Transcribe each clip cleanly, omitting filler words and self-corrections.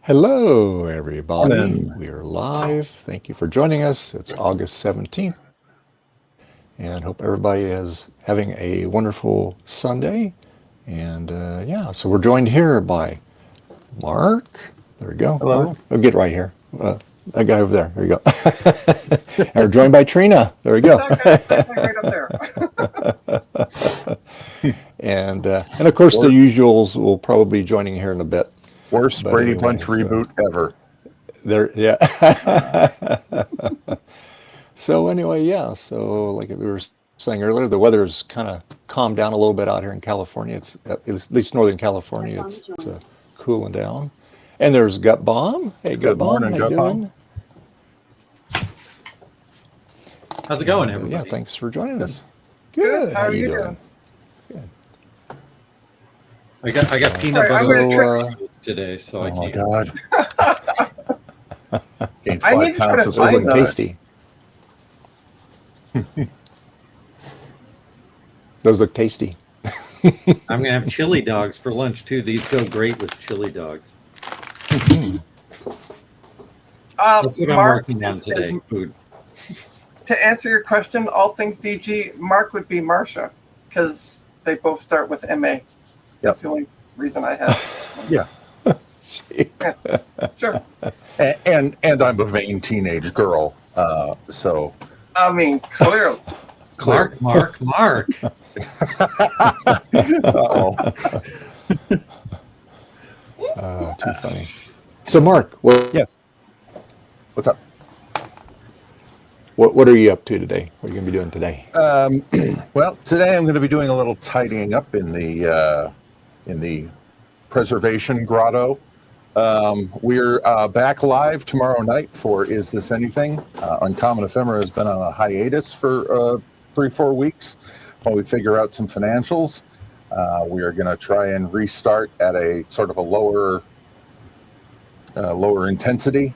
Hello, everybody. Morning. We are live. Thank you for joining us. It's August 17th, and hope everybody is having a wonderful Sunday. And yeah, so we're joined here by Mark. There we go. Hello. Mark. Oh, get right here. That guy over there. There you go. And we're joined by Trina. There we go. Right up there. And of course, the usuals will probably be joining here in a bit. Worst But Brady anyway, Bunch so- reboot ever. There, yeah. So anyway, yeah. So like we were saying earlier, the weather's kind of calmed down a little bit out here in California. It's at least Northern California. It's cooling down. And there's Gut Bomb. Hey, Gut Bomb, morning, how you Gut Bomb. doing? How's it going, Yeah, everybody? thanks for joining us. Good. How are you doing? I got peanut All right, butter I'm gonna today, so I Oh my can't. God. Gained I 5 need to pounds try to since Those I look find was tasty. Those look tasty. I'm gonna have chili dogs for lunch too. These go great with chili dogs. That's what I'm Mark working on is- today. Food. To answer your question, all things DG, Mark would be Marsha, because they both start with MA. That's the only reason I have. Yeah. Sure. And I'm a vain teenage girl. So I mean, clearly. clear. Mark. Uh-oh. Too funny. So Mark, Yes. What's up? what are you up to today? What are you going to be doing today? Well, today I'm going to be doing a little tidying up in the preservation grotto. We're back live tomorrow night for Is This Anything? Uncommon Ephemera has been on a hiatus for 3-4 weeks while we figure out some financials. We are going to try and restart at a sort of a lower intensity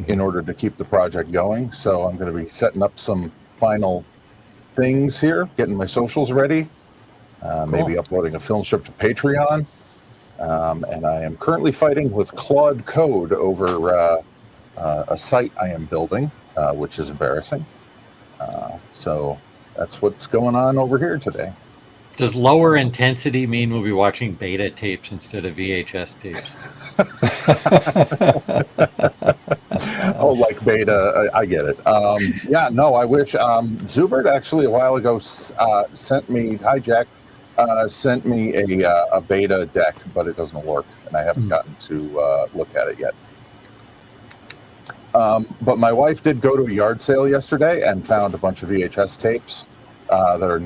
in order to keep the project going. So I'm going to be setting up some final things here, getting my socials ready, maybe uploading a film strip to Patreon. And I am currently fighting with Claude Code over a site I am building, which is embarrassing. So that's what's going on over here today. Does lower intensity mean we'll be watching beta tapes instead of VHS tapes? Oh, like beta, I get it. Yeah, no, I wish. Zubert actually a while ago sent me, hi Jack, sent me a beta deck, but it doesn't work, and I haven't gotten to look at it yet. But my wife did go to a yard sale yesterday and found a bunch of VHS tapes that are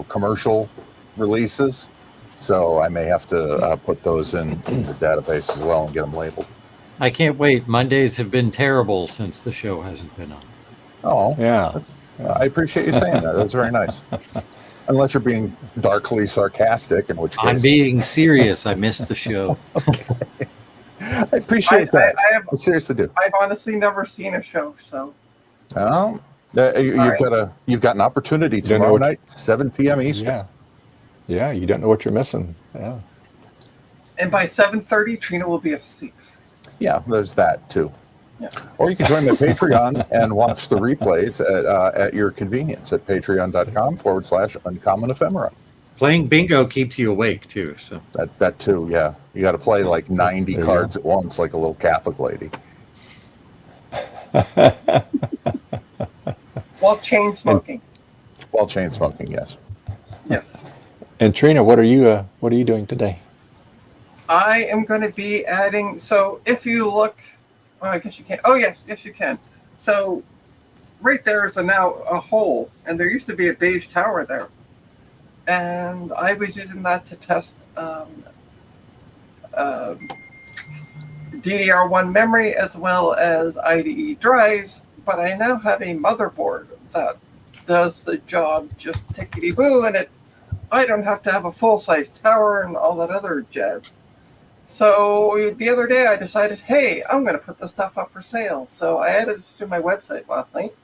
commercial releases. So I may have to put those in the database as well and get them labeled. I can't wait. Mondays have been terrible since the show hasn't been on. Oh, Yeah. I appreciate you saying that. That's very nice. Unless you're being darkly sarcastic, in which case I'm being serious. I missed the show. I appreciate that. I seriously do. I've honestly never seen a show, so. Oh, you've got an opportunity don't know tomorrow what night, 7 p.m. Eastern. Yeah, you don't know what you're missing. Yeah. And by 7:30, Trina will be asleep. Yeah, there's that too. Yeah. Or you can join my Patreon and watch the replays at your convenience at patreon.com/uncommon ephemera. Playing bingo keeps you awake too. So That too, yeah. You got to play like 90 There you cards go. at once, like a little Catholic lady. While chain smoking. While chain smoking, yes. Yes. And Trina, what are you doing today? I am going to be adding, so if you look, well, I guess you can. Oh, yes, you can. So right there is now a hole, and there used to be a beige tower there. And I was using that to test DDR1 memory as well as IDE drives, but I now have a motherboard that does the job just tickety-boo, and I don't have to have a full-size tower and all that other jazz. So the other day I decided, hey, I'm going to put this stuff up for sale. So I added it to my website last night.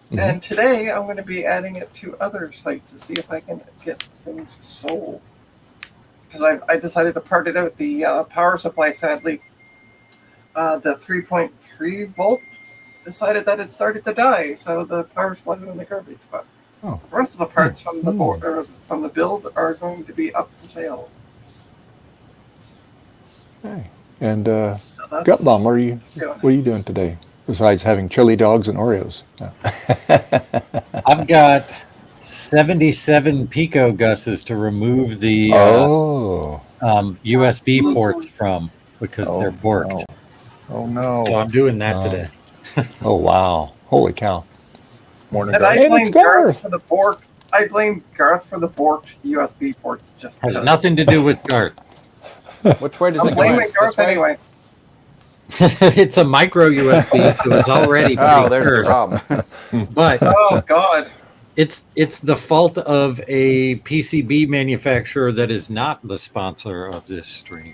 Mm-hmm. And today I'm going to be adding it to other sites to see if I can get things sold. Because I decided to part it out. The power supply sadly the 3.3 volt decided that it started to die, so the power's flooded in the garbage. But Oh. the rest of the parts from the board or from the build are going to be up for sale. Hey. And So that's Gutbaum, what yeah. are you doing today besides having chili dogs and Oreos? No. I've got 77 pico gusses to remove the USB ports from because they're borked. Oh no. So I'm doing that today. Oh wow! Holy cow! Morning, And Garth. I Hey, blame it's Garth Garth. for the bork. I blame Garth for the borked USB ports. Just Has because. nothing to do with Garth. Which way does I'm it go? blaming This Garth way? anyway. It's a micro USB, so it's already pretty Oh, there's the cursed. problem. But Oh God. it's the fault of a PCB manufacturer that is not the sponsor of this stream.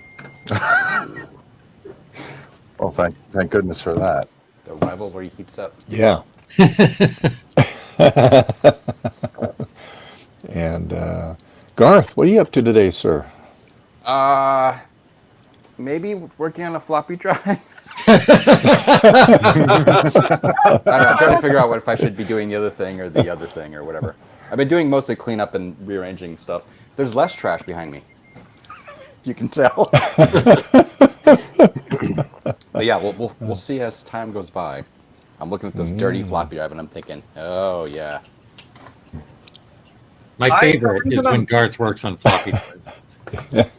Well, thank goodness for that. The rivalry heats up. Yeah. And Garth, what are you up to today, sir? Maybe working on a floppy drive. I don't know. I'm trying to figure out if I should be doing the other thing or the other thing or whatever. I've been doing mostly cleanup and rearranging stuff. There's less trash behind me. You can tell. But yeah, we'll see as time goes by. I'm looking at this dirty floppy drive and I'm thinking, oh yeah. My favorite is when Garth works on floppy drive.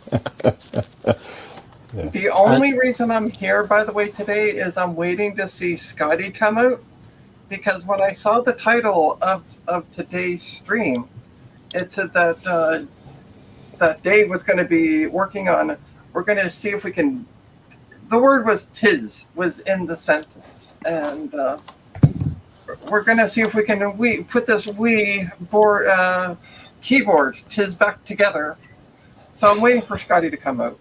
The only reason I'm here, by the way, today is I'm waiting to see Scotty come out, because when I saw the title of today's stream, it said that that Dave was going to be working on. We're going to see if we can. The word was "tis" was in the sentence, and we're going to see if we can put this board keyboard "tis" back together. So I'm waiting for Scotty to come out.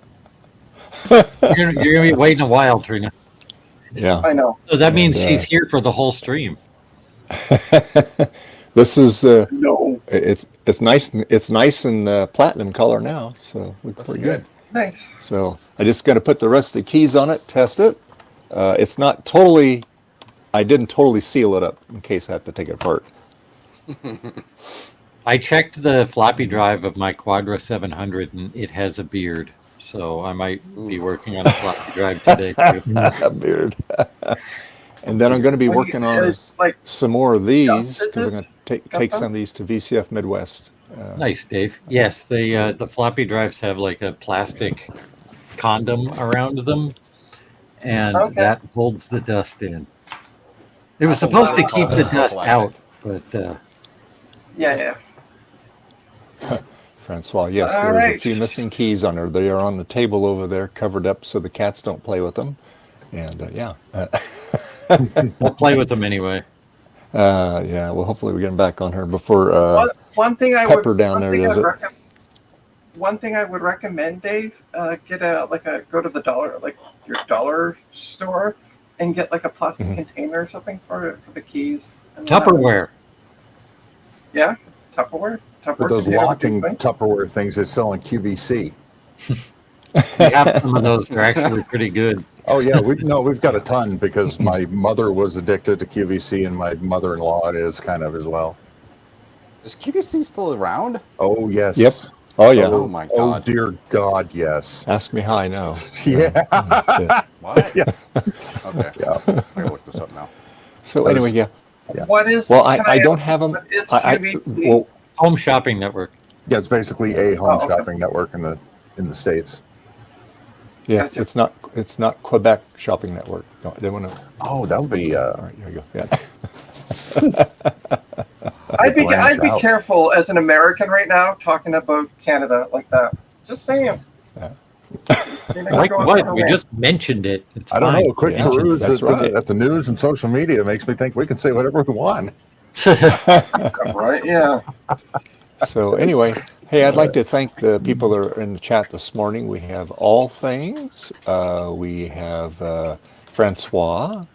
You're gonna be waiting a while, Trina. Yeah. I know. So that means And, she's here for the whole stream. This is No. it's nice in platinum color now, so we're pretty good. Nice. So I just got to put the rest of the keys on it, test it. It's not totally. I didn't totally seal it up in case I have to take it apart. I checked the floppy drive of my Quadra 700 and it has a beard. So I might be working on a floppy drive today too. Beard. And then I'm going to be working on It's like some more of these Dust, because is I'm going to take some of these to VCF Midwest. Nice, Dave. Yes, the floppy drives have like a plastic condom around them, and Okay. that holds the dust in. It was supposed to keep the dust out, but yeah. Francois, yes, All there's a right. few missing keys on there. They are on the table over there, covered up so the cats don't play with them. And yeah. we'll play with them anyway. Yeah, well, hopefully we get them back on her before One thing I Pepper would down there does it. One thing I would recommend, Dave, get go to the dollar, like your dollar store, and get like a plastic container or something for the keys. And Tupperware. Yeah, Tupperware. But those locking Tupperware things is selling QVC. We have some of those. They're actually pretty good. Oh yeah, we've got a ton because my mother was addicted to QVC and my mother-in-law is kind of as well. Is QVC still around? Oh yes. Yep. Oh yeah. Oh my Oh God. dear God, yes. Ask me how I know. Yeah. What? Yeah. Okay. Yeah. I gotta look this up now. So anyway, yeah. What is? Well, can I don't ask, have them. what is QVC? Well, Home Shopping Network. Yeah, it's basically a home okay. shopping network in the States. yeah, Gotcha. it's not Quebec Shopping Network. No, I didn't want to. Oh, that would be All right, here we go. Yeah. I'd be branch out. careful as an American right now talking about Canada like that. Just saying. Yeah. You're not Like going what? for a We rant. just mentioned it. It's I don't fine. know. A quick Yeah, peruse that's right. at the news and social media makes me think we can say whatever we want. Right? Yeah. So anyway, hey, I'd like to thank the people that are in the chat this morning. We have All Things. We have Francois.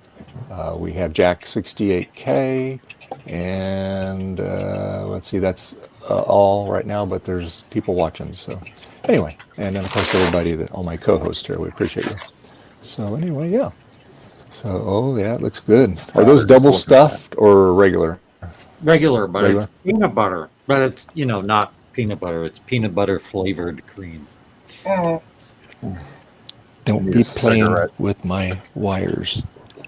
We have Jack68K. And let's see, that's all right now, but there's people watching. So anyway, and then of course everybody, all my co-hosts here, we appreciate you. So anyway, yeah. So, oh yeah, it looks good. Are Starters those double looking stuffed or regular? Regular, but Regular? it's peanut butter. But it's, not peanut butter. It's peanut butter flavored cream. Mm. Don't Need be a playing cigarette. with my wires.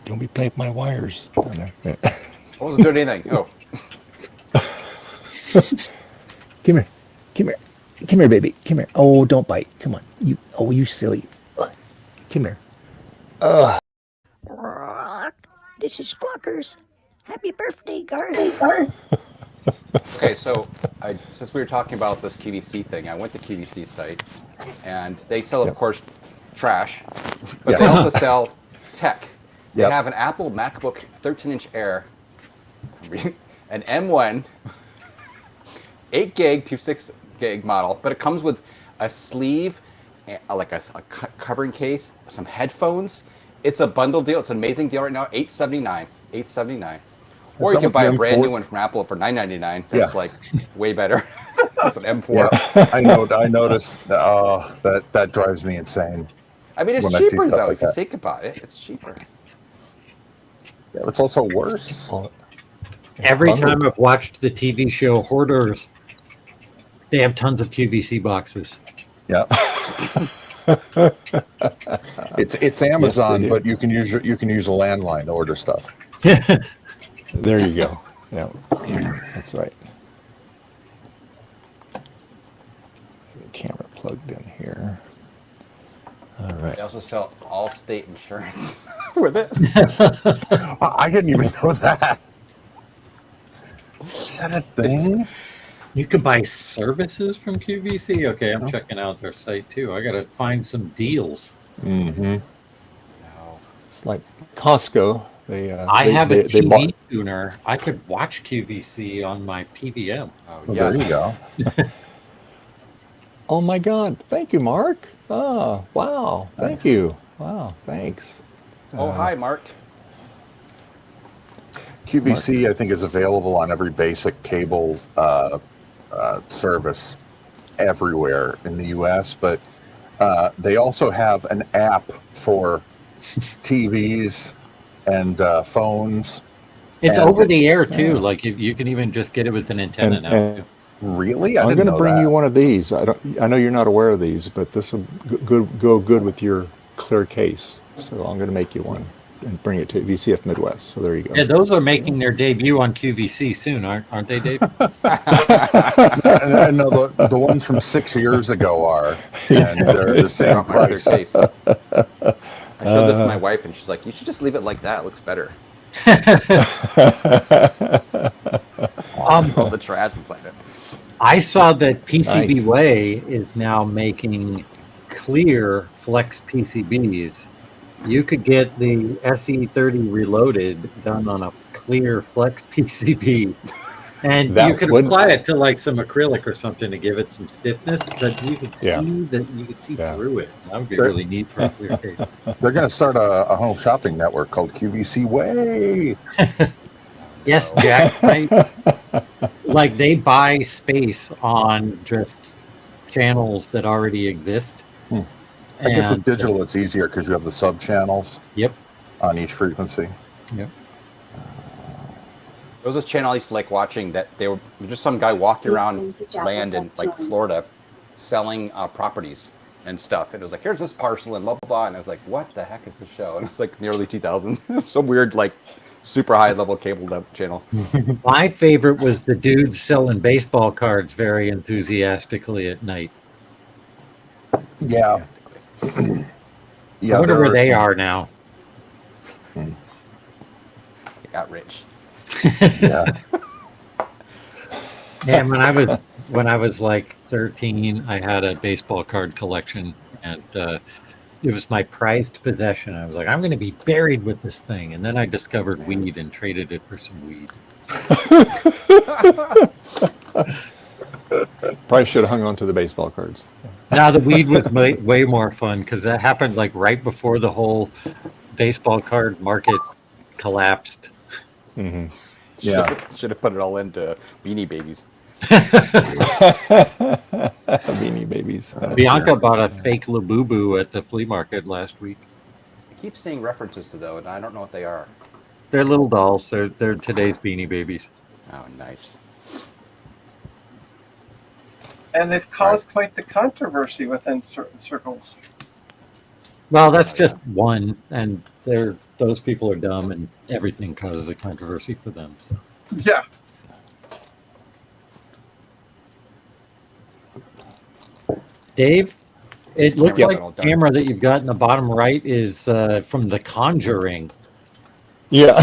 Don't be playing with my wires. I wasn't doing anything. Oh, Come here. Come here. Come here, baby. Come here. Oh, don't bite. Come on. You silly. Come here. This is Squawkers. Happy birthday, Garth. okay. So, since we were talking about this QVC thing, I went to QVC site, and they sell, of course, trash, but they Yes. also sell tech. They Yep. have an Apple MacBook 13-inch Air, an M1, 8 gig to 6 gig model, but it comes with a sleeve, like a covering case, some headphones. It's a bundle deal. It's an amazing deal right now. $879. $879. Or you that can what buy the a brand M4 new one from Apple for $9.99. That's Yeah. like way better. It's an M4. Yeah, I know. I noticed. That drives me insane. I mean, it's When I see cheaper stuff though. like If you that. think about it, it's cheaper. Yeah, it's also worse. Every bundled. time I've watched the TV show Hoarders, they have tons of QVC boxes. Yeah. It's Amazon, do. but you can use a landline to order stuff. There you go. Yeah, that's right. The camera plugged in here. All right. They also sell Allstate insurance with it. I didn't even know that. Is that a thing? You can buy services from QVC. Okay, I'm checking out their site too. I gotta find some deals. Mm-hmm. No. It's like Costco. They I have a they TV bought- tuner. I could watch QVC on my PVM. Oh, Well, yes. there you go. Oh my God! Thank you, Mark. Oh wow! Thank Nice. you. Wow! Thanks. Oh, hi, Mark. QVC, I think, is available on every basic cable service everywhere in the U.S., but they also have an app for TVs and phones. It's And- over the air too. Like you can even just get it with an antenna And- now. and- too. Really? I I'm didn't going to know bring that. you one of these. I know you're not aware of these, but this will go good with your clear case. So I'm going to make you one and bring it to VCF Midwest. So there you go. Yeah, those are making their debut on QVC soon, aren't they, Dave? I know the ones from 6 years ago are, and they're the same Drop my other price. case. I showed this to my wife, and she's like, "You should just leave it like that. It looks better." All the trash inside it. I saw that PCB Nice. Way is now making clear flex PCBs. You could get the SE30 Reloaded done on a clear flex PCB. And That you could would- apply it to like some acrylic or something to give it some stiffness, but you could Yeah. see Yeah. through it. That would be Sure. really neat for a clear case. They're going to start a home shopping network called QVC Way. Yes, Jack. Right? Like they buy space on just channels that already exist. I guess with And- digital, it's easier because you have the sub channels Yep. on each frequency. Yep. There was this channel I used to like watching that they were just some guy walking around land in like Florida selling properties and stuff. And it was like, here's this parcel and blah, blah, blah. And I was like, what the heck is this show? And it was like in the early 2000s. Some weird, like super high level cable channel. My favorite was the dudes selling baseball cards very enthusiastically at night. Yeah. Yeah. I wonder there where they some- are now. They got rich. Yeah. Yeah, when I was like 13, I had a baseball card collection, and it was my prized possession. I was like, I'm going to be buried with this thing, and then I discovered weed and traded it for some weed. Probably should have hung on to the baseball cards. Now the weed was way more fun because that happened like right before the whole baseball card market collapsed. Mm-hmm. Yeah. Should have put it all into Beanie Babies. Beanie Babies. Bianca bought a fake Labubu at the flea market last week. keep seeing references to those, and I don't know what they are. They're little dolls. They're today's Beanie Babies. Oh, nice. And they've caused quite the controversy within certain circles. Well, that's just one, and those people are dumb, and everything causes a controversy for them. So. Yeah. Dave, it looks we have like it all the done. camera that you've got in the bottom right is from The Conjuring. Yeah.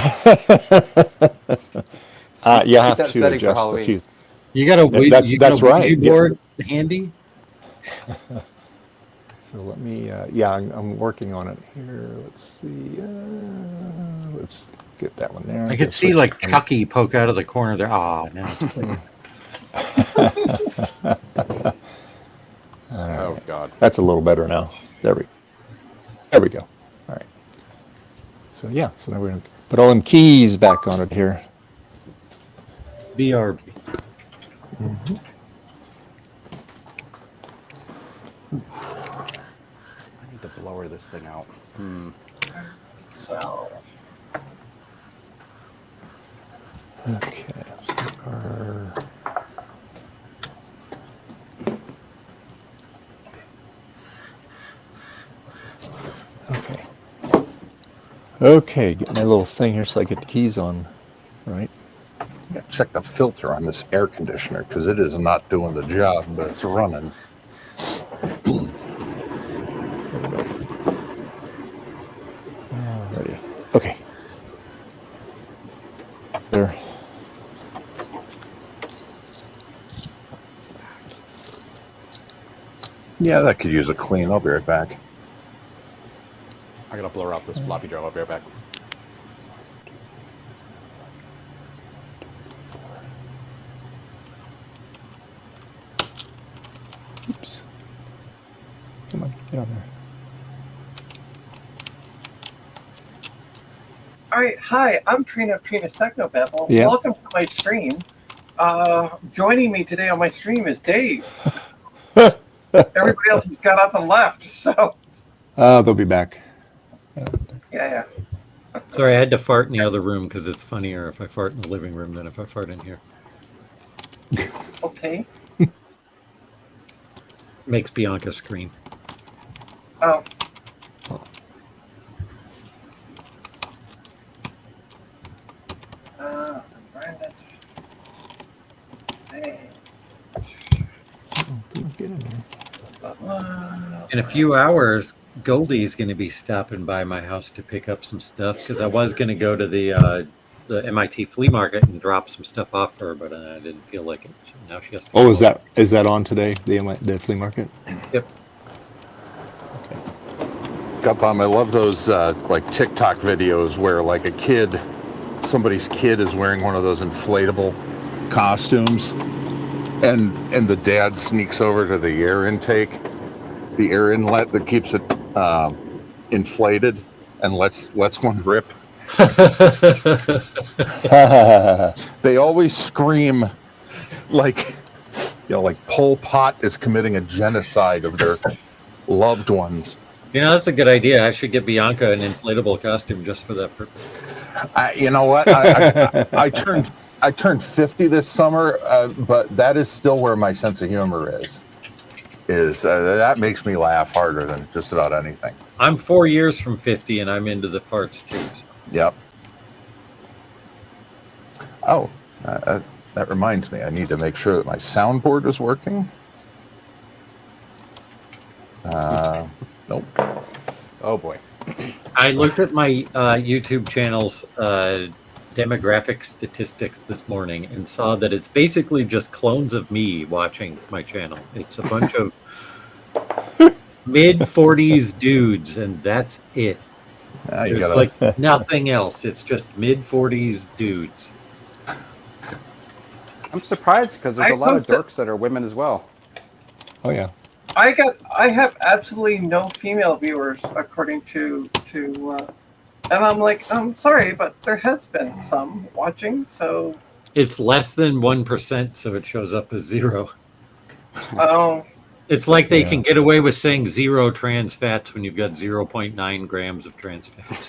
You Keep have that to setting for adjust a Halloween. few. You got a That's right. Ouija board handy? So let me, yeah, I'm working on it here. Let's see. Let's get that one there. I could see like Chucky poke out of the corner there. Ah, no. Oh, God. That's a little better now. There we go. All right. So yeah, so now we're gonna put all them keys back on it here. BRB. I need to lower this thing out. So, Okay. So our, okay. Okay, get my little thing here so I get the keys on, right? Yeah, check the filter on this air conditioner because it is not doing the job, but it's running. Alrighty. Okay. There. Yeah, that could use a clean. I'll be right back. I gotta blur out this floppy drive. I'll be right back. Oops. Come on, get on there. all right. Hi, I'm Trina of Trina's Technobabble. Yeah. Welcome to my stream. Joining me today on my stream is Dave. Everybody else has got up and left. So, They'll be back. yeah. Sorry, I had to fart in the other room because it's funnier if I fart in the living room than if I fart in here. Okay. Makes Bianca scream. Oh. Brandon. Hey. Get in there. In a few hours, Goldie's going to be stopping by my house to pick up some stuff because I was going to go to the MIT flea market and drop some stuff off for her, but I didn't feel like it. So now she has to. Oh, is that on today? The flea market? Yep. Gupom, I love those like TikTok videos where like somebody's kid is wearing one of those inflatable costumes, and the dad sneaks over to the air intake, the air inlet that keeps it inflated, and lets one rip. They always scream like, like Pol Pot is committing a genocide of their loved ones. You know, that's a good idea. I should get Bianca an inflatable costume just for that purpose. You know what? I turned 50 this summer, but that is still where my sense of humor is. That makes me laugh harder than just about anything. I'm 4 years from 50, and I'm into the farts too. So. Yep. Oh, that reminds me. I need to make sure that my soundboard is working. Nope. Oh boy. I looked at my YouTube channel's demographic statistics this morning and saw that it's basically just clones of me watching my channel. It's a bunch of mid-40s dudes, and that's it. There's like nothing else. It's just mid-40s dudes. I'm surprised because there's I a lot of posted- dorks that are women as well. Oh yeah. I have absolutely no female viewers according to and I'm like, I'm sorry, but there has been some watching, so It's less than 1%, so it shows up as 0. um It's like they Yeah. can get away with saying 0 trans fats when you've got 0.9 grams of trans fats.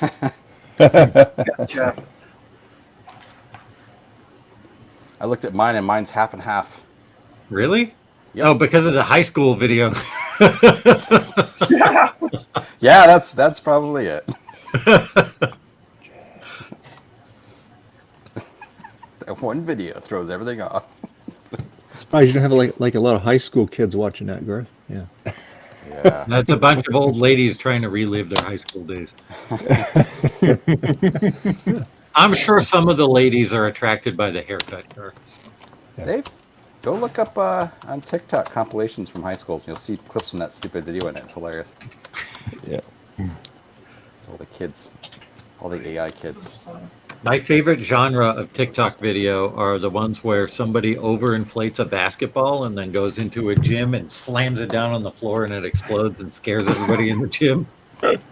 Gotcha. I looked at mine, and mine's half and half. Really? Yep. Oh, because of the high school video. Yeah. Yeah, that's probably it. That one video throws everything off. Surprised you don't have like a lot of high school kids watching that, Garth. Yeah. Yeah. That's a bunch of old ladies trying to relive their high school days. I'm sure some of the ladies are attracted by the haircut. Dave, go look up on TikTok compilations from high schools. You'll see clips from that stupid video in it. It's hilarious. Yeah. It's all the kids, all the AI kids. My favorite genre of TikTok video are the ones where somebody overinflates a basketball and then goes into a gym and slams it down on the floor and it explodes and scares everybody in the gym. That's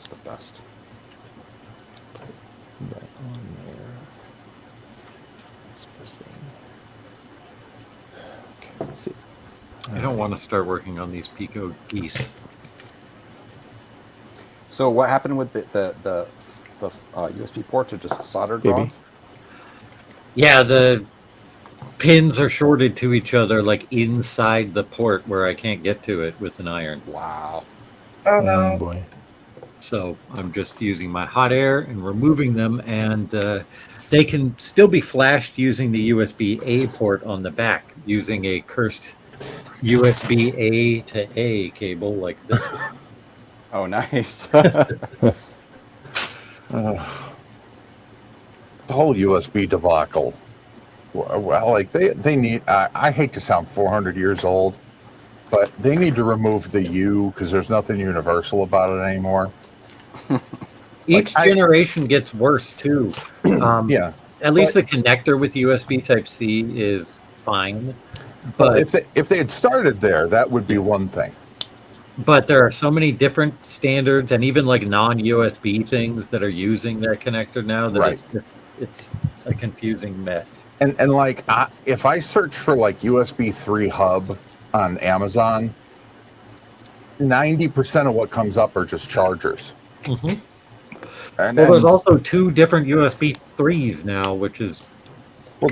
the best. That on there. It's missing. Okay, let's see. I don't want to start working on these Pico geese. So what happened with the USB ports are just soldered Maybe. wrong? Yeah, the pins are shorted to each other like inside the port where I can't get to it with an iron. Wow. Oh Oh no. boy. So I'm just using my hot air and removing them, and they can still be flashed using the USB-A port on the back using a cursed USB-A to A cable like this one. Oh, nice. The whole USB debacle. Well, like they need. I hate to sound 400 years old, but they need to remove the U because there's nothing universal about it anymore. Each generation gets worse too. Yeah. At least the connector with USB Type-C is fine, But but if they had started there, that would be one thing. there are so many different standards and even like non-USB things that are using that connector now that Right. it's a confusing mess. And like if I search for like USB 3 hub on Amazon, 90% of what comes up are just chargers. Mhm. And, Well, there's and- also 2 different USB 3s now, which is well,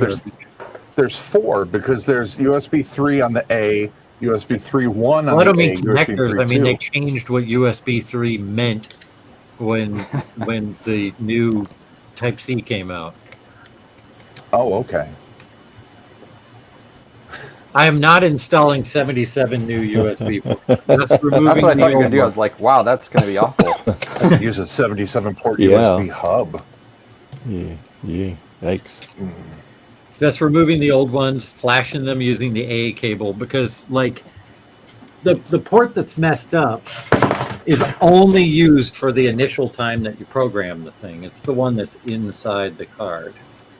there's 4 because there's USB 3 on the A, USB 3.1 on well, I the don't A, mean USB connectors. I mean 3.2. they changed what USB 3 meant when the new Type C came out. Oh, okay. I am not installing 77 new USB ports. Just removing That's what I the thought you were old gonna do. I ones. was like, wow, that's gonna be awful. I could use a 77 port Yeah. USB hub. Yeah. Yeah. Yikes. Just removing the old ones, flashing them using the AA cable, because like the port that's messed up is only used for the initial time that you program the thing. It's the one that's inside the card.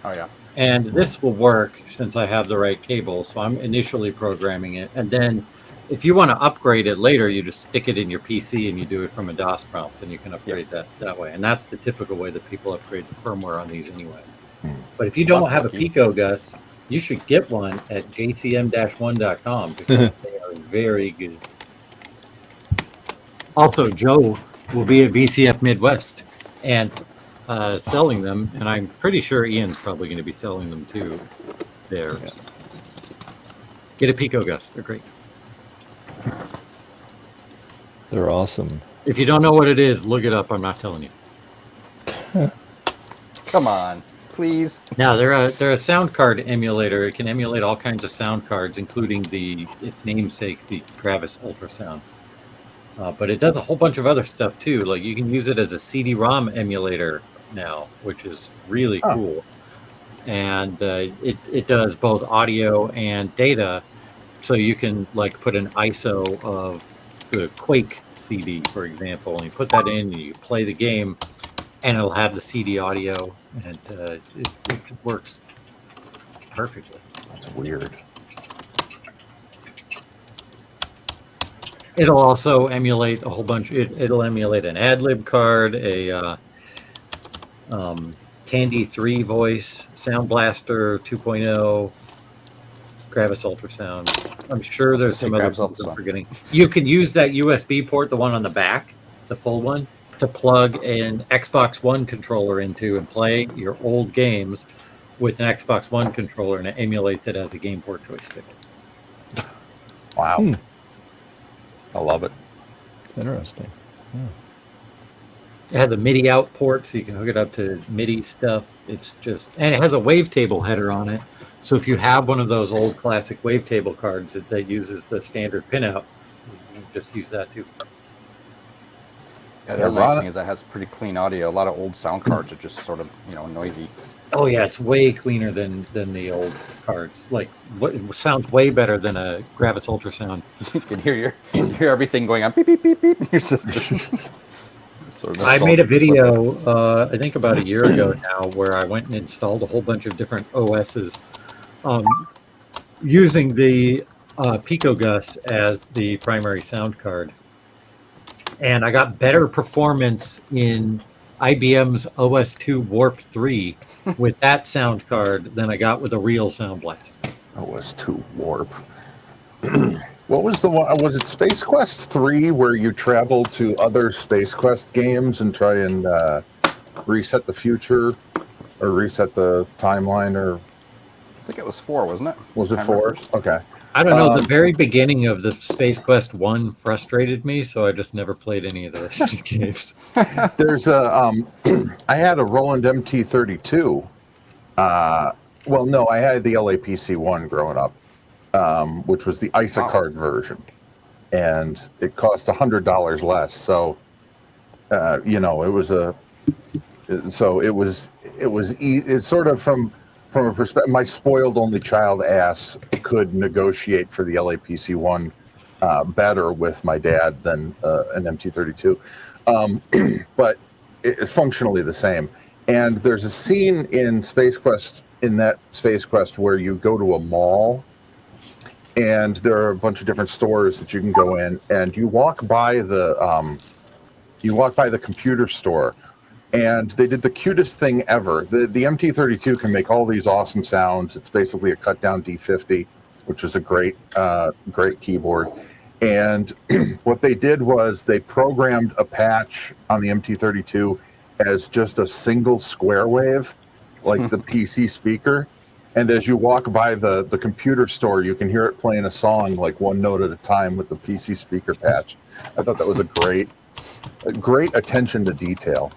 Oh yeah. And this will work since I have the right cable, so I'm initially programming it. And then if you want to upgrade it later, you just stick it in your PC and you do it from a DOS prompt, and you can upgrade that way. And that's the typical way that people upgrade the firmware on these anyway. But if you don't That's have lucky. a Pico, Gus, you should get one at jcm-1.com because they are very good. Also, Joe will be at VCF Midwest and selling them, and I'm pretty sure Ian's probably going to be selling them too there. Get a Pico, Gus. They're great. They're awesome. If you don't know what it is, look it up. I'm not telling you. Come on, please. Now they're a sound card emulator. It can emulate all kinds of sound cards, including its namesake, the Travis Ultrasound. But it does a whole bunch of other stuff too. Like you can use it as a CD-ROM emulator now, which is really cool. And it does both audio and data, so you can like put an ISO of the Quake CD, for example, and you put that in, and you play the game, and it'll have the CD audio, and it works perfectly. That's weird. It'll also emulate a whole bunch. It'll emulate an ad lib card, a Tandy 3 voice, Sound Blaster 2.0, Gravis Ultrasound. I'm sure there's some other Gravis things I'm Ultrasound. forgetting. You can use that USB port, the one on the back, the full one, to plug an Xbox One controller into and play your old games with an Xbox One controller, and it emulates it as a Game Port joystick. Wow. I love it. Interesting. It has a MIDI out port, so you can hook it up to MIDI stuff. It's just, and it has a wavetable header on it. So if you have one of those old classic wavetable cards that uses the standard pinout, you can just use that too. Yeah, the other nice thing is that has pretty clean audio. A lot of old sound cards are just sort of, noisy. Oh yeah, it's way cleaner than the old cards. Like, it sounds way better than a Gravis Ultrasound. You can hear everything going on beep beep beep beep in your system. I made a video, I think about a year ago now, where I went and installed a whole bunch of different OSs using the PicoGus as the primary sound card. And I got better performance in IBM's OS2 Warp 3 with that sound card than I got with a real Sound Blast. OS2 Warp. What was the one? Was it Space Quest 3 where you travel to other Space Quest games and try and reset the future or reset the timeline? Or I think it was 4, wasn't it? was it 4? Okay. I don't know. The very beginning of the Space Quest 1 frustrated me, so I just never played any of the rest of the games. There's a I had a Roland MT32. Well, no, I had the LAPC1 growing up, which was the ISA-card version, and it cost $100 less. So, it's sort of from a perspective. My spoiled only child ass could negotiate for the LAPC1 better with my dad than an MT32, but it's functionally the same. And there's a scene in that Space Quest where you go to a mall, and there are a bunch of different stores that you can go in, and you walk by the computer store, and they did the cutest thing ever. The MT32 can make all these awesome sounds. It's basically a cut down D50, which is a great keyboard. And what they did was they programmed a patch on the MT32 as just a single square wave, like the PC speaker. And as you walk by the computer store, you can hear it playing a song like one note at a time with the PC speaker patch. I thought that was a great attention to detail.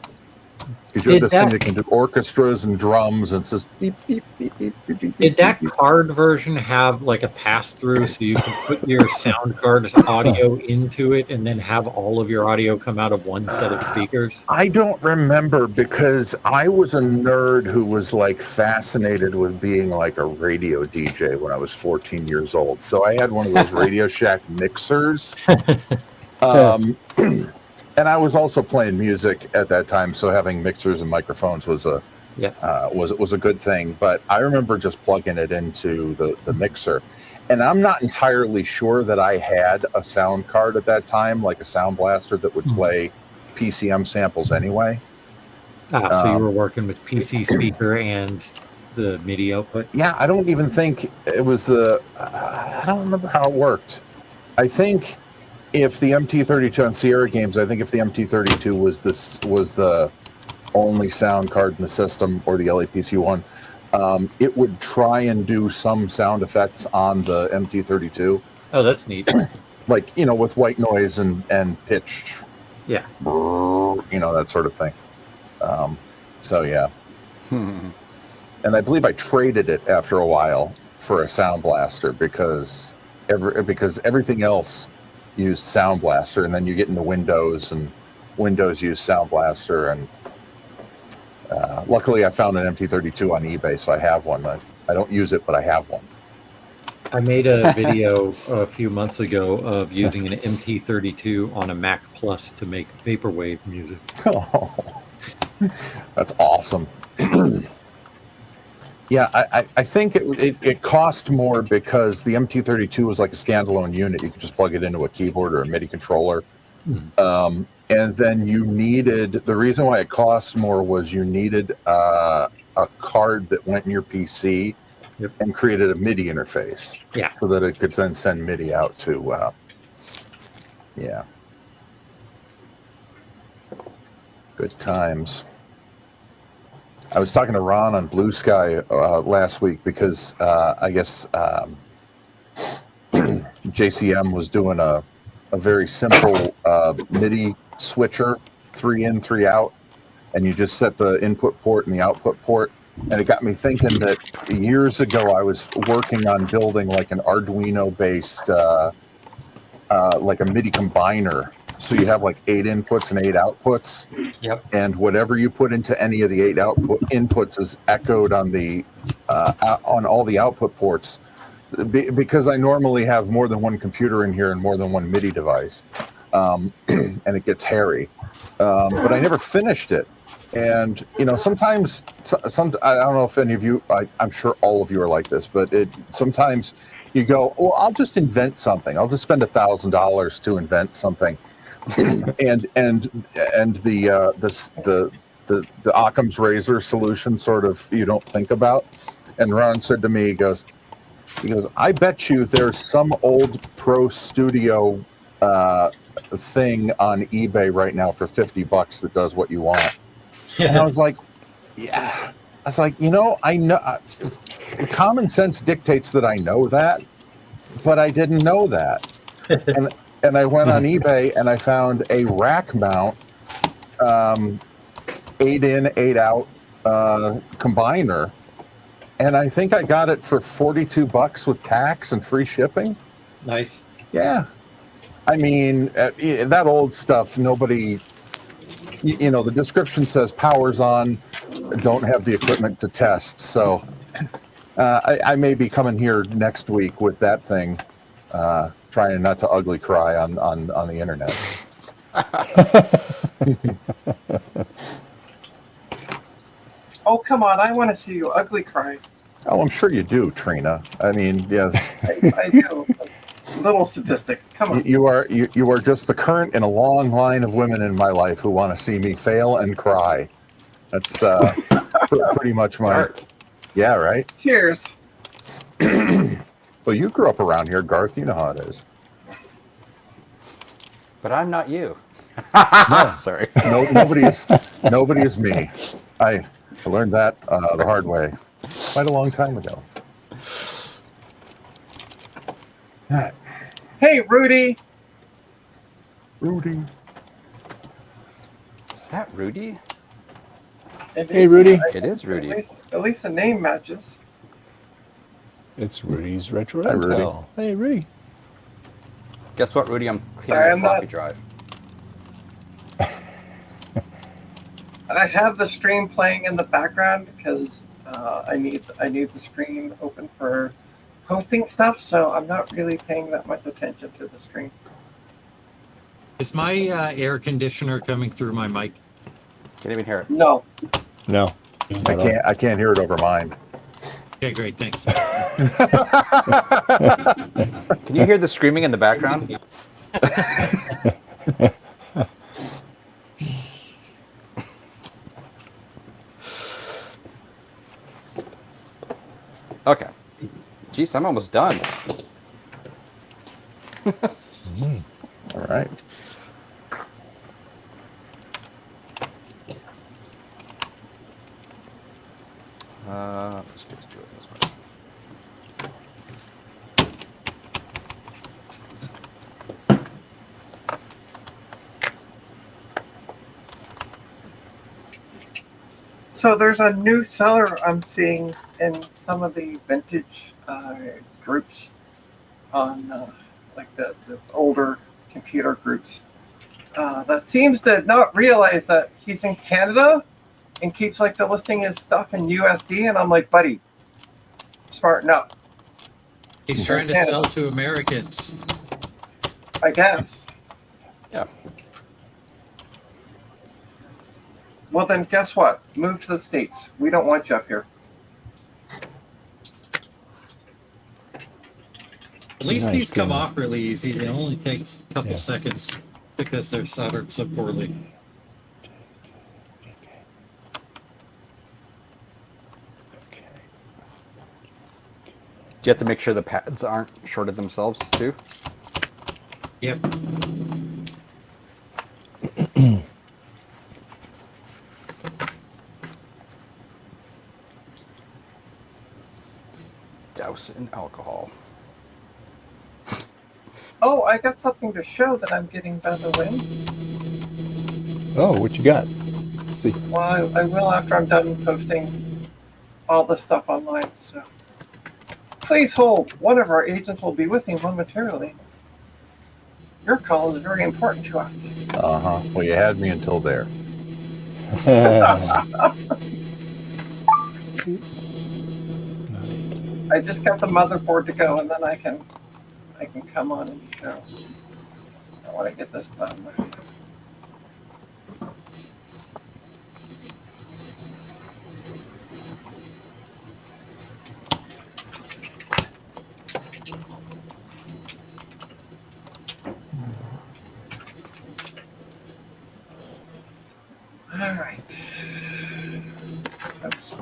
Because you have this thing that can do orchestras and drums, and it's just beep, beep, beep, beep, beep, beep. Did that card version have like a pass-through so you can put your sound card's audio into it and then have all of your audio come out of one set of speakers? I don't remember, because I was a nerd who was like fascinated with being like a radio DJ when I was 14 years old. So I had one of those Radio Shack mixers. And I was also playing music at that time, so having mixers and microphones was a good thing. But I remember just plugging it into the mixer, and I'm not entirely sure that I had a sound card at that time, like a Sound Blaster that would play PCM samples anyway. So you were working with PC speaker and the MIDI output? Yeah, I don't even think it was I don't remember how it worked. I think if the MT32 on Sierra games, I think if the MT32 was the only sound card in the system, or the LAPC1, it would try and do some sound effects on the MT32. Oh, that's neat. Like, with white noise and pitch. Yeah. That sort of thing. So, yeah. And I believe I traded it after a while for a Sound Blaster because everything else used Sound Blaster, and then you get into Windows, and Windows use Sound Blaster, and luckily I found an MT32 on eBay, so I have one. I don't use it, but I have one. I made a video a few months ago of using an MT32 on a Mac Plus to make vaporwave music. Oh, that's awesome. Yeah, I think it cost more because the MT32 was like a standalone unit. You could just plug it into a keyboard or a MIDI controller, And then you needed, the reason why it costs more was you needed a card that went in your PC Yep. and created a MIDI interface. Yeah. So that it could then send MIDI out to, yeah. Good times. I was talking to Ron on Blue Sky last week because I guess JCM was doing a very simple MIDI switcher, 3 in, 3 out, and you just set the input port and the output port. And it got me thinking that years ago I was working on building like an Arduino-based, like a MIDI combiner. So you have like 8 inputs and 8 outputs. Yep. And whatever you put into any of the 8 inputs is echoed on the on all the output ports. Because I normally have more than one computer in here and more than one MIDI device, and it gets hairy. But I never finished it. And you know, sometimes I don't know if any of you, I'm sure all of you are like this, but sometimes you go, well, I'll just invent something. I'll just spend $1,000 to invent something, and the Occam's razor solution sort of you don't think about. And Ron said to me, he goes, I bet you there's some old Pro Studio thing on eBay right now for $50 that does what you want. And I was like, yeah. I was like, you know, I know common sense dictates that I know that, but I didn't know that. and I went on eBay and I found a rack mount 8 in, 8 out combiner. And I think I got it for $42 with tax and free shipping. Nice. Yeah. I mean, that old stuff, nobody, you know, the description says power's on, don't have the equipment to test. So I may be coming here next week with that thing, trying not to ugly cry on the internet. Oh, come on. I want to see you ugly cry. Oh, I'm sure you do, Trina. I mean, yes. I do. A little sadistic. Come on. You are just the current in a long line of women in my life who want to see me fail and cry. That's pretty much my... Dark. Yeah, right? Cheers. Well, you grew up around here, Garth. You know how it is. But I'm not you. No. Sorry. No, nobody is me. I learned that the hard way quite a long time ago. Hey, Rudy. Rudy. Is that Rudy? Hey, Rudy. It is Rudy. At least the name matches. It's Rudy's Retro Hi, Rudy. Intel. Hey, Rudy. Guess what, Rudy? I'm Sorry, clearing I'm the floppy not- drive. I have the stream playing in the background because I need the screen open for posting stuff, so I'm not really paying that much attention to the stream. Is my air conditioner coming through my mic? Can't even hear it. No. No. I can't hear it over mine. Okay, great, thanks. Can you hear the screaming in the background? Okay. Jeez, I'm almost done. All right. Let's just do it this way. So there's a new seller I'm seeing in some of the vintage groups on like the older computer groups that seems to not realize that he's in Canada and keeps like the listing his stuff in USD, and I'm like, buddy, smarten up. He's trying to sell to Americans. I guess. Yeah. Well, then guess what? Move to the States. We don't want you up here. At least Nice, these come good. off really easy. It only takes a couple seconds. because they're soldered so poorly. Do you have to make sure the pads aren't shorted themselves too? Yep. Douse in alcohol. Oh, I got something to show that I'm getting, by the way. Oh, what you got? Let's see. Well, I will after I'm done posting all the stuff online. So please hold. One of our agents will be with you momentarily. Your call is very important to us. Uh-huh. Well, you had me until there. I just got the motherboard to go, and then I can come on and show. I want to get this done. All right. Oops.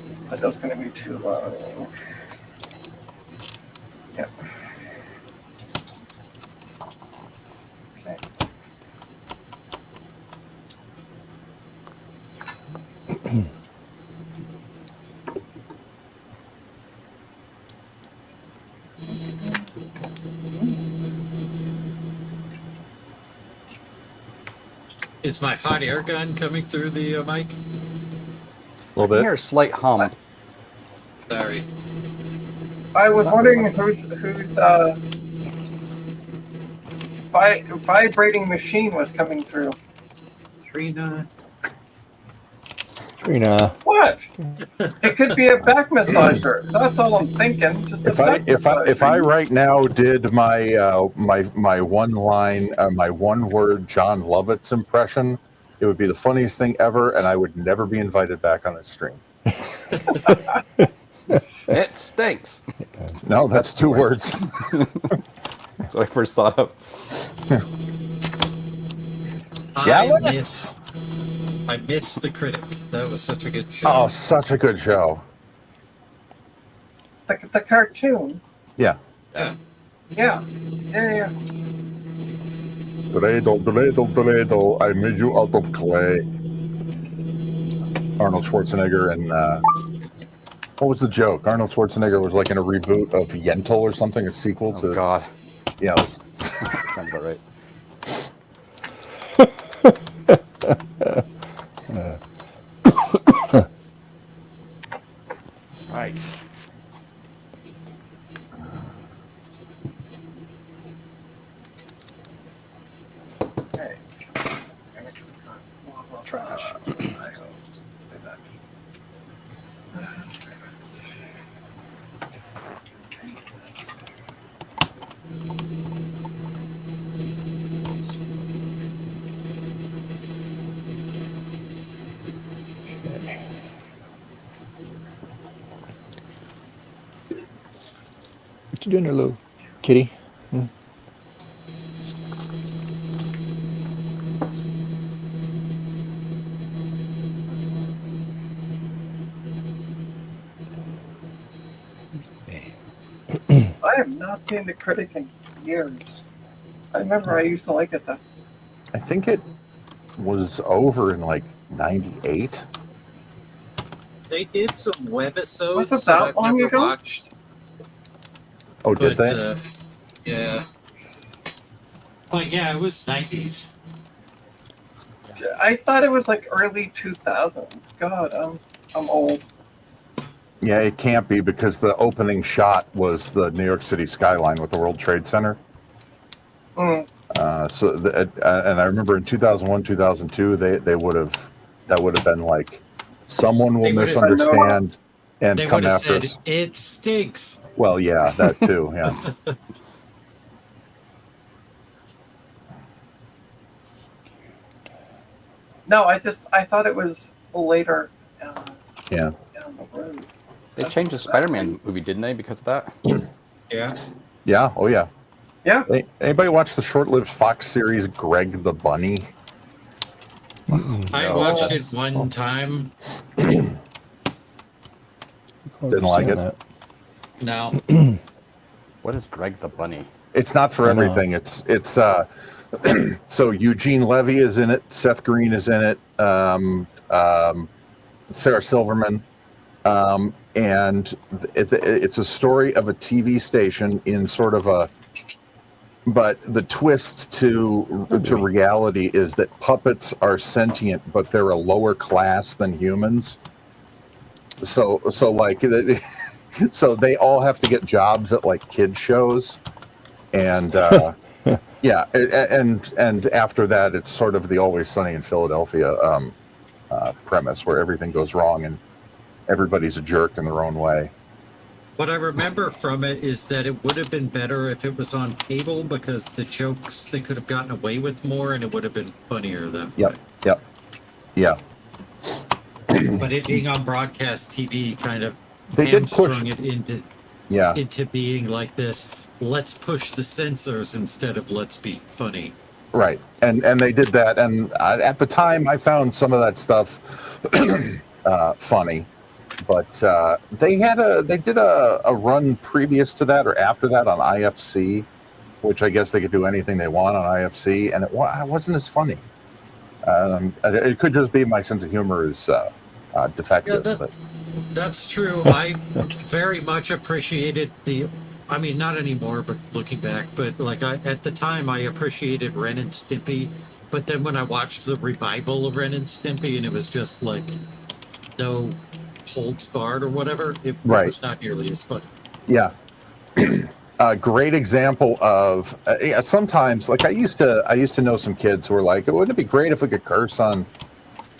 This title's going to be too long. Yep. Okay. Is my hot air gun coming through the mic? A little I bit. hear a slight hum. Sorry. I was wondering whose vibrating machine was coming through. Trina. Trina. What? It could be a back massager. That's all I'm thinking. Just a back If I massager. right now did my my one word John Lovitz impression, it would be the funniest thing ever, and I would never be invited back on his stream. It stinks. No, that's two words. That's what I first thought of. Jealous? I miss the critic. That was such a good show. Oh, such a good show. The cartoon. Yeah. Yeah. Dreidel, I made you out of clay. Arnold Schwarzenegger and what was the joke? Arnold Schwarzenegger was like in a reboot of Yentl or something, a sequel to. Oh God. Yeah, it was. Sounds about right. Right. Okay. Trash. What you doing there, little kitty? I have not seen the critic in years. I remember I used to like it though. I think it was over in like '98. They did some webisodes Was it that that I've long never ago? watched. Oh, did But they? yeah. But yeah, it was 90s. I thought it was like early 2000s. God, I'm old. Yeah, it can't be because the opening shot was the New York City skyline with the World Trade Center. Mm. And I remember in 2001, 2002, that would have been like, someone will They would've- misunderstand and They come would have after said, us. it stinks. Well, yeah, that too. Yeah. No, I thought it was later Yeah. down the road. They changed the Spider-Man movie, didn't they, because of that? Yeah. Yeah. Oh, yeah. Yeah. Anybody watch the short-lived Fox series Greg the Bunny? I No, watched it that's- one time. Didn't like it. That. No. What is Greg the Bunny? It's not for I know. everything. It's so Eugene Levy is in it. Seth Green is in it. Sarah Silverman. And it's a story of a TV station in sort of a, but the twist to reality is that puppets are sentient, but they're a lower class than humans. So like, so they all have to get jobs at like kid shows, and yeah, and after that, it's sort of the Always Sunny in Philadelphia premise where everything goes wrong and everybody's a jerk in their own way. What I remember from it is that it would have been better if it was on cable because the jokes they could have gotten away with more and it would have been funnier that way. Yeah. But it being on broadcast TV kind of They did push. hamstrung it into being like this. Let's push the censors instead of let's be funny. Right, and they did that, and at the time I found some of that stuff funny, but they did a run previous to that or after that on IFC, which I guess they could do anything they want on IFC, and it wasn't as funny. It could just be my sense of humor is defective. Yeah, but that's true. I very much appreciated I mean, not anymore, but looking back, but like at the time I appreciated Ren and Stimpy, but then when I watched the revival of Ren and Stimpy and it was just like no holds barred or whatever, it was not nearly as funny. Yeah. A great example of sometimes like I used to know some kids who were like, wouldn't it be great if we could curse on,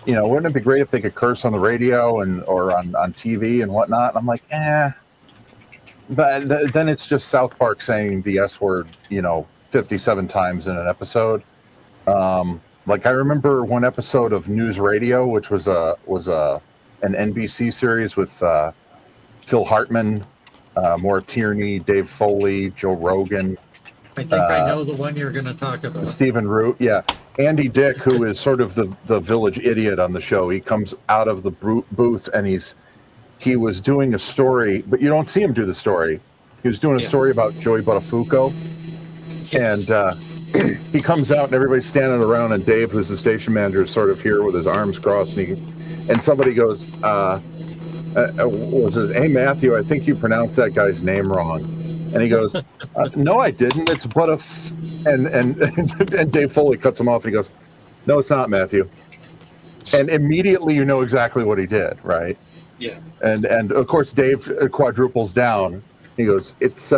wouldn't it be great if they could curse on the radio or on TV and whatnot? And I'm like, but then it's just South Park saying the S word, 57 times in an episode. Like I remember one episode of News Radio, which was an NBC series with Phil Hartman, Mohr Tierney, Dave Foley, Joe Rogan. I think I know the one you're going to talk about. Stephen Root, yeah. Andy Dick, who is sort of the village idiot on the show, he comes out of the booth and he was doing a story, but you don't see him do the story. He was doing a story about Joey Buttafuoco, and he comes out and everybody's standing around, and Dave, who's the station manager, is sort of here with his arms crossed, and somebody goes, "Hey Matthew, I think you pronounced that guy's name wrong," and he goes, "No, I didn't. It's and Dave Foley cuts him off and he goes, "No, it's not, Matthew," and immediately you know exactly what he did, right? Yeah. And of course Dave quadruples down. He goes, "It's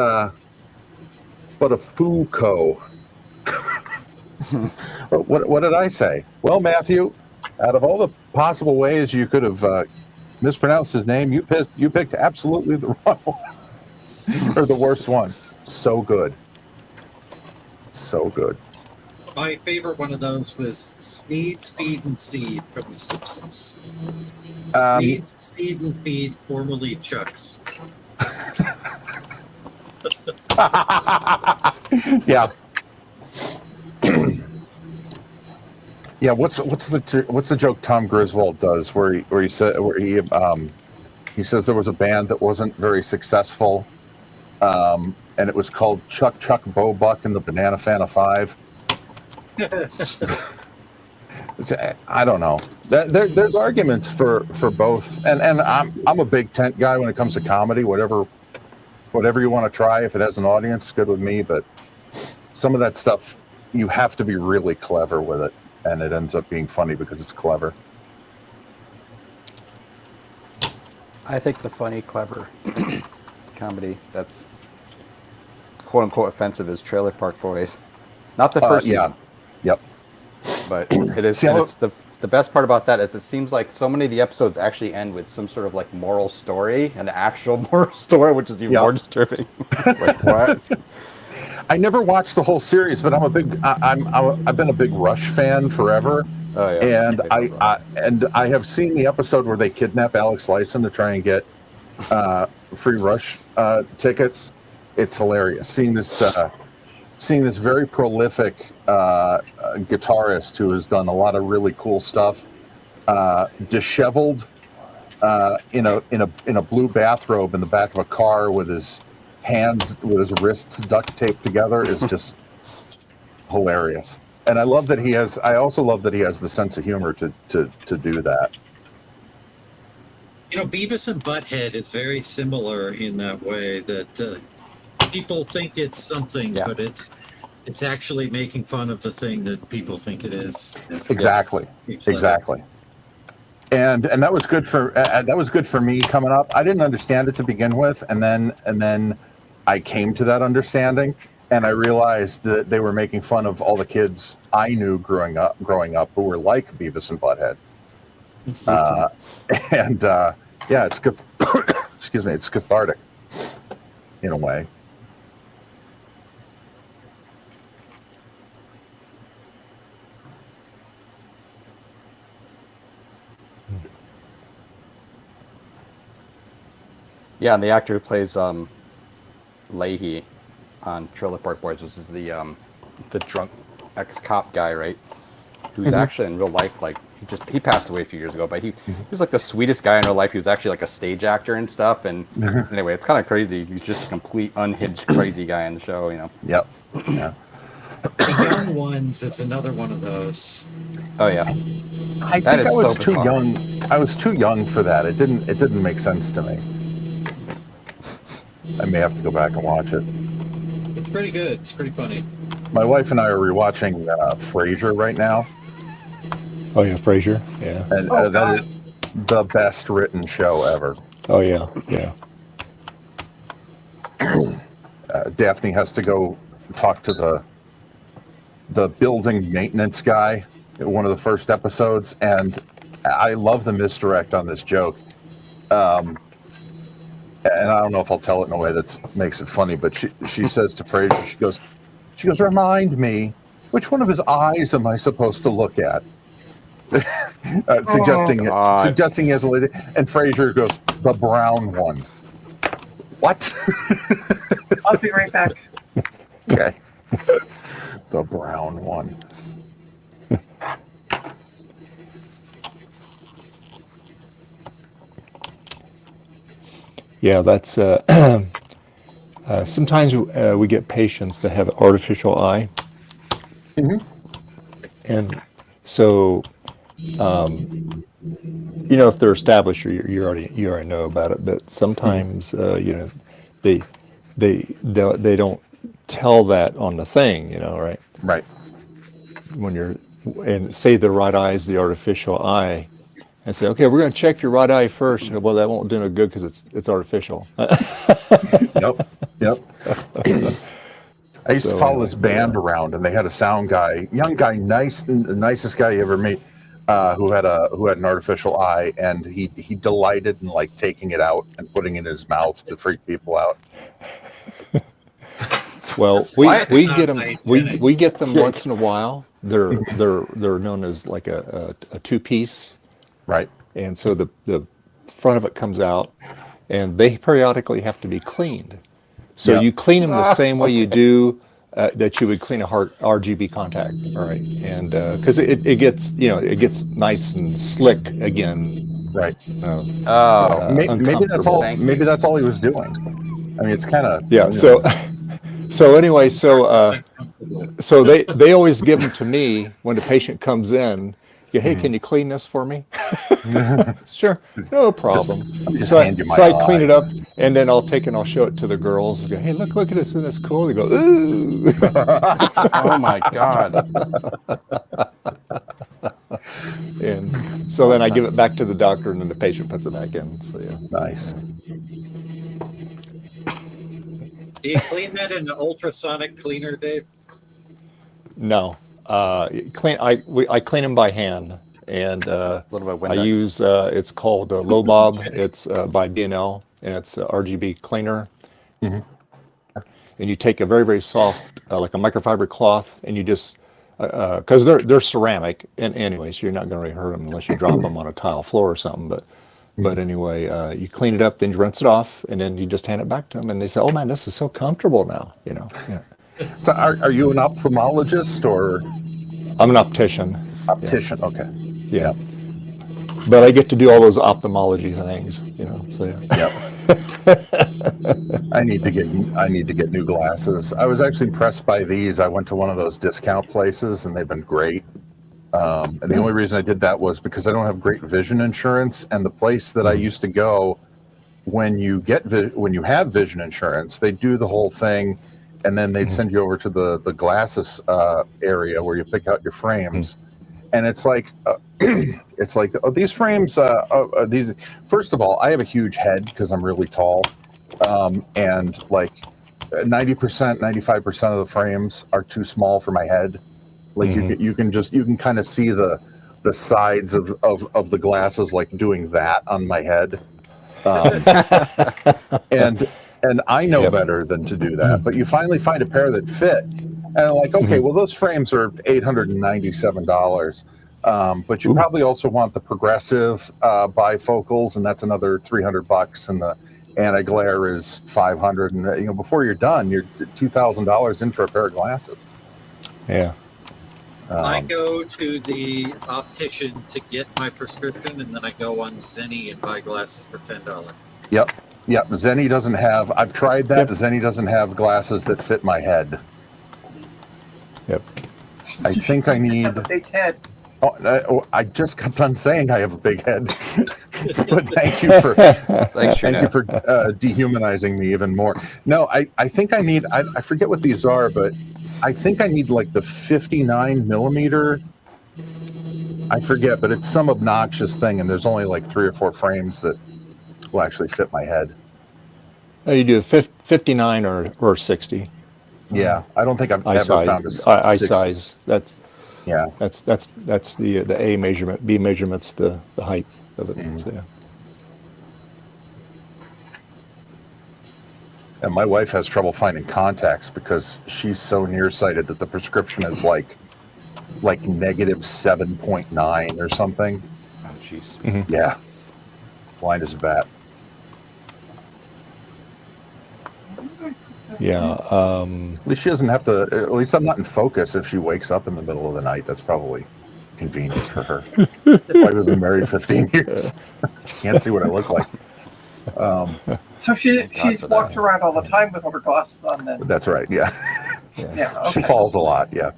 Buttafuoco." What did I say? Well, Matthew, out of all the possible ways you could have mispronounced his name, you picked absolutely the wrong one. Or the worst one. So good. So good. My favorite one of those was Sneed's Feed and Seed from The Simpsons. Sneed's Seed and Feed, formerly Chuck's. Yeah. Yeah, what's the joke Tom Griswold does where he says there was a band that wasn't very successful, and it was called Chuck Bobuck and the Banana Fana Five. I don't know. There's arguments for both, and I'm a big tent guy when it comes to comedy. Whatever you want to try, if it has an audience, good with me. But some of that stuff, you have to be really clever with it, and it ends up being funny because it's clever. I think the funny, clever comedy that's quote unquote offensive is Trailer Park Boys. Not the first yeah. season, Yep. but it is. See, And it's the best part about that is it seems like so many of the episodes actually end with some sort of like moral story, an actual moral story, which is even more disturbing. Like what? I never watched the whole series, but I've been a big Rush fan forever. Oh, yeah. And I have seen the episode where they kidnap Alex Lifeson to try and get free Rush tickets. It's hilarious seeing this seeing this very prolific guitarist who has done a lot of really cool stuff, disheveled in a blue bathrobe in the back of a car with his wrists duct taped together is just hilarious. And I also love that he has the sense of humor to do that. You know, Beavis and Butthead is very similar in that way that people think it's something, but it's actually making fun of the thing that people think it is. Exactly. And that was good for me coming up. I didn't understand it to begin with, and then I came to that understanding, and I realized that they were making fun of all the kids I knew growing up who were like Beavis and Butthead. Yeah, it's excuse me, it's cathartic in a way. Yeah, and the actor who plays Leahy on Trailer Park Boys, which is the drunk ex-cop guy, right? Who's actually in real life, like, he passed away a few years ago, but he was like the sweetest guy in real life. He was actually like a stage actor and stuff. And anyway, it's kind of crazy. He's just a complete unhinged crazy guy in the show, you know. Yep. Yeah. The Young Ones is another one of those. Oh yeah. I think I was too young. I was too young for that. It didn't make sense to me. I may have to go back and watch it. It's pretty good. It's pretty funny. My wife and I are rewatching Frasier right now. Oh yeah, Frasier. Yeah. And that is the best written show ever. Oh yeah, yeah. Daphne has to go talk to the building maintenance guy in one of the first episodes, and I love the misdirect on this joke. And I don't know if I'll tell it in a way that makes it funny, but she says to Frasier, she goes, remind me, which one of his eyes am I supposed to look at? Suggesting he has a lazy, and Frasier goes, the brown one. What? I'll be right back. Okay. The brown one. Yeah, that's sometimes we get patients that have artificial eye, and so you know, if they're established, you already know about it. But sometimes you know, they don't tell that on the thing, you know, right? Right. When you're and say the right eye is the artificial eye. And say, okay, we're going to check your right eye first. Well, that won't do no good because it's artificial. Yep. I used to follow this band around, and they had a sound guy, young guy, the nicest guy you ever meet, who had an artificial eye, and he delighted in like taking it out and putting it in his mouth to freak people out. Well, we get them we get them once in a while. They're known as like a two-piece. Right. And so the front of it comes out, and they periodically have to be cleaned. So you clean them the same way you do that you would clean a RGB contact, all right? And because it gets nice and slick again. Right. Maybe that's all. Maybe that's all he was doing. I mean, it's kind of So anyway, so they always give them to me when the patient comes in. Hey, can you clean this for me? Sure, no problem. So I clean it up, and then I'll take and I'll show it to the girls. And go, hey, look at this, isn't this cool? They go, ooh. Oh my God. And so then I give it back to the doctor, and then the patient puts it back in. So yeah, nice. Do you clean that in an ultrasonic cleaner, Dave? No. I clean them by hand, and I use it's called Low Bob. It's by B&L, and it's a RGB cleaner. And you take a very, very soft, like a microfiber cloth, and you just because they're ceramic, and anyways, you're not going to really hurt them unless you drop them on a tile floor or something. But anyway, you clean it up, then you rinse it off, and then you just hand it back to them, and they say, "Oh man, this is so comfortable now," you know. Yeah. So are you an ophthalmologist or I'm an optician. optician? Okay. Yeah. But I get to do all those ophthalmology things, so yeah. Yep. I need to get new glasses. I was actually impressed by these. I went to one of those discount places and they've been great. And the only reason I did that was because I don't have great vision insurance, and the place that I used to go, when you have vision insurance, they do the whole thing, and then they'd send you over to the glasses area where you pick out your frames, and it's like these frames. These, first of all, I have a huge head because I'm really tall, and like 90%, 95% of the frames are too small for my head. Like you can kind of see the sides of the glasses like doing that on my head, and I know better than to do that. But you finally find a pair that fit, and I'm like, okay, well those frames are $897, but you probably also want the progressive bifocals, and that's another $300, and the anti-glare is $500, and before you're done, you're $2,000 in for a pair of glasses. Yeah. I go to the optician to get my prescription, and then I go on Zenny and buy glasses for $10. Yep. Zenny doesn't have. I've tried that. Zenny doesn't have glasses that fit my head. Yep. I think I need. Have a big head. I just got done saying I have a big head, but thank you for dehumanizing me even more. No, I think I need. I forget what these are, but I think I need like the 59 millimeter. I forget, but it's some obnoxious thing, and there's only like 3 or 4 frames that will actually fit my head. You do 59 or 60. Yeah, I don't think I've ever found a eye size. That's the A measurement. B measurement's the height of it. So, yeah. And my wife has trouble finding contacts because she's so nearsighted that the prescription is like negative 7.9 or something. Oh, jeez. Yeah. Blind as a bat. Yeah. At least she doesn't have to. At least I'm not in focus if she wakes up in the middle of the night. That's probably convenient for her. I've been married 15 years. She can't see what I look like. So she walks around all the time with her glasses on then. That's right. Yeah. Yeah. Okay. She falls a lot. Yeah.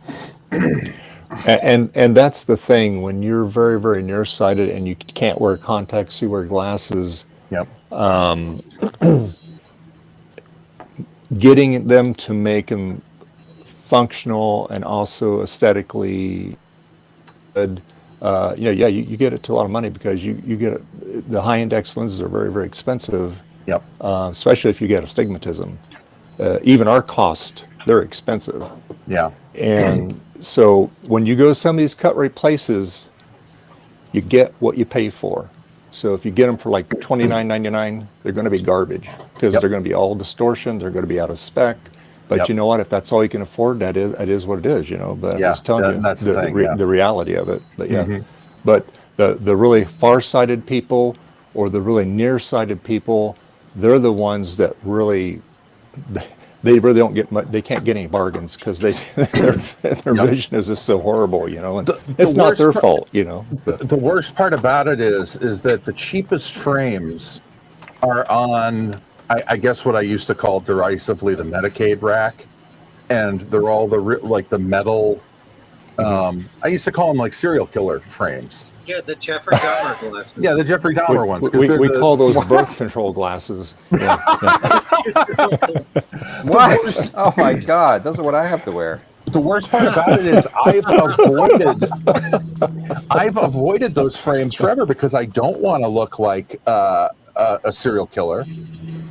And that's the thing, when you're very, very nearsighted and you can't wear contacts, you wear glasses. Yep. Getting them to make them functional and also aesthetically good. You get it to a lot of money because you get the high index lenses are very, very expensive. Yep. Especially if you get astigmatism. Even our cost, they're expensive. Yeah. And so when you go to some of these cut rate places, you get what you pay for. So if you get them for like $29.99, they're going to be garbage because they're going to be all distortion. They're going to be out of spec. But you know what? If that's all you can afford, that is what it is. But I'm just telling you that's the reality of it. But but the really far-sighted people or the really nearsighted people, they're the ones that really. They really don't get much. They can't get any bargains because their vision is just so horrible, and it's not their fault, The worst part about it is that the cheapest frames are on, I guess what I used to call derisively the Medicaid rack, and they're all the metal. I used to call them like serial killer frames. Yeah, the Jeffrey Dahmer glasses. Yeah, the Jeffrey Dahmer ones. We call those birth control glasses. Yeah. What? Oh my God, those are what I have to wear. The worst part about it is I've avoided those frames forever because I don't want to look like a serial killer.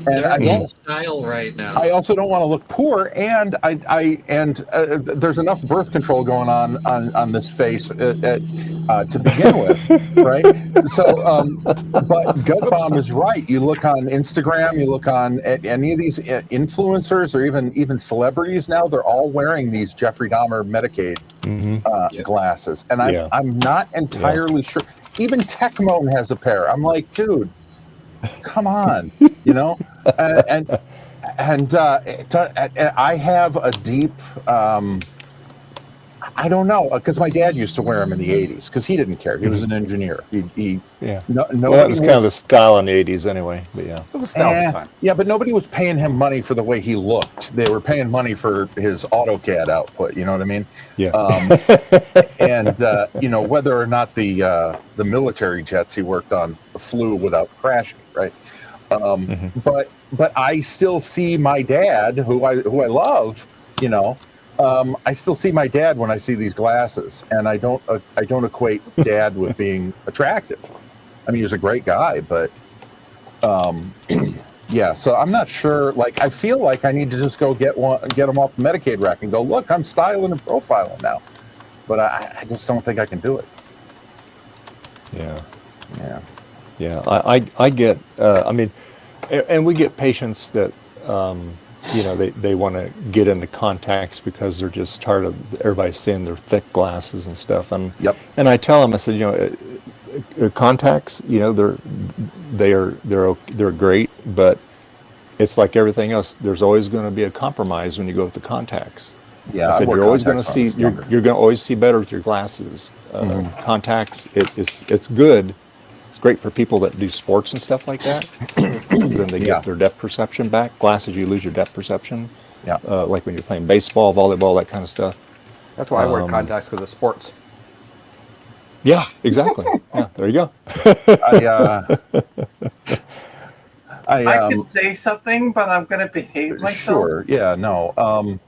And they're in style right now. I also don't want to look poor, and there's enough birth control going on this face to begin with, right? So, but Gut Bomb is right. You look on Instagram, you look on any of these influencers or even celebrities now, they're all wearing these Jeffrey Dahmer Medicaid glasses, and I'm not entirely sure. Even Tecmone has a pair. I'm like, dude, come on, and And I have a deep, I don't know, because my dad used to wear them in the 80s because he didn't care. He was an engineer. Yeah. Nobody Well, that was kind of the style in the 80s anyway, but yeah. It was style at the time. Yeah, but nobody was paying him money for the way he looked. They were paying money for his AutoCAD output. You know what I mean? Yeah. And you know, whether or not the military jets he worked on flew without crashing, right? But I still see my dad, who I love. You know, I still see my dad when I see these glasses, and I don't equate dad with being attractive. I mean, he was a great guy, but yeah. So I'm not sure. Like, I feel like I need to just go get them off the Medicaid rack and go, look, I'm styling and profiling now. But I just don't think I can do it. Yeah. Yeah. Yeah. I get, I mean, and we get patients that, you know, they want to get into contacts because they're just tired of everybody seeing their thick glasses and stuff. And Yep. and I tell them, I said, you know, contacts, you know, they're great, but it's like everything else. There's always going to be a compromise when you go with the contacts. Yeah. I said wore you're always going to contacts see when I was younger. you're going to always see better with your glasses. Contacts, it's good. It's great for people that do sports and stuff like that. Then they Yeah. get their depth perception back. Glasses, you lose your depth perception. Yeah. Like when you're playing baseball, volleyball, that kind of stuff. That's why I wear contacts because of sports. Yeah, exactly. Yeah, there you go. I could say something, but I'm going to behave myself. Sure. Yeah. No.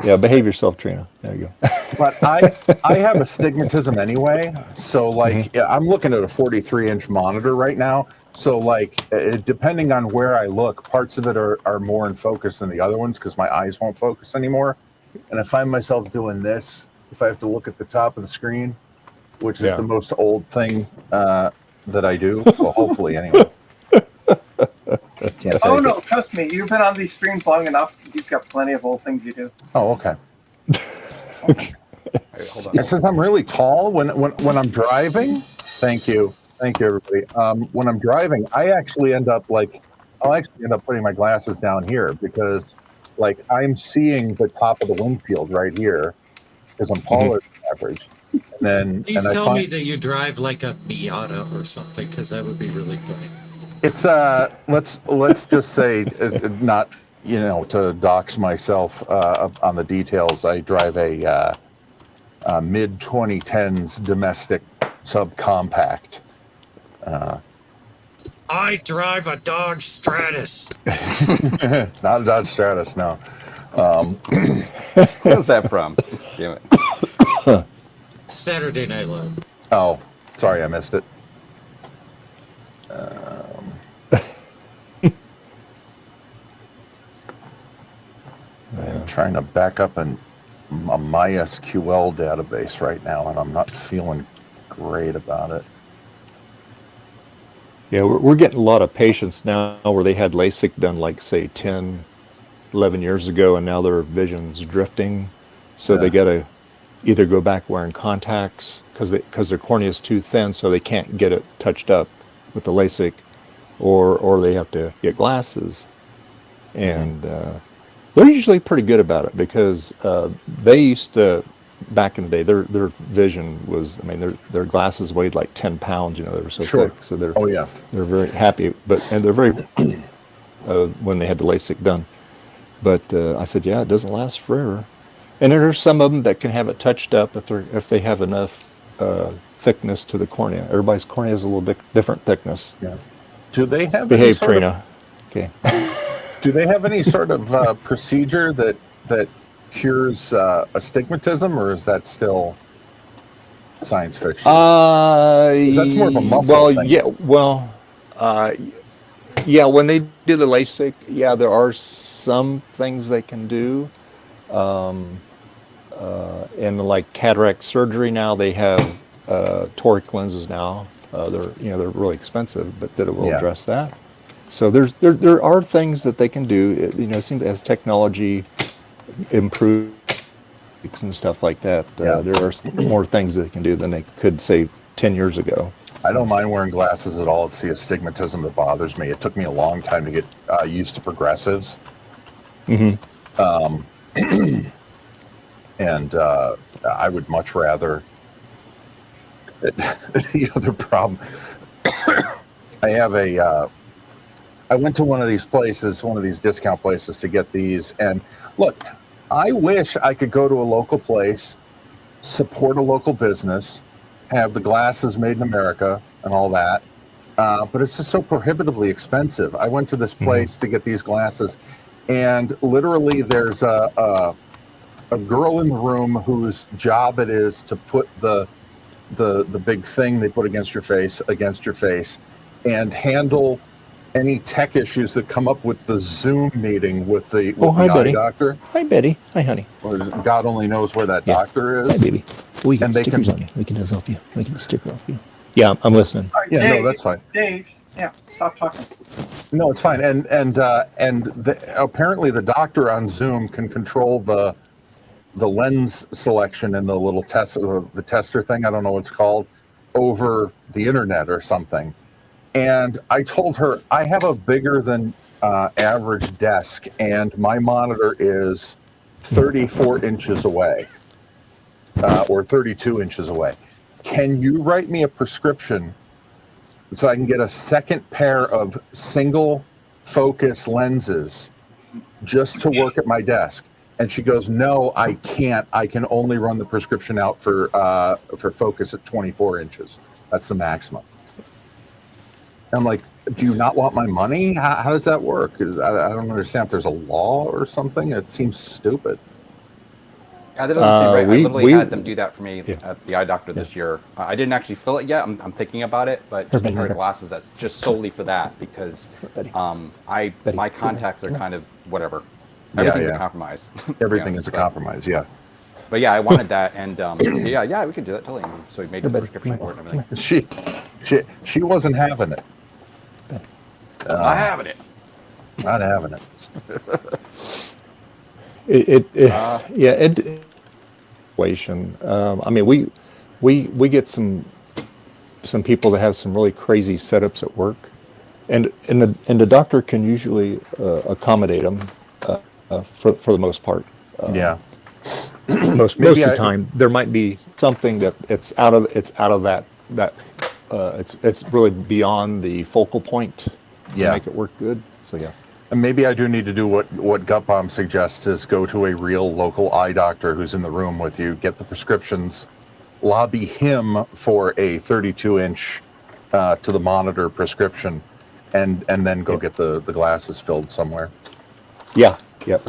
Yeah, behave yourself, Trina. There you go. But I have astigmatism anyway. So like, yeah, I'm looking at a 43-inch monitor right now. So like, depending on where I look, parts of it are more in focus than the other ones because my eyes won't focus anymore. And I find myself doing this if I have to look at the top of the screen, which is Yeah. the most old thing that I do. Well, hopefully anyway. Can't Oh take no, it. trust me, you've been on these streams long enough. You've got plenty of old things you do. Oh, okay. Hey, hold on. And since I'm really tall, when I'm driving, thank you, everybody. When I'm driving, I'll actually end up putting my glasses down here because, like, I'm seeing the top of the windshield right here because I'm taller than average. And then, Please and I tell find me that you drive like a Miata or something, because that would be really funny. it's let's just say not to dox myself on the details. I drive a mid 2010s domestic subcompact. I drive a Dodge Stratus. Not a Dodge Stratus, no. Where's that from? Damn it. Saturday Night Live. Oh, sorry, I missed it. I'm trying to back up a MySQL database right now, and I'm not feeling great about it. Yeah, we're getting a lot of patients now where they had LASIK done like, say, 10, 11 years ago, and now their vision's drifting. So they got to either go back wearing contacts because their cornea is too thin, so they can't get it touched up with the LASIK, or they have to get glasses. And they're usually pretty good about it because they used to, back in the day, their vision was, I mean, their glasses weighed like 10 pounds, they were so Sure. thick. So they're Oh, very happy, and they're very when they had the LASIK done. But I said, yeah, it doesn't last forever. And there's some of them that can have it touched up if they have enough thickness to the cornea. Everybody's cornea is a little bit different thickness. Yeah. Do they have Behave, Trina. Okay. Do they have any sort of procedure that cures astigmatism, or is that still science fiction? That's more of a muscle thing. Yeah, when they do the LASIK, yeah, there are some things they can do. And like cataract surgery now, they have toric lenses now. They're really expensive, but that it will address that. So there are things that they can do. It seems as technology improves and stuff like that, there are more things that they can do than they could say 10 years ago. I don't mind wearing glasses at all. It's the astigmatism that bothers me. It took me a long time to get used to progressives. And I would much rather. The other problem, I went to one of these places, one of these discount places to get these. And look, I wish I could go to a local place, support a local business, have the glasses made in America and all that. But it's just so prohibitively expensive. I went to this place to get these glasses, and literally there's a girl in the room whose job it is to put the big thing they put against your face, and handle any tech issues that come up with the Zoom meeting with the Hi, eye Betty. doctor. Hi, Betty. Hi, honey. Or God only knows where that Yeah. doctor Hi, is. baby. We And can they stickers can- on you. We can just off you. We can sticker off you. Yeah, I'm listening. All right, Yeah, no, Dave, that's fine. Dave, yeah, stop talking. No, it's fine. And apparently the doctor on Zoom can control the lens selection and the little test, the tester thing, I don't know what it's called, over the internet or something. And I told her I have a bigger than average desk, and my monitor is 34 inches away, or 32 inches away. Can you write me a prescription so I can get a second pair of single focus lenses just to work at my desk? And she goes, no, I can't. I can only run the prescription out for focus at 24 inches. That's the maximum. I'm like, do you not want my money? How does that work? 'Cause I don't understand if there's a law or something. It seems stupid. Yeah, that doesn't seem right. we- I literally we- had them do that for me Yeah. at the eye doctor this year. I didn't actually fill it yet. I'm thinking about it, but just a Betty, pair of here. glasses that's just solely for that because Betty. my Betty, contacts are kind of whatever. Yeah, Everything's yeah. a compromise. to be Everything honest, is a but- compromise, yeah. But yeah, I wanted that, and yeah, we could do that totally. So we made the Betty, prescription come for it and everything. She wasn't having it. I have it. Not having it. Situation. I mean, we get some people that have some really crazy setups at work, and the doctor can usually accommodate them for the most part. Yeah. Most of the time, there might be something that it's out of that it's really beyond the focal point to Yeah. make it work good. So yeah. And maybe I do need to do what Gut Bomb suggests, is go to a real local eye doctor who's in the room with you, get the prescriptions, lobby him for a 32-inch to the monitor prescription, and then go get the glasses filled somewhere. Yeah,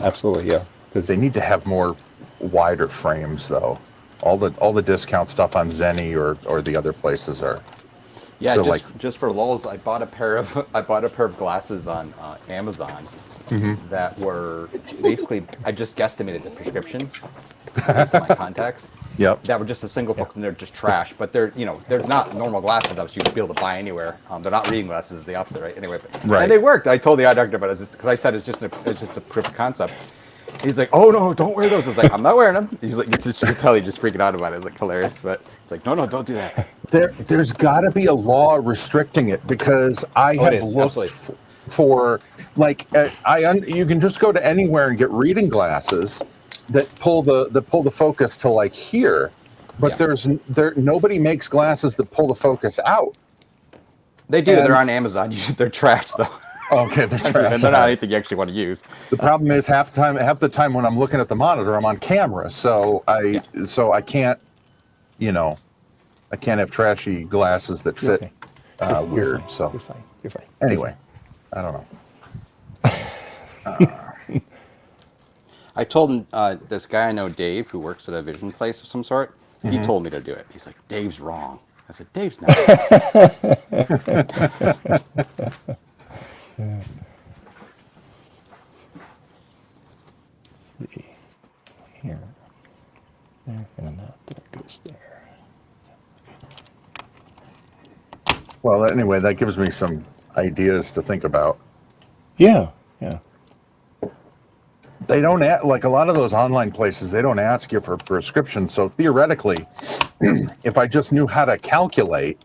absolutely, yeah. 'Cause They need to have more wider frames, though. All the discount stuff on Zenny or the other places are. Yeah, So, just for lulz, I bought a pair of glasses on Amazon that were basically, I just guesstimated the prescription based on my contacts. Yep. That were just a single focus, and they're just trash. But they're not normal glasses that you'd be able to buy anywhere. They're not reading glasses, the opposite, right? Anyway, Right. And they worked. I told the eye doctor about it because I said it's just a proof of concept. He's like, oh no, don't wear those. I was like, I'm not wearing them. He's like, you can tell he's just freaking out about it. It's like hilarious, but it's like, no, don't do that. There's got to be a law restricting it, because I Oh, it have is, looked absolutely. for like you can just go to anywhere and get reading glasses that pull the focus to like here, but Yeah. nobody makes glasses that pull the focus out. They do. And- They're on Amazon. They're trash though. Okay, they're trash. And they're not anything you actually want to use. The problem is half the time when I'm looking at the monitor, I'm on camera, so I can't, I can't have trashy glasses that fit okay. You're weird. fine. So You're fine. You're fine. anyway, I don't know. I told this guy I know, Dave, who works at a vision place of some sort. He told me to do it. He's like, Dave's wrong. I said, Dave's not. Here. There, and that goes there. Well, anyway, that gives me some ideas to think about. Yeah. They don't like a lot of those online places. They don't ask you for a prescription. So theoretically, if I just knew how to calculate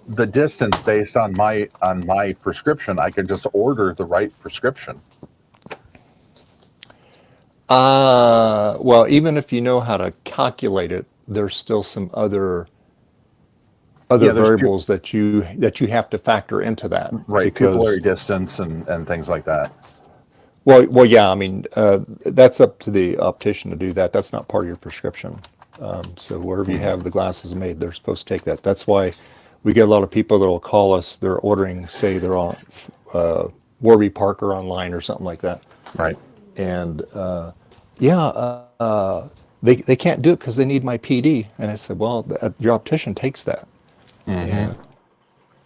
the distance based on my prescription, I could just order the right prescription. Well, even if you know how to calculate it, there's still some other Yeah, there's variables that you have to factor into that. right, Because pupillary distance and things like that. well, yeah. I mean, that's up to the optician to do that. That's not part of your prescription. So wherever you have the glasses made, they're supposed to take that. That's why we get a lot of people that will call us. They're ordering, say, they're on Warby Parker online or something like that. Right. And they can't do it because they need my PD. And I said, well, your optician takes that. And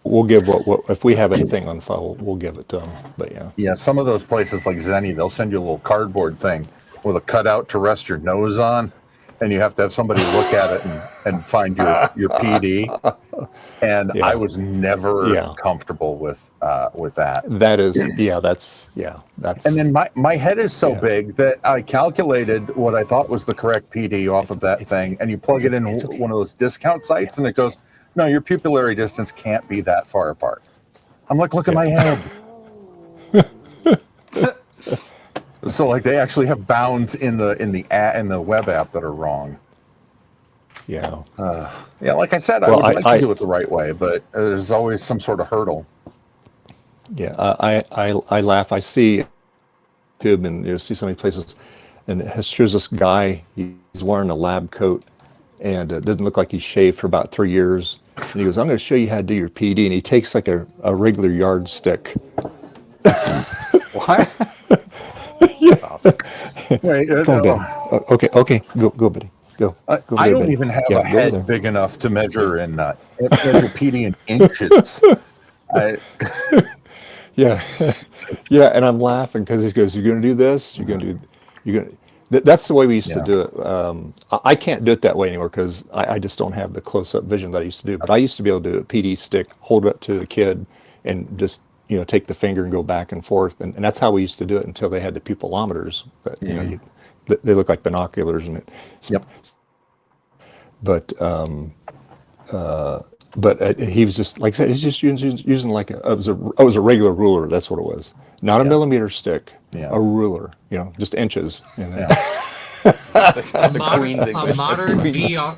we'll give what if we have anything on file, we'll give it to them. But yeah. Yeah, some of those places like Zenny, they'll send you a little cardboard thing with a cutout to rest your nose on, and you have to have somebody look at it and find your PD. And Yeah. I was never Yeah. comfortable with that. That is, that's. And then my head is so Yeah. big that I calculated what I thought was the correct PD off of that thing, and you plug it in one of those discount sites, and it goes, no, your pupillary distance can't be that far apart. I'm like, look at my head. So like they actually have bounds in the web app that are wrong. Yeah. Yeah, like I said, Well, I would like I to do it the right way, but there's always some sort of hurdle. Yeah. I laugh. I see YouTube and see so many places, and it shows this guy. He's wearing a lab coat, and it doesn't look like he's shaved for about 3 years. And he goes, "I'm going to show you how to do your PD." And he takes like a regular yardstick. What? That's awesome. Wait, Come on, Betty. Okay, go, Betty. Go. I there, don't Betty. even have Yeah, a go there. head big enough to measure PD in inches. Yeah, yeah, and I'm laughing because he goes, "You're going to do this. You're going to." That's the way we used to Yeah. do it. I can't do it that way anymore because I just don't have the close-up vision that I used to do. But I used to be able to do a PD stick, hold it up to the kid, and just take the finger and go back and forth, and that's how we used to do it until they had the pupillometers. That they look like binoculars, and it. Yep. But he was just like I said, he's just using like it was a regular ruler. That's what it was, not a millimeter stick, Yeah. a ruler. Just inches. A modern, Queen's a English. modern VR,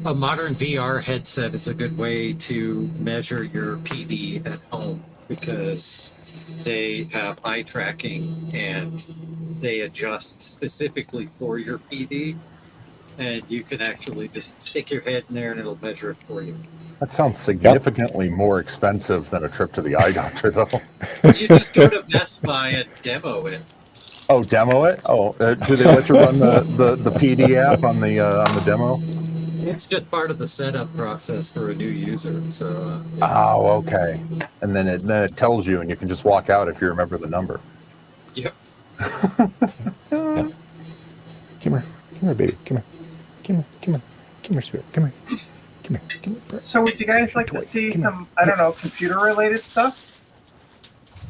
a modern VR headset is a good way to measure your PD at home because they have eye tracking and they adjust specifically for your PD, and you can actually just stick your head in there and it'll measure it for you. That sounds significantly more expensive than a trip to the eye doctor, though. You just go to Best Buy and demo it. Oh, demo it? Oh, do they let you run the PD app on the demo? It's just part of the setup process for a new user. So Oh, okay. And then it tells you, and you can just walk out if you remember the number. yep. Come here, baby. Come here, spirit. Come here. So would you guys like to see some, I don't know, computer-related stuff?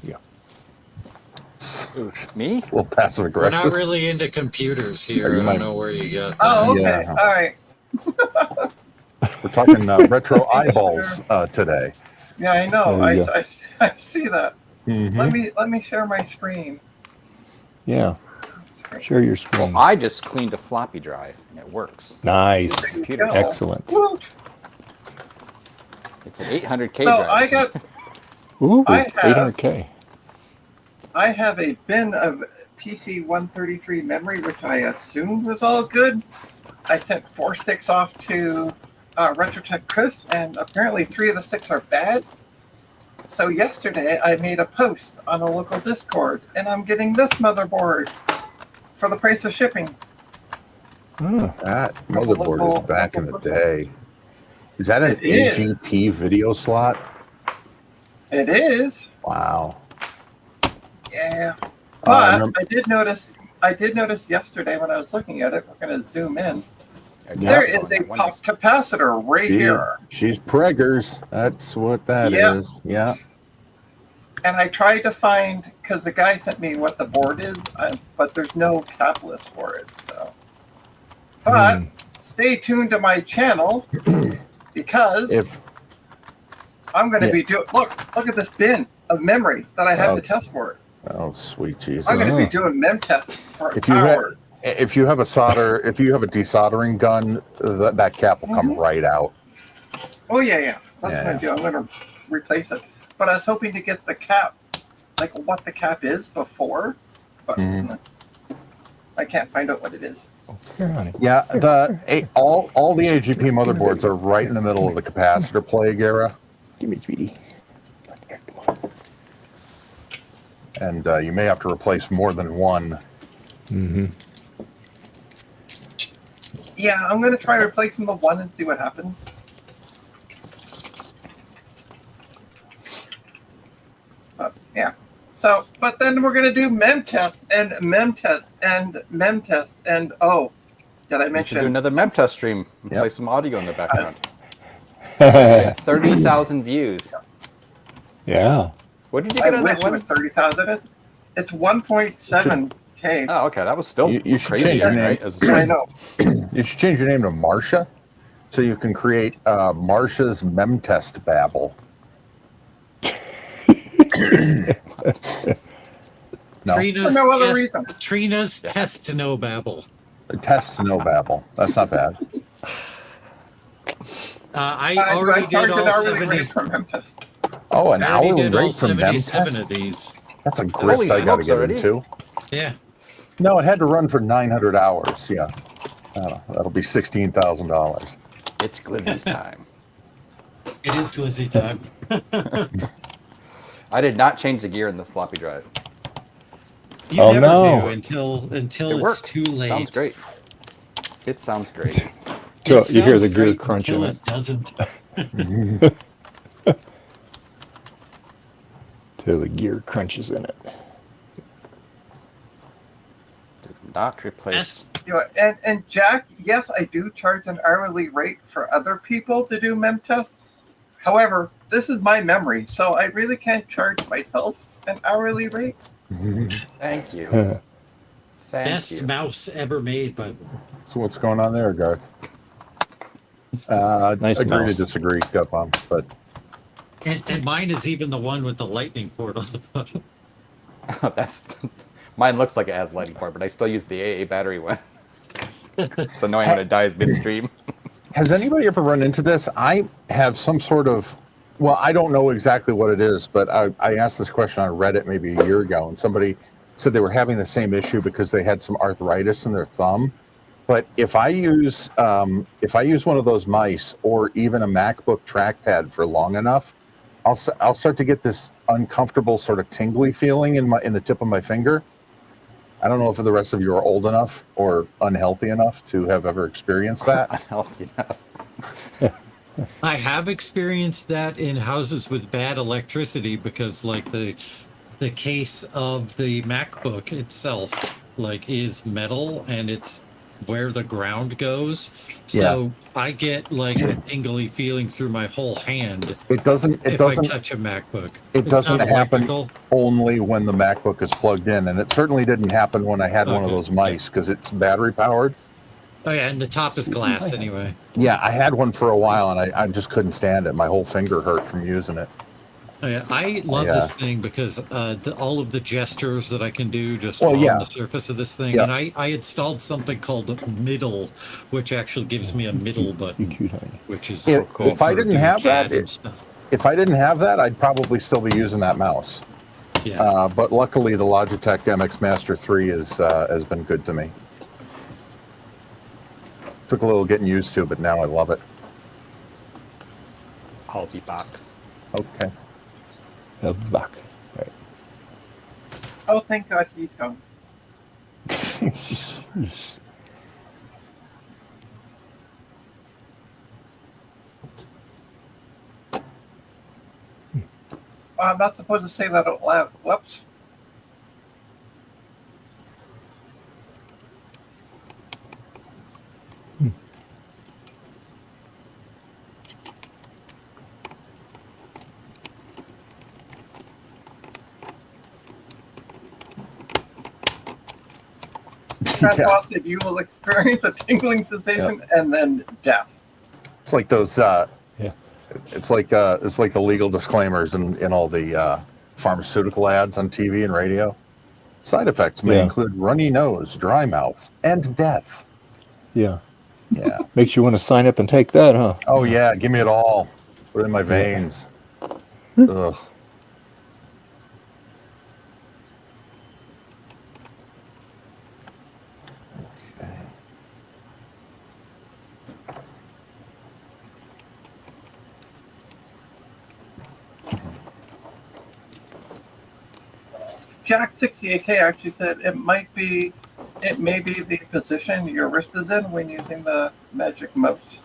Yeah. Me? It's a little passive We're aggressive. not really into computers here. You I might- don't know where you got that. Oh, okay. Yeah. All right. We're talking retro eyeballs today. Yeah, I know. There you I see that. Mhm. Let me share my screen. Yeah. Share your screen. I just cleaned a floppy drive and it works. Nice. Computer. go. Excellent. Woot. It's an 800K So drive. I got Ooh, I have- 800K. I have a bin of PC 133 memory, which I assumed was all good. I sent 4 sticks off to Retrotech Chris, and apparently 3 of the sticks are bad. So yesterday I made a post on a local Discord, and I'm getting this motherboard for the price of shipping. That motherboard is back in the day. Is that an It is. AGP video slot? It is, Wow. yeah. I But remember- I did notice yesterday when I was looking at it. We're going to zoom in. Yeah, There is a pop capacitor right here. She's preggers. That's what that is. Yeah. Yeah. And I tried to find, because the guy sent me what the board is, but there's no cap list for it. So, but stay tuned to my channel because If I'm going to be doing. Look at this bin of memory that I have to test for it. Oh, sweet Jesus. I'm going to be doing mem tests for If you hours. if you have a desoldering gun, that cap will come right out. Oh, yeah. That's Yeah. what I'm doing. I'm going to replace it. But I was hoping to get the cap, like what the cap is before, but I can't find out what it is. Here, honey. Yeah, all the AGP motherboards are right in the middle of the capacitor plague era, Give me, sweetie. Here, come on. and you may have to replace more than one. Yeah, I'm going to try replacing the one and see what happens. But, yeah. So, but then we're going to do mem test and mem test and mem test and, oh, did I We should do mention? another mem test stream and Yep. play some audio in the background. 30,000 views. Yeah. What did you I get on wish that it one? was 30,000. It's 1.7K. Oh, okay. That was still You should crazy, change your name. right? As I know. You should change your name to Marsha, so you can create Marsha's mem test babble. No, Trina's For no other test, reason. Trina's test to know babble. test no babble. That's not bad. I I already charge did an all hourly 70. rate for mem test. Oh, an I already hourly did all rate from mem 77 test? of these. That's a grist Holy I got to smokes get already? into. Yeah. No, it had to run for 900 hours. Yeah, that'll be $16,000. It's Glizzy's time. It is glizzy time. I did not change the gear in the floppy drive. You Oh, never no. do until It it's worked. too late. Sounds great. It sounds great. So It you hear the sounds gear great crunch in until it. it doesn't. Till the gear crunches in it. Did not replace. Yes. You know, and Jack, yes, I do charge an hourly rate for other people to do mem test. However, this is my memory, so I really can't charge myself an hourly rate. Thank you. Thank Best you. mouse ever made, but So what's going on there, Garth? Nice agree mouse. to disagree, Gutbomb, but and mine is even the one with the lightning port on the bottom. That's mine. Looks like it has lightning port, but I still use the AA battery one. It's annoying when it dies midstream. has anybody ever run into this? I have some sort of, well, I don't know exactly what it is, but I asked this question on Reddit maybe a year ago, and somebody said they were having the same issue because they had some arthritis in their thumb. But if I use one of those mice or even a MacBook trackpad for long enough, I'll start to get this uncomfortable sort of tingly feeling in the tip of my finger. I don't know if the rest of you are old enough or unhealthy enough to have ever experienced that. Unhealthy enough. I have experienced that in houses with bad electricity because, like, the case of the MacBook itself, like, is metal and it's where the ground goes. So I get like a tingly feeling through my whole hand It doesn't if I touch a MacBook. It It's doesn't not happen electrical. only when the MacBook is plugged in, and it certainly didn't happen when I had one of Okay. those mice because it's battery powered. Oh yeah, and the top is glass anyway. Yeah, I had one for a while, and I just couldn't stand it. My whole finger hurt from using it. Oh, yeah. I love Yeah. this thing because all of the gestures that I can do just Well, on yeah. the surface of this thing. Yeah. And I installed something called middle, which actually gives me a middle button, which is If- cool if I for didn't doing have that, CAD and stuff. If I didn't have that, I'd probably still be using that mouse. Yeah. But luckily, the Logitech MX Master 3 has been good to me. Took a little getting used to, but now I love it. I'll be back. Okay. Back. Right. Oh, thank God he's gone. I'm not supposed to say that out loud. Whoops. Grandpa said you will experience a tingling sensation and then death. It's like those. Yeah. It's like the legal disclaimers in all the pharmaceutical ads on TV and radio. Side effects may Yeah. include runny nose, dry mouth, and death. Yeah. Yeah. Makes you want to sign up and take that, huh? Oh yeah, give me it all. Put it in my veins. Ugh. Jack 68K actually said it may be the position your wrist is in when using the magic mouse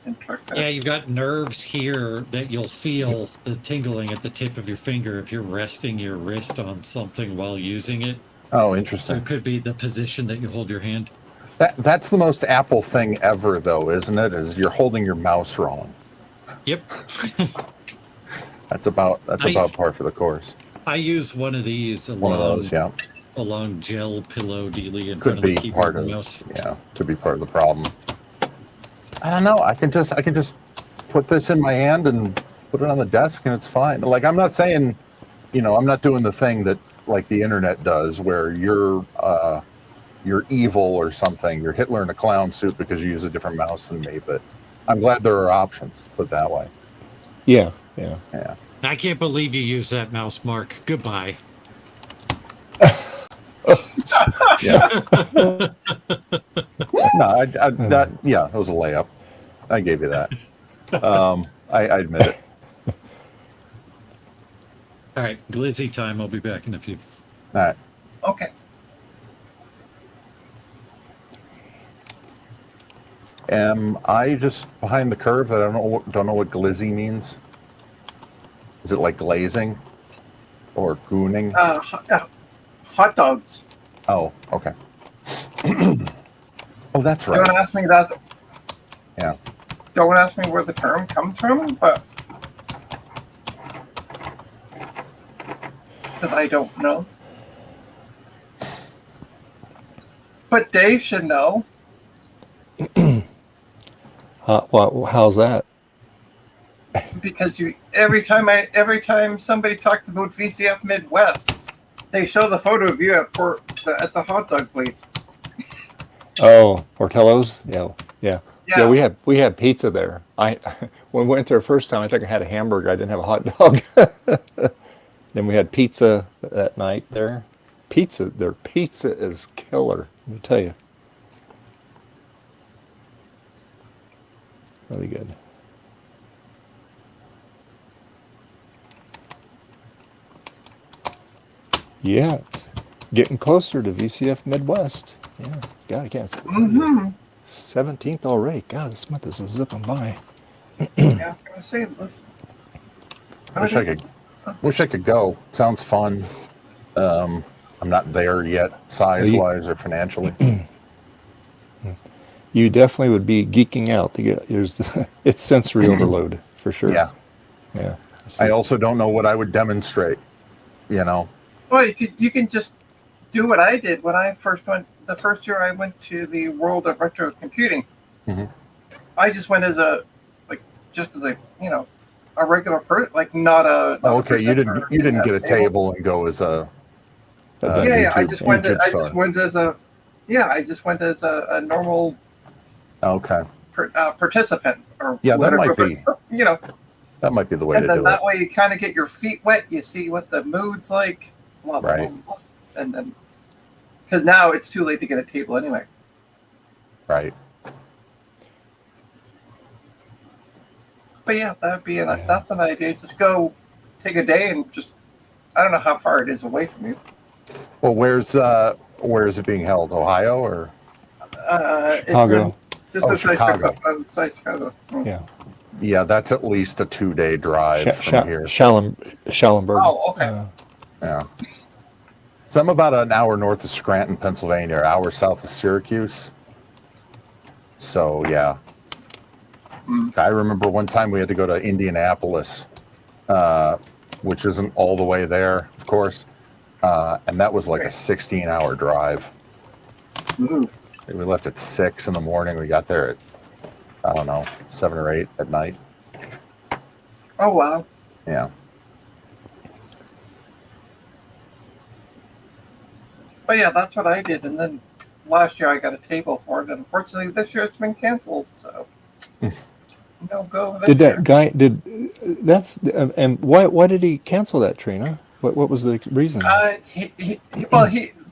in trackpad. Yeah, you've got nerves here that you'll feel the tingling at the tip of your finger if you're resting your wrist on something while using it. Oh, So interesting. it could be the position that you hold your hand. That's the most Apple thing ever, though, isn't it? Is you're holding your mouse wrong. Yep. That's about par for the course. I use one of these One of those, yeah. along gel pillow dealy in Could front of be the keyboard part and of mouse. could be part of the problem. I don't know. I can just put this in my hand and put it on the desk and it's fine. Like, I'm not saying, I'm not doing the thing that like the internet does where you're evil or something. You're Hitler in a clown suit because you use a different mouse than me, but I'm glad there are options, put it that way. Yeah. Yeah. I can't believe you use that mouse, Mark. Goodbye. Yeah. No, that was a layup. I gave you that. I admit it. All right, glizzy time. I'll be back in a few. All right. Okay. Am I just behind the curve that I don't know what glizzy means? Is it like glazing or gooning? Hot dogs. Oh, okay. Oh, that's right. Don't ask me that. Yeah. Don't ask me where the term comes from, but because I don't know. But Dave should know. How's that? Because every time somebody talks about VCF Midwest, they show the photo of you at the hot dog place. Oh, Portillo's? Yeah. Yeah. We had pizza there. When we went there first time, I think I had a hamburger. I didn't have a hot dog. Then we had pizza that night there. Their pizza is killer. Let me tell you. Really good. Yeah, it's getting closer to VCF Midwest. Yeah, God, I can't say. 17th already. God, this month is zipping by. Yeah, I'm gonna say this. Wish I could go. Sounds fun. I'm not there yet, size-wise or financially. You definitely would be geeking out to get. It's sensory overload for sure. Yeah. Yeah. I also don't know what I would demonstrate. Well, you can just do what I did when I first went. The first year I went to the World of Retro Computing. Mhm. I just went as a regular person, like not a. Oh, okay, you didn't get a table and go as a. I just went as a normal. Okay. Participant or Yeah, that whatever, might be. That might be the way and to then do that it. way you kind of get your feet wet. You see what the mood's like. Blah, blah, Right. blah, blah. And then, because now it's too late to get a table anyway. Right. But yeah, that's an idea. Just go take a day and just. I don't know how far it is away from you. Well, where is it being held? Ohio or? Chicago. Just Chicago. Outside Chicago. Yeah. Yeah, that's at least a 2-day drive from here. Schallenberg. Oh, okay. Yeah. So I'm about an hour north of Scranton, Pennsylvania, an hour south of Syracuse. So yeah. I remember one time we had to go to Indianapolis, which isn't all the way there, of course. And that was like a 16-hour drive. Ooh. We left at 6 in the morning. We got there at, I don't know, 7 or 8 at night. Oh wow. Yeah. But yeah, that's what I did. And then last year I got a table for it. And unfortunately, this year it's been canceled. So no go this Did year. that guy that's and why did he cancel that, Trina? What was the reason? He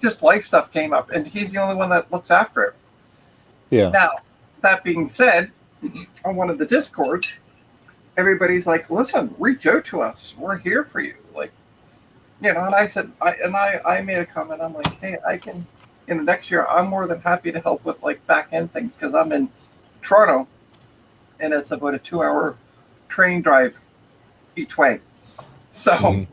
just life stuff came up, and he's the only one that looks after it. Yeah. Now, that being said, on one of the discords, everybody's like, "Listen, reach out to us. We're here for you." Like, and I said, I made a comment. I'm like, "Hey, I can, next year, I'm more than happy to help with like back end things because I'm in Toronto, and it's about a 2-hour train drive each way. So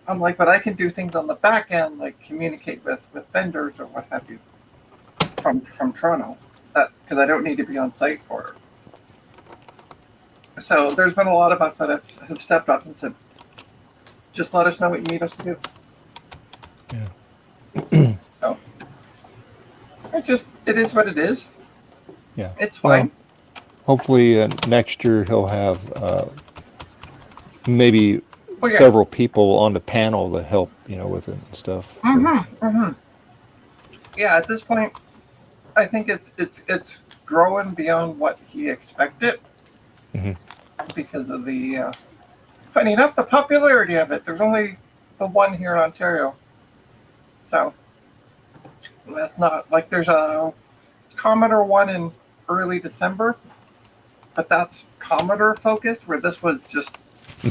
I'm like, but I can do things on the back end, like communicate with vendors or what have you from Toronto, because I don't need to be on site for it. So there's been a lot of us that have stepped up and said, just let us know what you need us to do. Yeah. So it is what it is. Yeah. It's fine. Well, hopefully next year he'll have maybe several people on the panel to help, with it and stuff. Yeah, at this point, I think it's growing beyond what he expected because of the funny enough, the popularity of it. There's only the one here in Ontario, so that's not like there's a Commodore one in early December, but that's Commodore focused, where this was just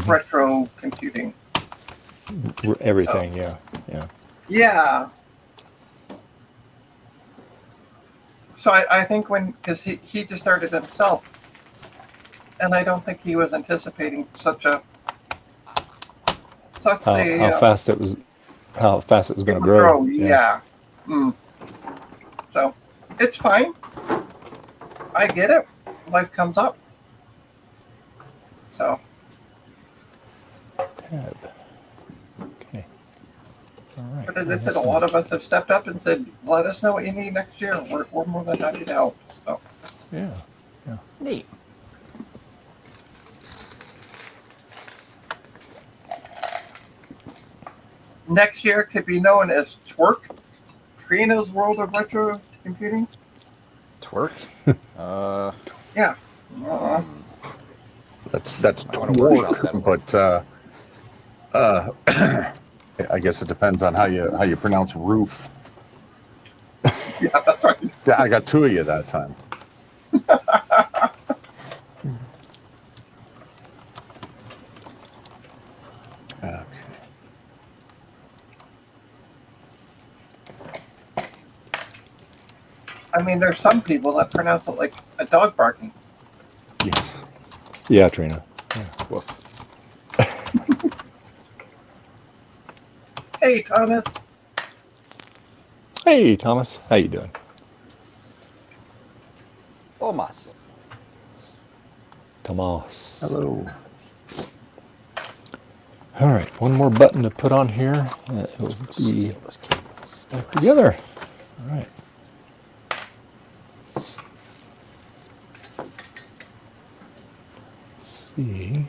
retro computing. Everything, So, yeah. Yeah. So I think because he just started himself, and I don't think he was anticipating how fast it was going to grow. Yeah. So it's fine. I get it. Life comes up. So. Tab. Okay. All right. But as I said, a lot of us have stepped up and said, "Let us know what you need next year. We're more than happy to help." So. Yeah. Neat. Next year could be known as Twerk, Trina's World of Retro Computing. Twerk? Yeah. That's workshop twerk, that. but I guess it depends on how you pronounce roof. Yeah, that's right. Yeah, I got two of you that time. Okay. I mean, there's some people that pronounce it like a dog barking. Yes. Yeah, Trina. Yeah. Woof. Hey, Thomas. Hey, Thomas. How you doing? Thomas. Tomas. Hello. All right, one more button to put on here. It'll be This cable. stuck together. All right. Let's see.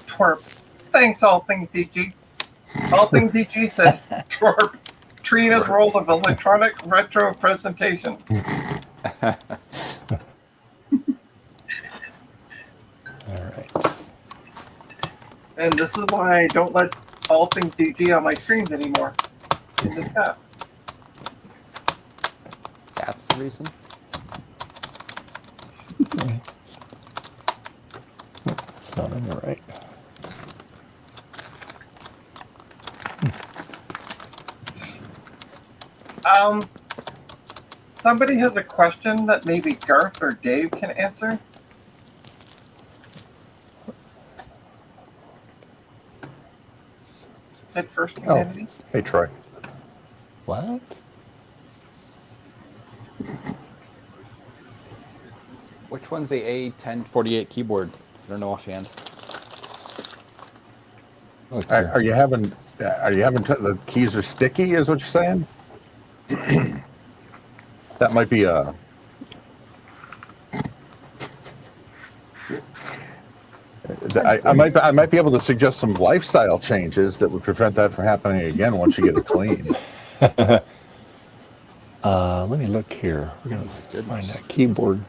Twerp. Thanks, All Things DG. All Things DG said Twerp. Trina's World of Electronic Retro Presentations. All right. And this is why I don't let All Things DG on my streams anymore. In the chat. That's the reason. Okay. It's not in the right. Somebody has a question that maybe Garth or Dave can answer. Head First Humanity. Hey, Troy. What? Which one's the A1048 keyboard? I don't know offhand. Are you having the keys are sticky? Is what you're saying? That might be a. I might be able to suggest some lifestyle changes that would prevent that from happening again once you get it clean. Let me look here. We're going to find that keyboard.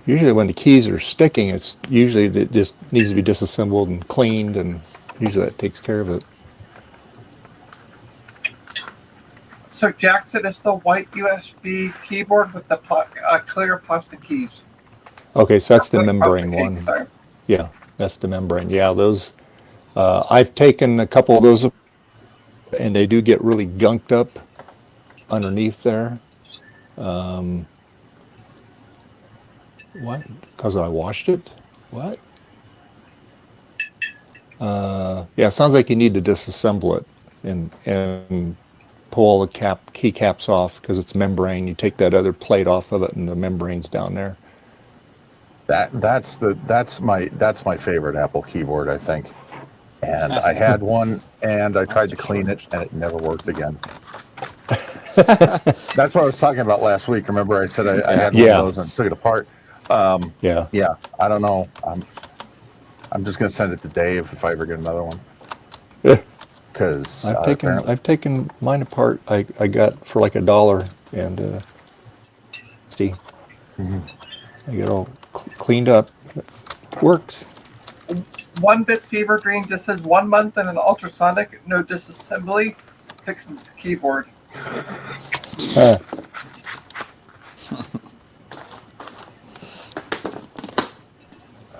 Usually when the keys are sticking, it's usually it just needs to be disassembled and cleaned, and usually that takes care of it. So Jackson is the white USB keyboard with the clear plastic keys. Okay, so that's the Like membrane plastic one. keys, sorry. Yeah, that's the membrane. Yeah, those. I've taken a couple of those, and they do get really gunked up underneath there. What? Because I washed it? What? Yeah, it sounds like you need to disassemble it and pull all the keycaps off because it's membrane. You take that other plate off of it, and the membrane's down there. That's my favorite Apple keyboard, I think. And I had one, and I tried to clean it, and it never worked again. That's what I was talking about last week. Remember, I said I had one of those and took it apart. Yeah. Yeah, I don't know. I'm just gonna send it to Dave if I ever get another one. Because I've taken mine apart. I got for like $1, and see, I get all cleaned up. It works. One Bit Fever Dream just says 1 month in an ultrasonic, no disassembly, fixes the keyboard.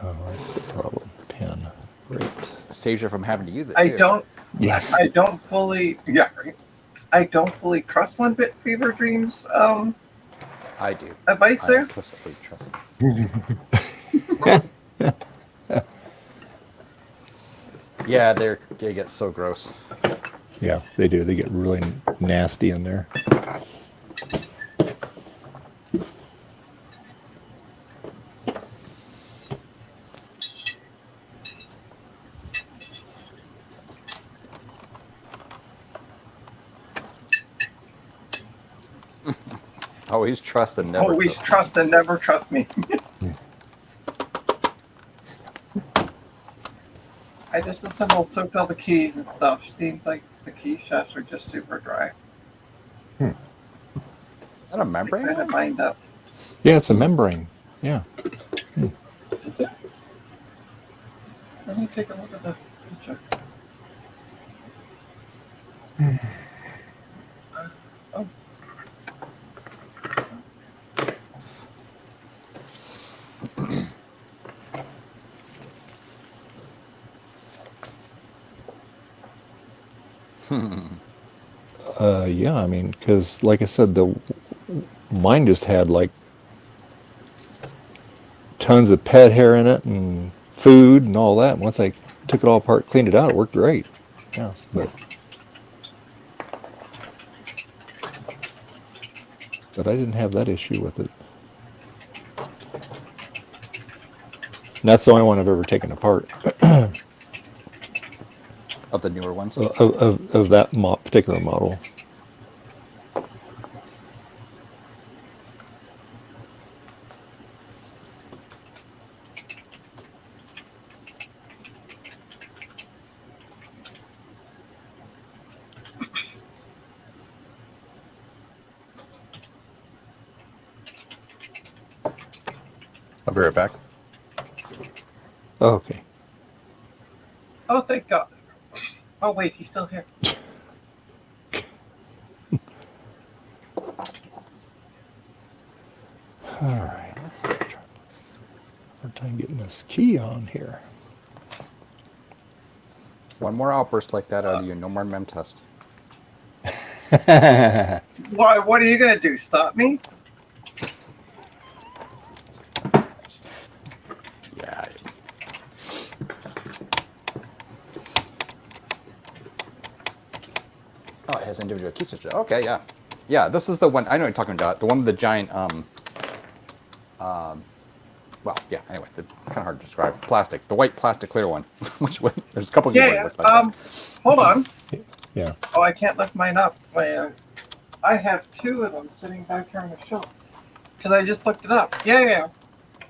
Oh, that's the problem. Pen. Great. Saves you from having to use it. I too. don't. yes, I don't fully. Yeah, right. I don't fully trust One Bit Fever Dreams I do. advice I there. implicitly trust. Yeah, they get so gross. Yeah, they do. They get really nasty in there. Always trust and never Always trust. trust and never trust me. I disassembled, soaked all the keys and stuff. Seems like the key shafts are just super dry. Is that a membrane? Kind of bind up. Yeah, it's a membrane. Yeah. Is it? Let me take a look at the picture. Oh. Yeah, I mean, because like I said, mine just had like tons of pet hair in it and food and all that. Once I took it all apart, cleaned it out, it worked great. Yes, but I didn't have that issue with it. And that's the only one I've ever taken apart Of the newer ones. of that particular model. I'll be right back. Oh, okay. Oh, thank God. Oh, wait, he's still here. All right. Hard time getting this key on here. One more outburst like that out of you, no more mem test. Why? What are you gonna do? Stop me? Yeah. Oh, it has individual key switches. Okay, yeah. Yeah, this is the one, I know what you're talking about. The one with the giant, well, yeah, anyway, it's kind of hard to describe. Plastic, the white plastic clear one. Which one? There's a couple of Yeah. that look like that. Hold on. Yeah. Oh, I can't lift mine up. I have two of them sitting back here on the shelf. Because I just looked it up. Yeah.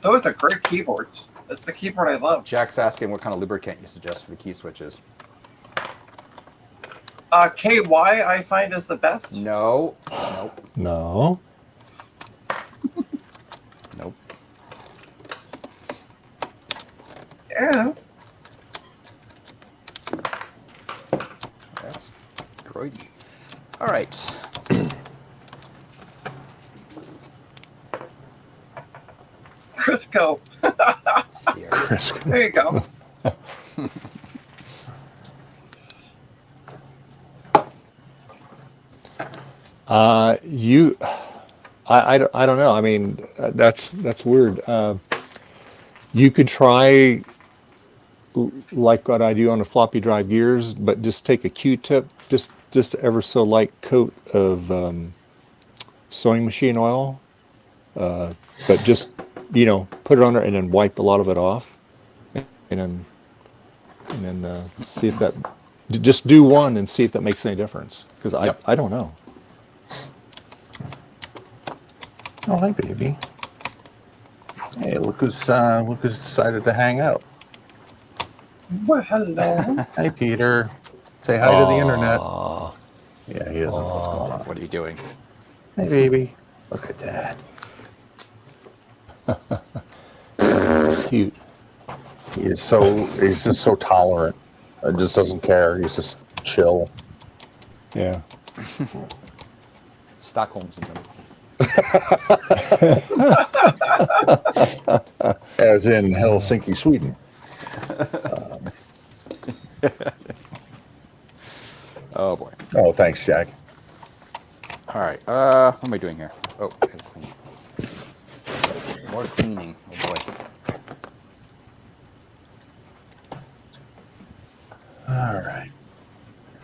Those are great keyboards. That's the keyboard I love. Jack's asking what kind of lubricant you suggest for the key switches. KY I find is the best. No. Nope. No. Nope. Yeah. That's great. All right. Crisco. Sierra. There you go. I don't know. I mean, that's weird. You could try like what I do on the floppy drive gears, but just take a Q-tip, just ever so light coat of sewing machine oil, but just put it on there and then wipe a lot of it off, and then see if that. Just do one and see if that makes any difference. Because I don't know. Oh, hi, baby. Hey, look who's decided to hang out. Well, hello. Hi, Peter. Say hi to the internet. Yeah, he doesn't know what's going on. What are you doing? Hey, baby. Look at that. It's cute. He's just so tolerant. Just doesn't care. He's just chill. Yeah. Stockholm syndrome. As in Helsinki, Sweden. Oh boy. Oh, thanks, Jack. All right. What am I doing here? Oh, I gotta clean. More cleaning. Oh boy. All right.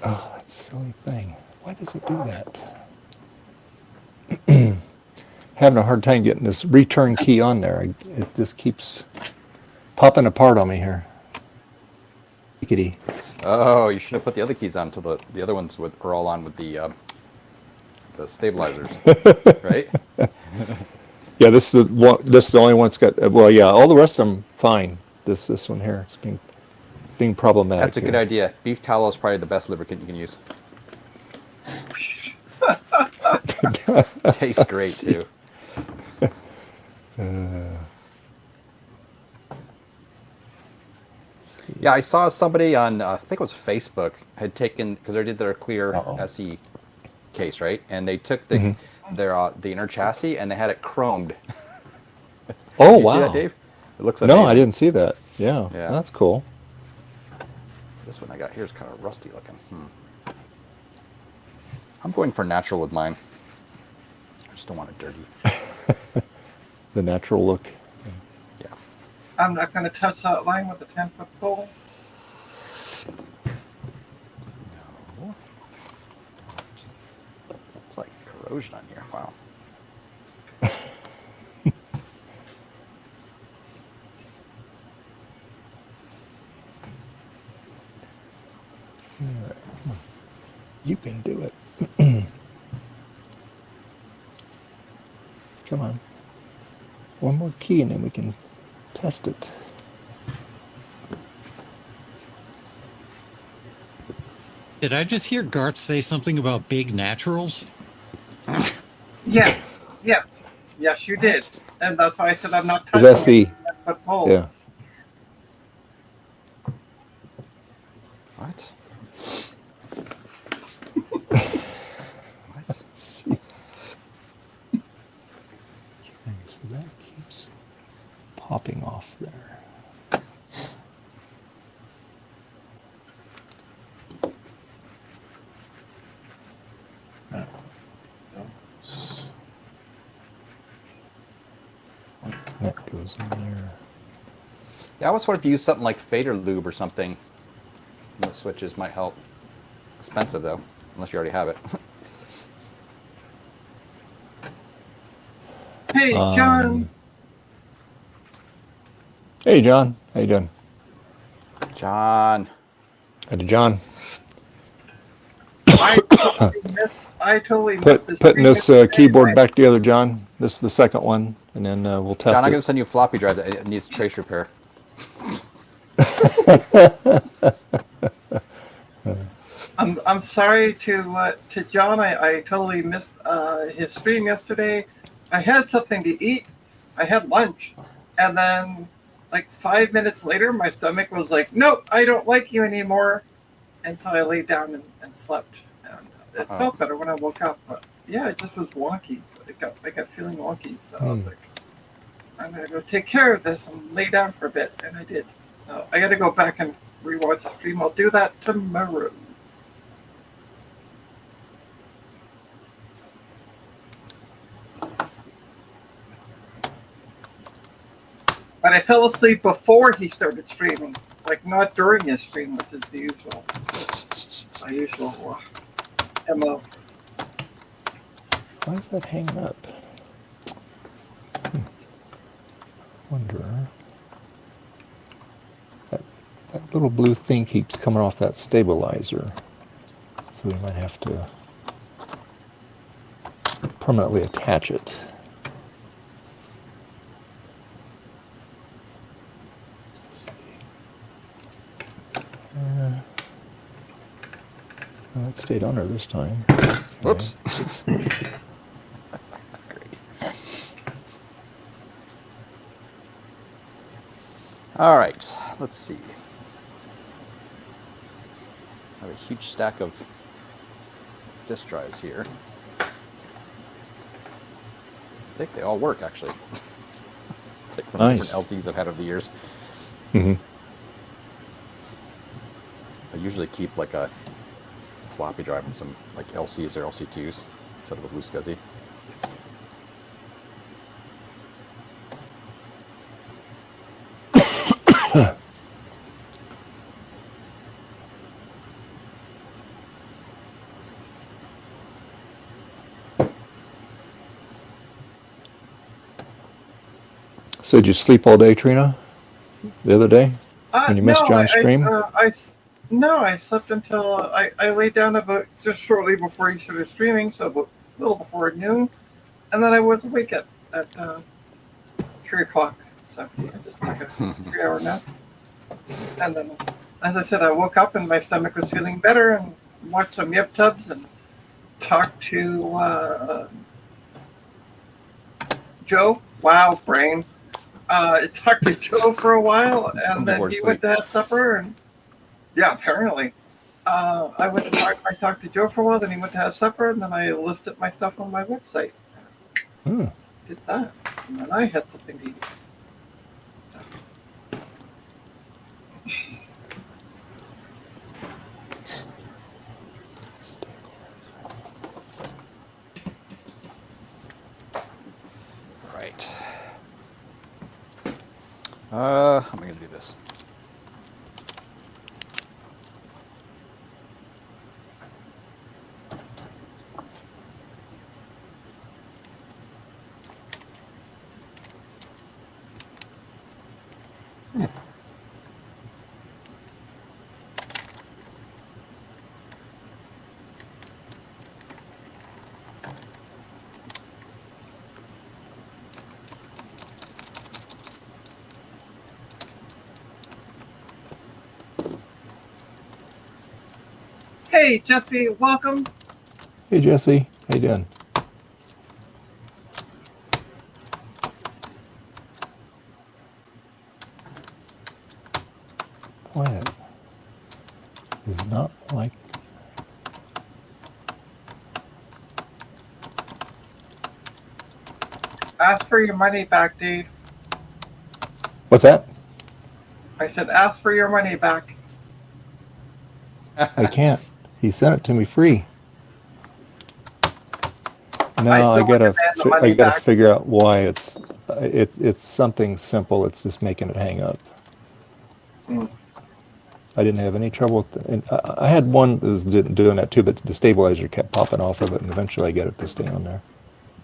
Oh, that silly thing. Why does it do that? Having a hard time getting this return key on there. It just keeps popping apart on me here. Giggity. Oh, you should have put the other keys on until the other ones were all on with the stabilizers, right? Yeah, this is the one. This is the only one that's got. Well, yeah, all the rest of them fine. This one here, it's being problematic. That's a good idea. Beef tallow is probably the best lubricant you can use. Tastes great too. Yeah, I saw somebody on I think it was Facebook had taken, because they did their clear SE case, right? And they took the inner chassis and they had it chromed. Oh, Did you wow. see that, Dave? It looks No, amazing. I didn't see that. Yeah, Yeah. that's cool. This one I got here is kind of rusty looking. I'm going for natural with mine. I just don't want it dirty. The natural look. Yeah. I'm not going to touch that line with a 10-foot pole. No. It's like corrosion on here. Wow. You can do it. Come on. One more key and then we can test it. Did I just hear Garth say something about big naturals? Yes, you did. And that's why I said I'm not Is touching SE? it with a 10-foot pole. Yeah. What? Okay, so that keeps popping off there. That goes in there. Yeah, I always wonder if you use something like Fader Lube or something. The switches might help. Expensive though, unless you already have it. Hey, John. Hey, John. How you doing? John. Hi to John. I totally missed this. Putting this stream keyboard yesterday. back together, John. This is the second one, and then we'll test John, I'm it. going to send you a floppy drive that it needs trace repair. I'm sorry to John. I totally missed his stream yesterday. I had something to eat. I had lunch, and then like 5 minutes later, my stomach was like, "Nope, I don't like you anymore," and so I laid down and slept. And it felt better when I woke up, but yeah, it just was wonky. I got feeling wonky, so I was like, "I'm gonna go take care of this and lay down for a bit," and I did. So I got to go back and rewatch the stream. I'll do that tomorrow. But I fell asleep before he started streaming, like not during his stream, which is the usual, my usual MO. Why is that hanging up? Wonder. That little blue thing keeps coming off that stabilizer, so we might have to permanently attach it. It stayed on her this time. Whoops. All right, let's see. I have a huge stack of disk drives here. I think they all work, actually. It's like from Nice. different LCs I've had over the years. Mm-hmm. I usually keep like a floppy drive and some like LCs or LC2s instead of a blue SCSI. So did you sleep all day, Trina? The other day? When you missed John's stream? No, I slept until I laid down about just shortly before he started streaming, so about a little before noon, and then I was awake at 3 o'clock. So I just took a 3-hour nap, and then, as I said, I woke up and my stomach was feeling better, and watched some Yip Tubs and talked to Joe. Wow, brain. Talked to Joe for a while, and then he went to have supper, and yeah, apparently. I talked to Joe for a while, then he went to have supper, and then I listed my stuff on my website. Did that, and then I had something to eat. So. Right. How am I going to do this? Hey, Jesse, welcome. Hey, Jesse. How you doing? Quiet. Is not like... Ask for your money back, Dave. What's that? I said, ask for your money back. I can't. He sent it to me free. Now still want the money I gotta back. figure out why it's something simple. It's just making it hang up. I didn't have any trouble with it. And I had one that was doing that too, but the stabilizer kept popping off of it, and eventually I got it to stay on there.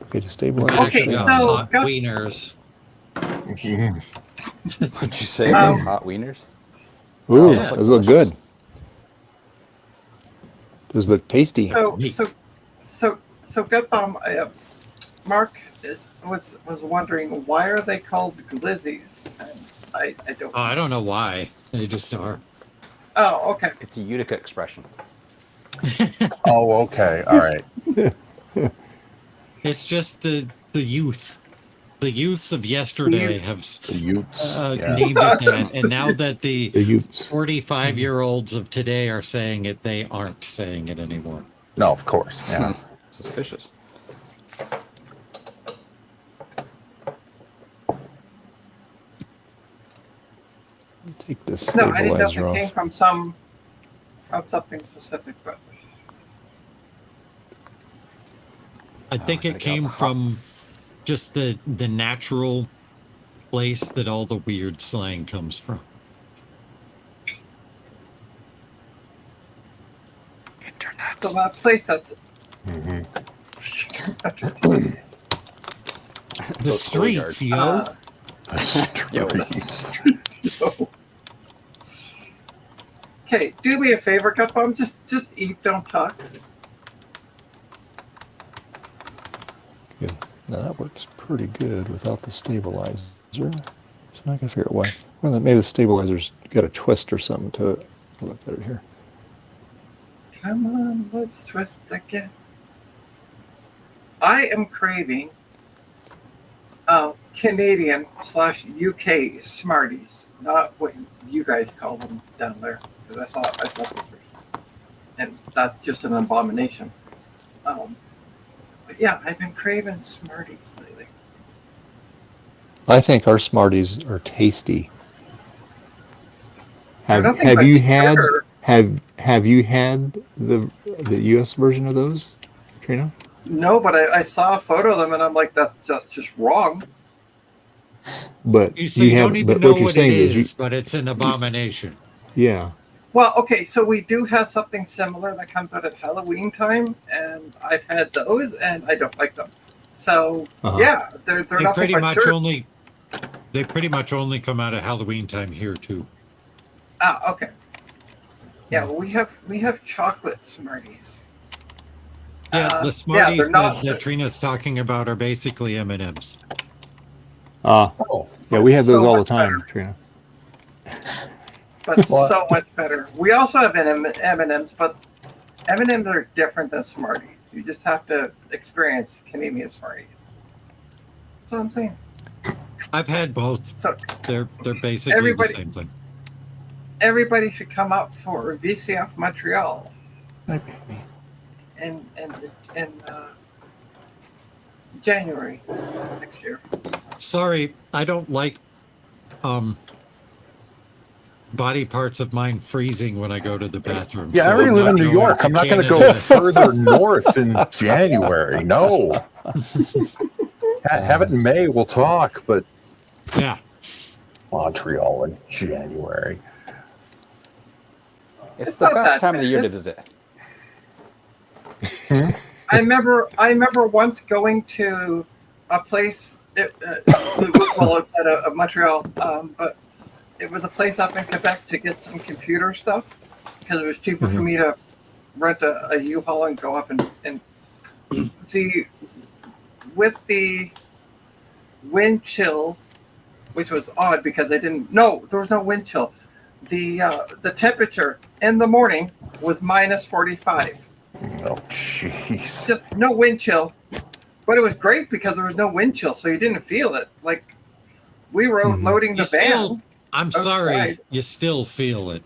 Okay, the stabilizer. Okay, Actually, so hot go- wieners. What'd you say about hot wieners? Ooh, Yeah. those look good. Those look tasty. So Gut Bomb, Mark was wondering, why are they called glizzies? And I don't. Oh, I don't know why. They just are. Oh, okay. It's a Utica expression. Oh, okay. All right. It's just the youth. The youths of yesterday have The Utes. named it that, and now that the The Utes. 45-year-olds of today are saying it, they aren't saying it anymore. No, of course. Yeah. Suspicious. Take this No, I didn't know if stabilizer it came off. from something specific, but I think I it got came the from just the natural place that all the weird slang comes from. so that place that's The streets, yo. Okay, do me a favor, Gut Bomb. Just eat, don't talk. Yeah. Now that works pretty good without the stabilizer. So I can figure out why. Well, maybe the stabilizer's got a twist or something to it. I'll look at it here. Come on, let's twist again. I am craving Canadian/UK Smarties, not what you guys call them down there. Because I saw pictures, and that's just an abomination. But yeah, I've been craving Smarties lately. I think our Smarties are tasty. They're nothing Have but you had sugar. have you had the US version of those, Trina? No, but I saw a photo of them, and I'm like, that's just wrong. But You say you don't even know what you're what it saying is, but it's an abomination. yeah. Well, okay, so we do have something similar that comes out at Halloween time, and I've had those, and I don't like them. So yeah, they're They nothing pretty but much sugar. they pretty much only come out at Halloween time here too. Ah, okay. Yeah, well, we have chocolate Smarties. Yeah, the yeah, Smarties they're not. that Trina's talking about are basically M&Ms. Oh, Yeah, we have those So all the much time, better. Trina. But so much better. We also have M&Ms, but M&Ms are different than Smarties. You just have to experience Canadian Smarties. That's what I'm saying. I've had both. So They're basically Everybody- the same thing. everybody should come up for VCF Montreal my baby. in January next year. Sorry, I don't like body parts of mine freezing when I go to the bathroom. Yeah, I so already I'm live in not New going York. I'm not going to go Canada. further north in January. No. Have it in May. We'll talk, but Yeah. Montreal in January. It's It's the not best that time of the year bad. to visit. I remember once going to a place, outside of Montreal, but it was a place up in Quebec to get some computer stuff because it was cheaper for me to rent a U-Haul and go up and with the wind chill, which was odd because there was no wind chill. The temperature in the morning was minus 45. Oh, jeez. Just no wind chill, but it was great because there was no wind chill, so you didn't feel it. Like we were loading the van. I'm sorry, outside. you still feel it.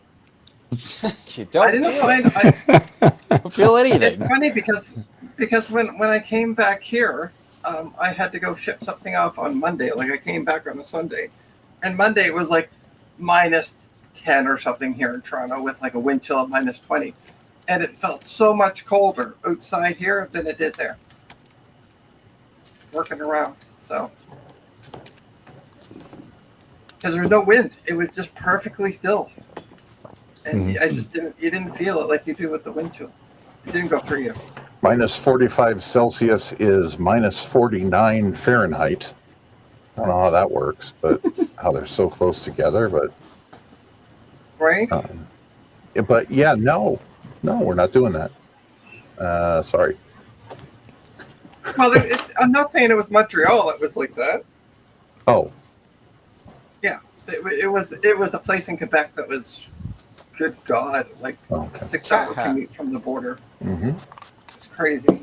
You don't I didn't feel, find. don't feel It's anything. funny because when I came back here, I had to go ship something off on Monday. Like I came back on a Sunday, and Monday it was like minus 10 or something here in Toronto with like a wind chill of minus 20. And it felt so much colder outside here than it did there. Working around, so. Because there was no wind. It was just perfectly still. And I just you didn't feel it like you do with the wind chill. It didn't go through you. Minus 45 Celsius is minus 49 Fahrenheit. I don't know how that works, but how they're so close together. But Right? yeah, but yeah, no, we're not doing that. Sorry. Well, I'm not saying it was Montreal. It was like that. Oh, Yeah, it was a place in Quebec that was, good God, like Oh. a 6-hour commute from the border. mm-hmm. It's crazy.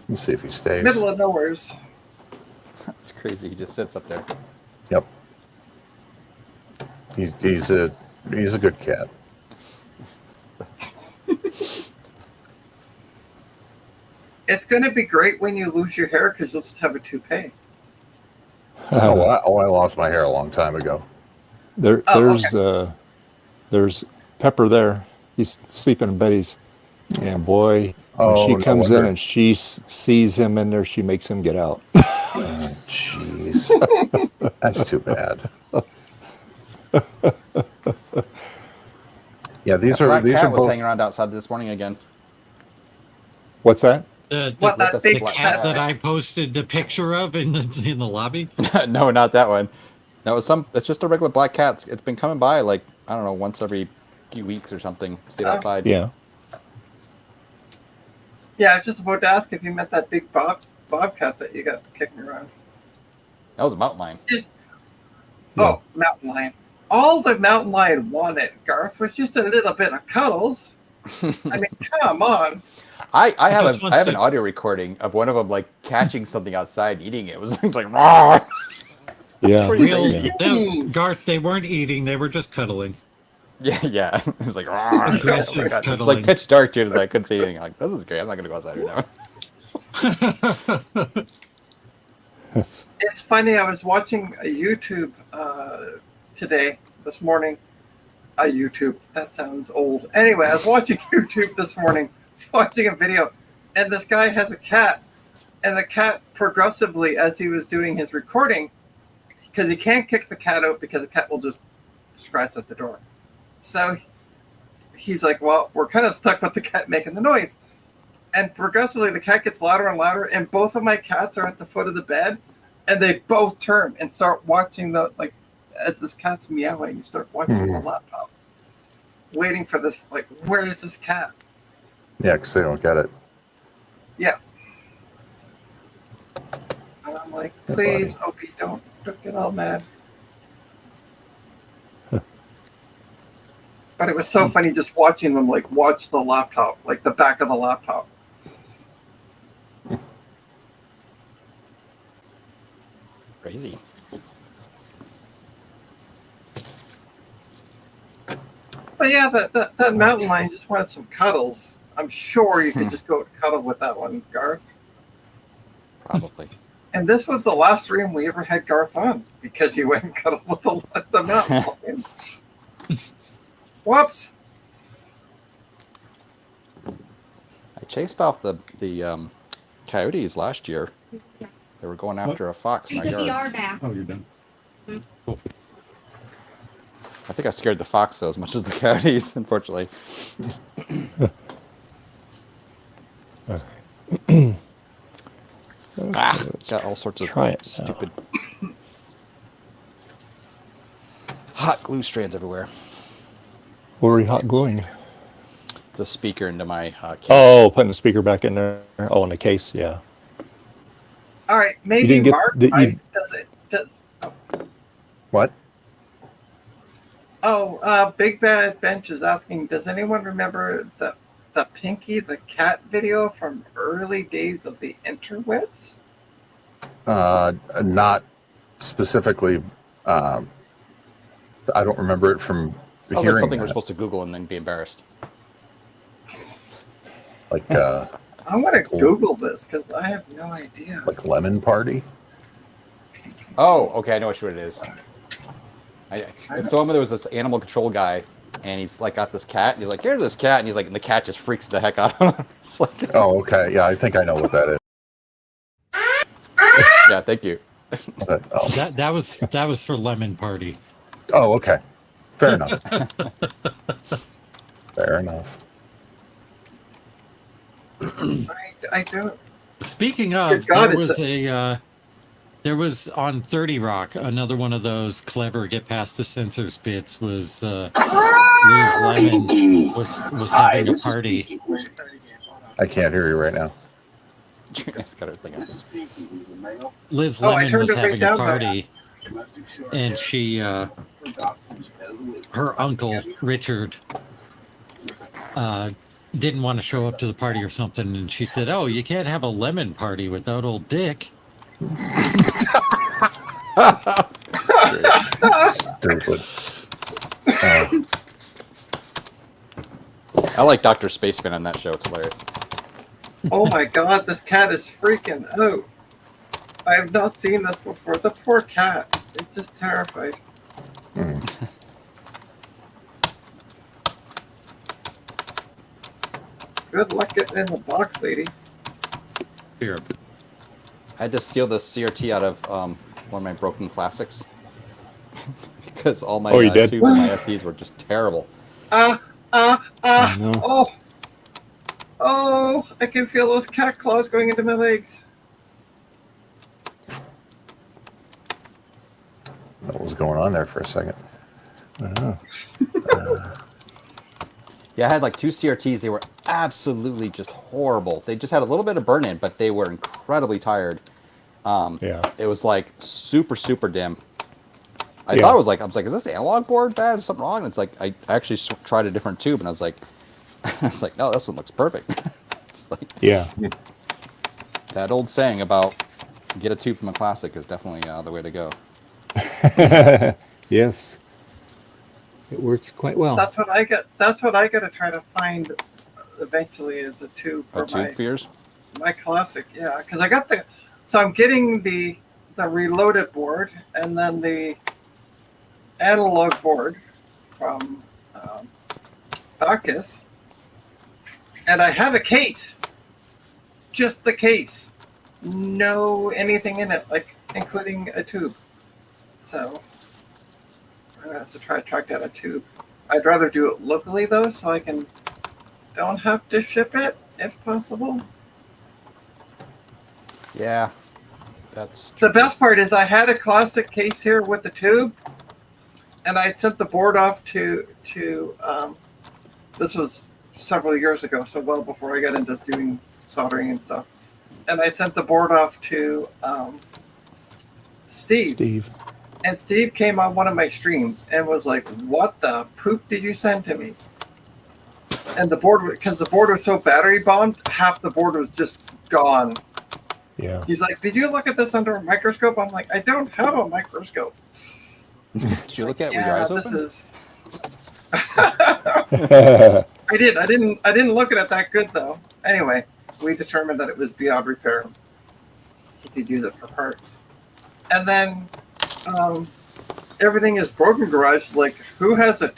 Let's see if he stays. Middle of nowhere's. That's crazy. He just sits up there. Yep. He's a good cat. It's going to be great when you lose your hair because you'll just have a toupee. I lost my hair a long time ago. There's Pepper there. He's sleeping in Betty's. And boy, when Oh, she no comes in wonder. and she sees him in there, she makes him get out. Oh, jeez. That's too bad. Yeah, these Black are cat was both. hanging around outside this morning again. What's that? What, that the big black Cat that I posted the picture of in the lobby. No, not that one. That was it's just a regular black cat. It's been coming by like, I don't know, once every few weeks or something. Stayed outside. Yeah. Yeah, I was just about to ask if you meant that big bobcat that you got kicking around. That was a mountain lion. Oh, mountain lion. All the mountain lion wanted, Garth, was just a little bit of cuddles. I mean, come on. I have just want I have to- an audio recording of one of them like catching something outside and eating it. It was like, "Rawr!" Yeah. Real Garth, they weren't eating; they were just cuddling. Yeah. It was like, "Rawr." Aggressive Oh my God. It's cuddling. like pitch dark too. I couldn't see anything. I'm like, this is great. I'm not gonna go outside right now. It's funny, I was watching a YouTube this morning. A YouTube, that sounds old. Anyway, I was watching YouTube this morning, watching a video, and this guy has a cat, and the cat progressively, as he was doing his recording, because he can't kick the cat out because the cat will just scratch at the door. So he's like, well, we're kind of stuck with the cat making the noise. And progressively, the cat gets louder and louder, and both of my cats are at the foot of the bed, and they both turn and start watching as this cat's meowing, you start watching the laptop, waiting for this, like, where is this cat? Yeah, because they don't get it. Yeah. And I'm like, please, Opie, don't get all mad. But it was so funny just watching them, like, watch the laptop, like the back of the laptop. Crazy. But yeah, that mountain lion just wanted some cuddles. I'm sure you could just go cuddle with that one, Garth. Probably. And this was the last stream we ever had Garth on because he went and cuddled with the mountain lion. Whoops. I chased off the coyotes last year. They were going after a fox in our yard. back. Oh, you're done. I think I scared the fox though as much as the coyotes, unfortunately. Got all sorts of Try it now. stupid hot glue strands everywhere. What were you hot gluing? The speaker into my case. Oh, putting the speaker back in there. Oh, in the case, yeah. All right, maybe didn't get Mark does. What? Big Bad Bench is asking, does anyone remember the Pinky the Cat video from early days of the interwebs? Not specifically. I don't remember it from Sounds like hearing something we're that. supposed to Google and then be embarrassed. Like I want to Google this because I have no idea. like Lemon Party. Oh, okay, I know what it is. And so there was this animal control guy, and he's like got this cat, and he's like, "Here's this cat," and he's like, and the cat just freaks the heck out of him. It's like, Oh, okay. Yeah, I think I know what that is. yeah, thank you. But, oh. That was for Lemon Party. Oh, okay. Fair enough. Fair enough. I don't. Speaking Good of, God, there was on 30 Rock, another one of those clever get past the censors bits was Liz Lemon was having a party. I can't hear you right now. It's got her thing on. Liz Oh, I Lemon turned was it right having a down there. party, and she, her uncle Richard, didn't want to show up to the party or something, and she said, "Oh, you can't have a lemon party without old Dick." Stupid. I like Dr. Spaceman on that show. It's hilarious. Oh my god, this cat is freaking out. I have not seen this before. The poor cat. It's just terrified. Good luck getting in the box, lady. Here, I had to steal the CRT out of one of my broken classics because all my Oh, you did? tubes and my SEs were just terrible. No. Oh, I can feel those cat claws going into my legs. What was going on there for a second? I don't know. Yeah, I had like 2 CRTs. They were absolutely just horrible. They just had a little bit of burn in, but they were incredibly tired. Yeah. It was like super, super dim. I Yeah. thought it was like, I was like, is this analog board bad? Is something wrong? And it's like, I actually tried a different tube and I was like, no, this one looks perfect. It's like Yeah. that old saying about get a tube from a classic is definitely the way to go. Yes. It works quite well. That's what I get. That's what I got to try to find eventually is a tube for A tube for yours? my classic. Yeah, because I got the. So I'm getting the reloaded board and then the analog board from Bacchus, and I have a case. Just the case, no anything in it, like including a tube. So I'm gonna have to try to track down a tube. I'd rather do it locally though, so I don't have to ship it if possible. Yeah, that's The best part is I had a classic case here with the tube, and I sent the board off to this was several years ago, so well before I got into doing soldering and stuff. And I sent the board off to Steve. And Steve came on one of my streams and was like, "What the poop did you send to me?" And the board, because the board was so battery bombed, half the board was just gone. Yeah. He's like, "Did you look at this under a microscope?" I'm like, "I don't have a microscope." Did you look at it with your Yeah, eyes this open? is. I did. I didn't look at it that good though. Anyway, we determined that it was beyond repair. You could use it for parts, and then everything is broken. Garage, like who has a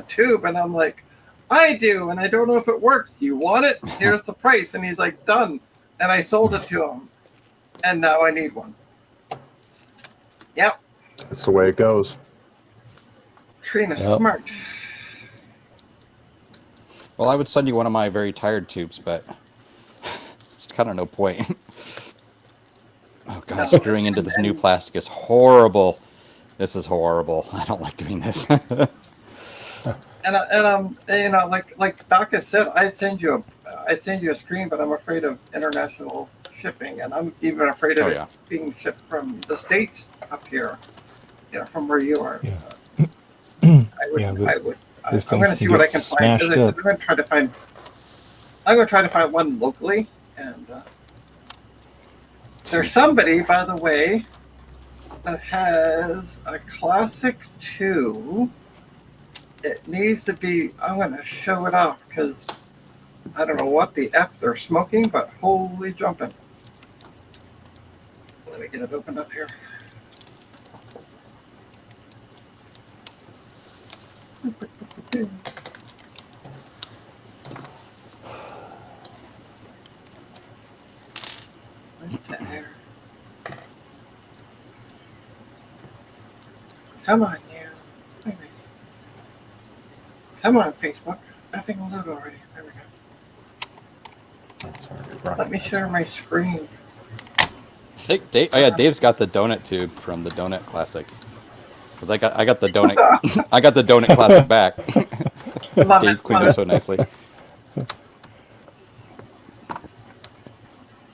tube? And I'm like, I do, and I don't know if it works. Do you want it? Here's the price. And he's like, done. And I sold it to him, and now I need one. Yep, That's the way it goes. Trina, Yep. smart. Well, I would send you one of my very tired tubes, but it's kind of no point. Oh god, screwing into this new plastic is horrible. This is horrible. I don't like doing this. And you know, like Bacchus said, I'd send you a screen, but I'm afraid of international shipping, and I'm even afraid of it being shipped from the States up here, you know, from where you are. Yeah. So I'm going to see what I can find. As I said, I'm going to try to find one locally, and there's somebody, by the way, that has a classic 2. It needs to be, I'm going to show it off because I don't know what the F they're smoking, but holy jumping. Let me get it opened up here. Right there. Come on, you. Anyways. Come on, Facebook. Nothing will load already. There we go. Let me share my screen. I think Dave, oh yeah, Dave's got the donut tube from the Donut Classic. Cause I got the donut, I got the Donut Classic back. Love Dave it, cleaned love up so nicely.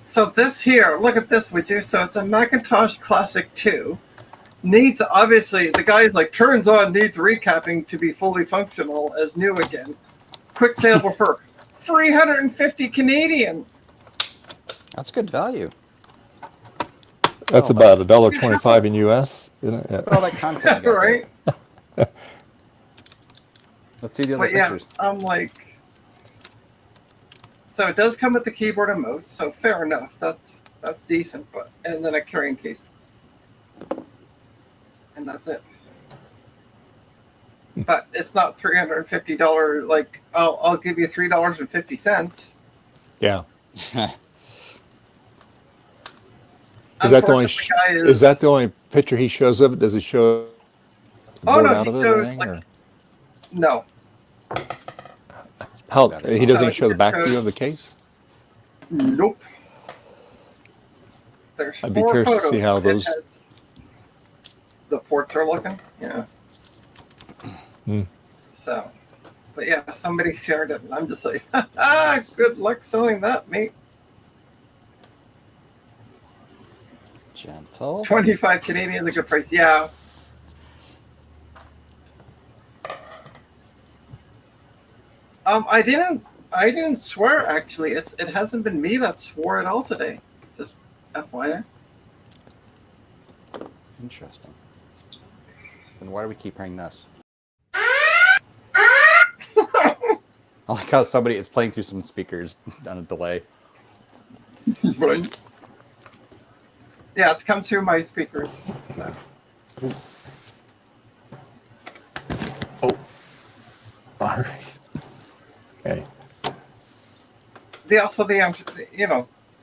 So this here, look at this, would you? So it's a Macintosh Classic 2. Needs, obviously, the guy's like, turns on, needs recapping to be fully functional as new again. Quick sale for 350 Canadian. That's good value. That's about $1.25 in US, isn't it? Put all that content together. Right? Let's see the other But yeah, pictures. I'm like, so it does come with the keyboard and mouse, so fair enough. That's decent, but and then a carrying case, and that's it. But it's not $350. Like I'll give you $3.50. Yeah. Is that the only? Is that the only picture he shows of it? Does he show the board out of it or anything? Or? No. How he doesn't show the back view of the case? Nope. There's I'd be 4 curious to photos. see how those. The ports are looking. Yeah. Hmm. So, but yeah, somebody shared it, and I'm just like, good luck selling that, mate. Gentle. 25 Canadian is a good price. Yeah. I didn't swear actually. It hasn't been me that swore at all today. Just FYI. Interesting. Then why do we keep hearing this? I like how somebody is playing through some speakers on a delay. Right. Yeah, it's come through my speakers. So. Oh. All right. Okay.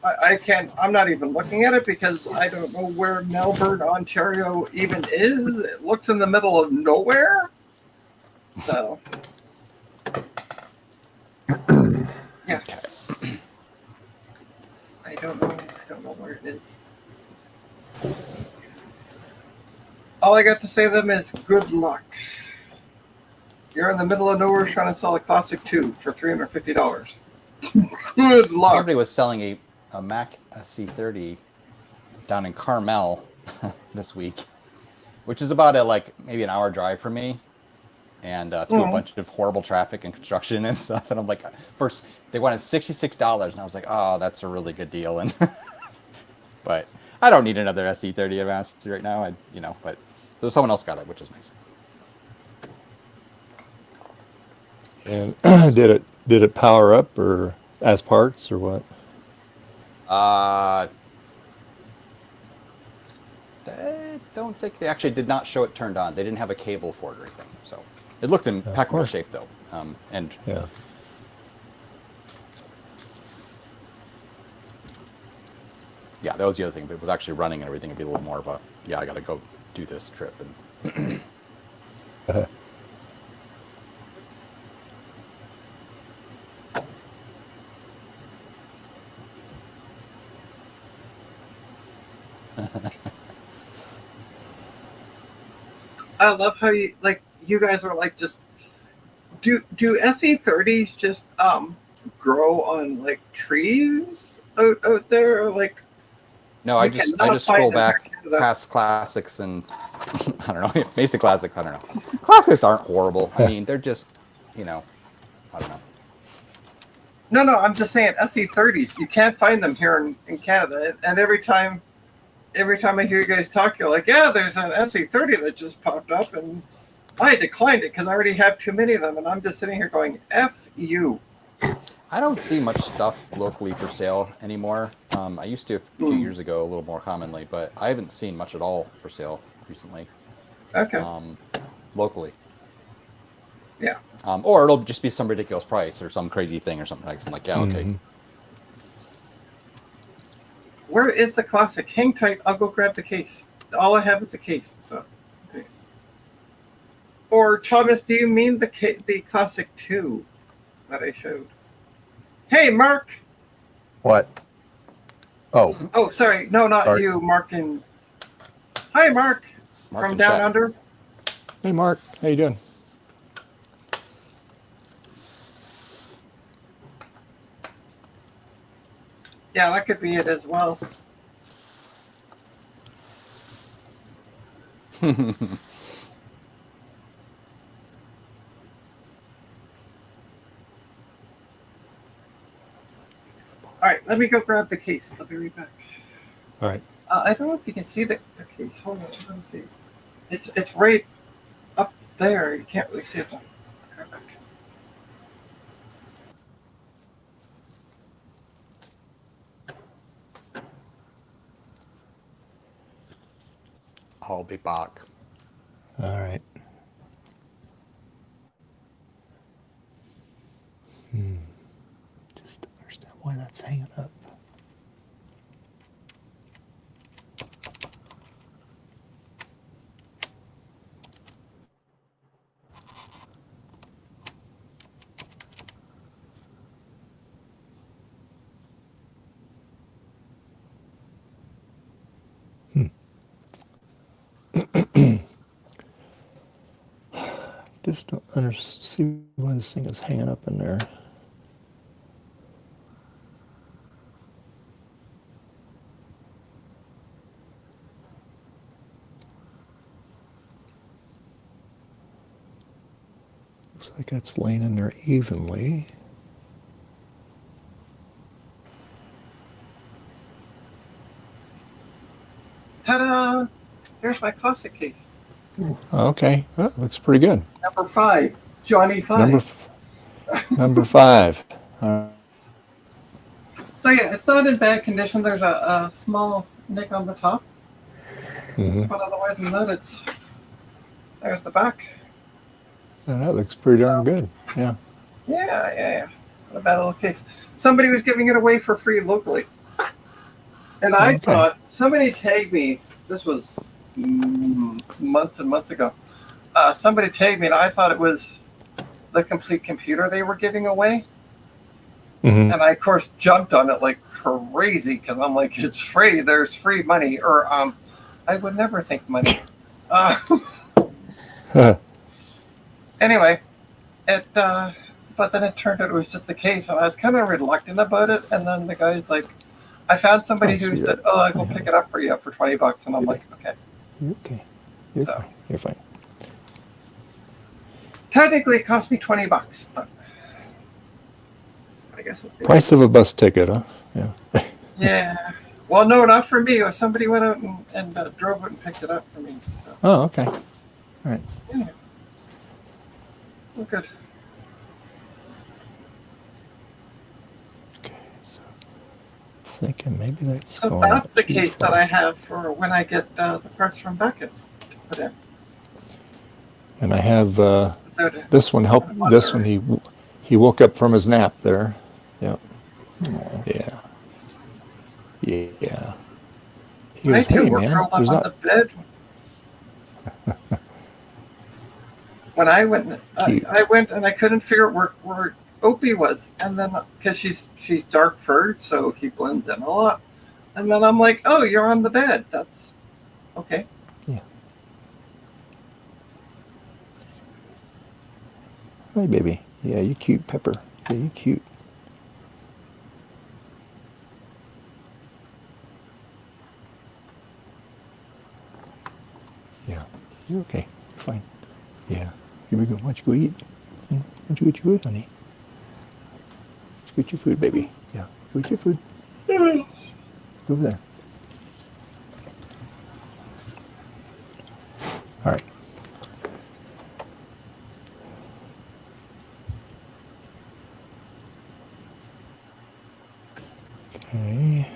I can't. I'm not even looking at it because I don't know where Melbourne, Ontario, even is. It looks in the middle of nowhere. So. Yeah. I don't know where it is. All I got to say to them is good luck. You're in the middle of nowhere trying to sell a Classic 2 for $350. Good luck. Somebody was selling a Mac C30 down in Carmel this week, which is about maybe an hour drive from me, and through a bunch of horrible traffic and construction and stuff. And I'm like, first they wanted $66, and I was like, oh, that's a really good deal. And but I don't need another SE30 Advanced right now. But so someone else got it, which is nice. And did it power up or as parts or what? I don't think they actually did not show it turned on. They didn't have a cable for it or anything. So it looked in impeccable shape though. And yeah. Yeah, that was the other thing. If it was actually running and everything, it'd be a little more of a, I got to go do this trip. And I love how you guys are just do SE30s just grow on trees out there, or no, I just scroll back past classics and I don't know, basic classics. I don't know. Classics aren't horrible. I mean, they're just, I don't know. No, I'm just saying SE30s. You can't find them here in Canada, and every time I hear you guys talk, you're like, yeah, there's an SE30 that just popped up, and I declined it because I already have too many of them, and I'm just sitting here going, F you. I don't see much stuff locally for sale anymore. I used to a few years ago, a little more commonly, but I haven't seen much at all for sale recently. Okay. Locally. Yeah. Or it'll just be some ridiculous price or some crazy thing or something like yeah, okay. Where is the Classic? Hang tight. I'll go grab the case. All I have is a case. So. Okay. Or Thomas, do you mean the Classic 2 that I showed? Hey, Mark. What? Oh. Oh, sorry. No, not Sorry. you, Mark. Hi, Mark from Down chat. Under. Hey, Mark. How you doing? Yeah, that could be it as well. All right, let me go grab the case. I'll be right back. All right. I don't know if you can see the case. Hold on, let me see. It's right up there. You can't really see it. Grab back. I'll be back. All right. Just don't understand why that's hanging up. Just don't see why this thing is hanging up in there. Looks like that's laying in there evenly. Ta-da! Here's my classic case. Okay, well, looks pretty good. Number 5, Johnny 5. Number 5. So yeah, it's not in bad condition. There's a small nick on the top, but otherwise than that, there's the back. Yeah, that looks pretty darn good. Yeah. Yeah. What a bad little case. Somebody was giving it away for free locally, and I thought somebody tagged me. This was months and months ago. Somebody tagged me, and I thought it was the complete computer they were giving away. And I, of course, jumped on it like crazy because I'm like, it's free. There's free money. Or I would never think money. Anyway, but then it turned out it was just a case, and I was kind of reluctant about it. And then the guy's like, I found somebody who said, "Oh, I'll go pick it up for you for $20," and I'm like, okay. Okay. You're fine. You're fine. Technically, it cost me $20, but I guess Price of a bus ticket, huh? Yeah. Yeah. Well, no, not for me. Somebody went out and drove it and picked it up for me. So. Oh, okay. All right. Yeah. Well, good. Okay. So thinking maybe that's. So that's the case that I have for when I get the parts from Becca's to put in. And I have this one. This one. He woke up from his nap there. Yep. Yeah. Yeah. He goes, too hey were man, curled up there's on not. the bed. When I went, and I couldn't figure out where Opie was, and then because she's dark furred, so he blends in a lot. And then I'm like, oh, you're on the bed. That's okay. Yeah. Hey baby. Yeah, you cute, Pepper. Yeah, you cute. Yeah, you're okay. You're fine. Yeah. Here we go. Why don't you go eat? Why don't you eat your food, honey? Let's go eat your food, baby. Yeah. Go eat your food. Go over there. All right. Okay.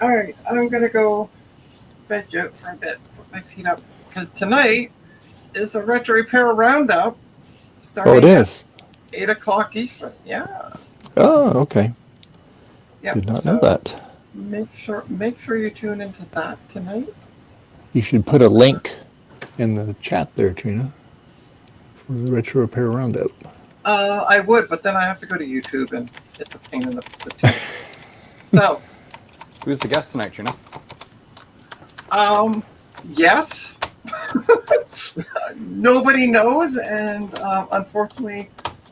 All right, I'm gonna go veg out for a bit, put my feet up, because tonight is a retro repair roundup. Starting Oh, it is. at 8 o'clock Eastern. Yeah. Oh, okay. Yeah. Did not know that. Make sure you tune into that tonight. You should put a link in the chat there, Trina, for the Retro Repair Roundup. I would, but then I have to go to YouTube, and it's a pain in the teeth. So. Who's the guest tonight, Trina? Yes. Nobody knows, and unfortunately,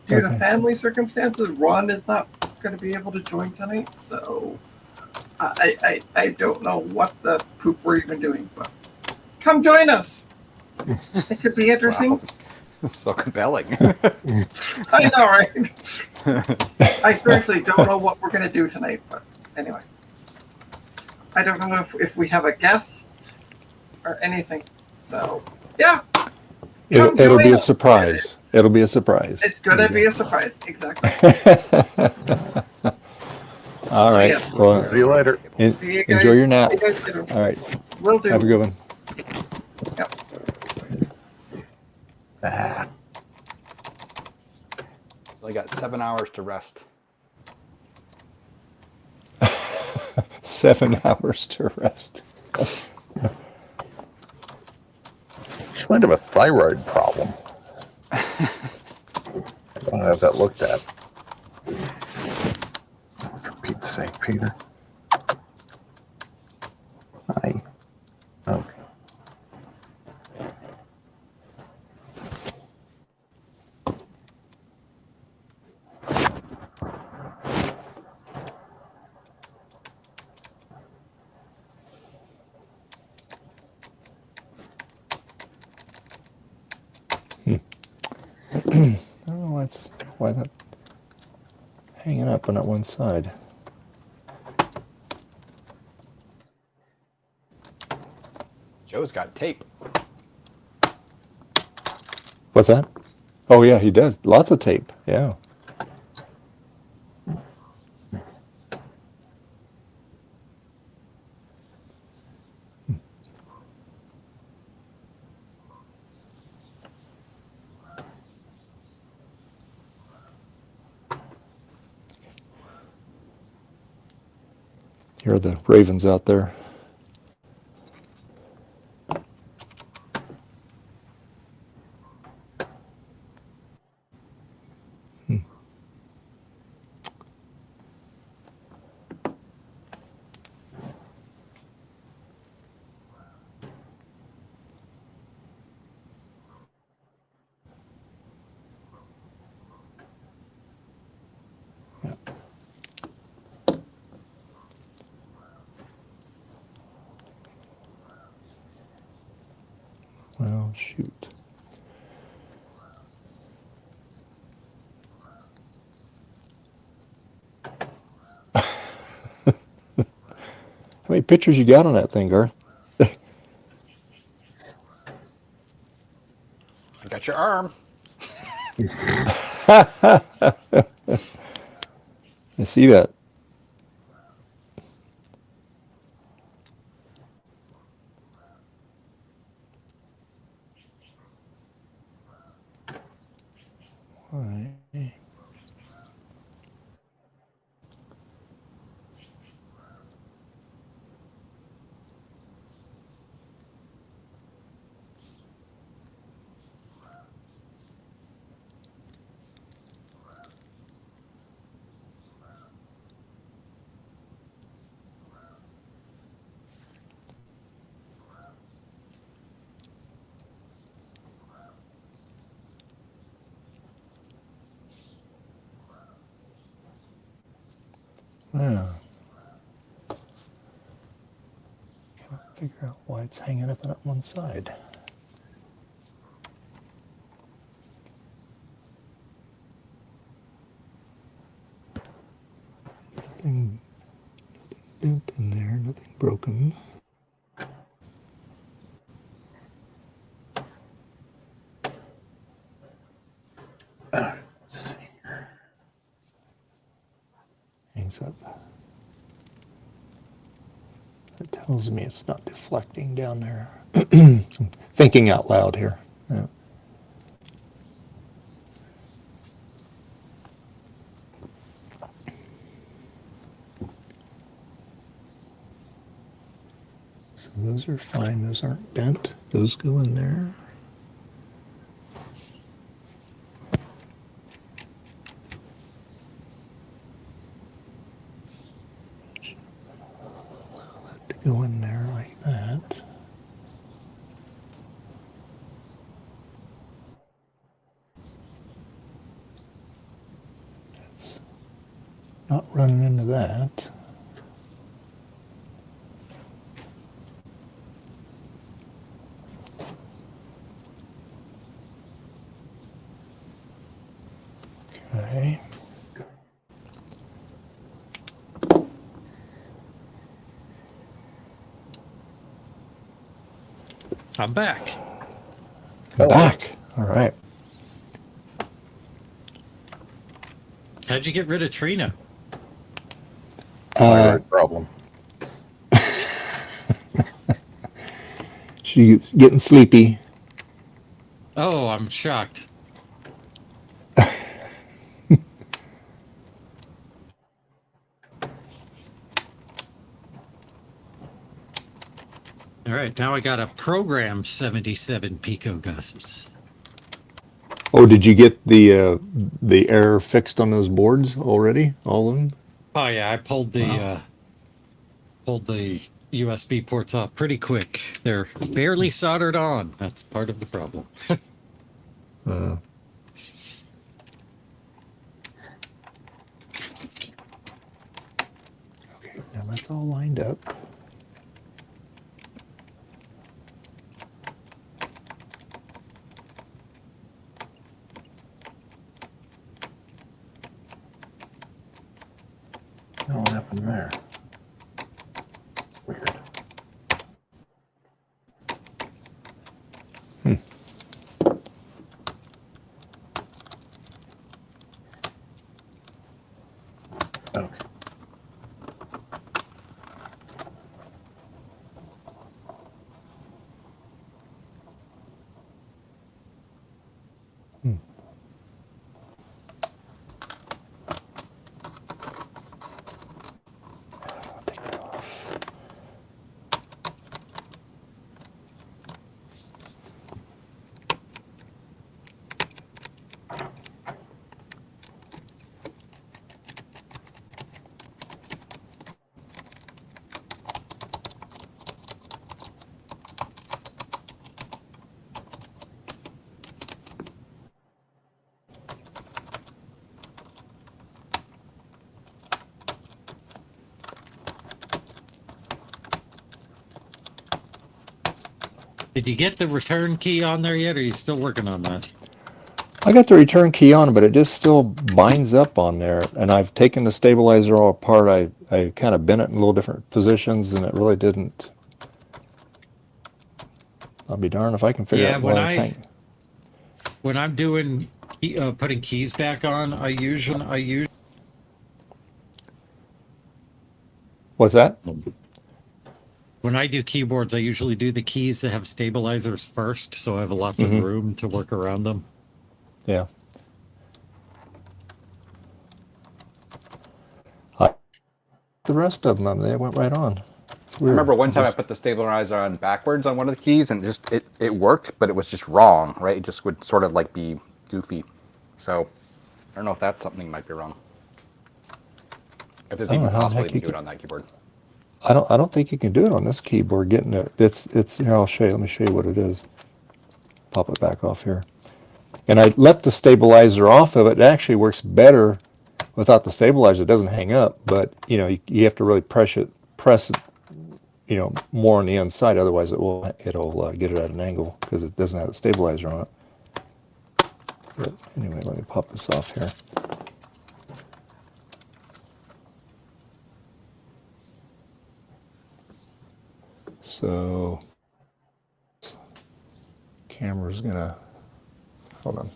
due to Okay. family circumstances, Ron is not going to be able to join tonight. So I don't know what the poop we're even doing, but come join us. It could be interesting. Wow. That's so compelling. I know, right? I seriously don't know what we're going to do tonight, but anyway. I don't know if we have a guest or anything. So, yeah. It'll join be a us. surprise. It'll be a surprise. It's going to be a surprise. Exactly. All right. Yeah. Well, See you later. See you guys. enjoy your nap. See you guys later. All right. Will do. Have a good one. Yep. So I got 7 hours to rest. 7 hours to rest. She might have a thyroid problem. I want to have that looked at. For Pete's sake, Peter. Hi. Okay. I don't know why that hanging up on that one side. Joe's got tape. What's that? Oh yeah, he does. Lots of tape. Yeah. Here are the ravens out there. Well, shoot. How many pictures you got on that thing, Garth? I got your arm. I see that. Why? Yeah. Can't figure out why it's hanging up on that one side. Nothing bent in there, nothing broken. Let's see. Hangs up. That tells me it's not deflecting down there. I'm thinking out loud here. Yeah. So those are fine. Those aren't bent. Those go in there. Allow that to go in there like that. not running into that. Okay. I'm back. Back. All right. How'd you get rid of Trina? Thyroid problem. She's getting sleepy. Oh, I'm shocked. All right, now I got to program 77 picogusses. Oh, did you get the error fixed on those boards already? All of them? Oh yeah, I pulled the USB ports off pretty quick. They're barely soldered on. That's part of the problem. Okay, now that's all lined up. What happened there? Weird. Okay. I'll take that off. Did you get the return key on there yet, or are you still working on that? I got the return key on, but it just still binds up on there. And I've taken the stabilizer all apart. I kind of bent it in little different positions, and it really didn't. I'll be darned if I can figure Yeah, out when what I think. when I'm doing putting keys back on, I usually What's that? when I do keyboards, I usually do the keys that have stabilizers first, so I have lots of room to work around them. Yeah. The rest of them, they went right on. It's I weird. remember one time I put the stabilizer on backwards on one of the keys, and it worked, but it was just wrong, right? It just would sort of like be goofy. So I don't know if that's something that might be wrong. If there's I don't even know how the possible heck you you can do it could- on that keyboard. I don't think you can do it on this keyboard. Getting it, it's here. I'll show you. Let me show you what it is. Pop it back off here. And I left the stabilizer off of it. It actually works better without the stabilizer. It doesn't hang up, but you have to really press it, more on the inside. Otherwise, it'll get it at an angle because it doesn't have the stabilizer on it. But anyway, let me pop this off here. So, camera's gonna, hold on.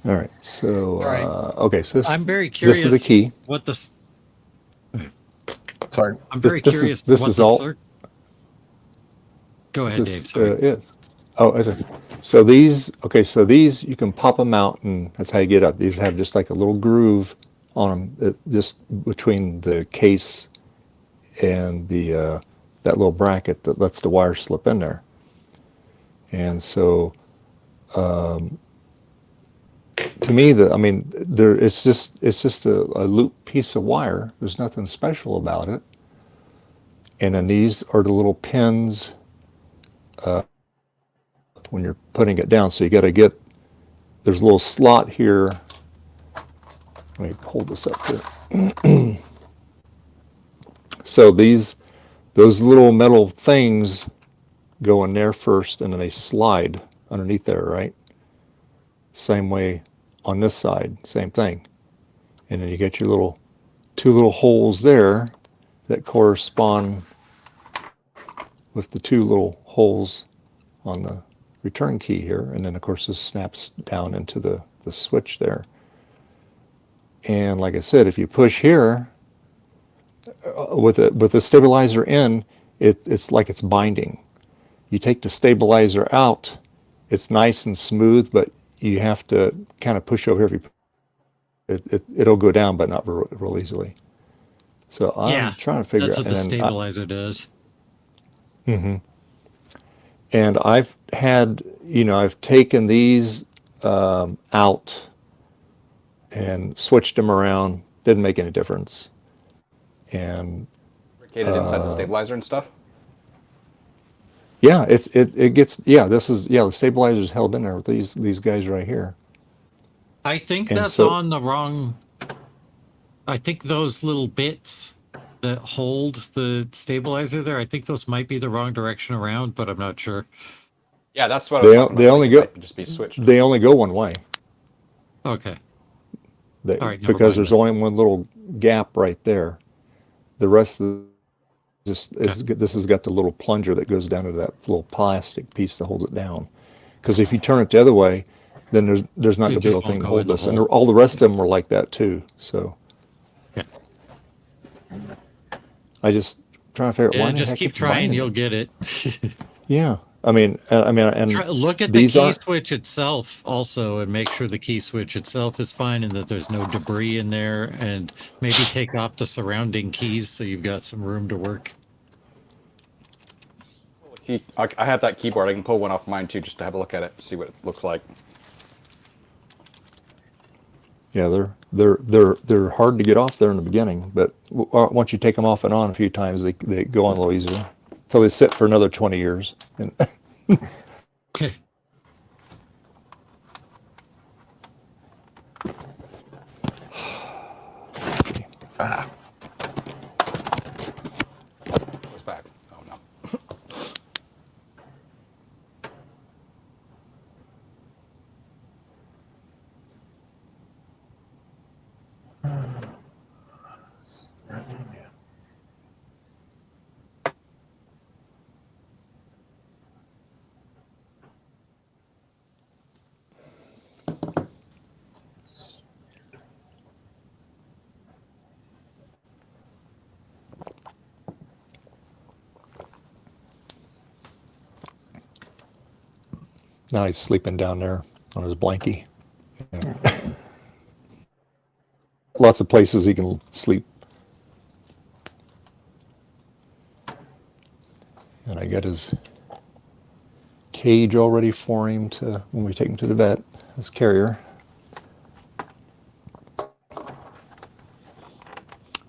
All right, so, All right. okay, so I'm very curious. This is the key. What the? Sorry. I'm very This is- curious. this what is the all- Go ahead, Dave. This Sorry. is. Oh, is it? So these you can pop them out, and that's how you get up. These have just like a little groove on them, just between the case and the that little bracket that lets the wire slip in there. And so, to me, it's just a loop piece of wire. There's nothing special about it. And then these are the little pins when you're putting it down. So you got to get there's a little slot here. Let me hold this up here. So those little metal things go in there first, and then they slide underneath there, right? Same way on this side, same thing. And then you get your two little holes there that correspond with the two little holes on the return key here. And then of course this snaps down into the switch there. And like I said, if you push here with the stabilizer in, it's like it's binding. You take the stabilizer out, it's nice and smooth, but you have to kind of push over here. It'll go down, but not real easily. So I'm trying to figure out. That's what the stabilizer does. Mm-hmm. And I've had, I've taken these out and switched them around. Didn't make any difference. And Located inside the stabilizer and stuff. Yeah, it gets the stabilizer's held in there with these guys right here. I think And that's so- on the wrong. I think those little bits that hold the stabilizer there, I think those might be the wrong direction around, but I'm not sure. Yeah, that's what I They was talking they about, only like, it go might just be switched. they only go one way. Okay. All right, never Because mind there's then. only one little gap right there. The rest of this has got the little plunger that goes down to that little plastic piece that holds it down. Because if you turn it the other way, then there's not It going to be a just thing won't to go hold in the this. And hole. all the rest of them were like that too. So Yeah. I just trying to figure out why Yeah, the just heck keep it's trying, binding. you'll get it. Yeah, and Look at the these key aren't- switch itself also, and make sure the key switch itself is fine and that there's no debris in there, and maybe take off the surrounding keys so you've got some room to work. I have that keyboard. I can pull one off mine too, just to have a look at it, see what it looks like. Yeah, they're hard to get off there in the beginning, but once you take them off and on a few times, they go on a little easier. So they sit for another 20 years. And Okay. Goes back. Oh no. now he's sleeping down there on his blankie. Yeah. Lots of places he can sleep. And I got his cage all ready for him to when we take him to the vet, his carrier.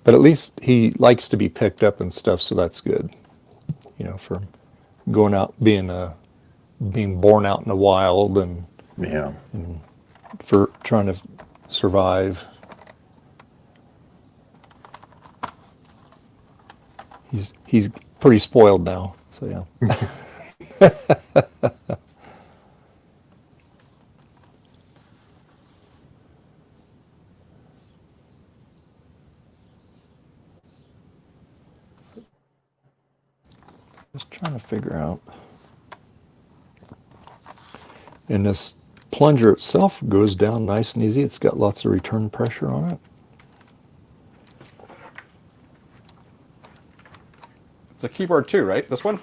But at least he likes to be picked up and stuff, so that's good. For going out, being born out in the wild and Yeah. for trying to survive. He's pretty spoiled now, so yeah. Just trying to figure out. And this plunger itself goes down nice and easy. It's got lots of return pressure on it. It's a keyboard too, right? This one?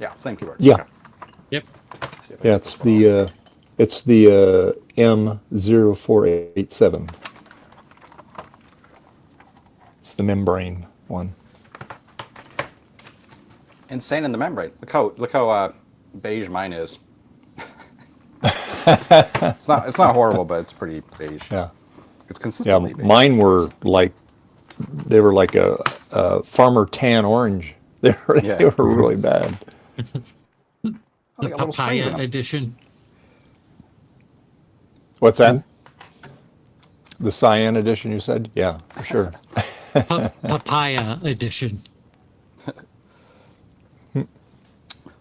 Yeah, same keyboard. Yeah. Okay. Yep. See if I Yeah, can- it's the M0487. It's the membrane one. Insane in the membrane. Look how beige mine is. It's not horrible, but it's pretty beige. Yeah. It's Yeah, consistently beige. mine were like a farmer tan orange. They Yeah. were really bad. Oh, they The got little springs in papaya them. edition. What's that? The cyan edition, you said? Yeah, for sure. Papaya edition.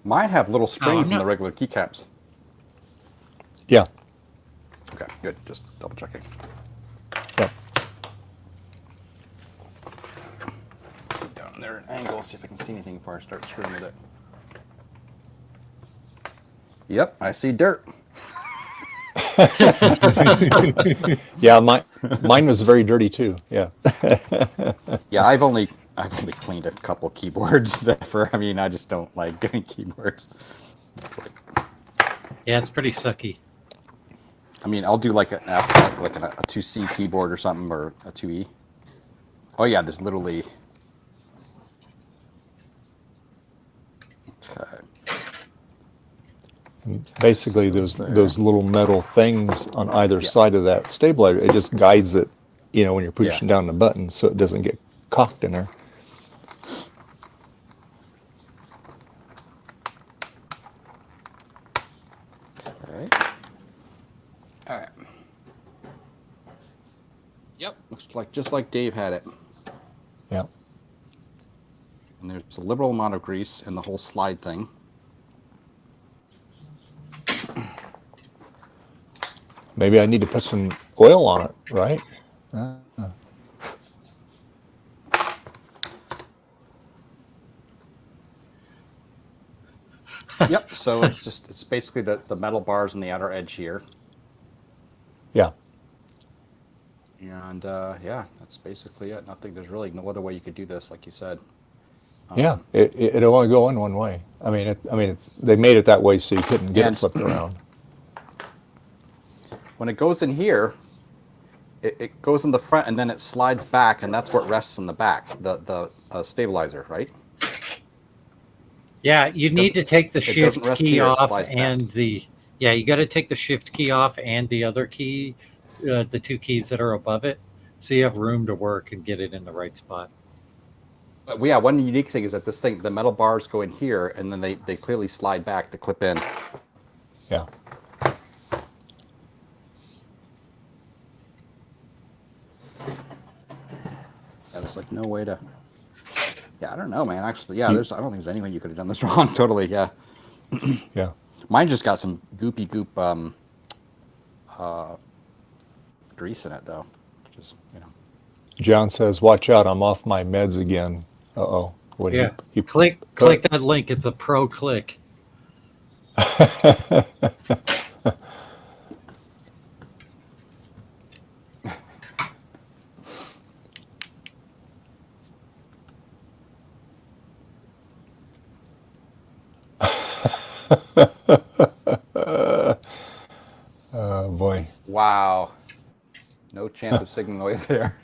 Mine have little springs in not- the regular keycaps. Yeah. Okay, good. Just double checking. Yeah. Sit down there at an angle, see if I can see anything before I start screwing with it. Yep, I see dirt. Yeah, mine was very dirty too. Yeah. Yeah, I've only cleaned a couple keyboards. I just don't like doing keyboards. Yeah, it's pretty sucky. I mean, I'll do like a 2C keyboard or something, or a 2E. Oh yeah, there's literally. Okay. Basically, those little metal things on either side of that stabilizer, it just guides it, when you're pushing down the button, so it doesn't get cocked in there. All right. Yep, looks like just like Dave had it. Yeah. And there's a liberal amount of grease in the whole slide thing. Maybe I need to put some oil on it, right? Yep, so it's basically the metal bars on the outer edge here. Yeah. And yeah, that's basically it. There's really no other way you could do this, like you said. Yeah, it'll only go in one way. I mean, they made it that way so you couldn't get it flipped around. When it goes in here, it goes in the front and then it slides back, and that's what rests in the back, the stabilizer, right? Yeah, you need to take the shift rest key here, it off slides back. and you got to take the shift key off and the other key, the two keys that are above it, so you have room to work and get it in the right spot. But yeah, one unique thing is that this thing, the metal bars go in here, and then they clearly slide back to clip in. Yeah. There's like no way to. Yeah, I don't know, man. Actually, yeah, I don't think there's any way you could have done this wrong. Totally, yeah. Yeah. Mine just got some goopy goop grease in it, though. Just John says, "Watch out! I'm off my meds again." Uh-oh. What? Yeah. You Click that link. It's a pro click. Oh boy. wow. No chance of signal noise there.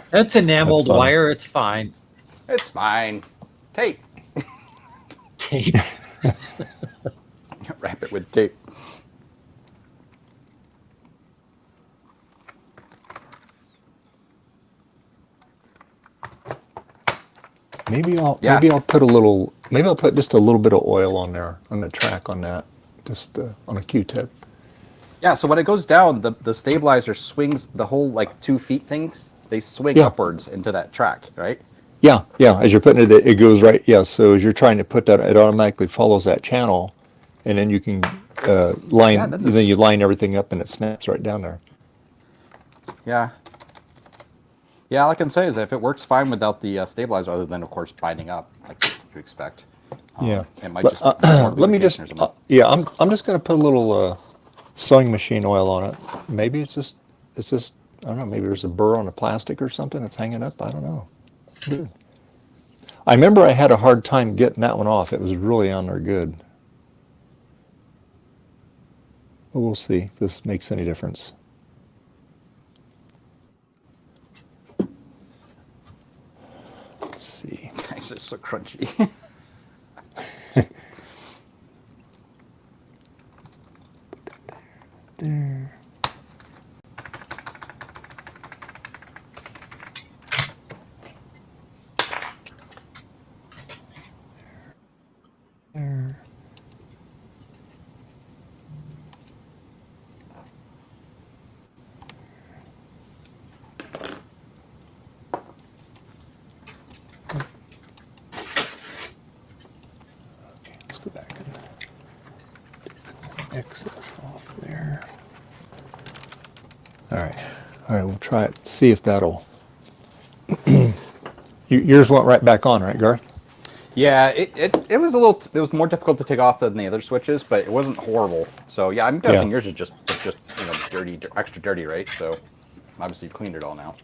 That's enameled funny. wire. It's fine. It's fine. Tape. Tape. Wrap it with tape. Maybe I'll Yeah. put just a little bit of oil on there on the track on that, just on a Q-tip. Yeah, so when it goes down, the stabilizer swings the whole 2 feet things. They swing Yeah. upwards into that track, right? Yeah, yeah. As you're putting it, it goes right. Yeah. So as you're trying to put that, it automatically follows that channel, and then you can line. Yeah, that then is- you line everything up, and it snaps right down there. Yeah. Yeah, all I can say is that if it works fine without the stabilizer, other than, of course, binding up, like you expect. Yeah. It might But, just be more let me just. lubrication or something. Yeah, I'm just gonna put a little sewing machine oil on it. Maybe it's just I don't know. Maybe there's a burr on the plastic or something that's hanging up. I don't know. Good. I remember I had a hard time getting that one off. It was really on there good. But we'll see if this makes any difference. Let's see. It's just so crunchy. There. There. excess off there. All right, we'll try it, see if that'll. Yours went right back on, right, Garth? Yeah, it was a little. It was more difficult to take off than the other switches, but it wasn't horrible. So yeah, I'm guessing yours is just dirty, extra dirty, right? So obviously you cleaned it all now.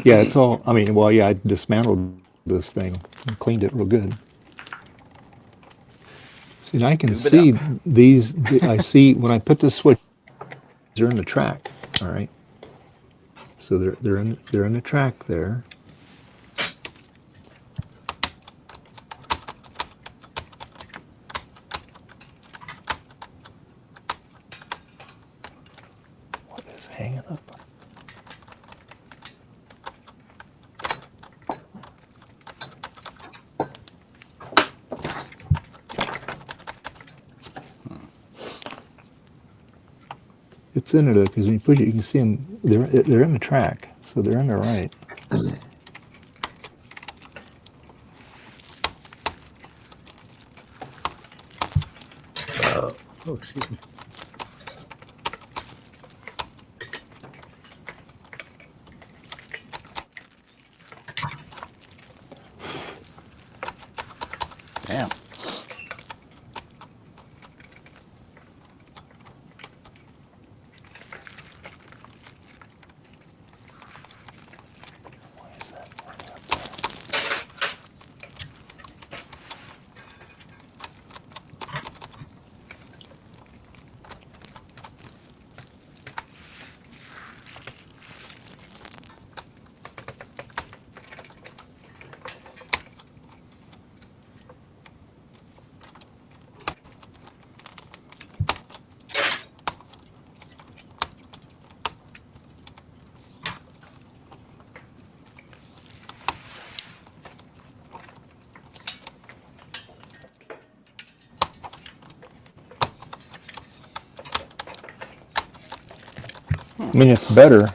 Yeah, it's all, I mean, well, yeah, I dismantled this thing and cleaned it real good. See, and I can see these, I see when I put this switch, they're in the track, all right? So they're in the track there. What is hanging up? It's in there because when you push it, you can see them. They're in the track, so they're in there right. Oh, excuse me. Damn. Why is that running up there? I mean, it's better.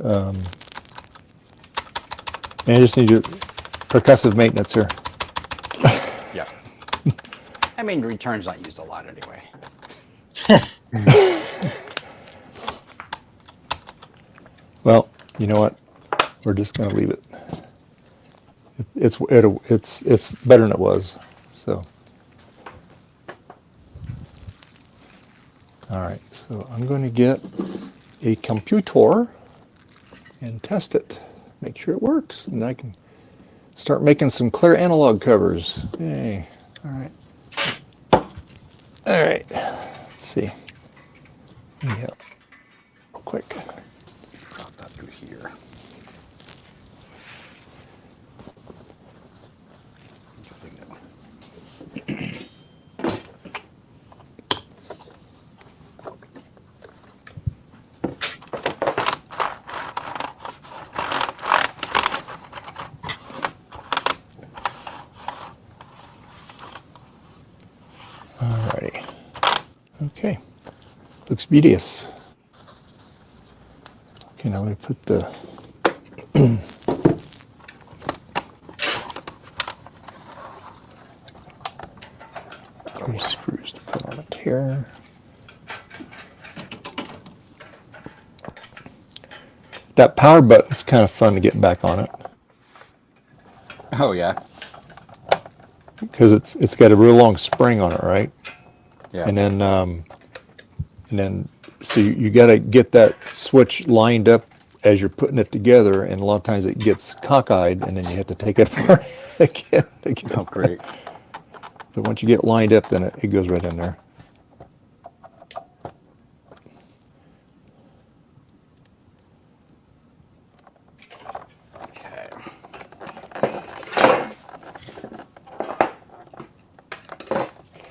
And I just need your percussive maintenance here. Yeah. I mean, return's not used a lot anyway. Well, you know what? We're just going to leave it. It's better than it was. So, all right. So I'm going to get a computer and test it. Make sure it works, and I can start making some clear analog covers. Yay! All right. All right. Let's see. Yeah. Real quick. Drop that through here. Interesting. Alrighty. Okay. Looks beauteous. Okay, now we put the three screws to put on it here. That power button's kind of fun to get back on it Oh yeah. because it's got a real long spring on it, right? Yeah. And then so you got to get that switch lined up as you're putting it together, and a lot of times it gets cockeyed, and then you have to take it apart again. Oh great. But once you get it lined up, then it goes right in there. Okay.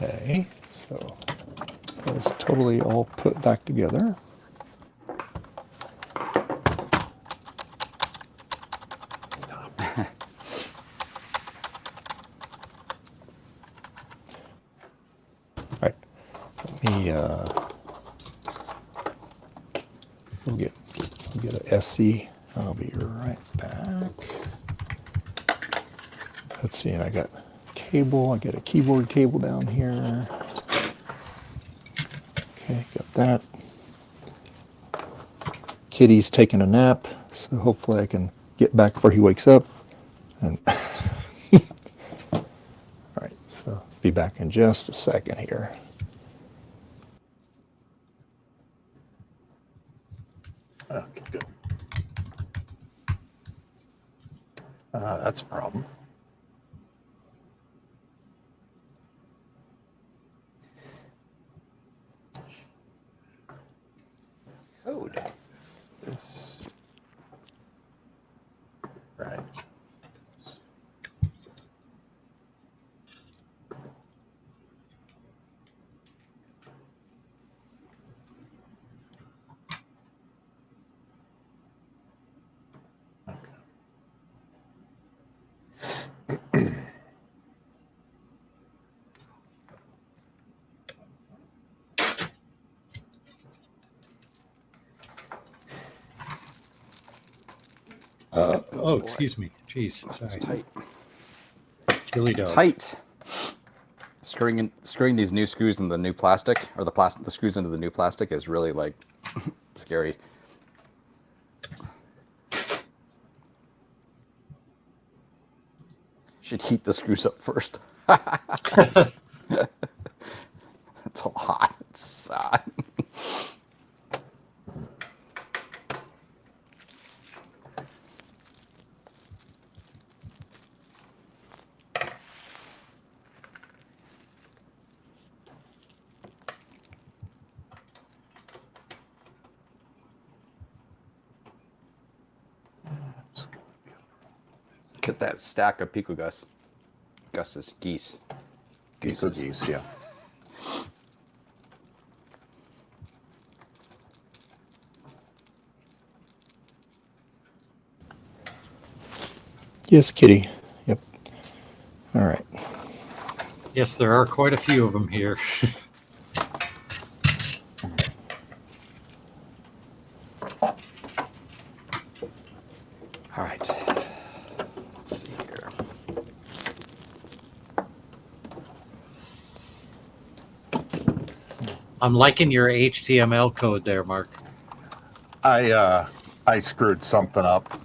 Okay, so it's totally all put back together. Stop. All right, let me we'll get a SC. I'll be right back. Let's see, and I got cable. I got a keyboard cable down here. Okay, got that. Kitty's taking a nap, so hopefully I can get back before he wakes up. And all right, so be back in just a second here. Okay, good. That's a problem. Code. Right. Oh, excuse me. Jeez, sorry. Tight. Chili dog. Tight. Screwing these new screws into the new plastic, or the screws into the new plastic, is really like scary. Should heat the screws up first. It's all hot. It's hot. Look at that stack of Pico Gus's geese. Pico geese, yeah. Yes, Kitty. Yep. All right. Yes, there are quite a few of them here. All right. Let's see here. I'm liking your HTML code there, Mark. I screwed something up.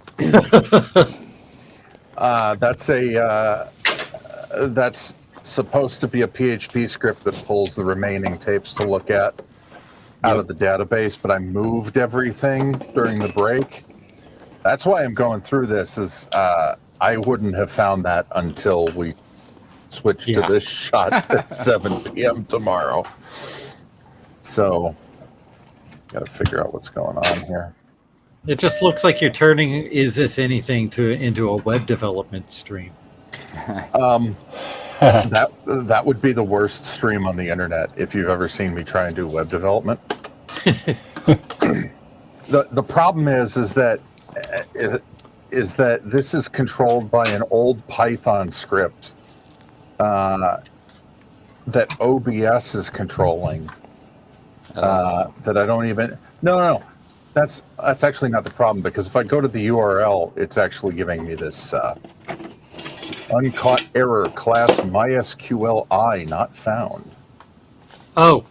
That's supposed to be a PHP script that pulls the remaining tapes to look at out of the database, but I moved everything during the break. That's why I'm going through this. I wouldn't have found that until we switched to this shot at 7 p.m. tomorrow. So, got to figure out what's going on here. It just looks like you're turning Is This Anything into a web development stream. That would be the worst stream on the internet if you've ever seen me try and do web development. The problem is that this is controlled by an old Python script that OBS is controlling. That I don't even. No. That's actually not the problem, because if I go to the URL, it's actually giving me this uncaught error, class MySQLi not found. Oh,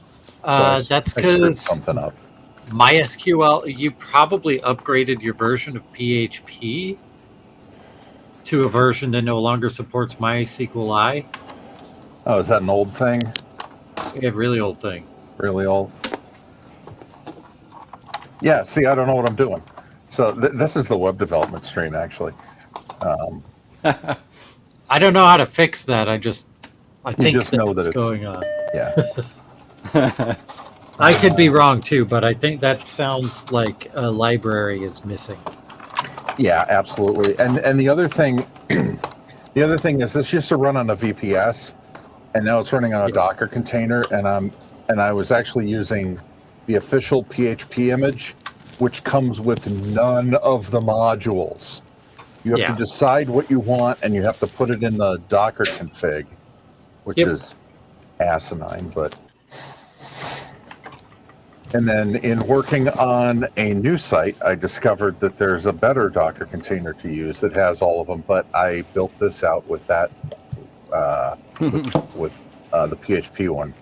So that's I screwed because something up. MySQL, you probably upgraded your version of PHP to a version that no longer supports MySQLi. Oh, is that an old thing? A really old thing. Really old? Yeah, see, I don't know what I'm doing. So this is the web development stream, actually. I don't know how to fix that. I think just that's know that what's it's- going on. Yeah. I could be wrong too, but I think that sounds like a library is missing. Yeah, absolutely. And the other thing, is this used to run on a VPS, and now it's running on a Docker container, and I was actually using the official PHP image, which comes with none of the modules. You have to decide what you want, and you have to put it in the Docker config, which is asinine, but. And then in working on a new site, I discovered that there's a better Docker container to use that has all of them, but I built this out with that, with the PHP one.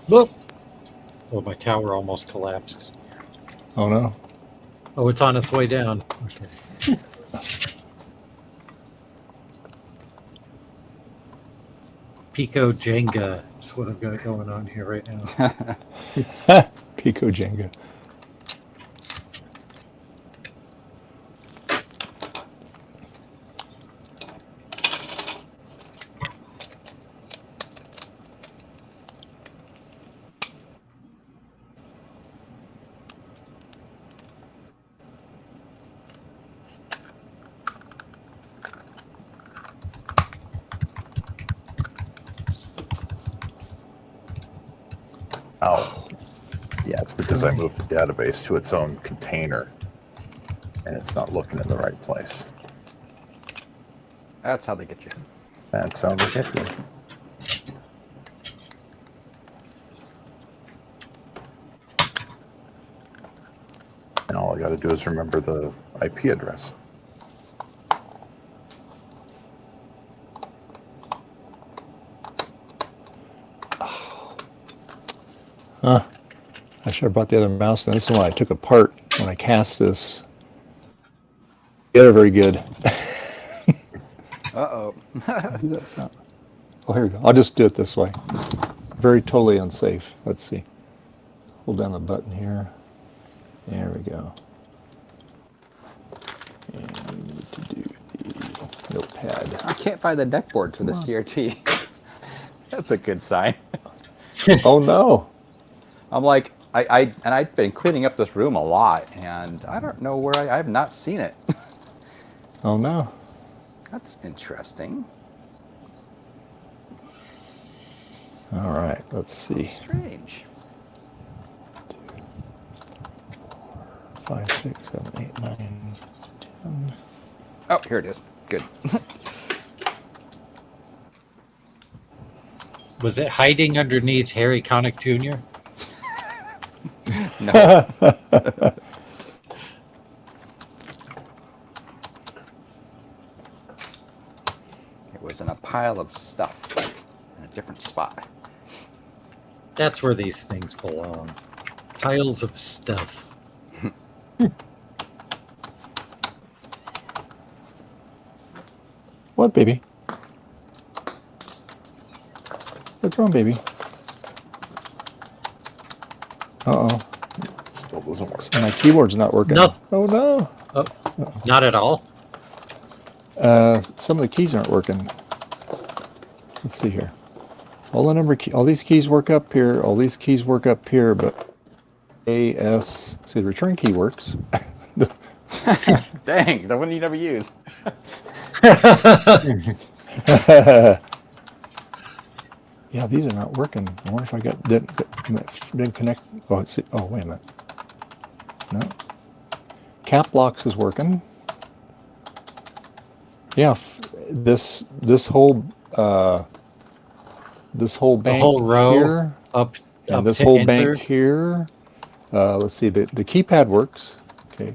Look. Oh, my tower almost collapsed. Oh no. Oh, it's on its way down. Okay. Pico Jenga is what I've got going on here right now. Pico Jenga. Oh, yeah, it's because I moved the database to its own container, and it's not looking in the right place. That's how they get you. That sounds ridiculous. And all I got to do is remember the IP address. I should have brought the other mouse. This is the one I took apart when I cast this. They're very good. Uh-oh. Oh, here we go. I'll just do it this way. Very totally unsafe. Let's see. Hold down the button here. There we go. And we need to do the notepad. I can't find the deck board for the CRT. That's a good sign. Oh no. I'm like, I've been cleaning up this room a lot, and I don't know where I have not seen it. Oh no. That's interesting. All right. Let's see. Strange. 5, 6, 7, 8, 9, 10. Oh, here it is. Good. Was it hiding underneath Harry Connick Jr.? No. It was in a pile of stuff in a different spot. That's where these things belong. Piles of stuff. What, baby? What's wrong, baby? Uh-oh. Still doesn't work. So my keyboard's not working. No. Oh, no. Oh, not at all. Some of the keys aren't working. Let's see here. So all these keys work up here. All these keys work up here, but A, S. See, the return key works. Dang, the one you never use. Yeah, these are not working. I wonder if I didn't connect. Oh, see. Oh, wait a minute. No. Cap locks is working. Yeah, this whole bank The whole row here, up, and up this to whole enter. bank here. Let's see. The keypad works. Okay.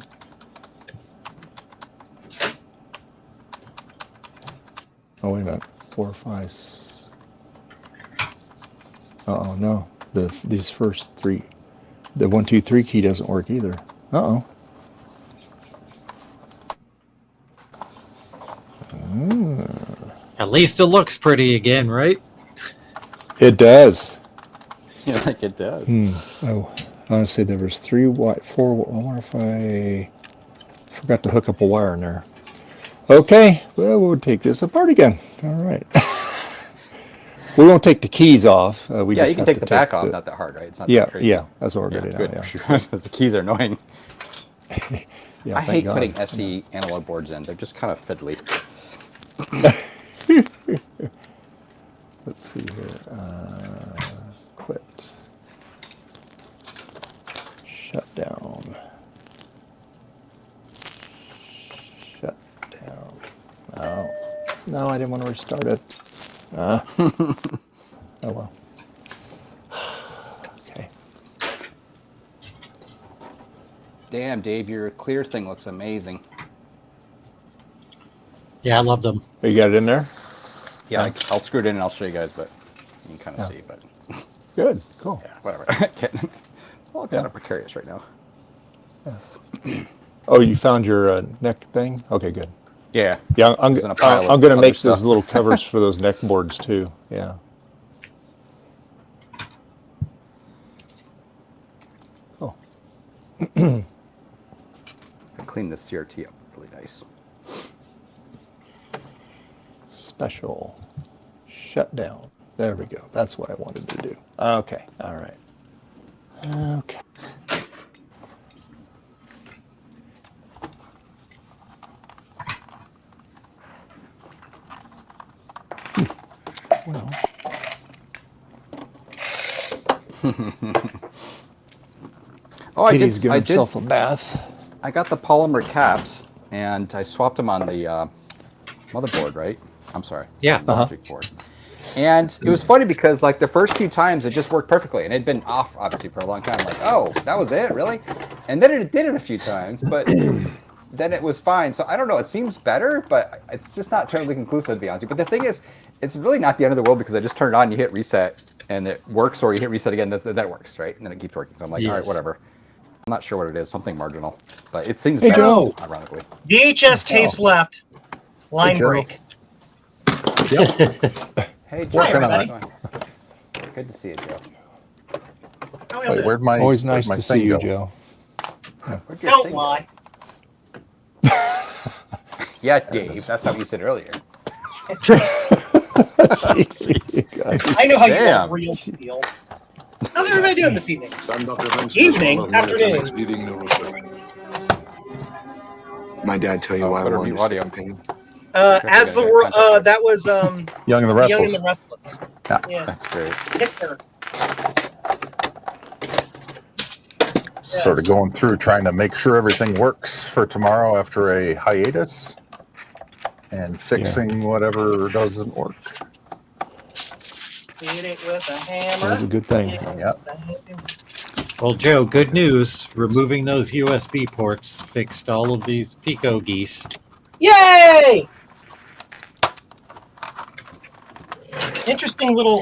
Oh, wait a minute. 4, 5. Uh-oh, no. These first three. The 1, 2, 3 key doesn't work either. Uh-oh. At least it looks pretty again, right? It does. Yeah, like it does. Oh, honestly, there was 4. I wonder if I forgot to hook up a wire in there. Okay, well, we'll take this apart again. All right. We won't take the keys off. We Yeah, just you can have take to the back off, not that hard, right? It's not Yeah, that crazy. yeah, that's what we're Yeah, going to good. do now. Yeah. The keys are annoying. Yeah, I thank hate God. putting SE analog boards in. They're just kind of fiddly. Let's see here. Quit. Shut down. Shut down. Oh. No, I didn't want to restart it. Oh well. Okay. Damn, Dave, your clear thing looks amazing. Yeah, I love them. You got it in there? Yeah, I'll screw it in and I'll show you guys, but you can kind of Yeah. see. But Good. Cool. Yeah, whatever. All kind of precarious right now. Oh, you found your neck thing? Okay, good. Yeah. Yeah, I'm It was in a pile of going to other make stuff. those little covers for those neck boards too. Yeah. Oh, I cleaned this CRT up really nice. special shutdown. There we go. That's what I wanted to do. Okay. All right. Okay. Well, Oh, Katie's giving himself a bath. I got the polymer caps, and I swapped them on the motherboard, right? I'm sorry. Yeah. Logic board. And it was funny because like the first few times it just worked perfectly, and it'd been off obviously for a long time. Like, oh, that was it, really? And then it did it a few times, but then it was fine. So I don't know. It seems better, but it's just not terribly conclusive, to be honest with you. But the thing is, it's really not the end of the world because I just turn it on, you hit reset, and it works, or you hit reset again, then it works, right? And then it keeps working. So I'm like, all right, Yes. whatever. I'm not sure what it is, something marginal, but it seems Hey, better, Joe. ironically. VHS tapes left. Line Joe. break. Hey, Joe. Working on it. Good to see you, Joe. How Wait, where'd my Always where'd nice my to see thing you, go? Joe. Where'd your Don't thing lie. go? Yeah, Dave. That's how you said earlier. I know how you Damn. want real feel. How's everybody doing this evening? Evening, afternoon. My dad tell you why I better wanted mute to audio. stay in pain? As the world, that was Young and the Young Restless. and the Restless. Yeah. Yeah. That's great. Hitler. Sort of going through trying to make sure everything works for tomorrow after a hiatus and fixing whatever doesn't work. Hit it with a That was a hammer. good thing. Yep. Well, Joe, good news. Removing those USB ports fixed all of these Pico geese. Yay! Interesting little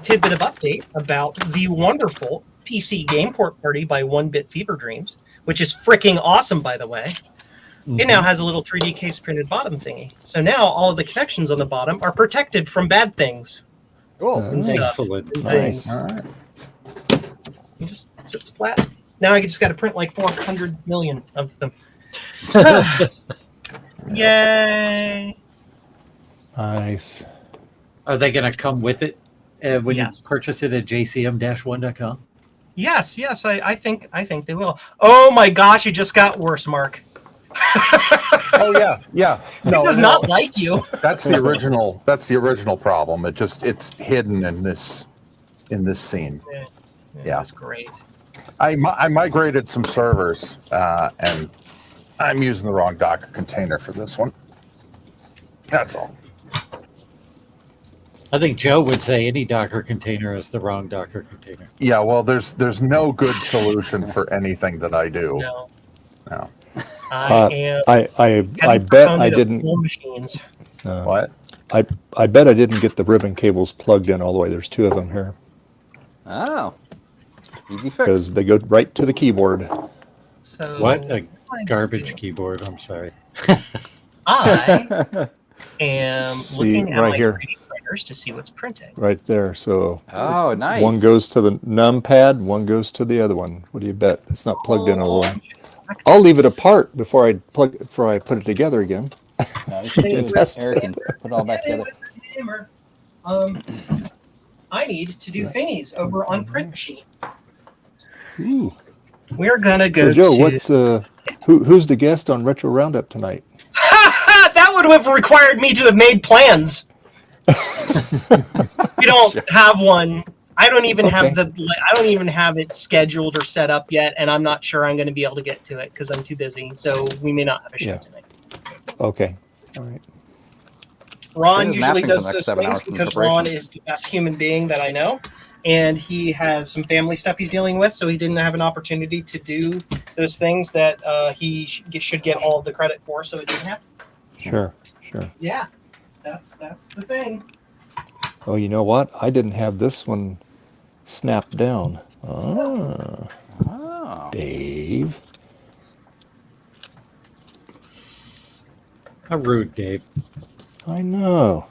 tidbit of update about the wonderful PC game port party by 1-Bit Fever Dreams, which is freaking awesome, by the way. It now has a little 3D case printed bottom thingy. So now all of the connections on the bottom are protected from bad things. Cool. And stuff. Excellent. And Nice. things. All right. It just sits flat. Now I just got to print like 400 million of them. Yay! Nice. Are they going to come with it when Yes. you purchase it at jcm-1.com? Yes, I think they will. Oh my gosh, it just got worse, Mark. Oh yeah, yeah. No, It does no, not like you. That's the original. That's the original problem. It's hidden in this scene. Yeah. That's great. I migrated some servers, and I'm using the wrong Docker container for this one. That's all. I think Joe would say any Docker container is the wrong Docker container. Yeah. Well, there's no good solution for anything that I do. No, No. I am. I heavy bet I proponent of didn't. full machines. What? I bet I didn't get the ribbon cables plugged in all the way. There's two of them here Oh. Easy fix. because they go right to the keyboard. So What a I garbage do. keyboard. I'm sorry. I am See, looking at right my here. 3D printers to see what's printing. Right there. So Oh, nice. one goes to the numpad, one goes to the other one. What do you bet? It's not plugged in all the way. I'll leave it apart before I put it together again. Nice. Test Eric can put it all back Hit it together. with a hammer. I need to do thingies over on print machine. Ooh. We're gonna go So Joe, to. what's who's the guest on Retro Roundup tonight? That would have required me to have made plans. We don't have one. I don't even have Okay. I don't even have it scheduled or set up yet, and I'm not sure I'm going to be able to get to it because I'm too busy. So we may not have a show Yeah. tonight. Okay. All right. Ron There's usually mapping does for the next those 7 things hours from because preparation. Ron is the best human being that I know, and he has some family stuff he's dealing with, so he didn't have an opportunity to do those things that he should get all of the credit for. So it didn't happen. Sure. Yeah, that's the thing. Oh, you know what? I didn't have this one snap down. Ah, Oh. Dave. How rude, Dave. I know.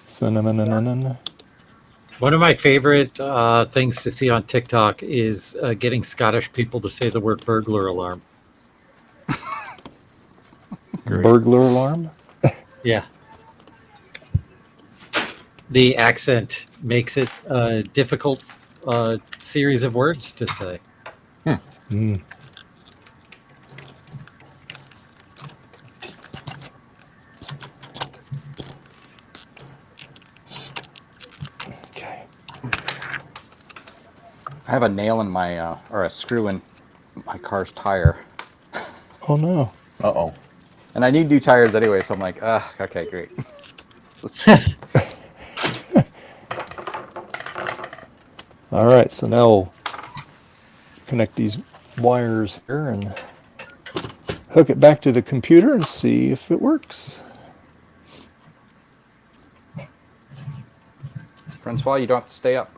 Cinnamon. One of my favorite things to see on TikTok is getting Scottish people to say the word burglar alarm. Burglar alarm? Yeah. The accent makes it a difficult series of words to say. Mm. Okay. I have a nail in my, or a screw in my car's tire. Oh no. Uh-oh. And I need new tires anyway, so I'm like, okay, great. All right, so now we'll connect these wires here and hook it back to the computer and see if it works. Francois, you don't have to stay up.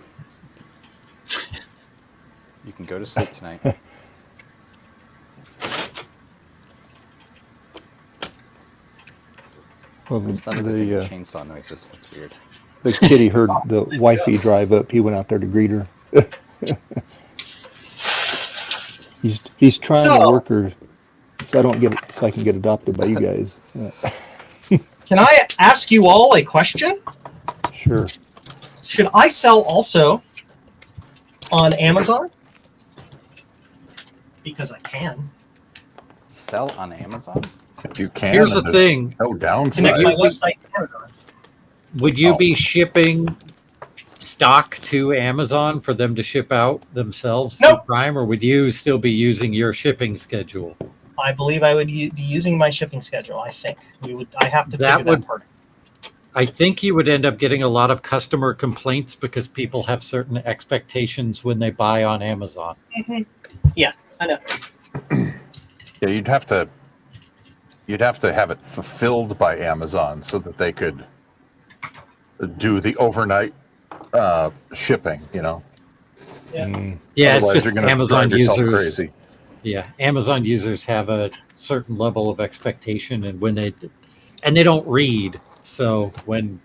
You can go to sleep tonight. Well, It's not even chainsaw noises. That's weird. the kitty heard the wifey drive up. He went out there to greet her. he's trying to work her so I can get adopted by you guys. Can I ask you all a question? Sure. Should I sell also on Amazon? Because I can. Sell on Amazon? If you can. Here's the there's thing. No Connect downside. my website to Amazon. Would you Oh. be shipping stock to Amazon for them to ship out themselves through Nope. Prime, or would you still be using your shipping schedule? I believe I would be using my shipping schedule. I think I have to That figure would- that part. I think you would end up getting a lot of customer complaints because people have certain expectations when they buy on Amazon. Yeah, I know. Yeah, you'd have to have it fulfilled by Amazon so that they could do the overnight shipping, you know. Yeah. Yeah, it's Otherwise, just you're gonna Amazon drive yourself users. crazy. Yeah, Amazon users have a certain level of expectation, and they don't read. So when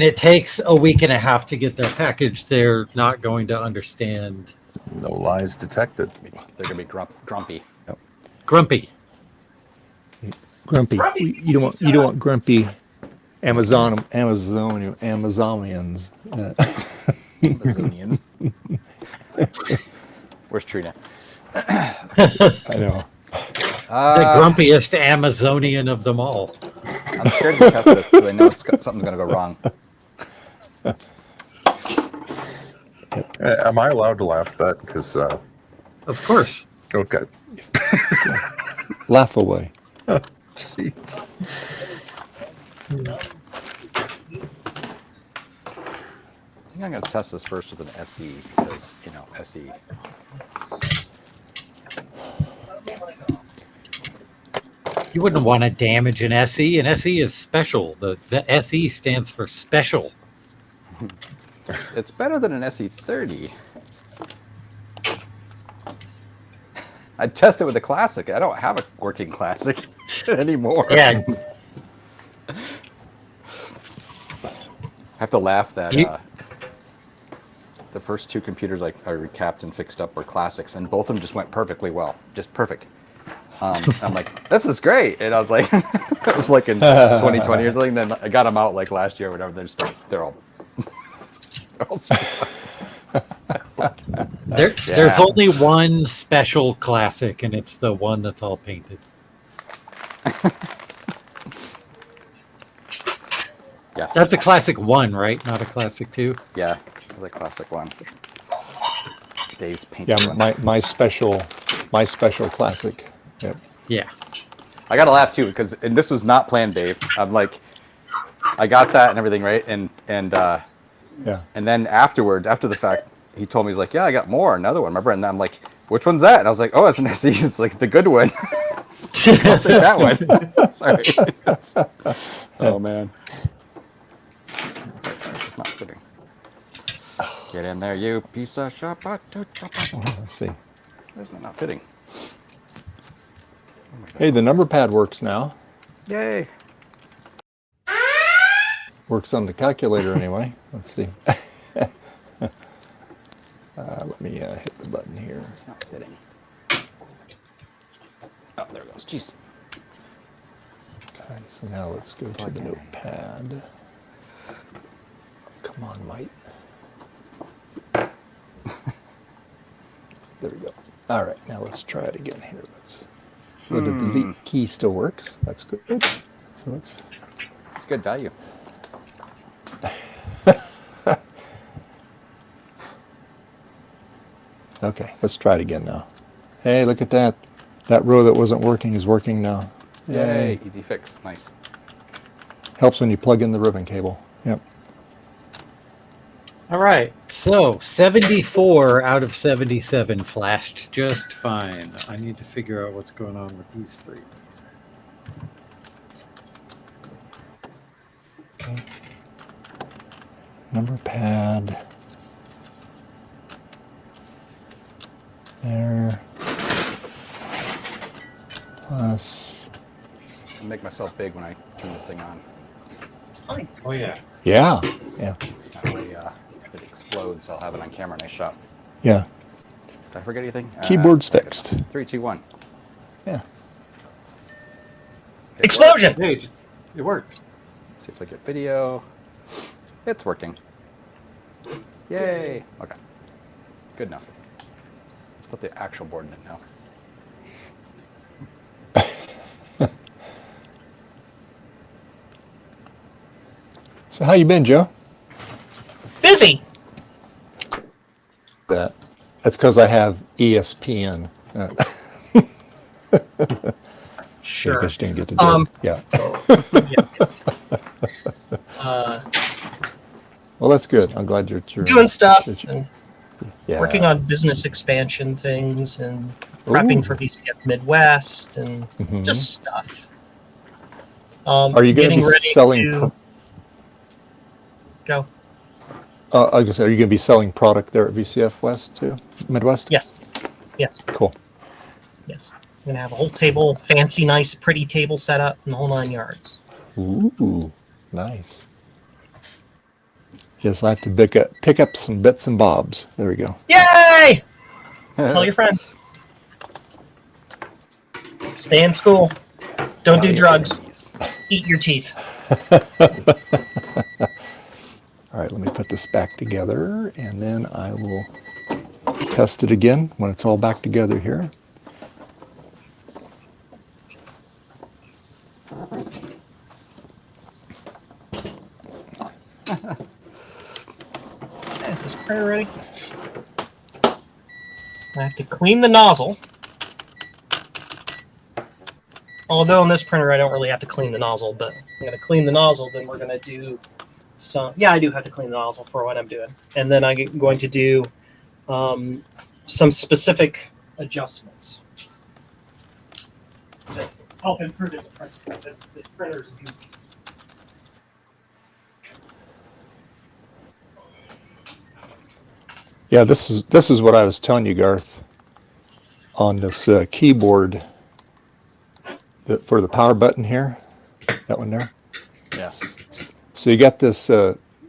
it takes a week and a half to get their package, they're not going to understand. No lies detected. They're going to be grumpy. Grumpy. Grumpy. You don't want grumpy Amazonians. Amazonians. Where's Trina? I know. The grumpiest Amazonian of them all. I'm scared to test this because I know something's going to go wrong. Am I allowed to laugh at that? Because Of course. okay. Laugh away. Jeez. I think I'm going to test this first with an SE because, SE. You wouldn't want to damage an SE. An SE is special. The SE stands for special. It's better than an SE30. I tested with a Classic. I don't have a working Classic anymore. Yeah. I have to laugh that the first two computers I recapped and fixed up were Classics, and both of them just went perfectly well. Just perfect. I'm like, this is great. And I was like, it was like in 2020 or something. Then I got them out like last year or whatever. They're all There's only one special Classic, and it's the one that's all painted. Yes. That's a Classic 1, right? Not a Classic 2? Yeah, it was a Classic one. Dave's painted Yeah, one. my special Classic. Yep. Yeah. I gotta laugh too because this was not planned, Dave. I'm like, I got that and everything right, and Yeah. And then afterwards, after the fact, he told me, he's like, yeah, I got more, another one, remember? And I'm like, which one's that? And I was like, oh, it's an SE. It's like the good one. I'll take that one. Sorry. Oh, man. It's not fitting. Get in there, you piece of shit. Let's see. Where's it not fitting? Hey, the number pad works now. Yay. Works on the calculator anyway. Let's see. Let me hit the button here. It's not fitting. Oh, there it goes. Jeez. Okay, so now let's go to the notepad. Come on, Mike. There we go. All right, now let's try it again here. The delete key still works. That's good. So let's. It's good value. Okay, let's try it again now. Hey, look at that. That row that wasn't working is working now. Yay. Easy fix. Nice. Helps when you plug in the ribbon cable. Yep. All right, so 74 out of 77 flashed just fine. I need to figure out what's going on with these three. Okay. Number pad. There. Plus. I'll make myself big when I turn this thing on. Fine. Oh, yeah. Yeah. Yeah. That way, if it explodes, I'll have it on camera. Nice shot. Yeah. Did I forget anything? Keyboard's fixed. 3, 2, 1. Yeah. Explosion! Hey, it worked. See if I get video. It's working. Yay. Okay. Good enough. Let's put the actual board in it now. So how you been, Joe? Busy. That's because I have ESPN. Sure. I just didn't get to do it. Yeah. Well, that's good. I'm glad you're Doing stuff and yeah. working on business expansion things and prepping for VCF Midwest and just stuff. Are you going to getting be ready selling? to go? I was going to say, are you going to be selling product there at VCF West too? Midwest? Yes. Yes. Cool. Yes. I'm gonna have a whole table, fancy, nice, pretty table set up in the whole 9 yards. Ooh, nice. Yes, I have to pick up some bits and bobs. There we go. Yay! Tell your friends. Stay in school. Don't do drugs. Eat your teeth. All right, let me put this back together, and then I will test it again when it's all back together here. Is this printer ready? I have to clean the nozzle. Although on this printer I don't really have to clean the nozzle, but I'm going to clean the nozzle, then we're going to do some... Yeah, I do have to clean the nozzle for what I'm doing. And then I'm going to do some specific adjustments that help improve its print. This printer is goofy. Yeah, this is what I was telling you, Garth, on this keyboard for the power button here, that one there. Yes. So you got this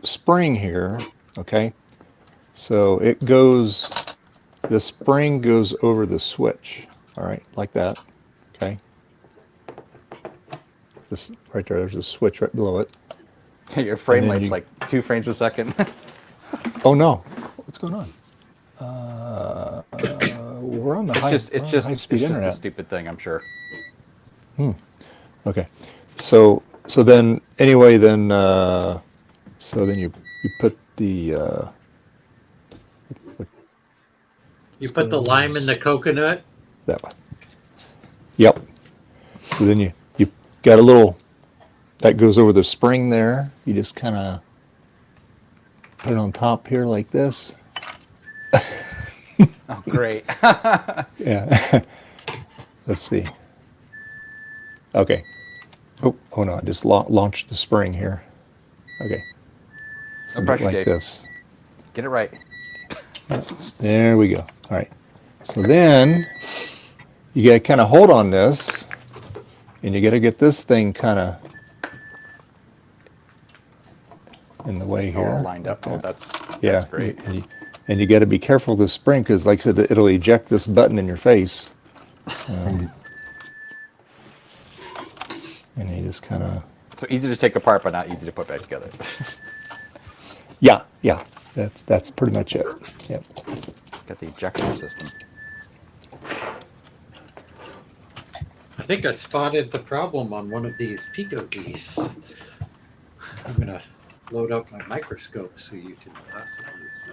spring here, okay? So it goes, the spring goes over the switch, all right, like that, okay? This right there, there's a switch right below it. Your frame And then rate's you- like 2 frames per second. Oh no, what's going on? We're on the high, It's just high a speed internet. stupid thing, I'm sure. Okay, so then anyway, then so then you put the You put the lime in the coconut. that one. Yep. So then you got a little that goes over the spring there. You just kind of put it on top here like this. Oh, great. Yeah. Let's see. Okay. Oh no, I just launched the spring here. Okay. So No do it pressure, like Dave. this. Get it right. There we go. All right. So then you got to kind of hold on this, and you got to get this thing kind of in the way here. All lined up. Oh, that's great. And you got to be careful with the spring because, like I said, it'll eject this button in your face. And you just kind of... So easy to take apart, but not easy to put back together. Yeah. That's pretty much it. Yep. Got the ejection system. I think I spotted the problem on one of these Pico geese. I'm going to load up my microscope so you can possibly see.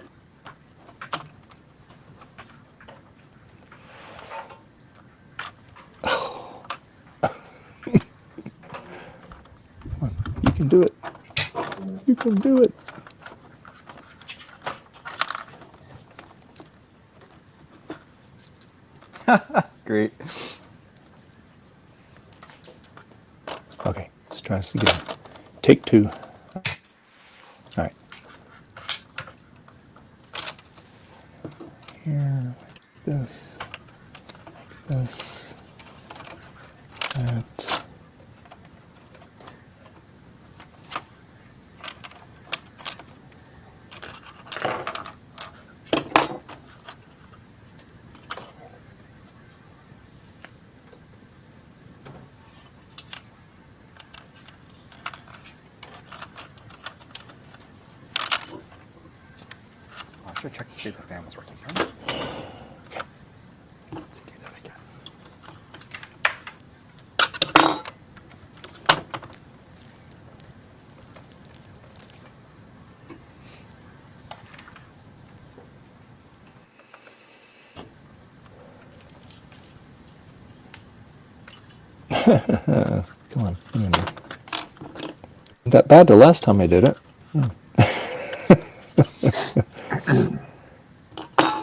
You can do it. You can do it. Great. Okay, let's try this again. Take 2. All right. Here, this, that. I should check to see if the fan was working. Sorry. Okay. Let's do that again. Come on. That bad the last time I did it.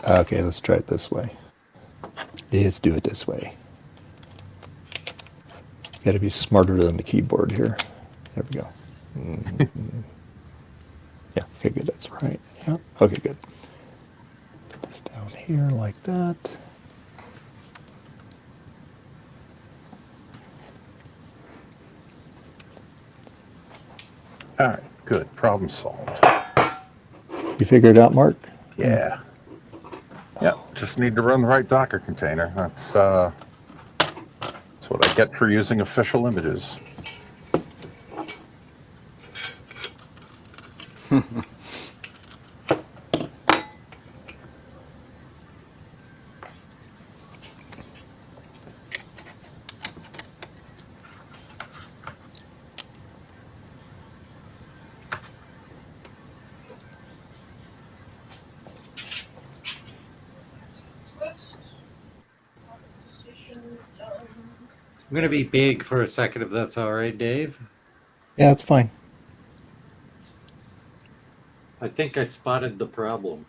Okay, let's try it this way. Let's do it this way. Got to be smarter than the keyboard here. There we go. Yeah, okay, good. That's right. Yeah, okay, good. Put this down here like that. All right, good. Problem solved. You figured it out, Mark? Yeah. Yeah, just need to run the right Docker container. That's what I get for using official images. I'm going to be big for a second, if that's all right, Dave. Yeah, it's fine. I think I spotted the problem.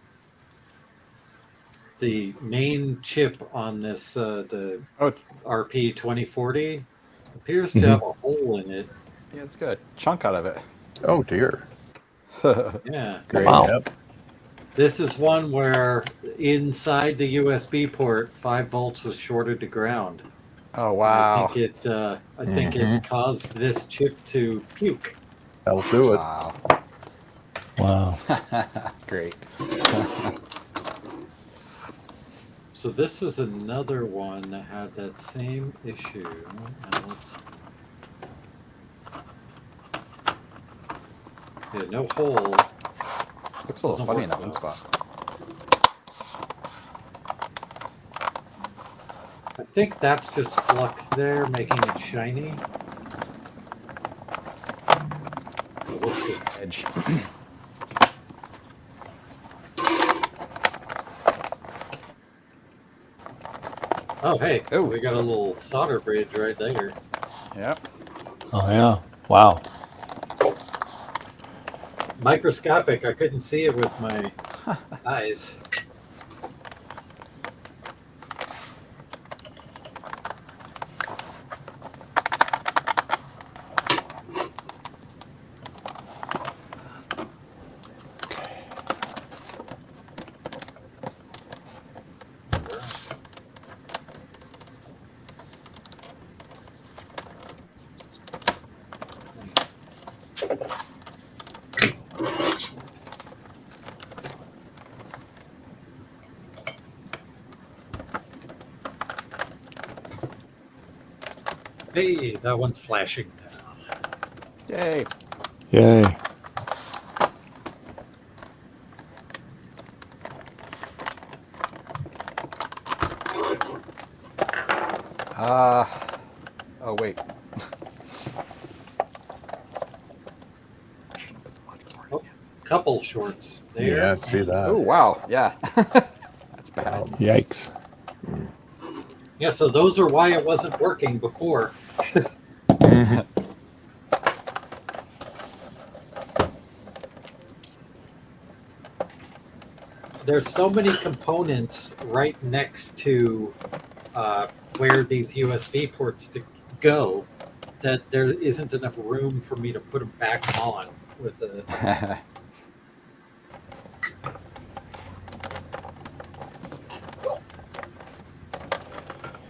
The main chip on this, the RP 2040, appears to have a hole in it. Yeah, it's got a chunk out of it. Oh dear. Yeah. Great. Wow. Yep. This is one where inside the USB port, 5 volts was shorted to ground. Oh wow. I think it caused this chip to puke. That'll do it. Wow. Wow. Great. So this was another one that had that same issue. And no hole. Looks a little Doesn't funny work in that one well. spot. I think that's just flux there, making it shiny. But we'll see. Edge. Oh, hey, Oh. we got a little solder bridge right there. Yep. Oh, yeah. Wow. microscopic. I couldn't see it with my eyes. Hey, that one's flashing now. Yay. Yay. Oh, wait. Oh, couple shorts there. Yeah, see that. Oh, wow. Yeah. That's bad. Yikes. Yeah, so those are why it wasn't working before. There's so many components right next to where these USB ports to go that there isn't enough room for me to put them back on with the.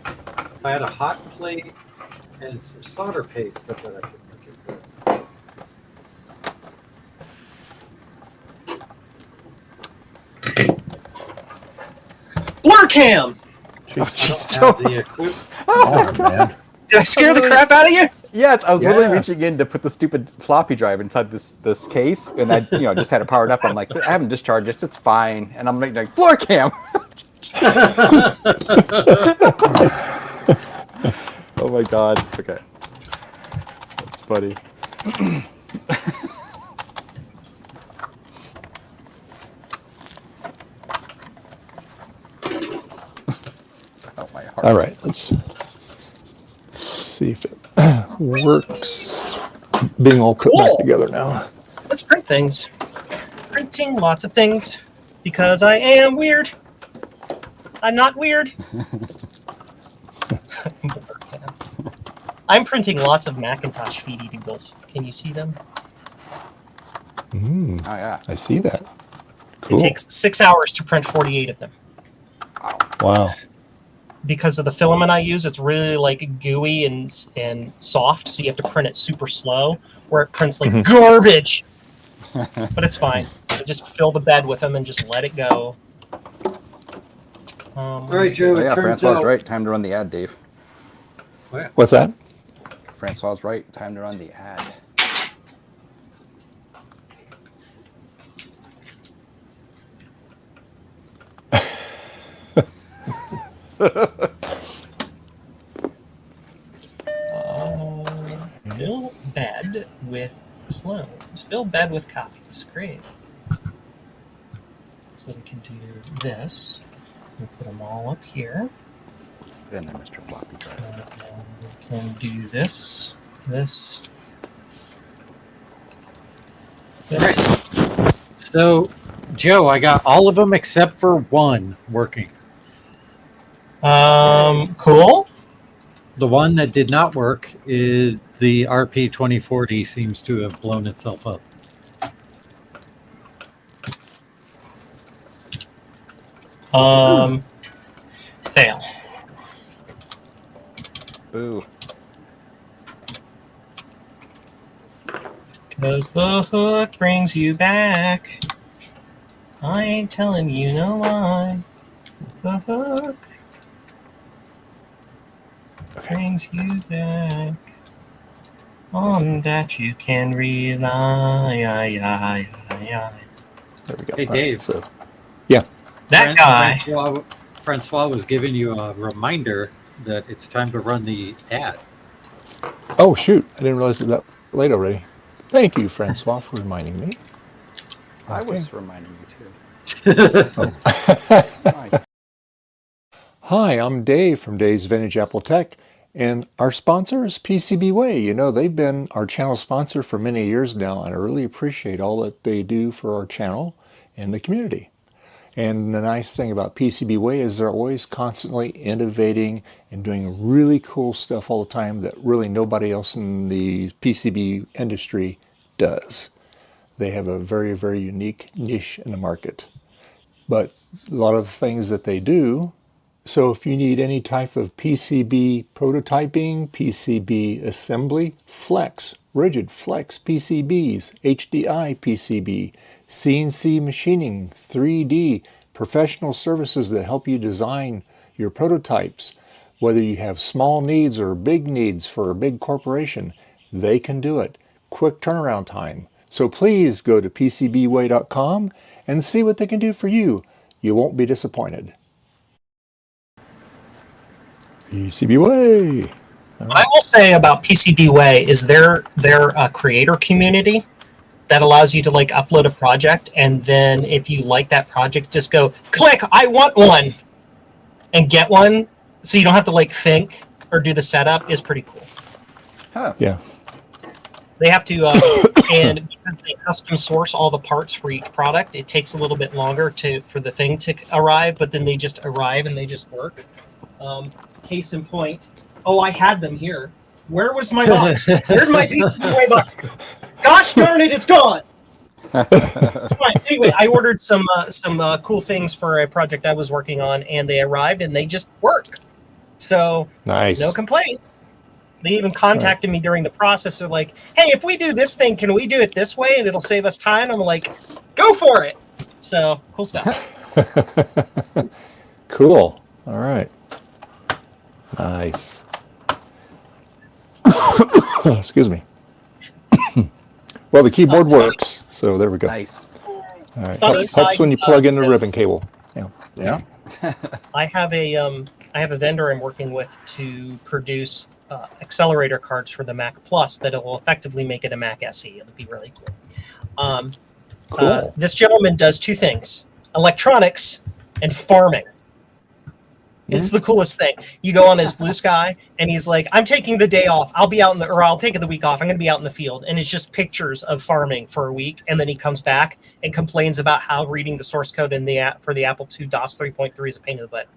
If I had a hot plate and some solder paste, I bet I could make it work. Blur cam! I don't have the equipment. Oh, man. Did I scare the crap out of you? Yes, I was literally Yeah. reaching in to put the stupid floppy drive inside this case, and I just had it powered up. I'm like, I haven't discharged it, it's fine. And I'm like floor cam. Oh my god. Okay. That's funny. Oh, my heart. All right, let's see if it works. Being all put back Cool. together now. Let's print things. Printing lots of things because I am weird. I'm not weird. I'm printing lots of Macintosh feedy doodles. Can you see them? Mm, Oh yeah. I see that. Cool. It takes 6 hours to print 48 of them. Wow. Because of the filament I use, it's really like gooey and soft, so you have to print it super slow, where it prints like garbage. But it's fine. I just fill the bed with them and just let it go. All right, Joe. Oh, It yeah, turns Francois out. right. Time to run the ad, Dave. What's that? Francois right. Time to run the ad. Fill bed with clones. Fill bed with copies. Great. So we can do this. We put them all up here. Get in there, Mr. Floppy Drive. And we can do this, this. So, Joe, I got all of them except for one working. Cool. The one that did not work is the RP 2040 seems to have blown itself up. Fail. Boo. Because the hook brings you back. I ain't telling you no lie. The hook brings you back. On that you can rely. There we go. Hey, All right, Dave. so That guy. Francois was giving you a reminder that it's time to run the ad. oh shoot, I didn't realize it that late already. Thank you, Francois, for reminding me. I Okay. was reminding you too. Hi. Hi, I'm Dave from Dave's Vintage Apple Tech, And our sponsor is PCBWay. You know, they've been our channel sponsor for many years now, and I really appreciate all that they do for our channel and the community. And the nice thing about PCBWay is they're always constantly innovating and doing really cool stuff all the time that really nobody else in the PCB industry does. They have a very, very unique niche in the market. But a lot of things that they do, so if you need any type of PCB prototyping, PCB assembly, flex, rigid flex PCBs, HDI PCB, CNC machining, 3D, professional services that help you design your prototypes, whether you have small needs or big needs for a big corporation, they can do it. Quick turnaround time. So please go to PCBWay.com and see what they can do for you. You won't be disappointed. PCBWay. What I will say about PCBWay is they're a creator community that allows you to like upload a project, and then if you like that project, just go click I want one and get one, so you don't have to like think or do the setup. Is pretty cool. Huh. Yeah. They have to and because they custom source all the parts for each product, it takes a little bit longer for the thing to arrive, but then they just arrive and they just work. Case in point, I had them here. Where was my box? Where's my PCBWay box? Gosh darn it, it's gone. It's fine. Anyway, I ordered some cool things for a project I was working on, and they arrived and they just work. So Nice. no complaints. They even contacted me during the process. They're like, "Hey, if we do this thing, can we do it this way, and it'll save us time?" I'm like, "Go for it!" So cool stuff. Cool. All right. Nice. Excuse me. Well, the keyboard works, so there we go. Nice. All right. Funny Helps side when you plug in the note. ribbon cable. Yeah. Yeah. I have a vendor I'm working with to produce accelerator cards for the Mac Plus that will effectively make it a Mac SE. It'll be really cool. Cool. This gentleman does two things: electronics and farming. It's the coolest thing. You go on his Blue Sky, and he's like, "I'm taking the day off. I'll be out I'll take the week off. I'm going to be out in the field." And it's just pictures of farming for a week, and then he comes back and complains about how reading the source code in the app for the Apple II DOS 3.3 is a pain in the butt.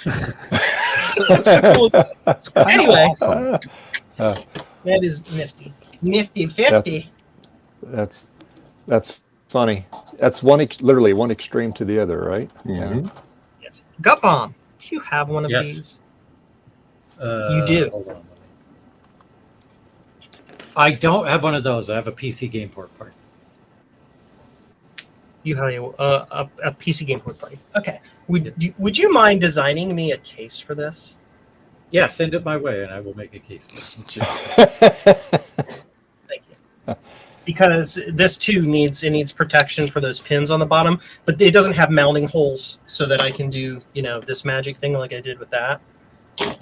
It's the coolest thing. Anyway, Awesome. that is nifty. Nifty 50. That's funny. That's literally one extreme to the other, right? Mhm. Yes. Gut Bomb. Do you have one of Yes. these? You do. Hold on. I don't have one of those. I have a PC game port part. You have a PC game port party. Okay. Would you mind designing me a case for this? Yeah, send it my way, and I will make a case. Thank you. Because this too needs protection for those pins on the bottom, but it doesn't have mounting holes so that I can do this magic thing like I did with that.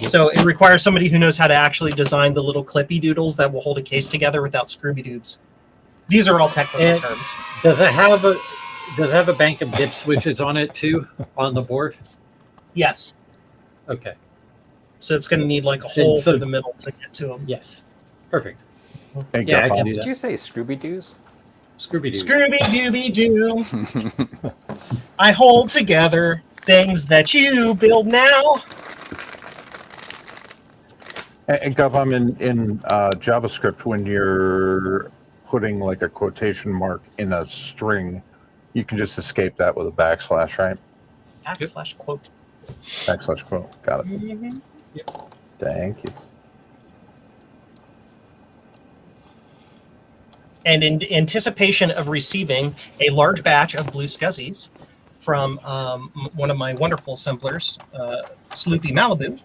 So it requires somebody who knows how to actually design the little clippy doodles that will hold a case together without scrooby doobs. These are all technical terms. Does it have a bank of dip switches on it too on the board? Yes. Okay. So it's going to need like a hole through the middle to get to them. Yes. Perfect. Hey, Yeah, I Gut can Bomb. do Did that. you say Scooby Doo's? Scooby Doo. Scooby Dooby Doo. I hold together things that you build now. And Gut Bomb, in JavaScript, when you're putting like a quotation mark in a string, you can just escape that with a backslash, right? / quote. Backslash quote. Got it. Mhm. Thank you. And in anticipation of receiving a large batch of blue scuzzies from one of my wonderful assemblers, Sloopy Malibu,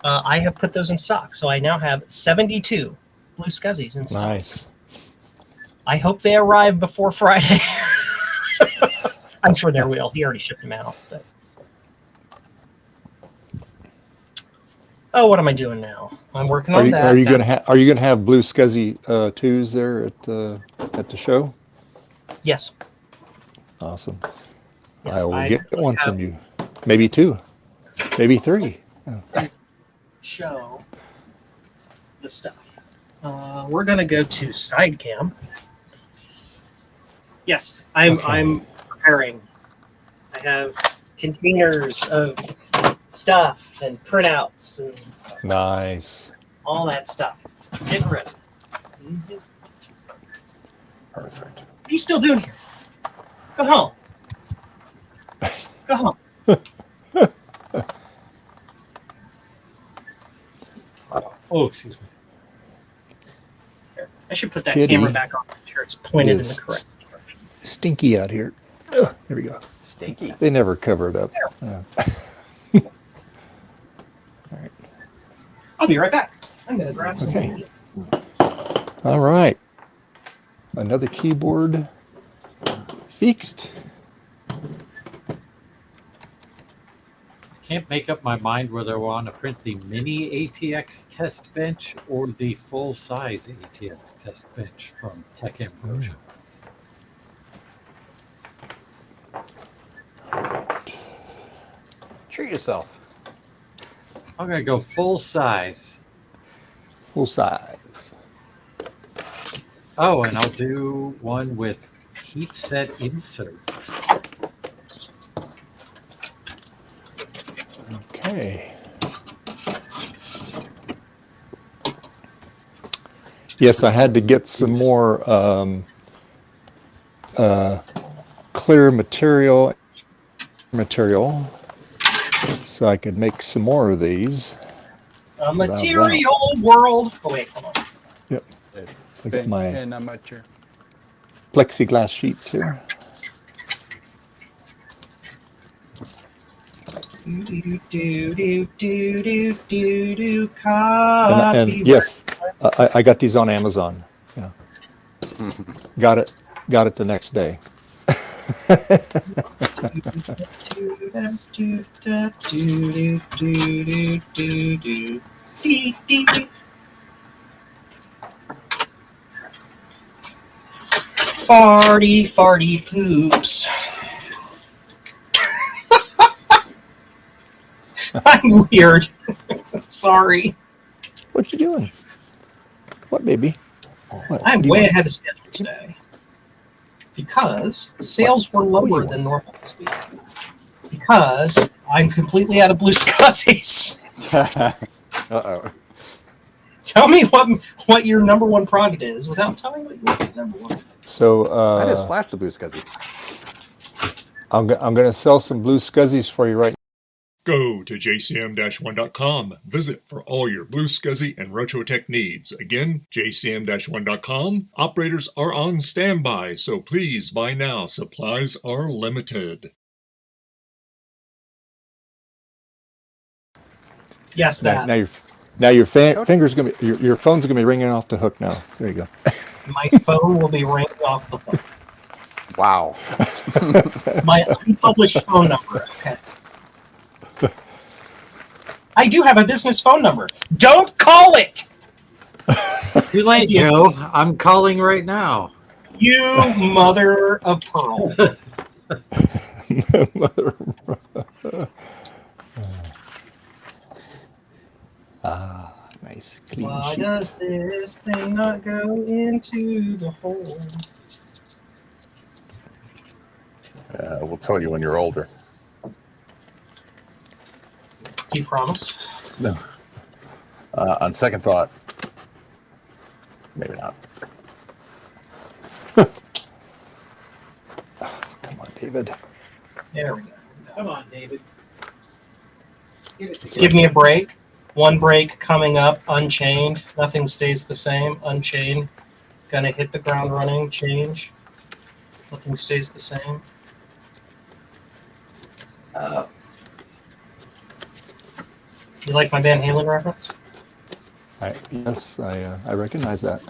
I have put those in stock. So I now have 72 blue scuzzies in stock. Nice. I hope they arrive before Friday. I'm sure they will. He already shipped them out. But... Oh, what am I doing now? I'm working on that. Are you gonna have blue scuzzy twos there at the show? Yes. Awesome. Yes, I will I get actually one have- from you. Maybe two. Maybe three. show the stuff. We're going to go to side cam. Yes, I'm preparing. I have containers of stuff and printouts and Nice. all that stuff. Getting ready. Mhm. Perfect. What are you still doing here? Go home. Go home. Oh, excuse me. Here. I should put that Kitty camera back on. Make sure it's pointed in the is correct direction. Stinky out here. Ugh, there we go. Stinky. They never cover it up. Yeah. All right. I'll be right back. I'm going to grab some. Okay. All right. Another keyboard fixed. Can't make up my mind whether I want to print the mini ATX test bench or the full-size ATX test bench from TechMW. Treat yourself. I'm going to go full-size. Full size. Oh, and I'll do one with heat set insert. Okay. Yes, I had to get some more clear material so I could make some more of these. A material world. Oh, wait, hold on. Yep. So I got my And I'm not sure. plexiglass sheets here. And yes, I got these on Amazon. Yeah. Got it the next day. 40 poops. I'm weird. Sorry. What you doing? What, baby? What? I'm What do you way want? ahead of schedule today because sales were lower you than normal this week. Because I'm completely out of blue scuzzies. Uh-oh. Tell me what your number one product is without telling me what your number one. So I just flashed the blue scuzzy. I'm going to sell some blue scuzzies for you right now. Go to jcm-1.com. Visit for all your Blue Scuzzy and Retrotech needs. Again, jcm-1.com. Operators are on standby, so please buy now. Supplies are limited. Yes, that. Now your finger's gonna be your phone's gonna be ringing off the hook now. There you go. My phone will be ringing off the hook. Wow. My unpublished phone number. Okay. I do have a business phone number. Don't call it. Too late, Joe. I'm calling right now. You mother of pearl. Nice clean Why sheet. does this thing not go into the hole? We'll tell you when you're older. Do you promise? No. On second thought, maybe not. Come on, David. There we go. Come on, David. Give me a break. One break coming up, unchained. Nothing stays the same, unchained. Gonna hit the ground running, change. Nothing stays the same. You like my Van Halen reference? Yes, I recognize that.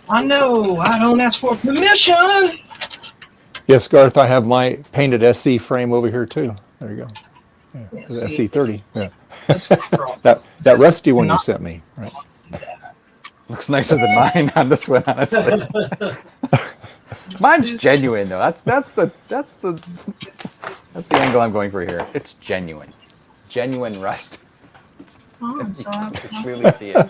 I know, I don't ask for permission. Yes, Garth, I have my painted SC frame over here too. There you go. Yeah, Yeah, the see, SC30. Yeah. This is wrong. That This rusty one you cannot- sent me. Right. Looks nicer than mine on this one, honestly. Mine's genuine though. That's the angle I'm going for here. It's genuine. Genuine rust. Oh, You can clearly see it.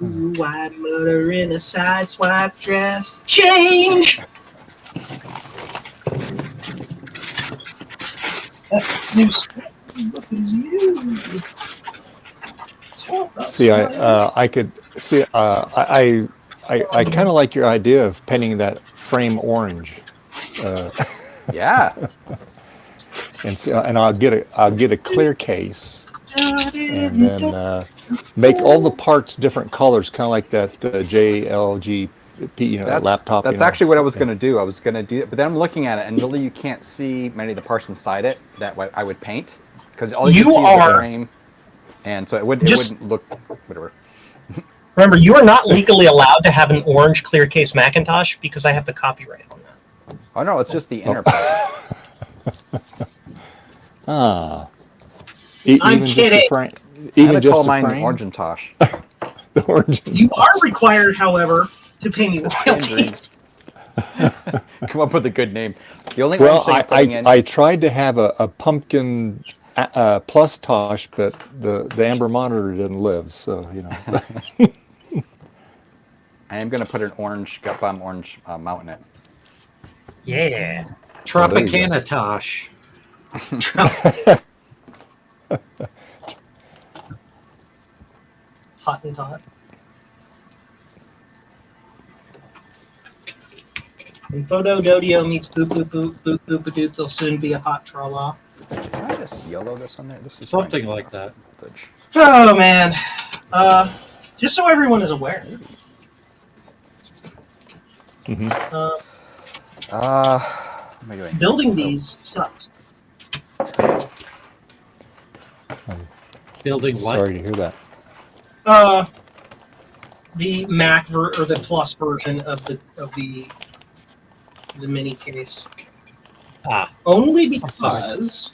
Ooh, white motor in a side swipe dress. Change! That new sweat look is you. See, I could see. I kind of like your idea of painting that frame orange. Yeah. And I'll get a clear case, and then make all the parts different colors, kind of like that JLG, that laptop. That's actually what I was going to do. I was going to do it, but then I'm looking at it, and really you can't see many of the parts inside it that I would paint, because all you can see is the frame, and so it wouldn't look whatever. Remember, you are not legally allowed to have an orange clear case Macintosh because I have the copyright on that. Oh no, it's just the inner part. I'm kidding. Even just call the mine frame? the Orangentosh. The orange. You are required, however, to pay me royalties. Come up with a good name. The only Well, orange thing I'm putting in I is- tried to have a pumpkin plus Tosh, but the amber monitor didn't live, so I am going to put an orange gut bomb orange mount in it. Yeah. Tropicana Tosh. Hottentot. When Photo Dodio meets Boop Boop Boop Boop Boop Doop, there'll soon be a hot tra-la. Can I just yellow this on there? This is Something like that. voltage. Oh man. Just so everyone is aware. What am I doing? Building these sucks. Building what? sorry to hear that. The Mac or the Plus version of the mini case. Only because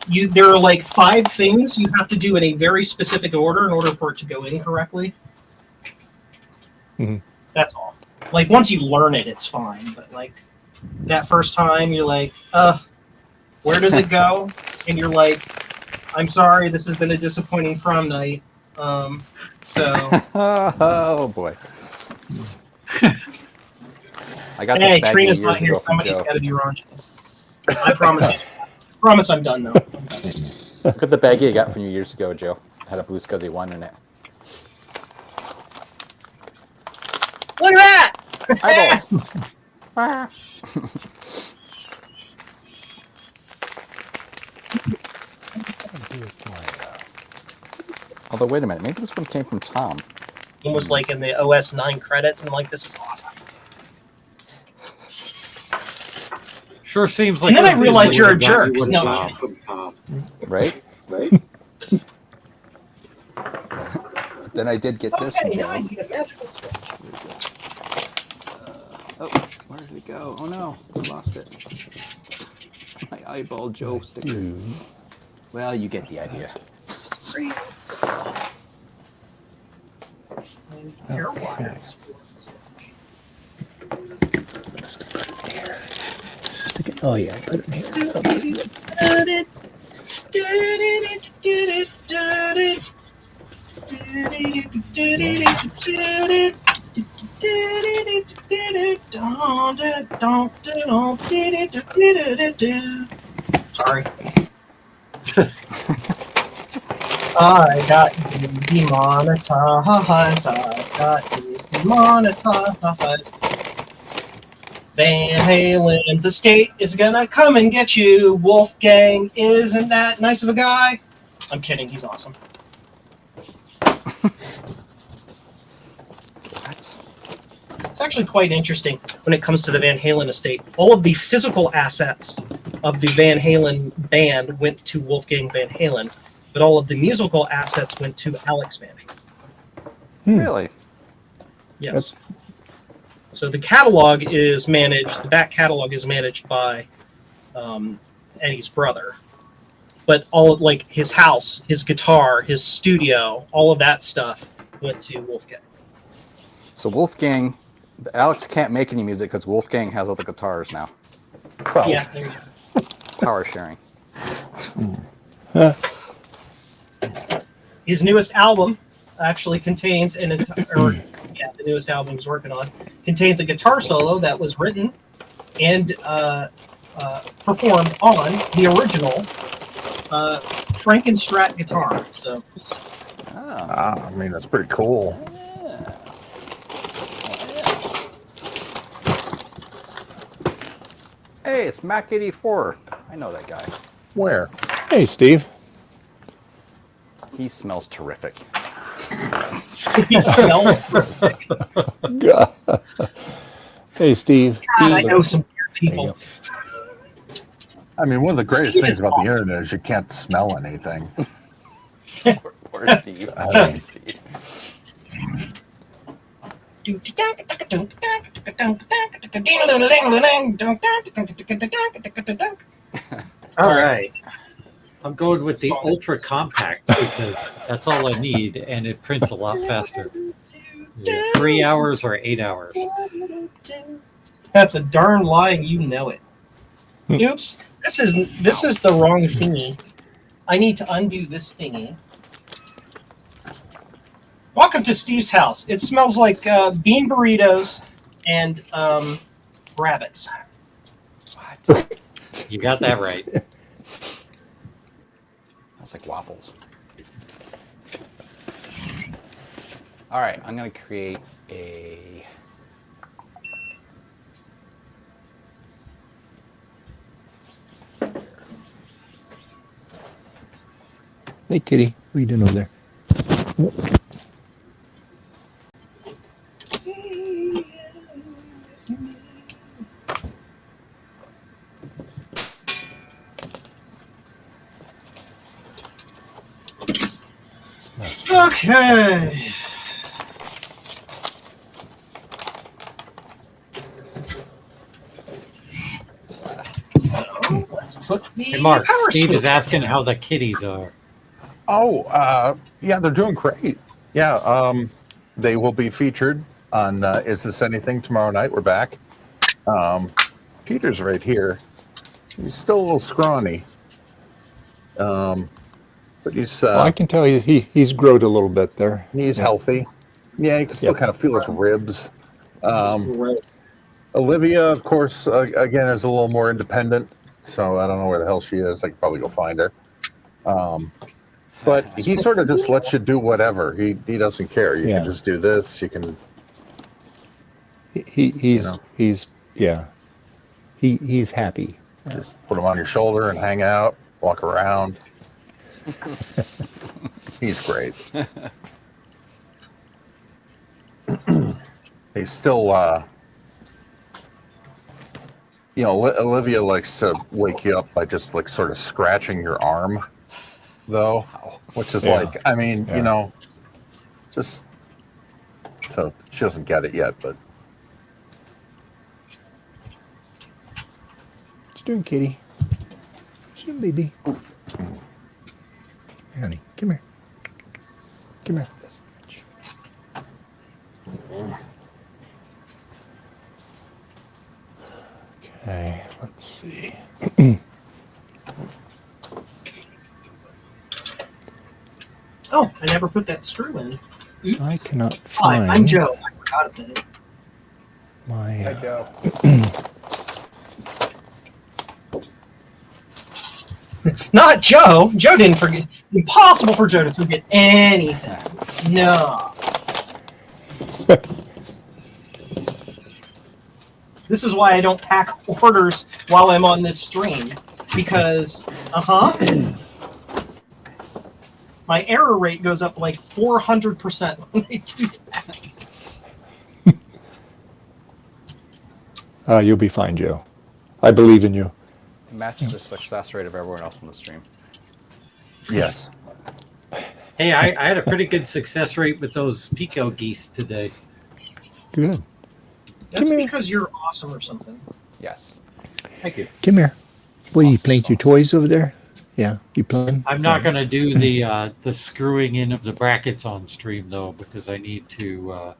there are like 5 things you have to do in a very specific order in order for it to go in correctly. Mhm. That's all. Like once you learn it, it's fine. But like that first time, you're like, where does it go? And you're like, I'm sorry, this has been a disappointing prom night. So Oh boy. I got hey, this baggie Trina's years not here. ago from Somebody's Joe. got to be raunchy. I promise. Promise, I'm done though. Look at the baggie I got from you years ago, Joe. It had a Blue Scuzzy 1 in it. Look at that! Eyeballs. Although, wait a minute. Maybe this one came from Tom. One was like in the OS 9 credits, and I'm like, this is awesome. Sure seems like. And then I something realized that you're a would've gotten jerk. you with No, Bob. Right? Then I did get this. Okay, one, now I Joe. need a magical switch. Oh, where did it go? Oh no, I lost it. My eyeball Joe sticker. Well, you get the idea. Hair wires. Stick it. Oh yeah, put it in here. Sorry. I got you demonetized. I got you demonetized. Van Halen's estate is gonna come and get you. Wolfgang isn't that nice of a guy. I'm kidding. He's awesome. It's actually quite interesting when it comes to the Van Halen estate. All of the physical assets of the Van Halen band went to Wolfgang Van Halen, but all of the musical assets went to Alex Van Halen. Really? Yes. So the catalog is managed, the back catalog is managed by Eddie's brother. but all of, like, his house, his guitar, his studio, all of that stuff went to Wolfgang. So Wolfgang, Alex can't make any music because Wolfgang has all the guitars now. Well, Yeah, there you go. Power sharing. His newest album actually contains the newest album he's working on contains a guitar solo that was written and performed on the original Frankenstrat guitar. So, I mean, that's pretty cool. Hey, it's Mac84. I know that guy. Where? Hey, Steve. He smells terrific. he smells. Hey, Steve. God, I know some weird people. I mean, one of the greatest Steve things is about awesome. the internet is you can't smell anything. Poor Steve. I mean, Steve. All right. I'm going with the ultra compact because that's all I need, and it prints a lot faster. 3 hours or 8 hours. That's a darn lie, and you know it. Oops, this is the wrong thingy. I need to undo this thingy. Welcome to Steve's house. It smells like bean burritos and rabbits. What? You got that right. That's like waffles. All right, I'm going to create a... Hey, kitty. What are you doing over there? Okay. So let's put the Hey, Mark, power Steve is switch. asking how the kitties are. yeah, they're doing great. Yeah, they will be featured on Is This Anything tomorrow night. We're back. Peter's right here. He's still a little scrawny. But he's Well, I can tell you he's growed a little bit there. he's healthy. Yeah, you can still kind of feel his ribs. Olivia, of course, again, is a little more independent. So I don't know where the hell she is. I could probably go find her. But he sort of just lets you do whatever. He doesn't care. You can just do this. You can. He's happy. Just put him on your shoulder and hang out, walk around. He's great. He's still, Olivia likes to wake you up by just like sort of scratching your arm, though, which is like, I mean, just so she doesn't get it yet, but. What you doing, kitty? What you doing, baby? Hey, honey, come here. Come here. Okay, let's see. Oh, I never put that screw in. Oops. I cannot Hi, find I'm Joe. I forgot a thing. my. Joe. Not Joe. Joe didn't forget. Impossible for Joe to forget anything. No. This is why I don't pack orders while I'm on this stream. Because, my error rate goes up like 400% when I do that. You'll be fine, Joe. I believe in you. Matches the success rate of everyone else on the stream. Yes. Hey, I had a pretty good success rate with those Pico geese today. Good. That's because you're awesome or something. Yes. Thank you. Come here. What are you playing with your toys over there? Yeah, you playing? I'm not going to do the screwing in of the brackets on stream though, because I need to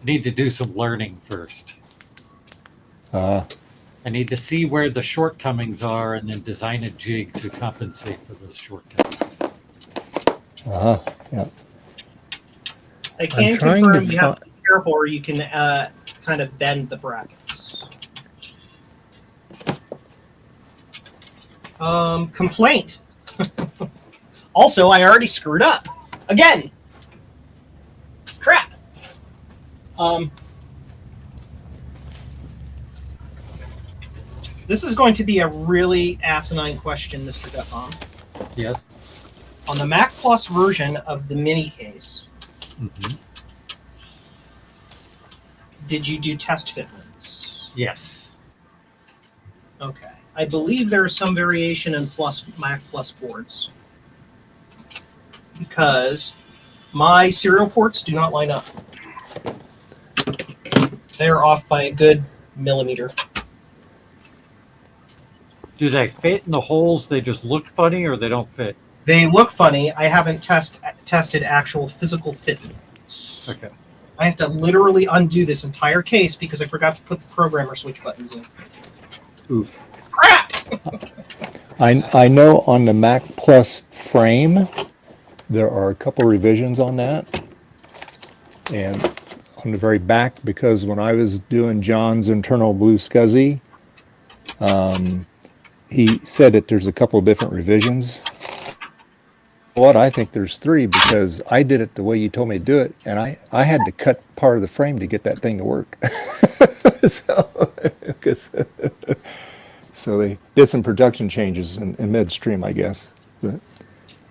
do some learning first. Uh, I need to see where the shortcomings are and then design a jig to compensate for those shortcomings. yeah. I can trying confirm to you have to be careful or you can kind of bend the brackets. Complaint. Also, I already screwed up. Again. Crap. This is going to be a really asinine question, Mr. Gutbaum. Yes. On the Mac Plus version of the mini case, did you do test fitments? Yes. Okay. I believe there is some variation in Mac Plus boards because my serial ports do not line up. They're off by a good millimeter. Do they fit in the holes? They just look funny, or they don't fit? They look funny. I haven't tested actual physical fitments. Okay. I have to literally undo this entire case because I forgot to put the programmer switch buttons in. Oof. Crap! I know on the Mac Plus frame, there are a couple revisions on that. And on the very back, because when I was doing John's internal Blue SCSI, he said that there's a couple of different revisions. What I think there's 3 because I did it the way you told me to do it, and I had to cut part of the frame to get that thing to work. So they did some production changes in midstream, I guess. But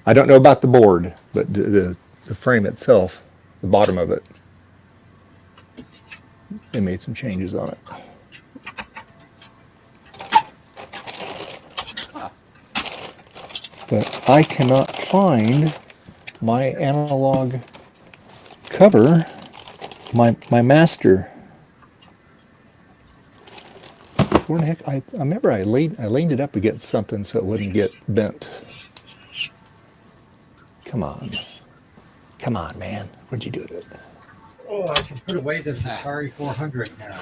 I don't know about the board, but the frame itself, the bottom of it, they made some changes on it. But I cannot find my analog cover, my master. Where the heck? I remember I leaned it up against something so it wouldn't get bent. Come on, man! What'd you do with it? Oh, I can put away this Atari 400 now.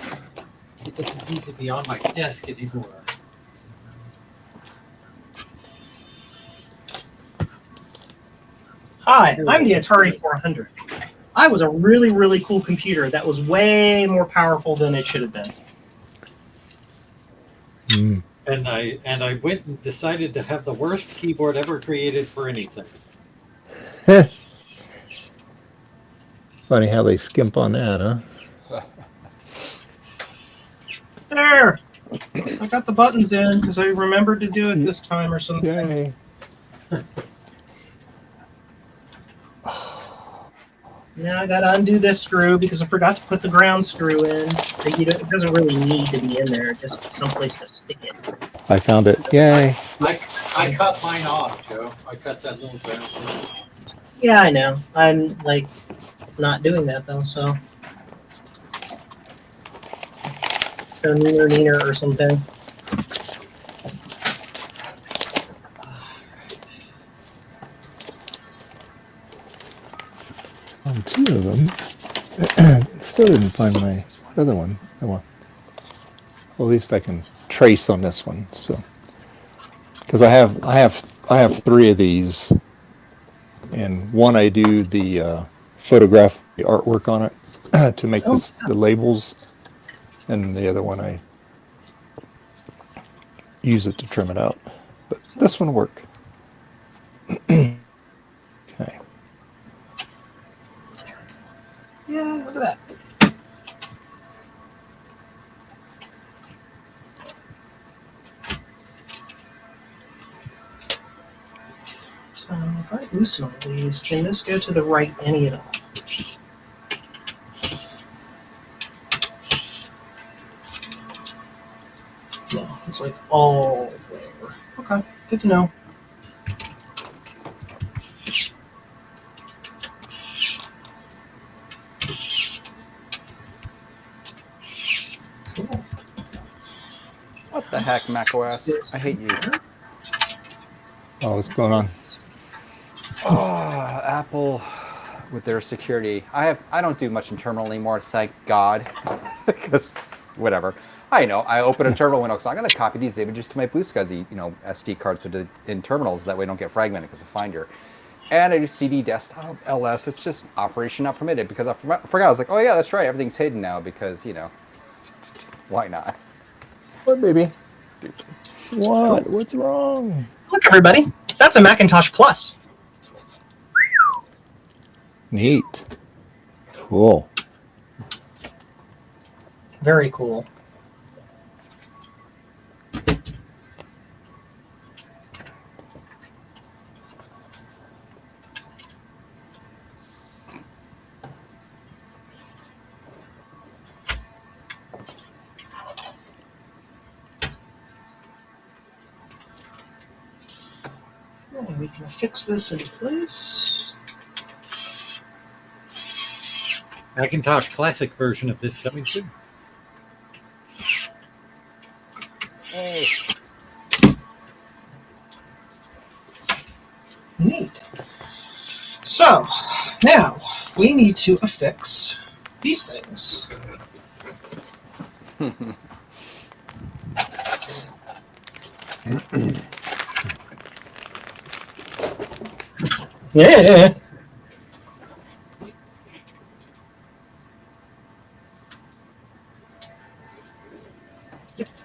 It doesn't need to be on my desk anymore. Hi, I'm the Atari 400. I was a really, really cool computer that was way more powerful than it should have been. And I went and decided to have the worst keyboard ever created for anything. Funny how they skimp on that, huh? There! I got the buttons in because I remembered to do it this time or something. Yay. Now I gotta undo this screw because I forgot to put the ground screw in. It doesn't really need to be in there, just someplace to stick it. I found it. Yay. I cut mine off, Joe. I cut that little ground screw. Yeah, I know. I'm like not doing that though, so neener or something. On 2 of them. Still didn't find my other one. Oh well. Well, at least I can trace on this one. So, because I have 3 of these, and one I do the photograph, the artwork on it to make the labels, and the other one I use it to trim it out. But this one will work. Okay. Yeah, look at that. So if I loosen all these, can this go to the right any at all? No, it's like all the way over. Okay, good to know. What the heck, macOS? I hate you. Oh, what's going on? Oh, Apple with their security. I don't do much in terminal anymore, thank God. Because whatever. I know. I open a terminal window, so I'm going to copy these images to my BlueSCSI, SD cards in terminals. That way, I don't get fragmented because of Finder. And I do CD desktop LS. It's just operation not permitted because I forgot. I was like, oh yeah, that's right. Everything's hidden now because why not? What, baby? What? What's wrong? Look, everybody, that's a Macintosh Plus. Neat. Cool. Very cool. And we can fix this into place. Macintosh Classic version of this coming soon. Hey. Neat. So, now we need to affix these things. Yeah.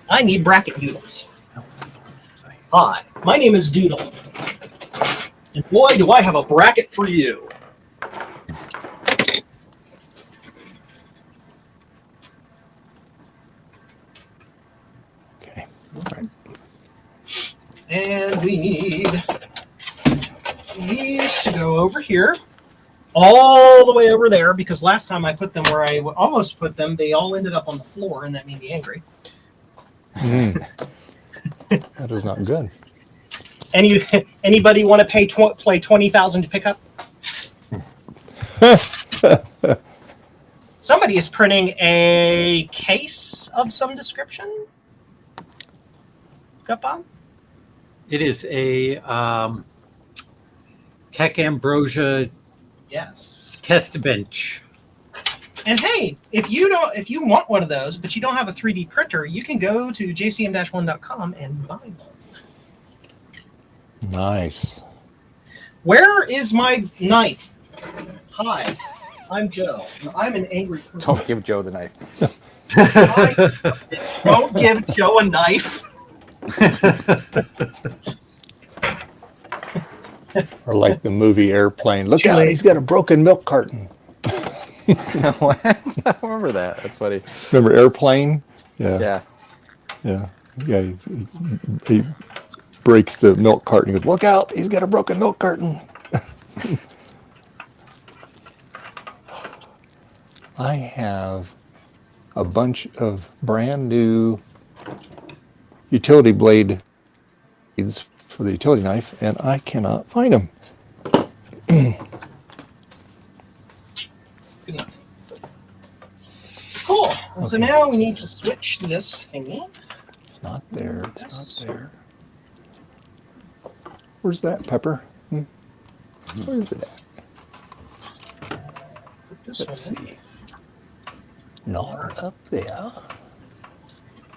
I need bracket doodles. Hi, my name is Doodle. And boy, do I have a bracket for you. Okay. All right. And we need these to go over here, all the way over there, because last time I put them where I almost put them, they all ended up on the floor, and that made me angry. That is not good. Anybody want to play 20,000 to pick up? Somebody is printing a case of some description. Got Bob? It is a Tech Ambrosia Yes. test bench. And hey, if you want one of those, but you don't have a 3D printer, you can go to jcm-1.com and buy one. Nice. Where is my knife? Hi, I'm Joe. I'm an angry person. Don't give Joe the knife. Don't give Joe a knife. Or like the movie Airplane. Look out, he's got a broken milk carton. What? I remember that. That's funny. Remember Airplane? Yeah. Yeah. He breaks the milk carton. He goes, look out, he's got a broken milk carton. I have a bunch of brand new utility blades for the utility knife, and I cannot find them. Good enough. Cool. So now we need to switch this thingy. It's not there. It's not there. Where's that, Pepper? Where's it at? Put this Let's one in. see. Not up there.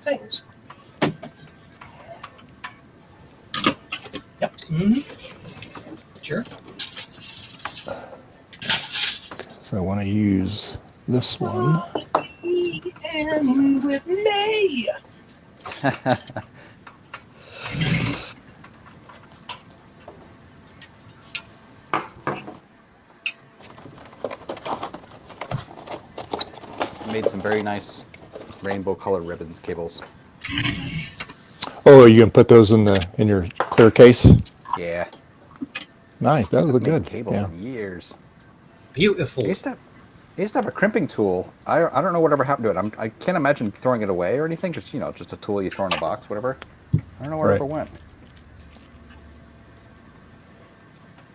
Things. Yep. Mm-hmm. Sure. So I want to use this one. And move with me. Made some very nice rainbow color ribbon cables. Oh, you can put those in your clear case? Yeah. Nice. That was a Made good. cables Yeah. for years. Beautiful. I used to have a crimping tool. I don't know whatever happened to it. I can't imagine throwing it away or anything. Just just a tool you throw in a box, whatever. I don't know where it Right. ever went.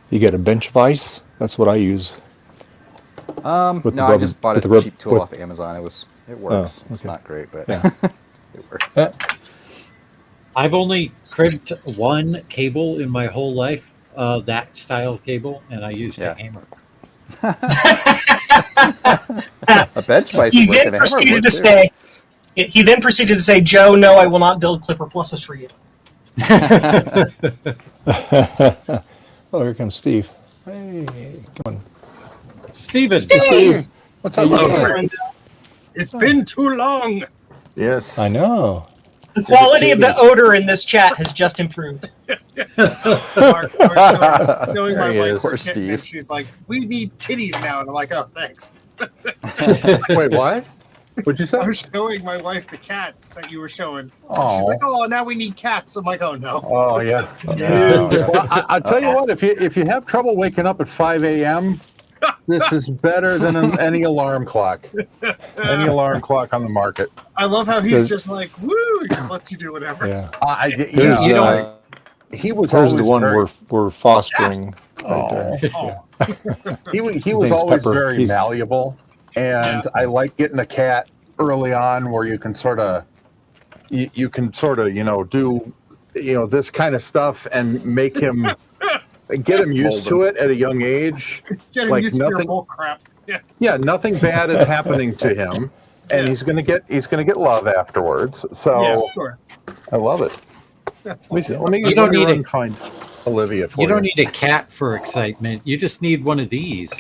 You get a bench vise? That's what I use. With No, the I rubber- just bought with a the rub- cheap tool with- off of Amazon. It works. It's okay. not great, but Yeah. it works. I've only cribbed one cable in my whole life, that style cable, and I used a hammer. A bench might He work then and a hammer proceeded would to too. say, he then proceeded to say, Joe, no, I will not build Clipper Pluses for you. Oh, here comes Steve. Hey, come on. Steven. Steve! What's up? Hello, Steve? friends. It's been too long. Yes. I know. The quality of the odor in this chat has just improved. Mark, I was showing my There he wife is. her Poor kitten, Steve. and she's like, "We need kitties now," and I'm like, "Oh, thanks." Wait, what? What'd you say? I was showing my wife the cat that you were showing. Oh. She's like, "Oh, now we need cats." I'm like, "Oh no." Oh yeah. Well, I'll tell you what. If you have trouble waking up at 5 a.m., this is better than any alarm clock. Any alarm clock on the market. I love how he's just like, "Woo!" He just lets you do whatever. Here's, he was Here's always the one very, we're fostering. Oh, he was name's always Pepper. very He's- malleable, and I like getting a cat early on where you can sort of do this kind of stuff and make him get him used to it at a young age. get him Like used to your nothing- bull crap. Yeah. Yeah, nothing bad is happening to him, and he's gonna get love afterwards. So Yeah, of course. I love it. Let me You don't need run it. and find Olivia for You don't need a cat for excitement. You just need one of these.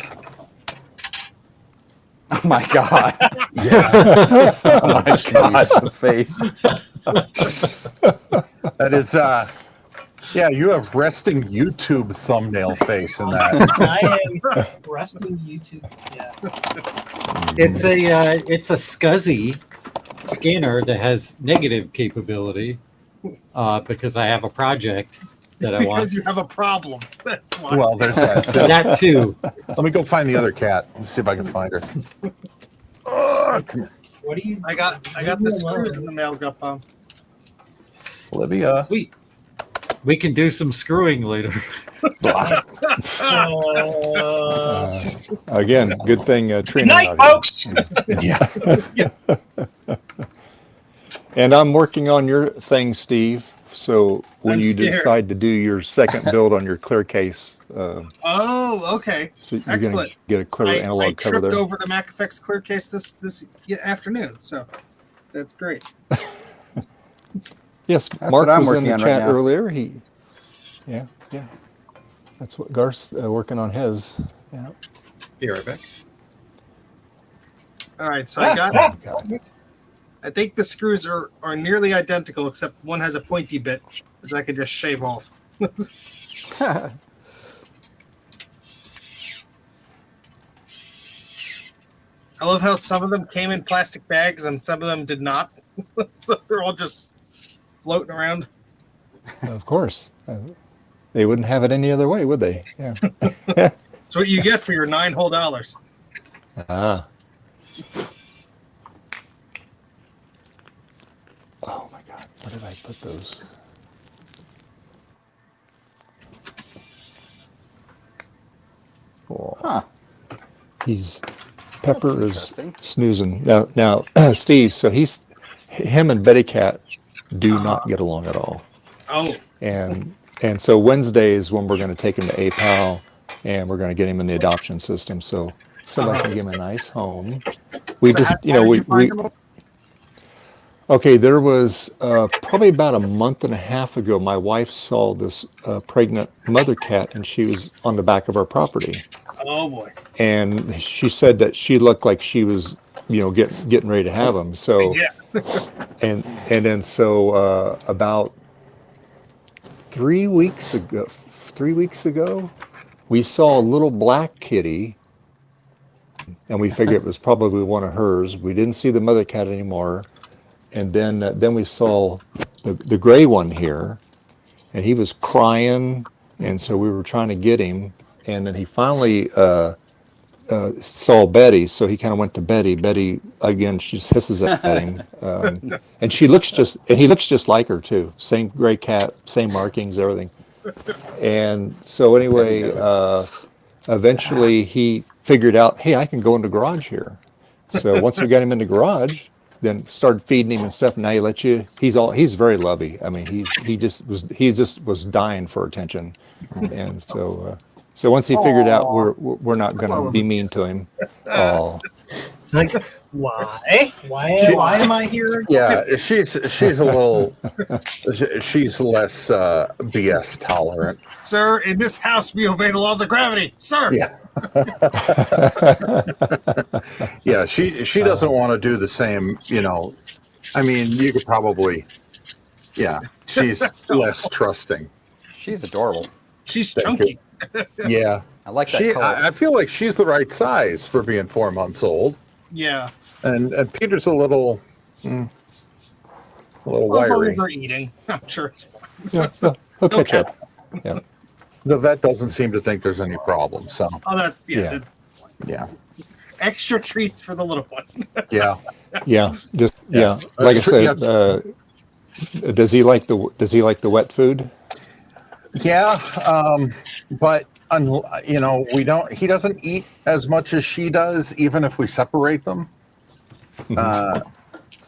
Oh my god. Yeah. Oh my god, the face. That is yeah, you have resting YouTube thumbnail face in that. I am resting YouTube. Yes. It's a SCSI scanner that has negative capability because I have a project that I want. Because you have a problem. That's why. Well, there's that. That too. Let me go find the other cat. Let me see if I can find her. Oh, come here. What do you? I got the screws in the mail, Guppo. Olivia. Sweet. We can do some screwing later. Again, good thing Good Trina. night, out here. folks. Yeah. And I'm working on your thing, Steve. So when I'm you scared. decide to do your second build on your clear case, Oh, okay. so you're going to Excellent. get a clear I analog cover tripped there. over the MacFX clear case this afternoon, so that's great. Yes, That's Mark what I'm was in working the on right chat now. earlier. Yeah. That's what Garth's working on his. Yeah. Be right back. All right, so I got. Oh, God. I think the screws are nearly identical, except one has a pointy bit, which I can just shave off. I love how some of them came in plastic bags and some of them did not. So they're all just floating around. Of course. They wouldn't have it any other way, would they? Yeah. That's what you get for your $9 whole dollars. Ah. Oh my God. Where did I put those? Oh. Huh. Pepper is interesting. snoozing. Now, Steve, so him and Betty Cat do not get along at all. Oh, And so Wednesday is when we're going to take him to APAL and we're going to get him in the adoption system. So somebody can give him a nice home. We so just, how did you find them? okay, there was probably about a month and a half ago, my wife saw this pregnant mother cat and she was on the back of our property. Oh boy. And she said that she looked like she was, getting ready to have him. So, Yeah. and then so about 3 weeks ago, we saw a little black kitty, and we figured it was probably one of hers. We didn't see the mother cat anymore, and then we saw the gray one here, and he was crying, and so we were trying to get him, and then he finally saw Betty, so he kind of went to Betty. Betty again, she just hisses at him, and he looks just like her too. Same gray cat, same markings, everything. And so anyway, eventually he figured out, hey, I can go in the garage here. So once we got him in the garage, then started feeding him and stuff. And now he lets you. He's very lovey. I mean, he just was dying for attention, and so once he figured out we're not going to be mean to him. Oh, It's like, why am I here? Yeah, she's a little, she's less BS tolerant. Sir, in this house, we obey the laws of gravity. Sir. Yeah. Yeah, she doesn't want to do the same, I mean, you could probably, she's less trusting. She's adorable. She's Thank chunky. Yeah. I like that color. I feel like she's the right size for being 4 months old. Yeah. And Peter's a little Well, as long wiry. as they're eating, I'm sure it's fine. yeah, he'll catch Okay. up. Yeah. The vet doesn't seem to think there's any problem. So, Oh, that's Yeah. that's yeah. extra treats for the little one. Yeah. Yeah, just like I said, does he like the wet food? Yeah, but we don't. He doesn't eat as much as she does, even if we separate them.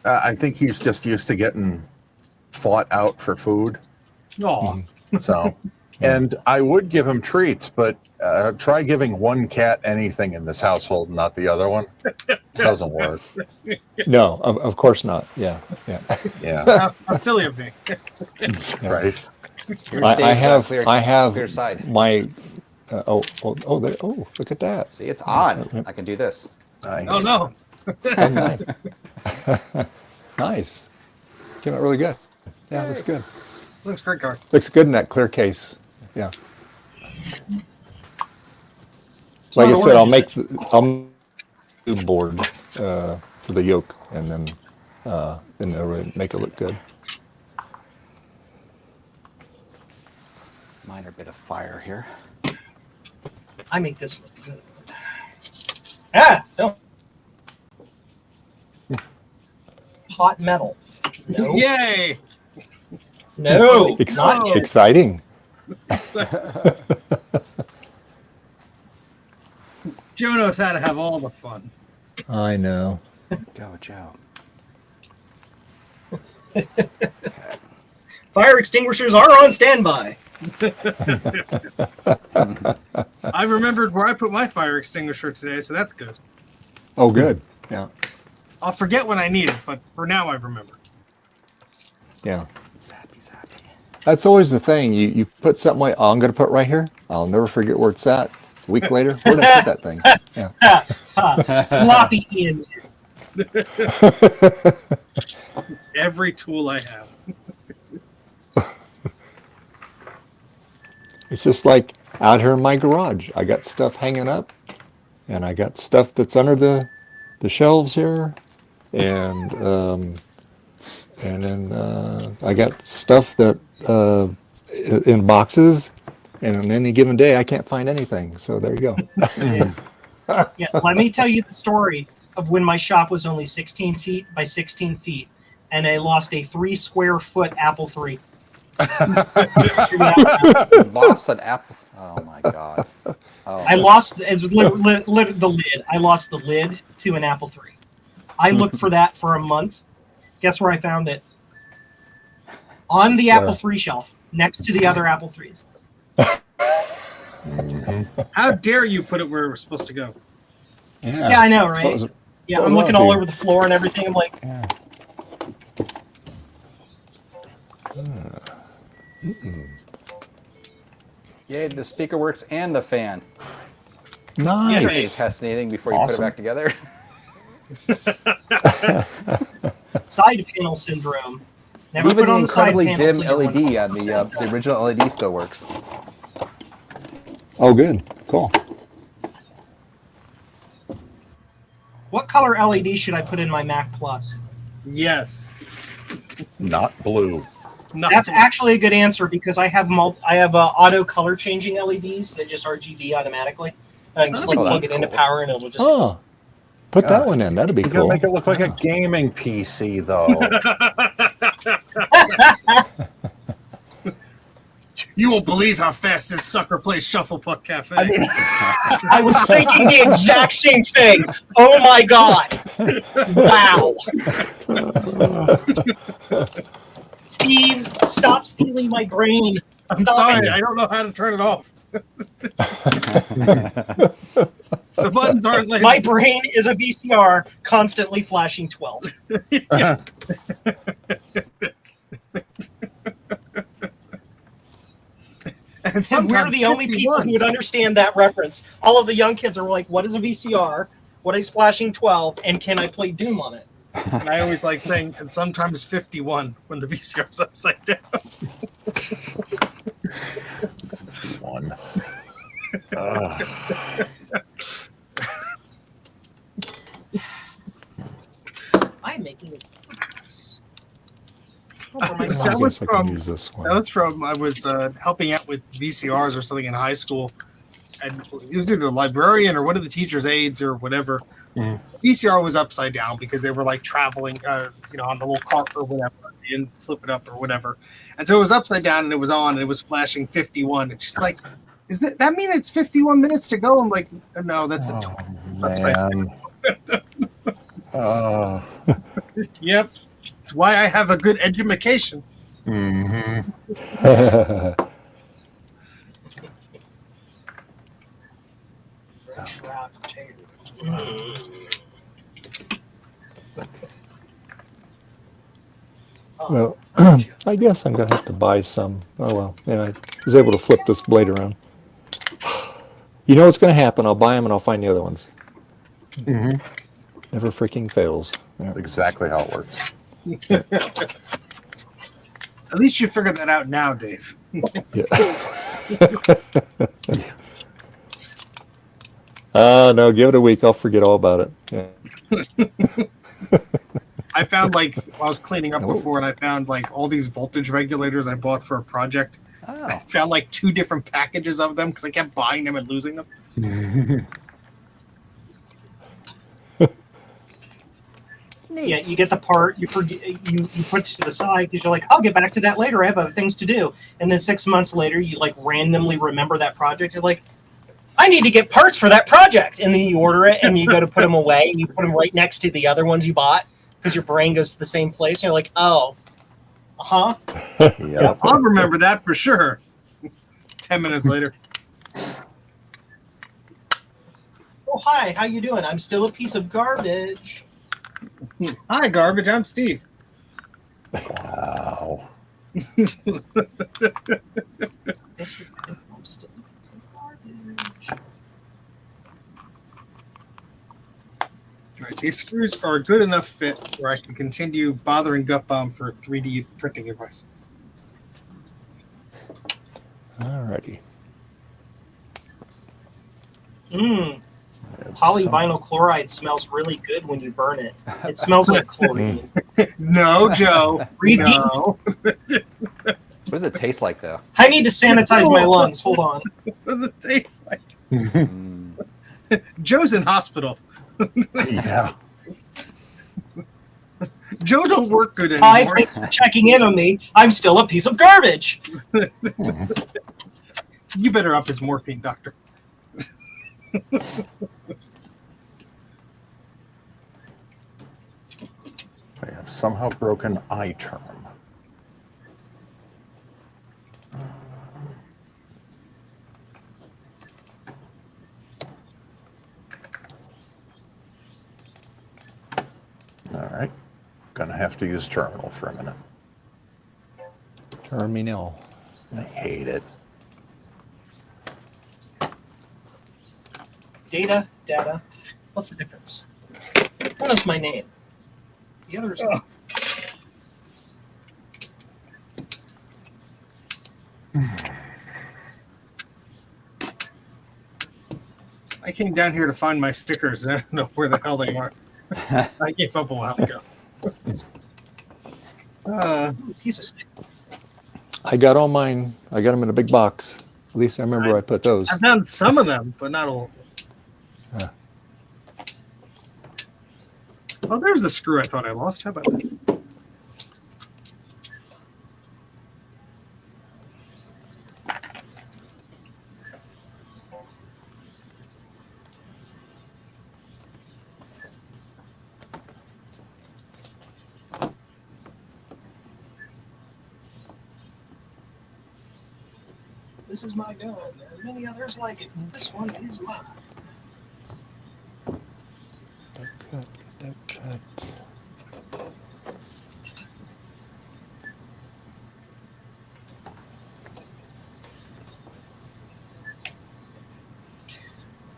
I think he's just used to getting fought out for food. Oh, So, and I would give him treats, but try giving one cat anything in this household, not the other one. Doesn't work. No, of course not. Yeah. Yeah, how silly of me. right. I have clear side. my look at that. See, it's on. I can do this. Nice. Oh no. Oh, nice. Nice. Came out really good. Yeah, looks good. Looks great card. Looks good in that clear case. Yeah. Like I said, I'll make the board for the yolk, and then it'll make it look good. Minor bit of fire here. I make this look good. No. Hot metal. No. Yay! No. Not yet. Exciting. Joe knows how to have all the fun. I know. Go, Joe. Fire extinguishers are on standby. I remembered where I put my fire extinguisher today, so that's good. Oh, good. Yeah. I'll forget when I need it, but for now I remember. Yeah. That's always the thing. You put something like, I'm going to put it right here. I'll never forget where it's at. A week later, where did I put that thing? Yeah. Floppy Ian. Every tool I have. It's just like out here in my garage. I got stuff hanging up, and I got stuff that's under the shelves here, and then I got stuff that in boxes, and on any given day I can't find anything. So there you go. Yeah, let me tell you the story of when my shop was only 16 feet by 16 feet, and I lost a 3 square foot Apple III. Lost an apple. Oh my god. Oh. I lost the lid. I lost the lid to an Apple III. I looked for that for a month. Guess where I found it? On the Apple III shelf, next to the other Apple IIIs. How dare you put it where it was supposed to go? Yeah, I know, right? Yeah, I'm looking all over the floor and everything. I'm like, Yay, the speaker works and the fan. Nice. You need to test anything before you put it back together. side panel syndrome. Never Even put the on the side incredibly panel dim till you're LED on on the original LED still works. Oh, good. Cool. What color LED should I put in my Mac Plus? Yes. Not blue. That's actually a good answer because I have auto color changing LEDs that just RGB automatically. I can just plug it into power and it'll just. Oh, put that one in. That'd be You cool. gotta make it look like a gaming PC, though. You won't believe how fast this sucker plays Shufflepuck Cafe. I was thinking the exact same thing. Oh my god! Wow. Steve, stop stealing my brain. I'm Stop sorry, it. I don't know how to turn it off. The buttons aren't like My brain is a VCR constantly flashing 12. and And we're sometimes the only people 51. who would understand that reference. All of the young kids are like, what is a VCR? What is flashing 12? And can I play Doom on it? And I always like saying, and sometimes 51 when the VCR's upside down. One. I'm making it. I That was guess I can from- use this one. That was from, I was helping out with VCRs or something in high school. And it was either a librarian or one of the teacher's aides or whatever. Mhm. VCR was upside down because they were like traveling, on the little cart or whatever. They didn't flip it up or whatever. And so it was upside down and it was on and it was flashing 51. And she's like, that mean it's 51 minutes to go? I'm like, no, that's a upside down. Man. Yep. It's why I have a good education. Mm-hmm. Well, I guess I'm going to have to buy some. Oh, well. And I was able to flip this blade around. You know what's going to happen. I'll buy them and I'll find the other ones. Mm-hmm. Never freaking fails. That's exactly how it works. At least you figured that out now, Dave. Yeah. No, give it a week. I'll forget all about it. Yeah. I found I was cleaning up before and I found all these voltage regulators I bought for a project. Oh. I found 2 different packages of them because I kept buying them and losing them. Yeah, you get the part, you forget, you put it to the side because you're like, I'll get back to that later. I have other things to do. And then 6 months later, you randomly remember that project. You're like, I need to get parts for that project. And then you order it and you go to put them away and you put them right next to the other ones you bought because your brain goes to the same place. And you're like, oh, uh-huh. Yeah. I'll remember that for sure. 10 minutes later. Oh, hi, how you doing? I'm still a piece of garbage. Hi, garbage. I'm Steve. Wow. I'm still a piece of garbage. All right, these screws are a good enough fit where I can continue bothering Gut Bomb for 3D printing advice. Alrighty. Polyvinyl chloride smells really good when you burn it. It smells like chlorine. No, Joe. No. What does it taste like, though? I need to sanitize my lungs. Hold on. What does it taste like? Joe's in hospital. Yeah. Joe don't work good Hi, anymore. thanks for checking in on me. I'm still a piece of garbage. You better up his morphine, doctor. I have somehow broken iTerm. All right. Gonna have to use terminal for a minute. Terminal. I hate it. Data. What's the difference? One is my name. The other is I came down here to find my stickers, and I don't know where the hell they are. I gave up a while ago. piece of stick. I got all mine. I got them in a big box. At least I remember I put those. I found some of them, but not all. Yeah. Oh, there's the screw I thought I lost. How about that? This is my gun. There are many others like it. And this one is mine.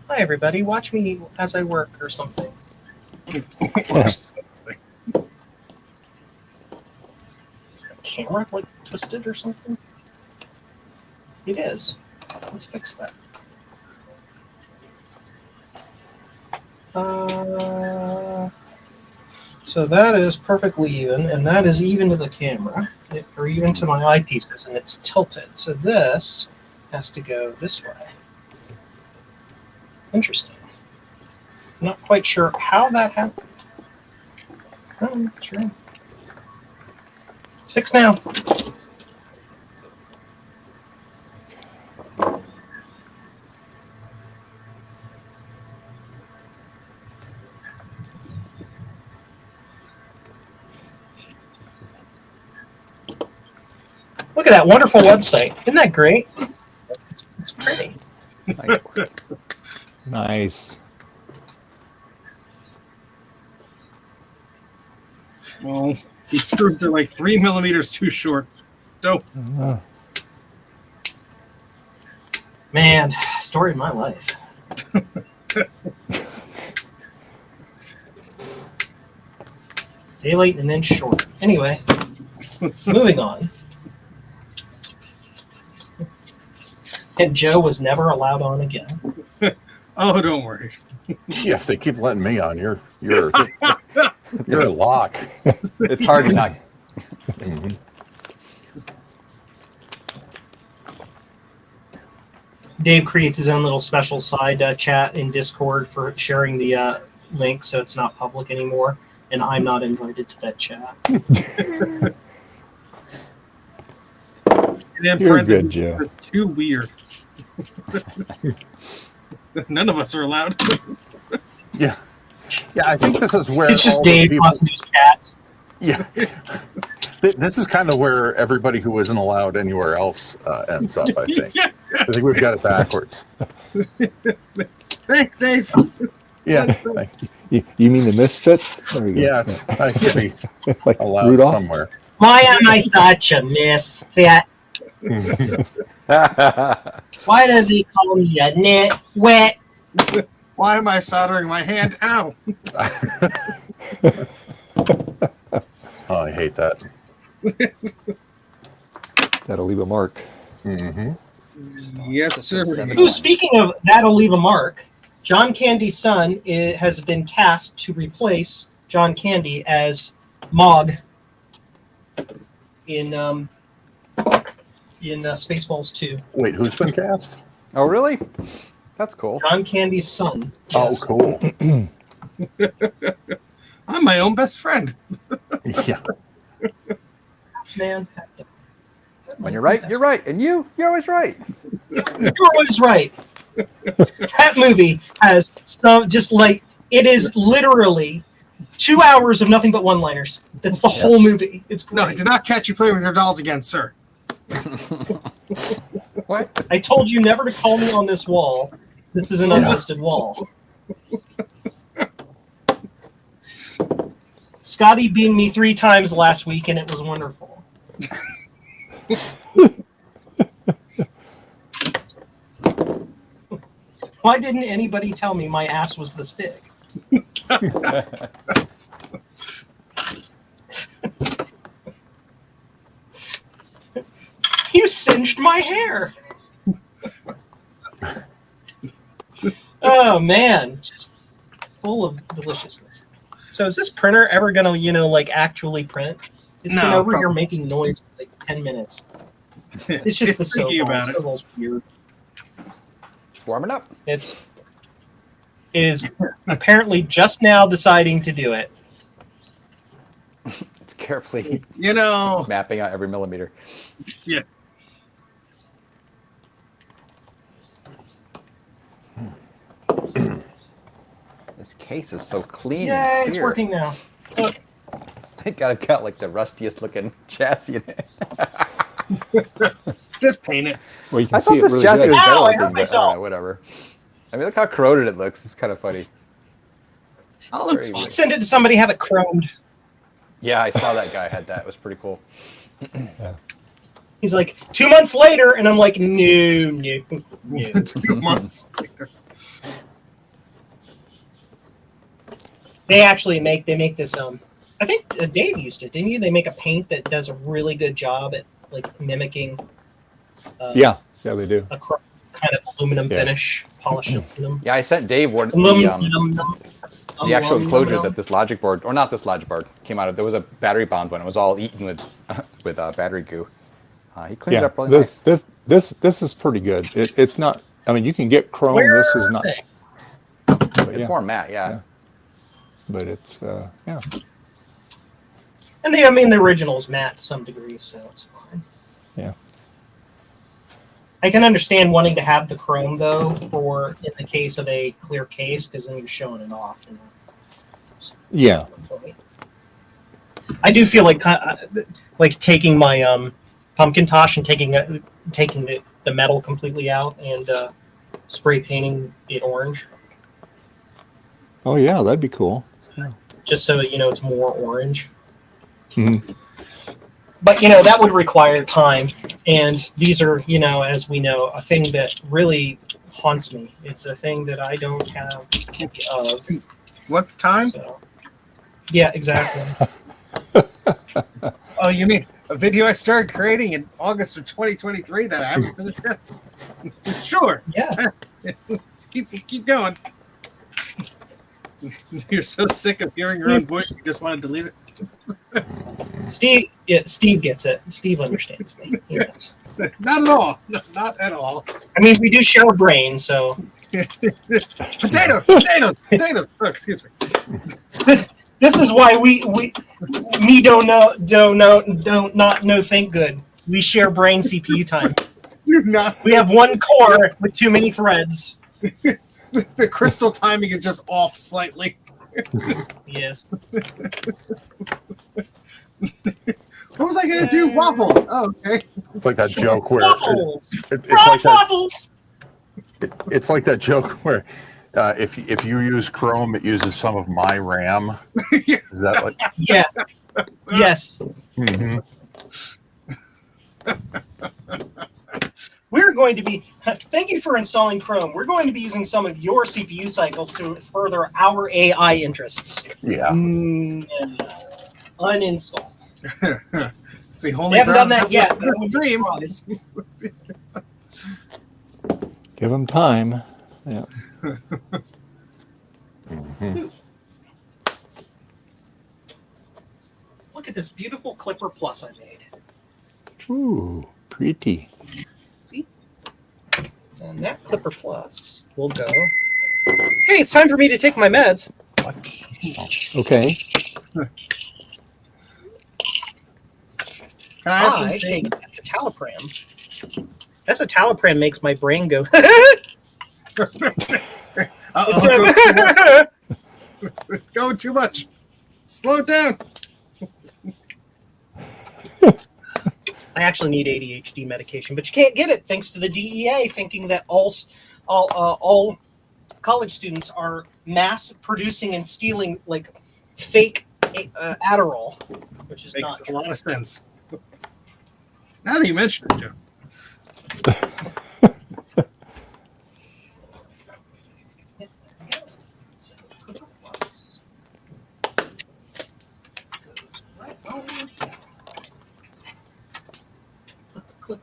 Hi, everybody. Watch me as I work or something. Camera like twisted or something? It is. Let's fix that. So that is perfectly even, and that is even to the camera, or even to my eyepieces, and it's tilted. So this has to go this way. Interesting. Not quite sure how that happened. Oh, sure. It's fixed now. Look at that wonderful website. Isn't that great? It's pretty. Nice work. Nice. Well, these screws are like 3 millimeters too short. So, Man, story of my life. Daylight and then short. Anyway, moving on. And Joe was never allowed on again. oh, don't worry. Yes, they keep letting me on. You're a lock. It's hard to not. Dave creates his own little special side chat in Discord for sharing the link, so it's not public anymore, and I'm not invited to that chat. You're good, Joe. It's too weird. None of us are allowed. Yeah. Yeah, I think this is where It's just all the Dave people- talking to his cats. Yeah. This is kind of where everybody who isn't allowed anywhere else ends up, I think. Yeah. I think we've got it backwards. Thanks, Dave. Yeah. You mean the misfits? There you go. Yeah, it's nice to be Like allowed Rudolph? somewhere. Why am I such a misfit? Why do they call me a nitwit? Why am I soldering my hand? Ow. Oh, I hate that. That'll leave a mark. Mm-hmm. Yes, sir. Ooh, speaking of that'll leave a mark, John Candy's son has been cast to replace John Candy as Mohr in Spaceballs 2. Wait, who's been cast? Oh, really? That's cool. John Candy's son. Oh, Yes. cool. I'm my own best friend. Yeah. Man. When you're right, you're right. And you're always right. You're always right. That movie has some just like it is literally 2 hours of nothing but one-liners. That's the whole movie. It's great. No, I did not catch you playing with your dolls again, sir. What? I told you never to call me on this wall. This is an unlisted wall. Scotty beamed me 3 times last week, and it was wonderful. Why didn't anybody tell me my ass was this big? You singed my hair. Oh man, just full of deliciousness. So is this printer ever gonna, like actually print? It's been No, over here probably. making noise for like 10 minutes. It's just the thinking Sobol. about it. Sobol's weird. It's warming up. It is apparently just now deciding to do it. It's carefully mapping out every millimeter. Yeah. This case is so clean. Yay, and it's clear. working now. Look. Thank God I've got like the rustiest looking chassis in it. Just paint it. Well, you can I see thought it this really chassis good. was better Ow, I looking, hurt but I myself. don't know, whatever. I mean, look how corroded it looks. It's kind of funny. Oh, looks Very fine. Send it to somebody, have it chromed. Yeah, I saw that guy had that. It was pretty cool. He's like, 2 months later, and I'm like, no. 2 months later. They make this. I think Dave used it, didn't you? They make a paint that does a really good job at like mimicking. Yeah, they do. A kind of aluminum Yeah. finish, polished aluminum. Yeah, I sent Dave one the actual enclosure that this logic board, or not this logic board, came out of. There was a battery bound one. It was all eaten with battery goo. He cleaned it Yeah, up really nice. this is pretty good. It's not. I mean, you can get chrome. Where This is are not. they? But It's yeah, more matte, yeah. but it's yeah. And the original is matte to some degree, so it's fine. Yeah. I can understand wanting to have the chrome though, for in the case of a clear case, because then you're showing it off. You know? Yeah. I do feel like taking my pumpkintosh and taking the metal completely out and spray painting it orange, Oh yeah, that'd be cool. just so it's more orange. Mhm. But that would require time, and these are as we know, a thing that really haunts me. It's a thing that I don't have of. What's time? So, yeah, exactly. Oh, you mean a video I started creating in August of 2023 that I haven't finished yet? Sure. Yes. Let's keep going. You're so sick of hearing your own voice, you just want to delete it. Steve gets it. Steve understands me. He knows. Not at all. No, not at all. I mean, we do share a brain, so Potatoes. Oh, excuse me. this is why we don't not know. Thank good. We share brain CPU time. You're not. We have one core with too many threads. The crystal timing is just off slightly. Yes. What was I going to do? Waffles. Oh, okay. It's like that joke where Waffles. it's like that. Waffles. It's like that joke where if you use Chrome, it uses some of my RAM. Is that like? Yeah. Yes. Mm-hmm. We're going to be. Thank you for installing Chrome. We're going to be using some of your CPU cycles to further our AI interests. Yeah. Uninstall. See, They Holy haven't Brown done that yet. But I'm dream. surprised. Give them time. Yeah. Look at this beautiful Clipper Plus I made. Ooh, pretty. See? And that Clipper Plus will go. Hey, it's time for me to take my meds. Okay. Can I have I some take escitalopram. Escitalopram makes my brain go. Uh-oh. It's going too much. Slow it down. I actually need ADHD medication, but you can't get it thanks to the DEA thinking that all college students are mass producing and stealing like fake Adderall, which is Makes not a true. lot of sense. Now that you mention it, Joe.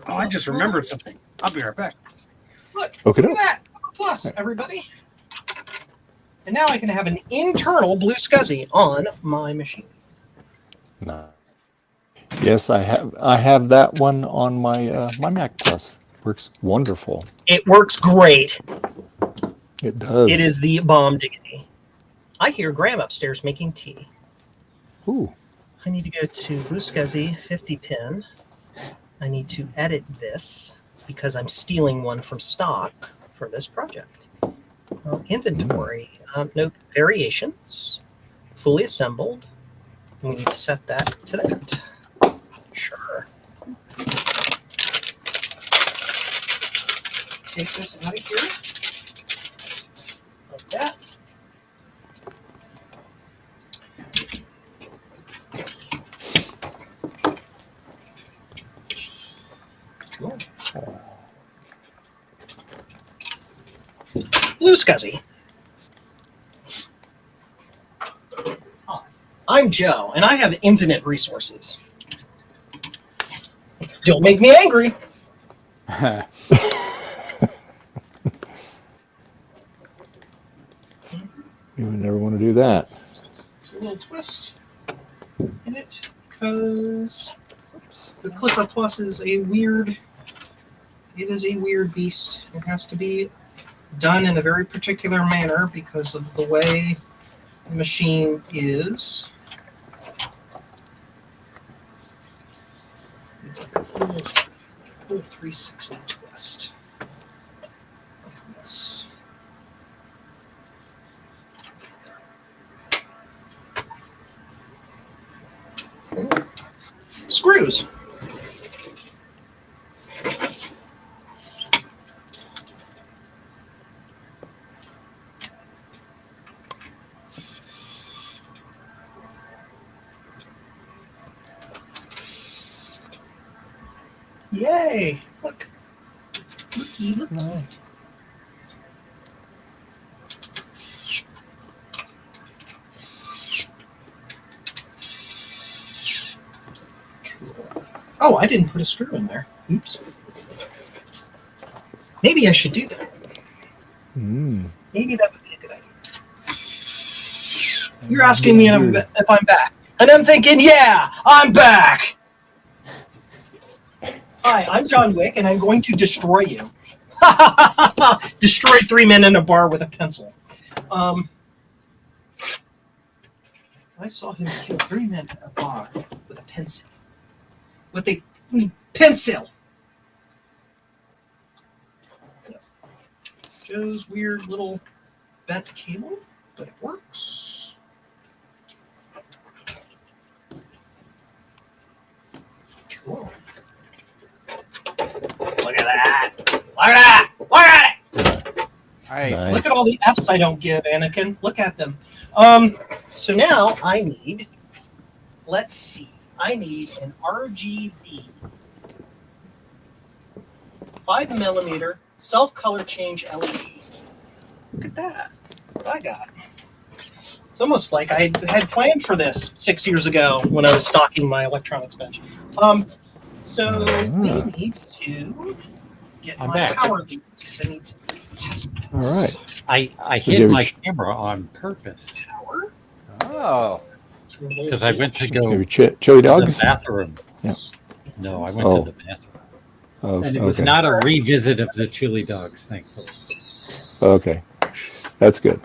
Oh, I just remembered something. I'll be right back. Look, Okay. look at that. Plus, everybody. And now I can have an internal Blue SCSI on my machine. No. Yes, I have that one on my my Mac Plus. Works wonderful. It works great. It does. It is the bomb diggity. I hear Graham upstairs making tea. Ooh. I need to go to Blue SCSI 50 pin. I need to edit this because I'm stealing one from stock for this project. Inventory, note variations, fully assembled. And we need to set that to that. Sure. take this out of here. Like that. Cool. Blue SCSI. I'm Joe, and I have infinite resources. Don't make me angry. You would never want to do that. It's a little twist in it because the Clipper Plus is a weird. It is a weird beast. It has to be done in a very particular manner because of the way the machine is. It's like a full 360 twist. Like this. Okay. Screws. Yay! Look. Looky, looky. No. Cool. Oh, I didn't put a screw in there. Oops. Maybe I should do that. Maybe that would be a good idea. You're asking me if I'm back. And I'm thinking, yeah, I'm back! Hi, I'm John Wick, and I'm going to destroy you. Destroy 3 men in a bar with a pencil. I saw him kill 3 men in a bar with a pencil. With a pencil! Joe's weird little bent cable, but it works. Cool. Look at that! Look at that! Look at it! Nice. Look at all the F's I don't give, Anakin. Look at them. So now I need, let's see, I need an RGB 5mm self-color change LED. Look at that. What I got. It's almost like I had planned for this 6 years ago when I was stocking my electronics bench. So we need to get I'm my back. power leads because I need to test this. All right. I you hid ever my ch- camera on purpose Power. Oh. because I went to go Maybe to chili the dogs? bathroom. Yeah. No, I went Oh. to the bathroom. Oh, And it was okay. not a revisit of the chili dogs, thankfully. Okay. That's good.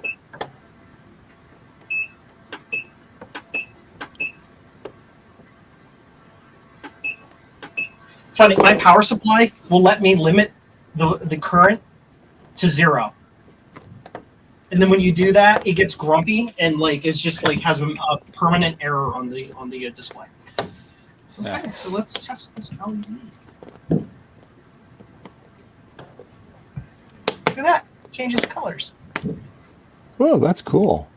Funny, my power supply will let me limit the current to 0. And then when you do that, it gets grumpy and like it's just like has a permanent error on the display. Okay, Yeah. so let's test this LED. Look at that, changes colors. Well, that's cool.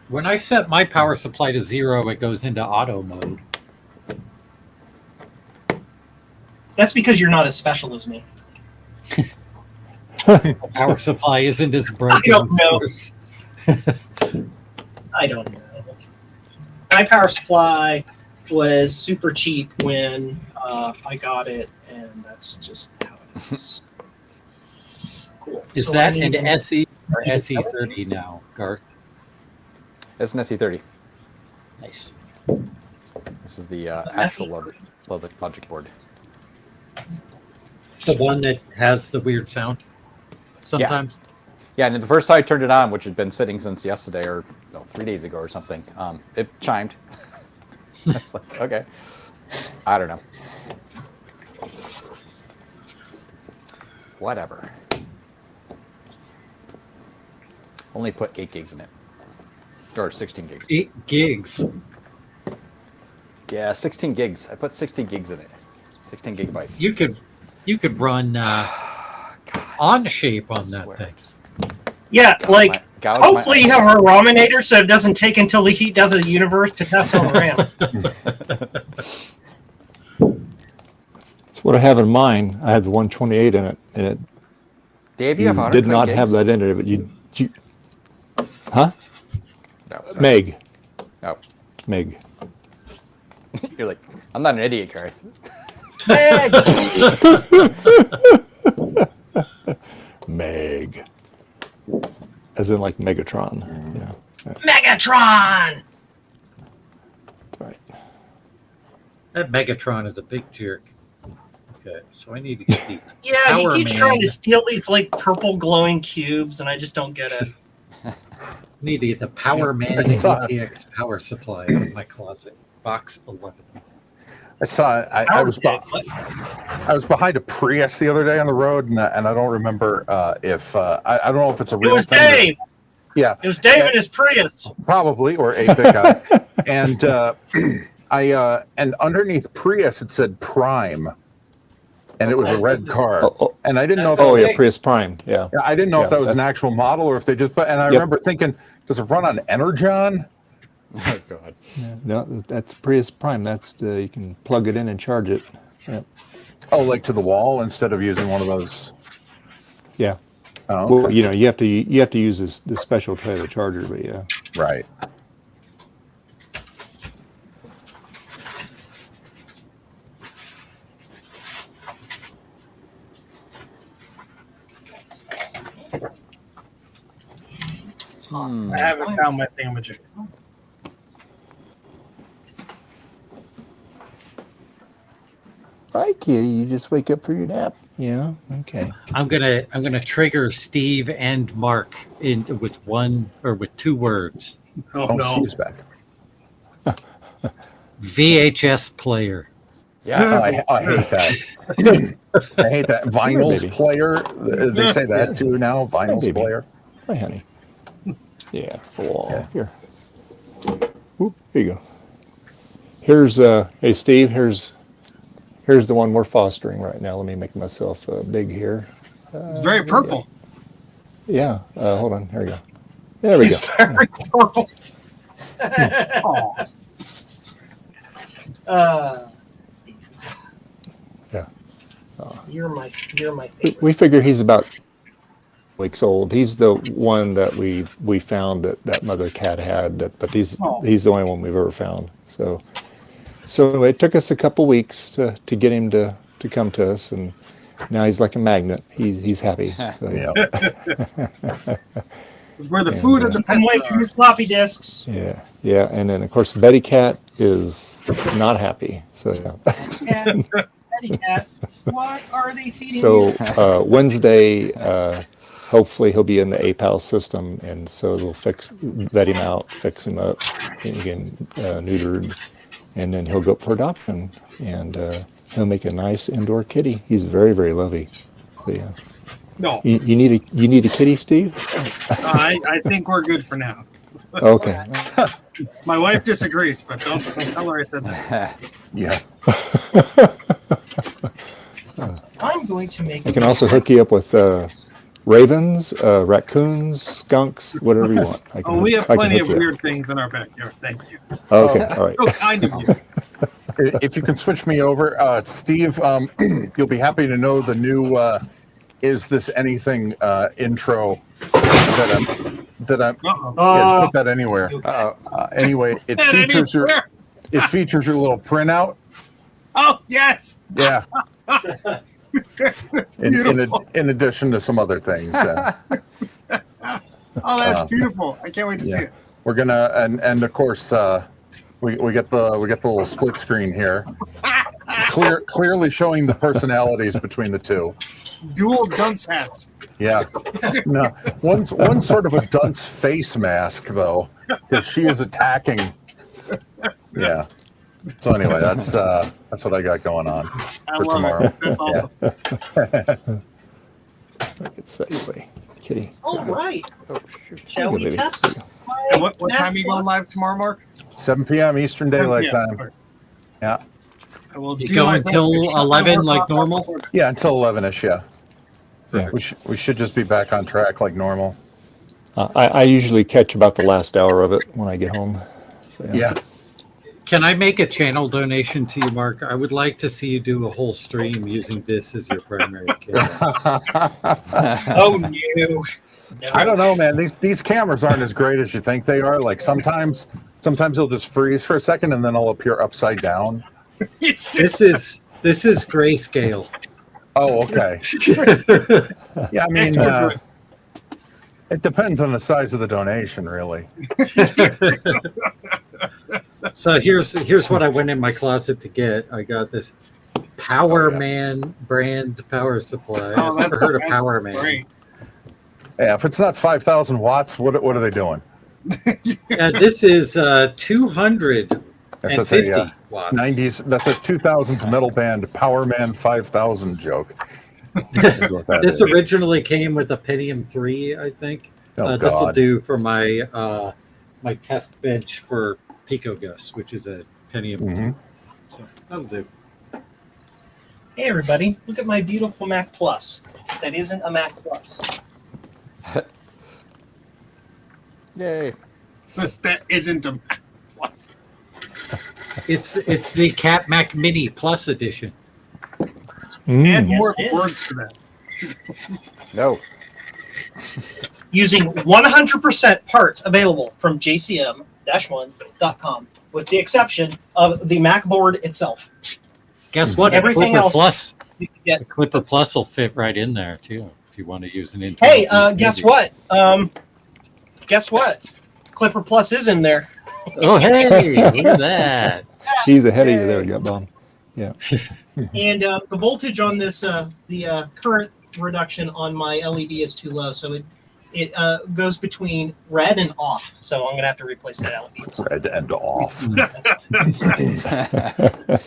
When I set my power supply to 0, it goes into auto mode. That's because you're not as special as me. Power supply isn't as broken I don't as know. yours. I don't know. My power supply was super cheap when I got it, and that's just how it is. Cool. Is So I that need an SE or SE30 now, Garth? It's an SE30. Nice. This is the an actual SE30. logic board. The one that has the weird sound sometimes? Yeah, and the first time I turned it on, which had been sitting since yesterday or 3 days ago or something, it chimed. I was like, okay. I don't know. Whatever. Only put 8 gigs in it. Or 16 gigs. 8 gigs. Yeah, 16 gigs. I put 16 gigs in it. 16 gigabytes. You could run God on shape on that thing. Yeah, like Gouge my hopefully you have a raminator so it doesn't take until the heat death of the universe to test on the RAM. That's what I have in mine. I had the 128 in it, and it Dave, you have you 120 did not gigs? have that in it, but you huh? No, sorry. Meg. No. Meg. You're like, I'm not an idiot, Garth. Meg. As in like Megatron. Yeah. Megatron! Right. That Megatron is a big jerk. Okay, so I need to get the Yeah, Power he keeps Man. trying to steal these like purple glowing cubes, and I just don't get it. need to get the Power Man I saw- ATX power supply out of my closet. Box 11. I saw. I was behind a Prius the other day on the road, and I don't remember if I don't know if it's a It real was thing. or- Dave. Yeah, It was Dave and his Prius. probably, or 8-bit guy. And and underneath Prius it said Prime, and it was a red car. And I didn't know if Oh yeah, Prius Prime. Yeah. I didn't know if Yeah, that was an that's- actual model or if they just put. And I Yep. remember thinking, does it run on Energon? Oh, God. No, that's Prius Prime. That's you can plug it in and charge it. Yeah. Oh, like to the wall instead of using one of those. Yeah. Oh, Well, okay. you know, you have to use this special type of charger, but yeah. Right. I haven't found my thingamajig. Hi, kitty. You just wake up for your nap. Yeah. Okay. I'm gonna trigger Steve and Mark in with one or with two words. Oh, Oh, no. she's back. VHS player. Yeah, I hate that. I hate that. Vinyls baby. player. They say that Yes. too now. Vinyls baby. player. Hi, honey. Yeah. Oh, Yeah. here. Oop, here you go. Here's hey Steve. Here's the one we're fostering right now. Let me make myself big here. It's very purple. Yeah. Hold on. Here we go. There we go. He's very purple. Steve, Yeah. you're my favorite. We figure he's about weeks old. He's the one that we found that mother cat had. But he's the only one we've ever found. So it took us a couple weeks to get him to come to us, and now he's like a magnet. He's happy. So, Yeah. It's where the food and the I'm waiting pets for are. your floppy disks. yeah, and then of course Betty Cat is not happy. So yeah. Cat, Betty Cat, what are they feeding So you? Wednesday, hopefully he'll be in the APAL system, and so they'll vet him out, fix him up, and again neutered, and then he'll go up for adoption, and he'll make a nice indoor kitty. He's very, very lovely. So yeah, No, you need a kitty, Steve? I think we're good for now. Okay. My wife disagrees, but don't tell her I said that. Yeah. I'm going to make. I can also hook you up with ravens, raccoons, skunks, whatever you want. I can Oh, we have I can plenty hook of you up. weird things in our backyard. Thank you. Okay, all right. So kind of you. If you can switch me over, Steve, you'll be happy to know the new "Is This Anything" intro that I'm. Uh-oh. Yeah, just put that anywhere. Uh-oh. Anyway, it That features anywhere. your little printout. Oh, yes. Yeah. Beautiful. In addition to some other things. Oh, that's beautiful. I can't wait to see it. We're gonna and of course we get the little split screen here, clearly showing the personalities between the two. Dual dunce hats. Yeah, no, one's sort of a dunce face mask though, because she is attacking. Yeah. So anyway, that's what I got going on I for love tomorrow. it. That's awesome. It's that way, kitty. All right. Oh, shoot. Shall Here we you go, baby. test? Here you go. And what time are you going live tomorrow, Mark? 7 p.m. Eastern Daylight Time. Yeah. I will You do go my until best to shut my 11 work like off. normal? Yeah, until 11ish. Yeah. Yeah. We should just be back on track like normal. I usually catch about the last hour of it when I get home. So, Yeah. Can I make a channel donation to you, Mark? I would like to see you do a whole stream using this as your primary camera. Oh no. I don't know, man. These cameras aren't as great as you think they are. Like sometimes they'll just freeze for a second and then I'll appear upside down. This is grayscale. Oh, okay. Yeah, I mean, it depends on the size of the donation, really. So here's what I went in my closet to get. I got this Power Man brand power supply. I've never heard of Power Man. Great. Yeah, if it's not 5,000 watts, what are they doing? This is 250 That's a watts. 90s. That's a 2000s metal band Power Man 5000 joke. Is what that This is. originally came with a Pentium 3, I think. Oh, This will God. do for my my test bench for PicoGus, which is a Pentium 2. Mhm. So that'll do. Hey everybody, look at my beautiful Mac Plus. That isn't a Mac Plus. Yay. That isn't a Mac Plus. It's the Cat Mac Mini Plus edition. Add Yes, more it is. words to that. No. Using 100% parts available from jcm-1.com, with the exception of the Mac board itself. Guess what? Everything Clipper else Plus. you can get. The Clipper Plus will fit right in there too, if you want to use an internal. Hey, guess PC. what? Guess what? Clipper Plus is in there. Oh, hey, look at that. He's ahead of you there, Gut Bomb. Yeah. And the voltage on this, the current reduction on my LED is too low, so it goes between red and off. So I'm gonna have to replace that LED. Red and off.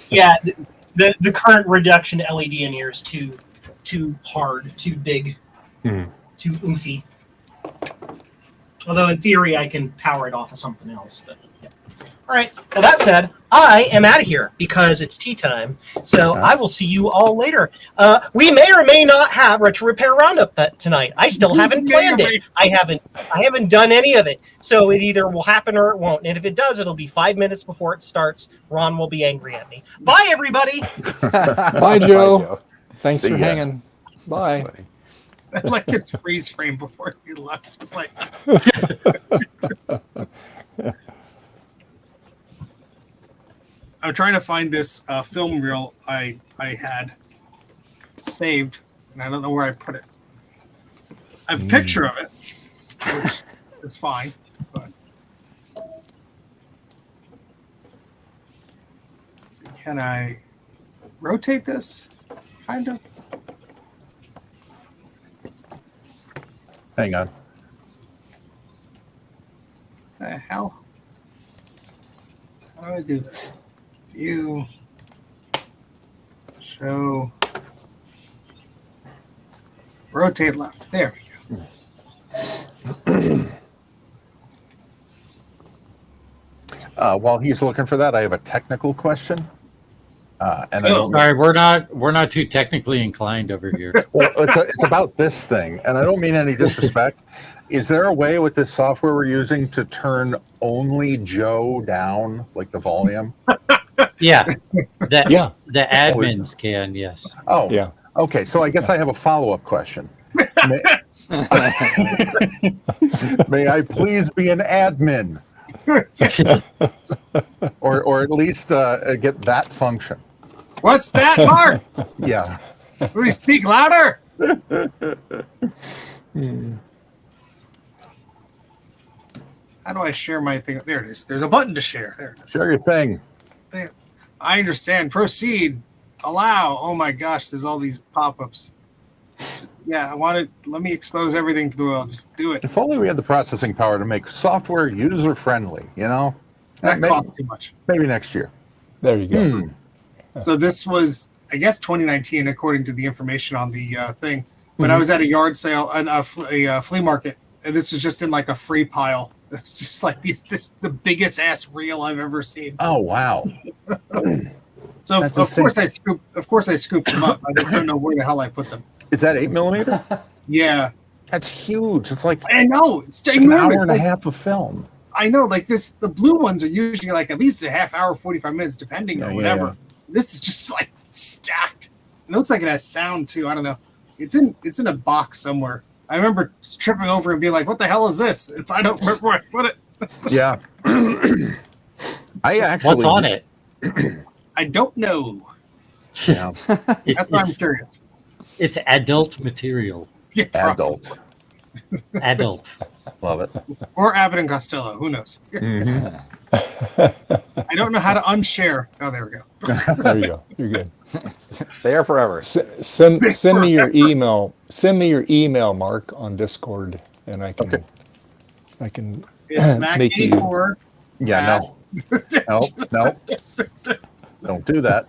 Yeah, the current reduction LED in here is too hard, too big, Mhm. too oofy. Although in theory I can power it off of something else. But yeah. All right. Well, that said, I am out of here because it's tea time. So I will see you all later. We may or may not have Retro Repair Roundup tonight. I still haven't planned it. I haven't done any of it. So it either will happen or it won't. And if it does, it'll be 5 minutes before it starts. Ron will be angry at me. Bye, everybody. Bye, Joe. Thanks See for ya. hanging. Bye. That's funny. Like his freeze frame before he left. It's like I'm trying to find this film reel I had saved, and I don't know where I put it. I have a picture of it, which is fine, but let's see, can I rotate this? Kind of. Hang on. The hell? How do I do this? View. Show. Rotate left. There we go. While he's looking for that, I have a technical question. And I don't Sorry, we're not too technically inclined over here. Well, it's about this thing, and I don't mean any disrespect. Is there a way with this software we're using to turn only Joe down, like the volume? Yeah, the Oh, admins can, yes. Oh, Yeah. Okay, so I guess I have a follow-up question. May I please be an admin, or at least get that function? What's that, Mark? Yeah. Will you speak louder? How do I share my thing? There it is. There's a button to share. There it is. Share your thing. I understand. Proceed. Allow. Oh my gosh, there's all these pop-ups. Yeah, I wanted. Let me expose everything to the world. Just do it. If only we had the processing power to make software user-friendly, you know? That maybe, costs too much. maybe next year. There you go. So this was, I guess, 2019, according to the information on the thing. But I was at a yard sale, a flea market, and this was just in like a free pile. It's just like this the biggest ass reel I've ever seen. Oh, wow. So That's of course insane. I scooped them up. I just don't know where the hell I put them. Is that 8mm? Yeah, That's huge. It's like I know it's an ginormous. hour and a Like, half of film. I know, like this. The blue ones are usually like at least a half hour, 45 minutes, depending on whatever. Yeah. This is just like stacked. It looks like it has sound too. I don't know. It's in a box somewhere. I remember tripping over and being like, "What the hell is this?" If I don't remember where I put it, Yeah. I actually. What's on it? I don't know. Yeah. That's why I'm It's, curious. it's adult material. Yeah, probably. Adult. Adult. Love it. Or Abbott and Costello. Who knows? I don't know how to unshare. Oh, there we go. There you go. You're good. There forever. Send me your email. Send me your email, Mark, on Discord, and I can It's Mac make you. 84. Yeah, no. No. Don't do that.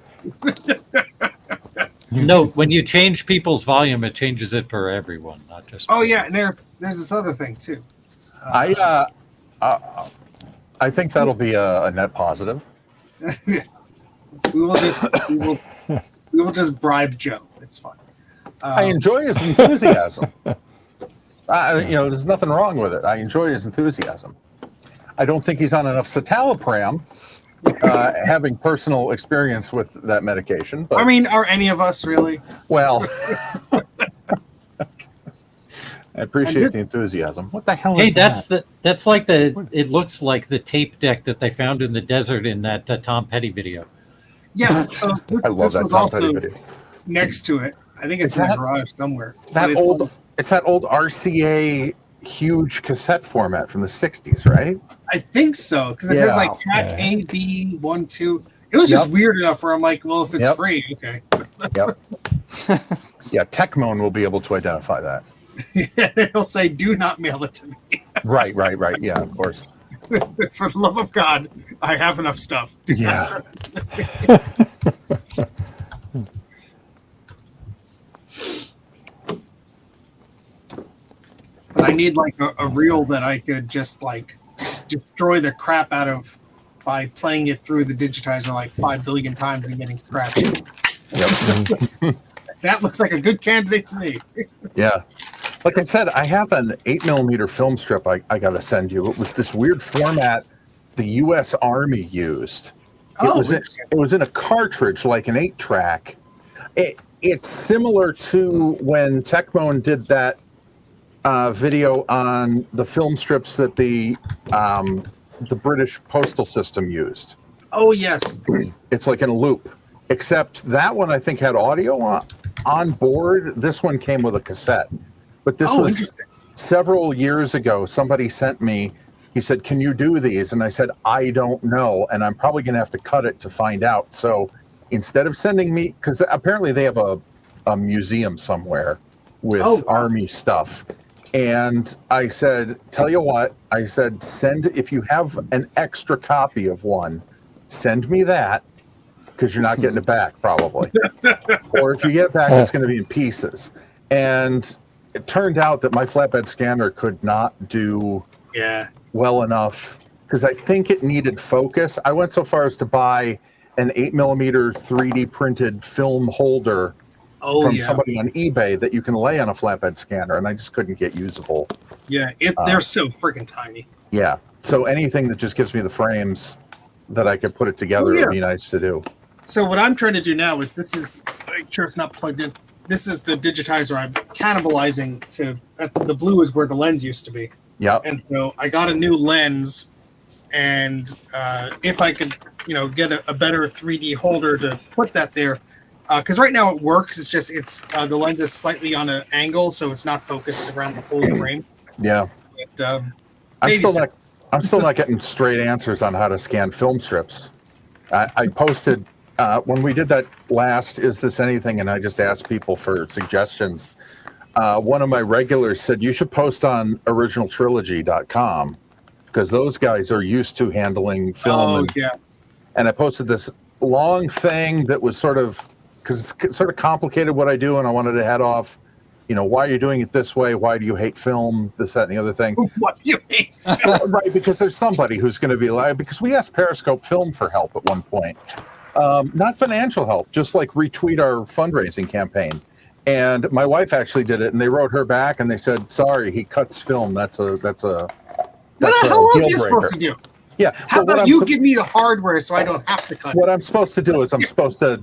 No, when you change people's volume, it changes it for everyone, not just. Oh yeah, and there's this other thing too. I think that'll be a net positive. We will just bribe Joe. It's fine. I enjoy his enthusiasm. There's nothing wrong with it. I enjoy his enthusiasm. I don't think he's on enough citalopram, having personal experience with that medication. But, I mean, are any of us really? well, I appreciate the enthusiasm. What the hell Hey, is that? that's like it looks like the tape deck that they found in the desert in that Tom Petty video. Yeah. So this, I love this that was Tom Petty also video. next to it. I think it's Is in the that- garage somewhere. That But it's that old RCA huge cassette format from the 60s, right? I think so because it Yeah. says like track A, B, 1, 2. It was just Yep. weird enough where I'm like, well, if it's Yep. free, okay. Yep. Yeah, Techmoan will be able to identify that. They'll say, do not mail it to me. Right. Yeah, of course. For the love of God, I have enough stuff. Yeah. But I need like a reel that I could just like destroy the crap out of by playing it through the digitizer like 5 billion times and getting scratched. Yep. That looks like a good candidate to me. Yeah. Like I said, I have an 8mm film strip I got to send you. It was this weird format the U.S. Army used. It was in a cartridge, like an 8-track. It's similar to when Techmoan did that video on the film strips that the British postal system used. Oh, yes. It's like in a loop, except that one I think had audio on board. This one came with a cassette. But this was several years ago. Somebody sent me, he said, can you do these? And I said, I don't know. And I'm probably going to have to cut it to find out. So instead of sending me, because apparently they have a museum somewhere with Army stuff. And I said, tell you what, I said, if you have an extra copy of one, send me that, because you're not getting it back probably. Or if you get it back, it's going to be in pieces. And it turned out that my flatbed scanner could not do well enough, because I think it needed focus. I went so far as to buy an 8mm 3D printed film holder from somebody on eBay that you can lay on a flatbed scanner, and I just couldn't get usable. Yeah, they're so freaking tiny. Yeah. So anything that just gives me the frames that I could put it together would be nice to do. So what I'm trying to do now is make sure it's not plugged in. This is the digitizer I'm cannibalizing to. The blue is where the lens used to be. Yeah. And so I got a new lens, and if I could, get a better 3D holder to put that there, because right now it works. It's just the lens is slightly on an angle, so it's not focused around the whole frame. Yeah. But, I'm still not getting straight answers on how to scan film strips. I posted when we did that last Is This Anything, and I just asked people for suggestions. One of my regulars said you should post on originaltrilogy.com, because those guys are used to handling film. And I posted this long thing that was sort of complicated what I do, and I wanted to head off, why are you doing it this way? Why do you hate film? This, that, and the other thing. Why do you hate film? Right, because there's somebody who's going to be like, because we asked Periscope Film for help at one point. Not financial help, just like retweet our fundraising campaign. And my wife actually did it, and they wrote her back, and they said, "Sorry, he cuts film. That's a What the hell are you supposed to do? Yeah. How about you give me the hardware so I don't have to cut What it? I'm supposed to do is I'm supposed to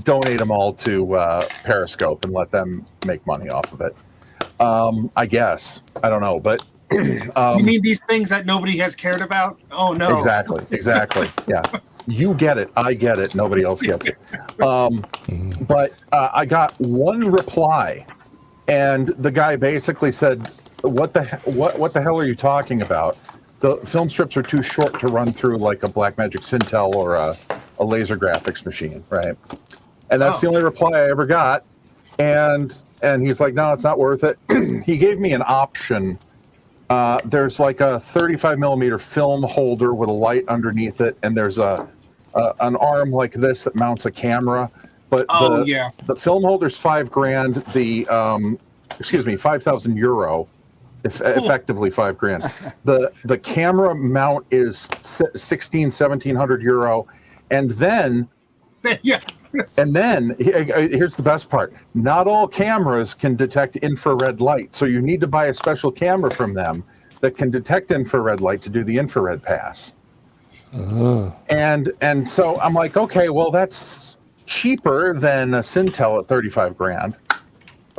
donate them all to Periscope and let them make money off of it. I guess. I don't know, but You mean these things that nobody has cared about? Oh no. Exactly. Yeah. You get it. I get it. Nobody else gets it. But I got one reply, and the guy basically said, what the hell are you talking about? The film strips are too short to run through like a Blackmagic Cintel or a laser graphics machine, right? And that's the only reply I ever got. And he's like, no, it's not worth it. He gave me an option. There's like a 35 millimeter film holder with a light underneath it, and there's an arm like this that mounts a camera. But the film holder's $5,000. The 5,000 euro. Effectively $5,000. The camera mount is 1,700 euro, and then here's the best part: not all cameras can detect infrared light, so you need to buy a special camera from them that can detect infrared light to do the infrared pass. And so I'm like, okay, well that's cheaper than a Cintel at $35,000.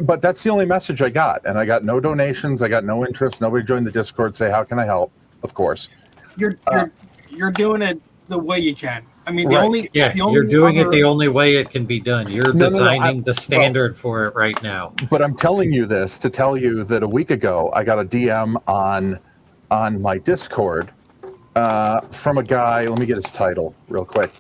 But that's the only message I got, and I got no donations. I got no interest. Nobody joined the Discord. Say, how can I help? Of course, You're doing it the way you can. I mean, you're doing it the only way it can be done. You're designing the standard for it right now. But I'm telling you this to tell you that a week ago I got a DM on my Discord from a guy. Let me get his title real quick.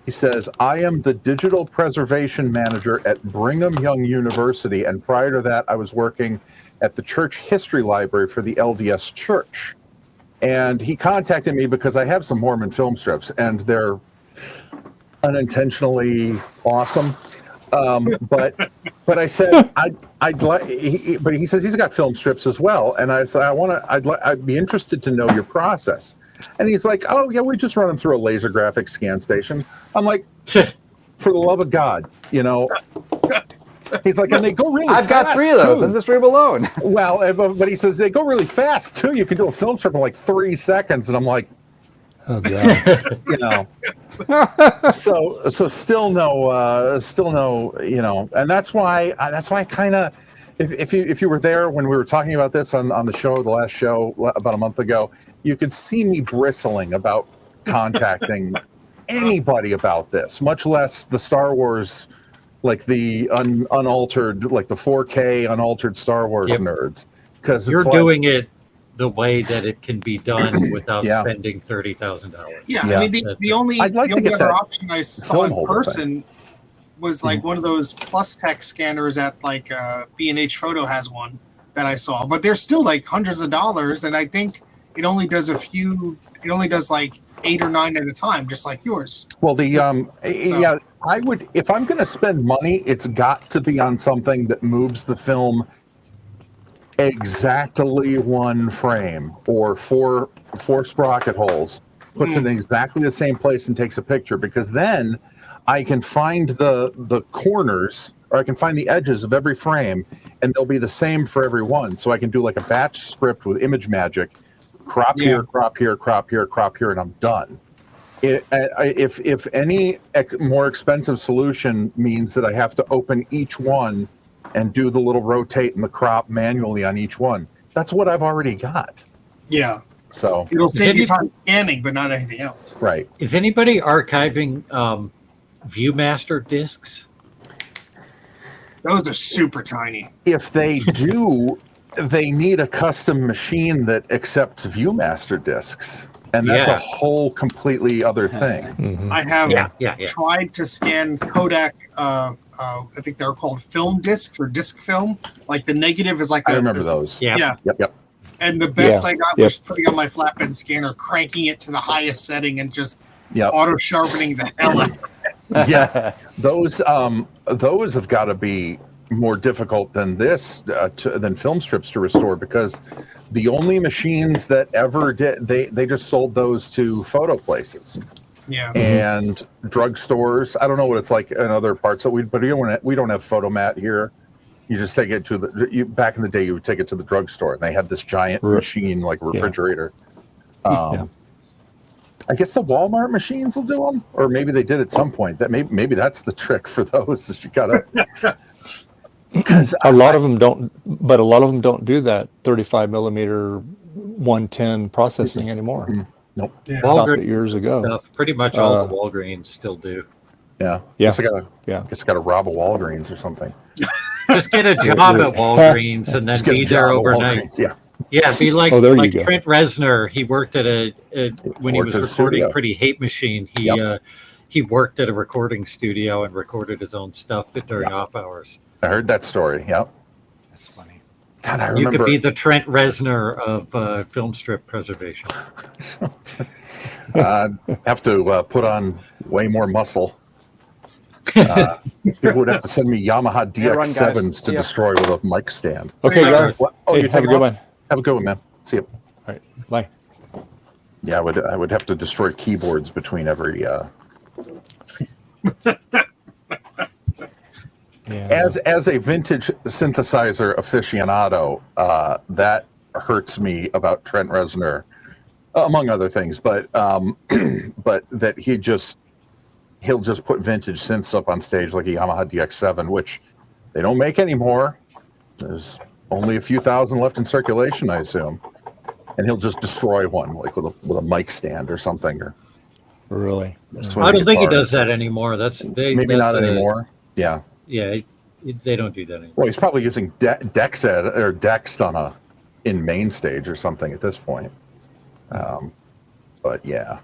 He says, I am the digital preservation manager at Brigham Young University, and prior to that, I was working at the church history library for the LDS Church. And he contacted me because I have some Mormon film strips, and they're unintentionally awesome. But I said I'd like. But he says he's got film strips as well, and I said I'd be interested to know your process. And he's like, oh, yeah, we just run them through a laser graphics scan station. I'm like, for the love of God, you know. He's like, and they go really fast. I've got 3 of those in this room alone. Well, but he says they go really fast, too. You can do a film strip in like 3 seconds. And I'm like, oh, God. You know. So still no, you know. And that's why I kind of, if you were there when we were talking about this on the show, the last show about a month ago, you could see me bristling about contacting anybody about this, much less the Star Wars, like the unaltered, like the 4K unaltered Star Wars nerds. Because you're doing it the way that it can be done without spending $30,000. Yeah, I mean the only other option I saw in person was like one of those Plus Tech scanners at like B&H Photo has one that I saw, but they're still like hundreds of dollars, and I think it only does like 8 or 9 at a time, just like yours. Well, I would, if I'm going to spend money, it's got to be on something that moves the film exactly 1 frame or four sprocket holes, puts it in exactly the same place and takes a picture, because then I can find the corners, or I can find the edges of every frame, and they'll be the same for every one. So I can do like a batch script with Image Magic, crop here, crop here, crop here, crop here, and I'm done. If any more expensive solution means that I have to open each one and do the little rotate and the crop manually on each one, that's what I've already got. Yeah. So it'll save you time scanning, but not anything else. Right. Is anybody archiving ViewMaster discs? Those are super tiny. If they do, they need a custom machine that accepts ViewMaster discs. And that's a whole completely other thing. Mm-hmm. I have tried to scan Kodak. I think they're called film discs or disc film. Like the negative is like I remember those. Yeah. Yep. And the best I got was putting on my flatbed scanner, cranking it to the highest setting, and just auto sharpening the hell out of it. Yeah, those have got to be more difficult than than film strips to restore, because the only machines that ever did, they just sold those to photo places, and drugstores. I don't know what it's like in other parts, but we don't have Photomat here, You just take it to back in the day, you would take it to the drugstore, and they had this giant machine, like a refrigerator. I guess the Walmart machines will do them, or maybe they did at some point. That maybe that's the trick for those. Is you gotta. A lot of them don't, but a lot of them don't do that 35 millimeter 110 processing anymore. Nope. Yeah. Stopped it years ago. Stuff. Pretty much all the Walgreens still do. Yeah. Yeah. Guess I gotta rob a Walgreens or something. Just get a job at Walgreens and then Just get be a there job at overnight. Walgreens, Yeah. Yeah, be like, Oh, there you like go. Trent Reznor. He worked at when he Worked was at a recording studio. Pretty Hate Machine. He worked at a recording studio and recorded his own stuff during off hours. I heard that story. Yep. That's funny. God, I You remember. could be the Trent Reznor of film strip preservation. Have to put on way more muscle. People would have to send me Yamaha Yeah, run, guys. DX7s to See ya. destroy with a mic stand. Okay, guys. What? Oh, Hey, you're have a taking good off? one. Have a good one, man. See you. All right. Bye. Yeah, I would have to destroy keyboards between every. As a vintage synthesizer aficionado, that hurts me about Trent Reznor, among other things. But but that he'll just put vintage synths up on stage like a Yamaha DX7, which they don't make anymore. There's only a few thousand left in circulation, I assume. And he'll just destroy one, like with a mic stand or something. Or Really? I don't think he does that anymore. Maybe not anymore. Yeah. Yeah, they don't do that anymore. Well, he's probably using Dexed or Dext in main stage or something at this point. But yeah.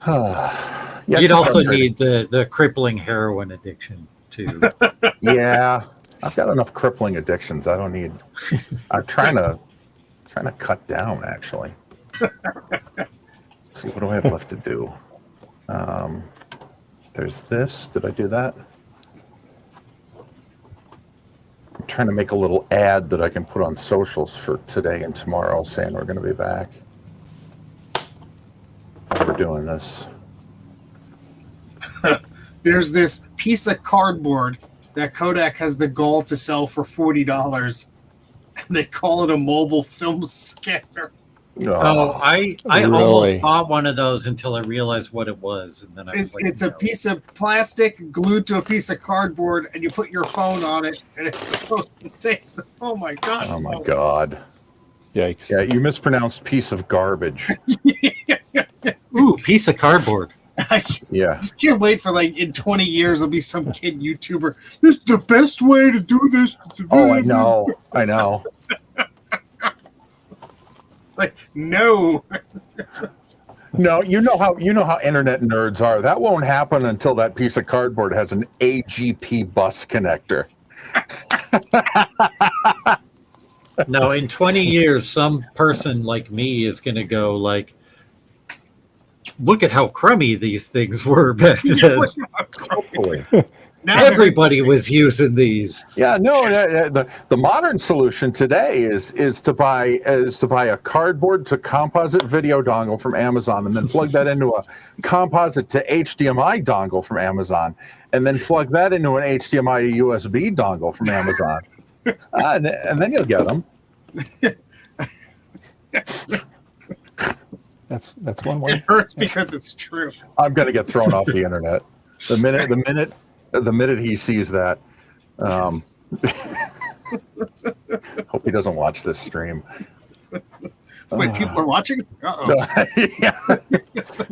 Yes, You'd it's also frustrating. need the crippling heroin addiction too. Yeah, I've got enough crippling addictions. I don't need. I'm trying to cut down actually. Let's see, what do I have left to do? There's this. Did I do that? I'm trying to make a little ad that I can put on socials for today and tomorrow, saying we're going to be back. We're doing this. There's this piece of cardboard that Kodak has the goal to sell for $40, and they call it a mobile film scanner. I Really? almost bought one of those until I realized what it was, and then I was It's like, a piece of plastic glued to a piece of cardboard, and you put your phone on it, and it's supposed to take. Oh my god! Oh my god! Yikes. Yeah, you mispronounced piece of garbage. ooh, piece of cardboard. I Yeah. just can't wait for in 20 years there'll be some kid YouTuber. This is the best way to do this. Oh, I know. I know. Like no. No, you know how internet nerds are. That won't happen until that piece of cardboard has an AGP bus connector. No, in 20 years, some person like me is going to go like, look at how crummy these things were back then. Hopefully. Now Everybody was using these. Yeah, no. The modern solution today is to buy a cardboard to composite video dongle from Amazon, and then plug that into a composite to HDMI dongle from Amazon, and then plug that into an HDMI to USB dongle from Amazon, and then you'll get them. That's one way. It hurts because it's true. I'm going to get thrown off the internet the minute he sees that. Hope he doesn't watch this stream. Wait, people are watching? Uh-oh. Yeah.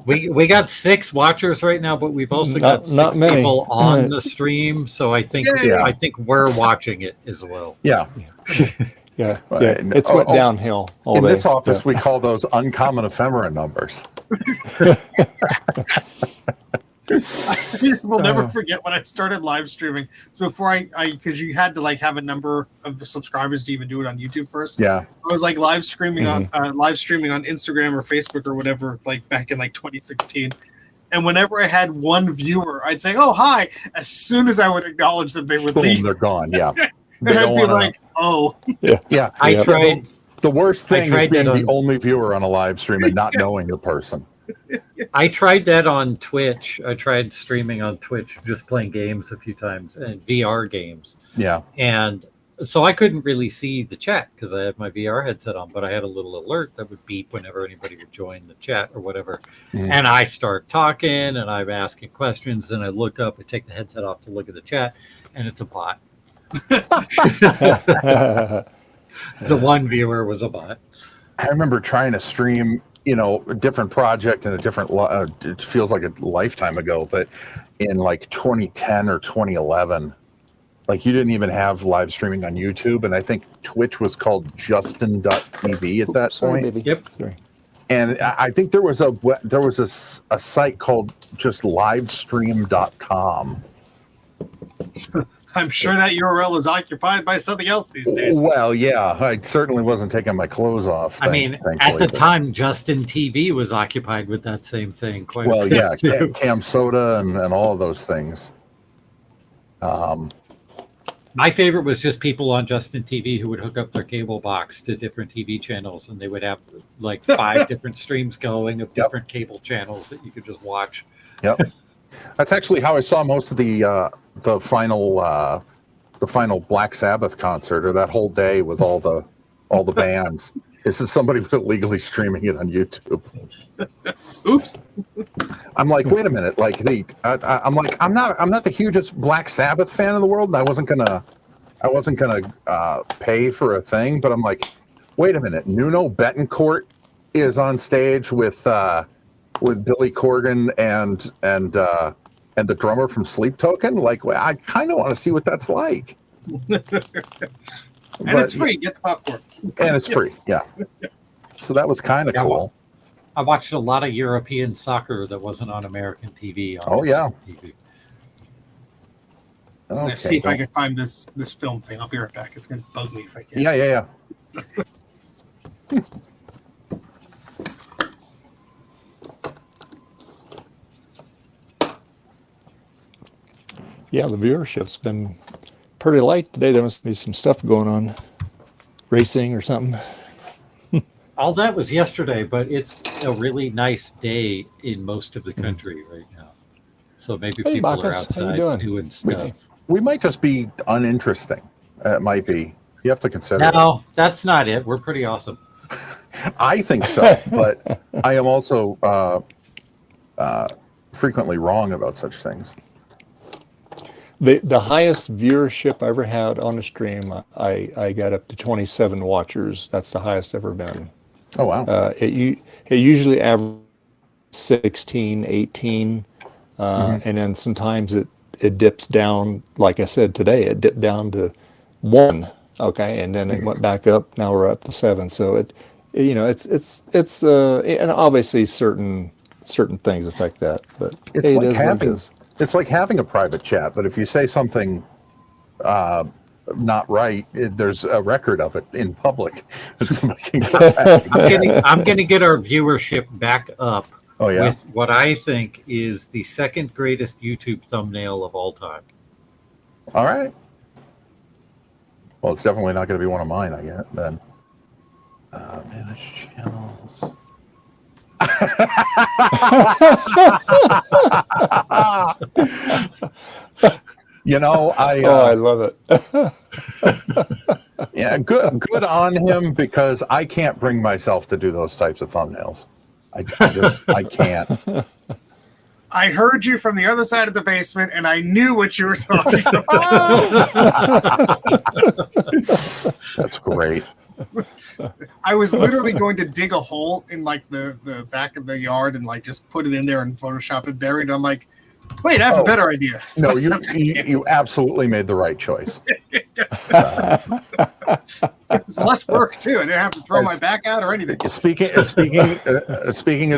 We got 6 watchers right now, but we've also Not- got 6 not many. people on the stream. So I think Yeah. I think we're watching it as well. Yeah. Yeah. Right. Yeah. It's went downhill all In day. this office, Yeah. we call those uncommon ephemera numbers. We'll never forget when I started live streaming. So before I because you had to have a number of subscribers to even do it on YouTube first. Yeah. I was live streaming on Instagram or Facebook or whatever, back in 2016. And whenever I had one viewer, I'd say, "Oh, hi." As soon as I would acknowledge them, they would Boom, leave. they're gone. Yeah. And They I'd don't be wanna- like, "Oh." Yeah. I tried. The worst I thing is tried being that the on- only viewer on a live stream and not knowing the person. I tried that on Twitch. I tried streaming on Twitch, just playing games a few times, and VR games. Yeah. And so I couldn't really see the chat because I had my VR headset on, but I had a little alert that would beep whenever anybody would join the chat or whatever. And I start talking and I'm asking questions. Then I look up, I take the headset off to look at the chat, and it's a bot. The one viewer was a bot. I remember trying to stream, a different project and a different, it feels like a lifetime ago, but in like 2010 or 2011, like you didn't even have live streaming on YouTube. And I think Twitch was called Justin.tv at that point. Baby. Yep. Sorry. And I think there was a site called just livestream.com. I'm sure that URL is occupied by something else these days. Well, yeah, I certainly wasn't taking my clothes off. At the time, Justin TV was occupied with that same thing. Quite Well, a bit, yeah, too. Cam Soda and all of those things. My favorite was just people on Justin TV who would hook up their cable box to different TV channels, and they would have like 5 different streams going of different cable channels that you could just watch. Yep, that's actually how I saw most of the final Black Sabbath concert, or that whole day with all the bands. This is somebody was illegally streaming it on YouTube. Oops. I'm like, wait a minute. Like I'm not the hugest Black Sabbath fan in the world, and I wasn't gonna pay for a thing. But I'm like, wait a minute. Nuno Betancourt is on stage with Billy Corgan and the drummer from Sleep Token. Like, I kind of want to see what that's like. And it's free. Get the popcorn. And it's free. Yeah. So that was kind of cool. I watched a lot of European soccer that wasn't on American TV. TV. Let's see if I can find this film thing. I'll be right back. It's going to bug me if I can. Yeah. Yeah, the viewership's been pretty light today. There must be some stuff going on, racing or something. All that was yesterday, but it's a really nice day in most of the country right now. So maybe Hey, people Marcus, are how you outside doing? doing stuff. We might just be uninteresting. It might be. You have to consider. No, that's not it. We're pretty awesome. I think so, but I am also frequently wrong about such things. The highest viewership I ever had on a stream, I got up to 27 watchers. That's the highest ever been. Oh, wow. It usually averages 16, 18, and then sometimes it dips down. Like I said today, it dipped down to 1. Okay, and then it went back up. Now we're up to 7. So it's and obviously certain things affect that. But It's hey, like it is what it having is. it's like having a private chat, but if you say something not right, there's a record of it in public. Somebody can get back. I'm going to get our viewership back up Oh, yeah? with what I think is the second greatest YouTube thumbnail of all time. All right. Well, it's definitely not going to be one of mine, I get then. Manage channels. I love it. Yeah, good on him, because I can't bring myself to do those types of thumbnails. I can't. I heard you from the other side of the basement, and I knew what you were talking about. That's great. I was literally going to dig a hole in like the back of the yard and like just put it in there and Photoshop it buried. I'm like, wait, I have a better idea. No, you absolutely made the right choice. It was less work too. I didn't have to throw my back out or anything. Speaking as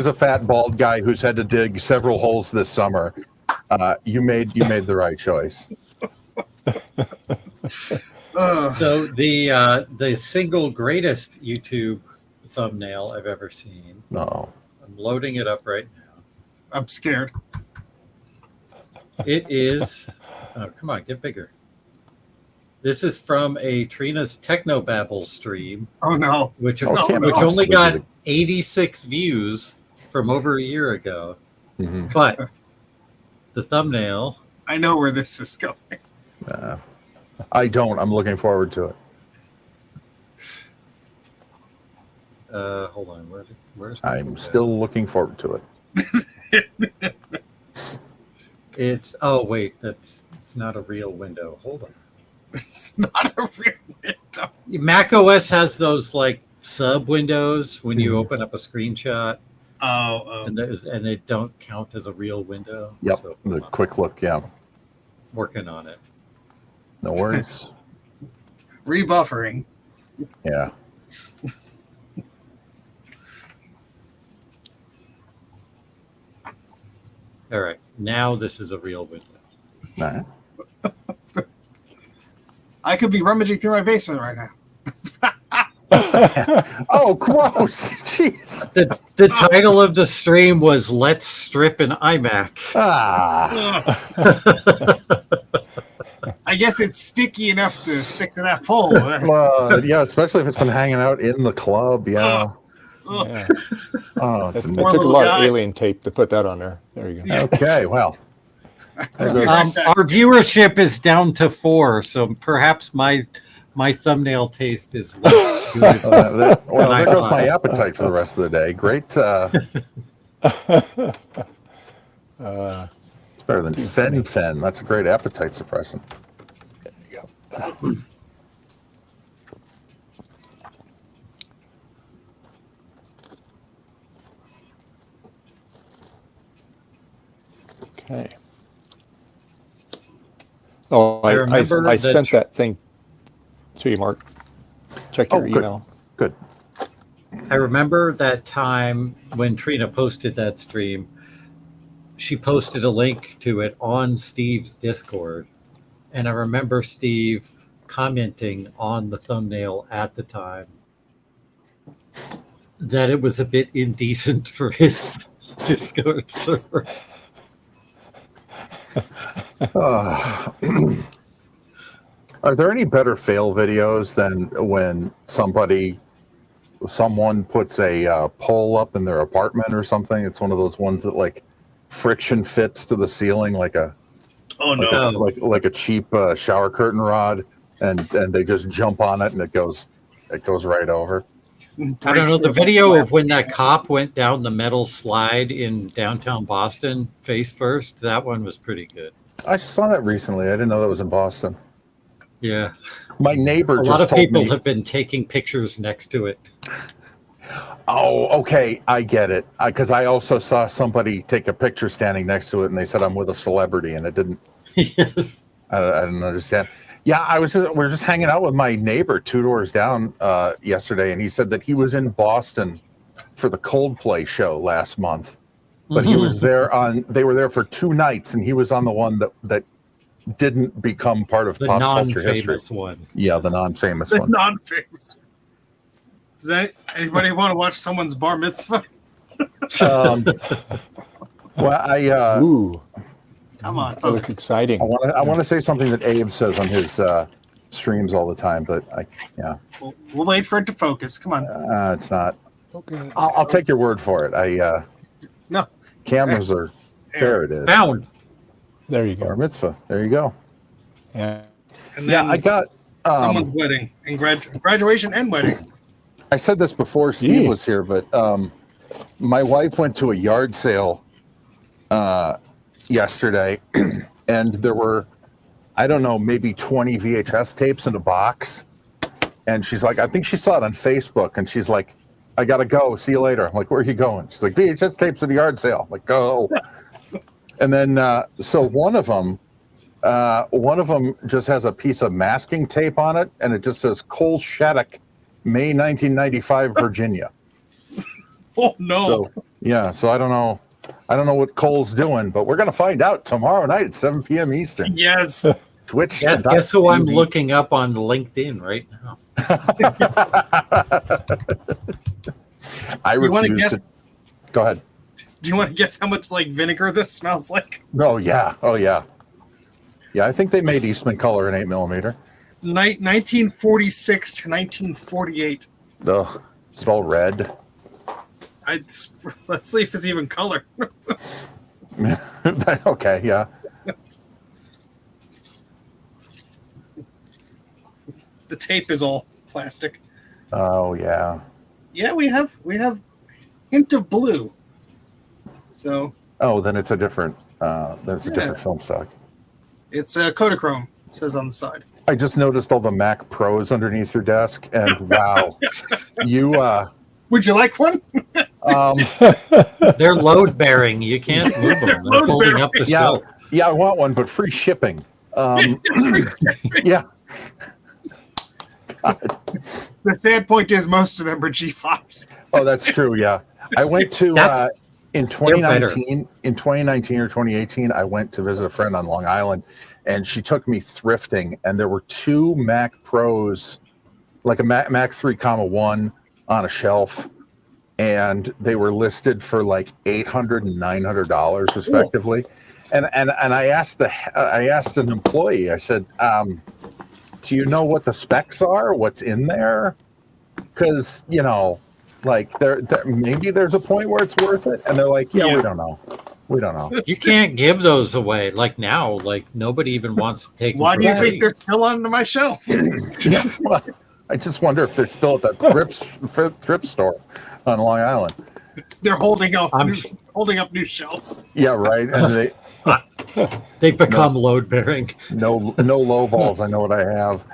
a fat bald guy who's had to dig several holes this summer, you made the right choice. So the single greatest YouTube thumbnail I've ever seen. No. I'm loading it up right now. I'm scared. It is. Oh, come on, get bigger. This is from a Trina's Technobabble stream. Oh no! Which Oh, which no. only got 86 views from over a year ago. Mhm. But the thumbnail. I know where this is going. I don't. I'm looking forward to it. Hold on. Where's my I'm still looking forward to it. It's wait, it's not a real window. Hold on. It's not a real window. Mac OS has those like sub windows when you open up a screenshot, Oh. and they don't count as a real window. Yep. So, The quick look. Yeah. working on it. No worries. Rebuffering. Yeah. All right, now this is a real window. All right. I could be rummaging through my basement right now. Oh, gross! Jeez. The title of the stream was "Let's Strip an iMac." I guess it's sticky enough to stick to that pole. Yeah, especially if it's been hanging out in the club. Yeah. Yeah. Oh, it's It Poor took a little lot guy. of alien tape to put that on there. There you go. okay. Well, there goes- Our viewership is down to 4, so perhaps my thumbnail taste is less good. well, I there goes thought. my appetite for the rest of the day. Great. It's better than fen. That's a great appetite suppressant. Okay. Oh, I I remember that- sent that thing to you, Mark. Check your good. email. Good. I remember that time when Trina posted that stream. She posted a link to it on Steve's Discord, and I remember Steve commenting on the thumbnail at the time that it was a bit indecent for his Discord server. Are there any better fail videos than when someone puts a pole up in their apartment or something? It's one of those ones that like friction fits to the ceiling like a like a cheap shower curtain rod, and they just jump on it and it goes right over. I don't know, the video of when that cop went down the metal slide in downtown Boston face first, that one was pretty good. I saw that recently. I didn't know that was in Boston. Yeah. My neighbor A just lot of told people me. have been taking pictures next to it. Oh, okay, I get it. Because I also saw somebody take a picture standing next to it, and they said I'm with a celebrity, and it didn't. Yes. I didn't understand. Yeah, we were just hanging out with my neighbor 2 doors down yesterday, and he said that he was in Boston for the Coldplay show last month, but he was there they were there for 2 nights, and he was on the one that didn't become part of The pop culture history. non-famous one. Yeah, the non-famous The one. non-famous. Does anybody want to watch someone's bar mitzvah? Well, Ooh, Come on, that looks folks. exciting. I want to say something that Abe says on his streams all the time, but We'll wait for it to focus. Come on. it's not. Okay. I'll take your word for it. No. Cameras are there. It is. Found. There you Bar go. mitzvah. There you go. Yeah. And Yeah, then I got. someone's wedding and graduation and wedding. I said this before Steve Yeah. was here, but my wife went to a yard sale yesterday, and there were, I don't know, maybe 20 VHS tapes in a box. And she's like, I think she saw it on Facebook, and she's like, I gotta go. See you later. I'm like, where are you going? She's like, VHS tapes at the yard sale. I'm like, go. And then so one of them just has a piece of masking tape on it, and it just says Cole Shattuck, May 1995, Virginia. Oh no. So yeah, so I don't know what Cole's doing, but we're gonna find out tomorrow night at 7 p.m. Eastern. Yes. Twitch. Guess who I'm looking up on LinkedIn right now? I You wanna refuse to. guess- Go ahead. Do you want to guess how much like vinegar this smells like? Oh yeah. Yeah, I think they made Eastman color in 8mm. 1946 to 1948. Ugh. Is it all red? Let's see if it's even color. Okay, yeah. The tape is all plastic. Oh yeah. Yeah, we have hint of blue. So Oh, then it's a different different film stock. it's Kodachrome. It says on the side. I just noticed all the Mac Pros underneath your desk, and wow, you Would you like one? They're load bearing. You can't move them. They're holding up the shelf. I want one, but free shipping. Yeah. The sad point is most of them are G5s. Oh, that's true. Yeah, I went to in 2019. In 2019 or 2018, I went to visit a friend on Long Island, and she took me thrifting, and there were two Mac Pros, like a Mac 3, 1 on a shelf, and they were listed for like $800 and $900 respectively. And I asked an employee, I said, do you know what the specs are? What's in there? Because, you know, like there maybe there's a point where it's worth it. And they're like, yeah. we don't know. We don't know. You can't give those away. Like now, like nobody even wants to take them. Why do you think they're still on my shelf? Yeah, well, I just wonder if they're still at that thrift store on Long Island. They're holding up new shelves. Yeah, right. And they become load bearing. No low balls. I know what I have.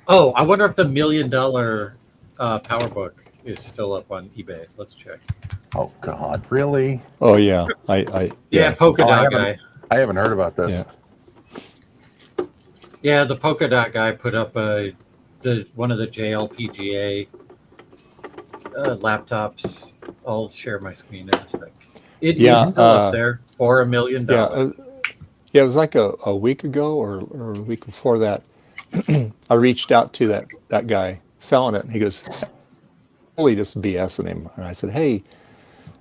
Oh, I wonder if the $1 million PowerBook is still up on eBay. Let's check. Oh God, really? Oh yeah, yeah, polka dot guy. I haven't heard about this. Yeah, the polka dot guy put up one of the JLPGA laptops. I'll share my screen in a sec. It is still up there for $1 million. Yeah, it was like a week ago or a week before that. I reached out to that guy selling it, and he goes, "Holy, just BSing him." And I said, "Hey,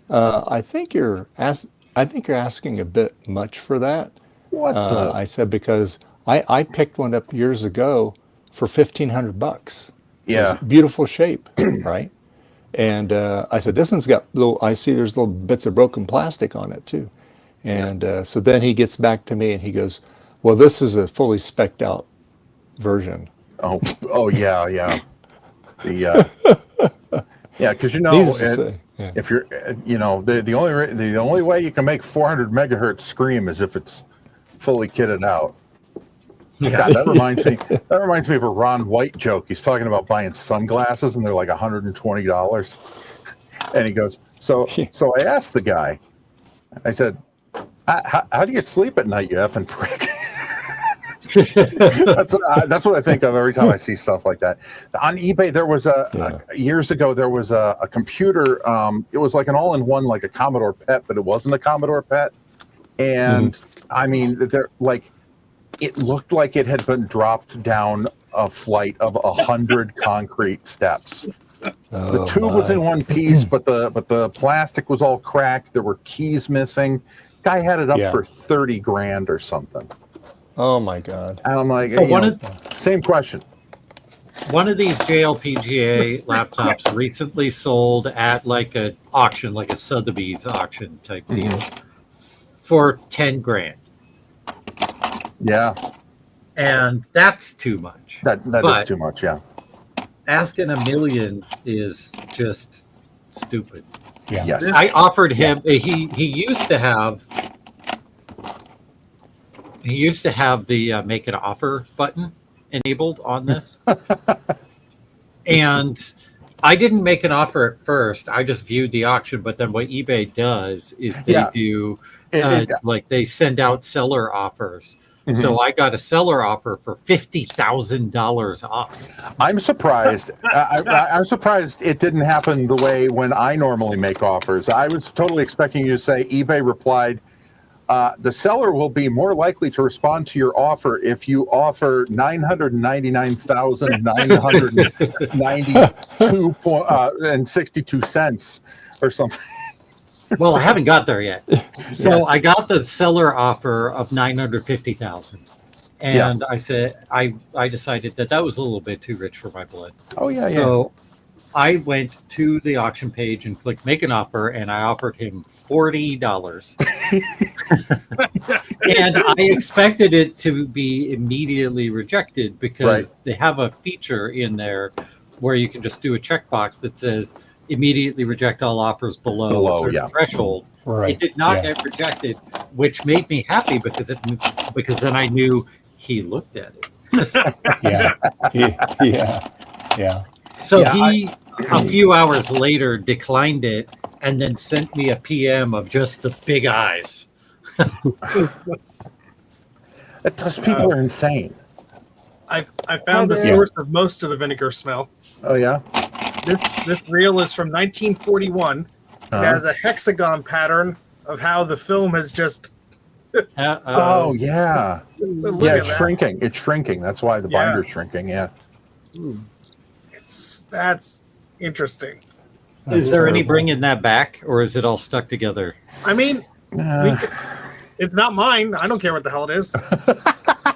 I think you're asking a bit much for that." What the? I said, because I picked one up years ago for $1,500. Yeah, beautiful shape, right? And I said, this one's got there's little bits of broken plastic on it too. And so then he gets back to me and he goes, well, this is a fully spec'd out version. Oh yeah. Yeah, because if you're, the only way you can make 400 megahertz scream is if it's fully kitted out. God, that reminds me of a Ron White joke. He's talking about buying sunglasses and they're like $120. And he goes, so I asked the guy, I said, how do you sleep at night, you effing prick? That's what I think of every time I see stuff like that. On eBay, there was years ago, there was a computer. It was like an all-in-one, like a Commodore PET, but it wasn't a Commodore PET. And I mean, it looked like it had been dropped down a flight of 100 concrete steps. The tube was in one piece, but the plastic was all cracked. There were keys missing. Guy had it up for $30,000 or something. Oh my God! And I'm like, same question. One of these JLPGA laptops recently sold at like an auction, like a Sotheby's auction type deal, for $10,000. Yeah, and that's too much. That is too much. Yeah, asking $1 million is just stupid. Yeah. Yes. I offered him. He used to have. He used to have the make an offer button enabled on this. And I didn't make an offer at first. I just viewed the auction. But then what eBay does is they do, like they send out seller offers. So I got a seller offer for $50,000 off. I'm surprised. I'm surprised it didn't happen the way when I normally make offers. I was totally expecting you to say eBay replied, the seller will be more likely to respond to your offer if you offer $999,992.62 or something. Well, I haven't got there yet. So I got the seller offer of $950,000, and I said I decided that was a little bit too rich for my blood. Oh yeah, So I went to the auction page and clicked make an offer, and I offered him $40. And I expected it to be immediately rejected because they have a feature in there where you can just do a checkbox that says immediately reject all offers below a certain threshold. Right. It did not get rejected, which made me happy because then I knew he looked at it. Yeah. So he, a few hours later, declined it and then sent me a PM of just the big eyes. Those people are insane. I found the source of most of the vinegar smell. Oh yeah. This reel is from 1941. It has a hexagon pattern of how the film has just. Oh yeah. It's that. shrinking. It's shrinking. That's why the binder's shrinking. Yeah. That's interesting. Is there any bringing that back, or is it all stuck together? I mean, it's not mine. I don't care what the hell it is.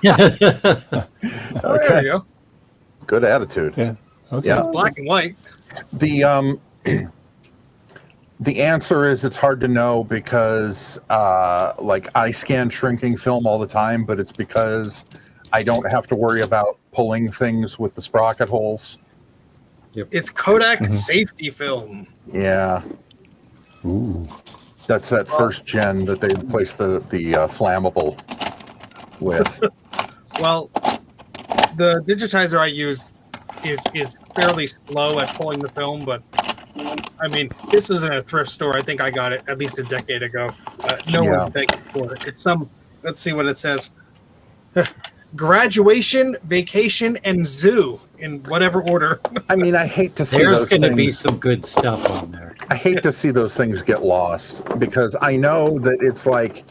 Okay. There you go. Good attitude. Yeah. Okay. Yeah. It's black and white. The answer is it's hard to know because like I scan shrinking film all the time, but it's because I don't have to worry about pulling things with the sprocket holes. It's Kodak safety film. Yeah. Ooh. That's that first gen that they replaced the flammable with. Well, the digitizer I use is fairly slow at pulling the film, but I mean, this was in a thrift store. I think I got it at least a decade ago. No one begged for it. It's some. Let's see what it says. Graduation, vacation, and zoo in whatever order. I mean, I hate to see There's those going to be things. some good stuff on there. I hate to see those things get lost because I know that it's like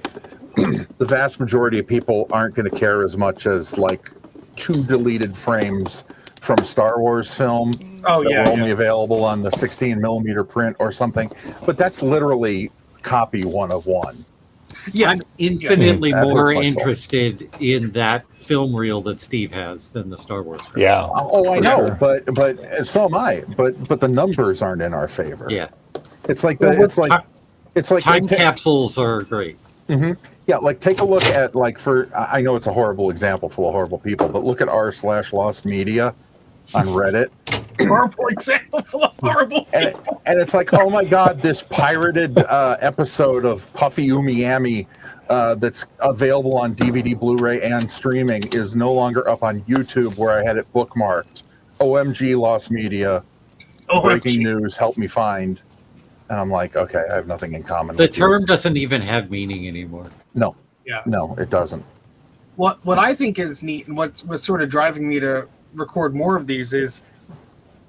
the vast majority of people aren't going to care as much as like 2 deleted frames from Star Wars film that were only available on the 16mm print or something. But that's literally copy 1 of 1. Yeah, I'm infinitely That more hurts my soul. interested in that film reel that Steve has than the Star Wars reel. Yeah. Oh, I know, Sure. but so am I. But the numbers aren't in our favor. Yeah. It's like It's like time capsules are great. Yeah, like take a look at I know it's a horrible example full of horrible people, but look at r/lost media on Reddit. Horrible example full of horrible people. And it's like, oh my God, this pirated episode of Puffy Umiami that's available on DVD, Blu-ray, and streaming is no longer up on YouTube where I had it bookmarked. OMG, Lost Media. Breaking news, help me find. And I'm like, okay, I have nothing in common The with you. term doesn't even have meaning anymore. No. Yeah. No, it doesn't. What I think is neat and what's sort of driving me to record more of these is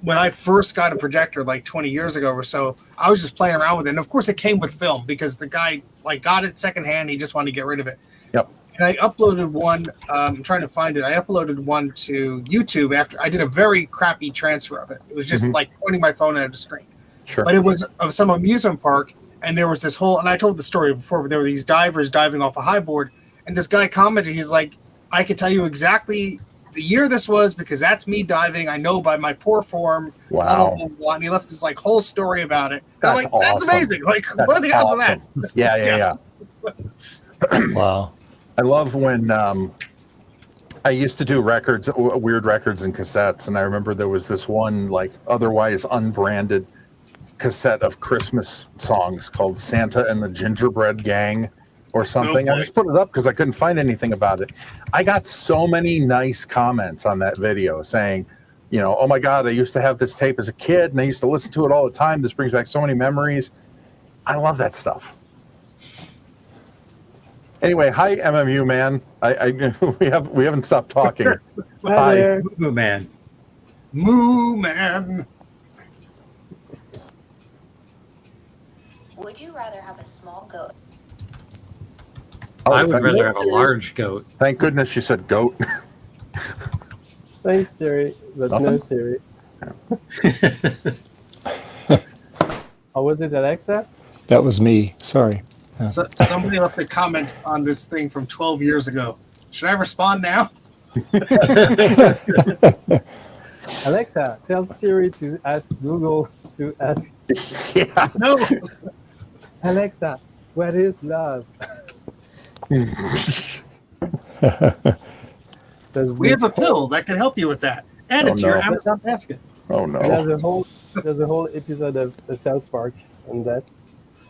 when I first got a projector like 20 years ago or so, I was just playing around with it. And of course it came with film because the guy like got it secondhand. He just wanted to get rid of it. Yep. And I uploaded one, I'm trying to find it. I uploaded one to YouTube after I did a very crappy transfer of it. It was just like pointing my phone at a screen. Sure. But it was of some amusement park. And there was this whole, and I told the story before, but there were these divers diving off a high board. And this guy commented, he's like, I could tell you exactly the year this was because that's me diving. I know by my poor form. Wow. Blah, blah, blah, blah. And he left this like whole story about it. And I'm That's like, awesome. that's amazing. Like, That's what are the odds of awesome. that? Yeah. Wow. I love when I used to do records, weird records and cassettes, and I remember there was this one like otherwise unbranded cassette of Christmas songs called Santa and the Gingerbread Gang or something. I just put it up because I couldn't find anything about it. I got so many nice comments on that video saying, you know, oh my God, I used to have this tape as a kid and I used to listen to it all the time. This brings back so many memories. I love that stuff. Anyway, hi MMU man. We haven't stopped talking. Hi. Moo man. Moo man. Would you rather have a small goat? Oh, I would rather have a large goat. Thank goodness you said goat. Thanks, Siri, but no Nothing? Siri. Oh, was it Alexa? That was me. Sorry. So, somebody left a comment on this thing from 12 years ago. Should I respond now? Alexa, tell Siri to ask Google to ask Yeah. No. Alexa, what is love? Does We have this a pill that can help you with that. Add Oh, it to your no. Amazon basket. Oh no. There's a whole episode of South Park on that.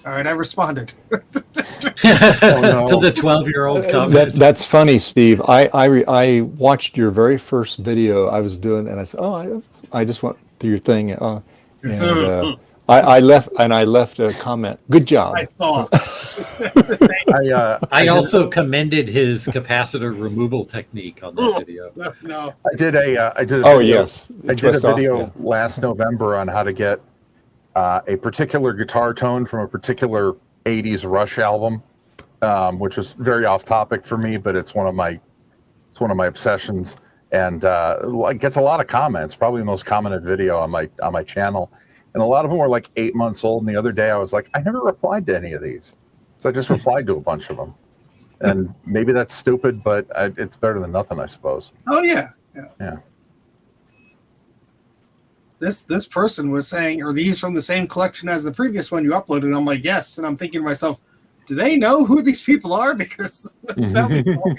All right, I responded. no. To the 12-year-old comment. That's funny, Steve. I watched your very first video I was doing, and I said, "Oh, I just went through your thing," and I left a comment. Good job. I saw. I also commended his capacitor removal technique on that video. No. I did a Oh, video, yes. I did a Twist off, video yeah. last November on how to get a particular guitar tone from a particular 80s Rush album, which is very off topic for me, but it's one of my obsessions, and it gets a lot of comments, probably the most commented video on my channel, and a lot of them were like 8 months old, and the other day I was like, I never replied to any of these, so I just replied to a bunch of them, and maybe that's stupid, but it's better than nothing, I suppose. Oh yeah. Yeah. This person was saying, are these from the same collection as the previous one you uploaded? And I'm like, yes. And I'm thinking to myself, do they know who these people are? Because that would be cool.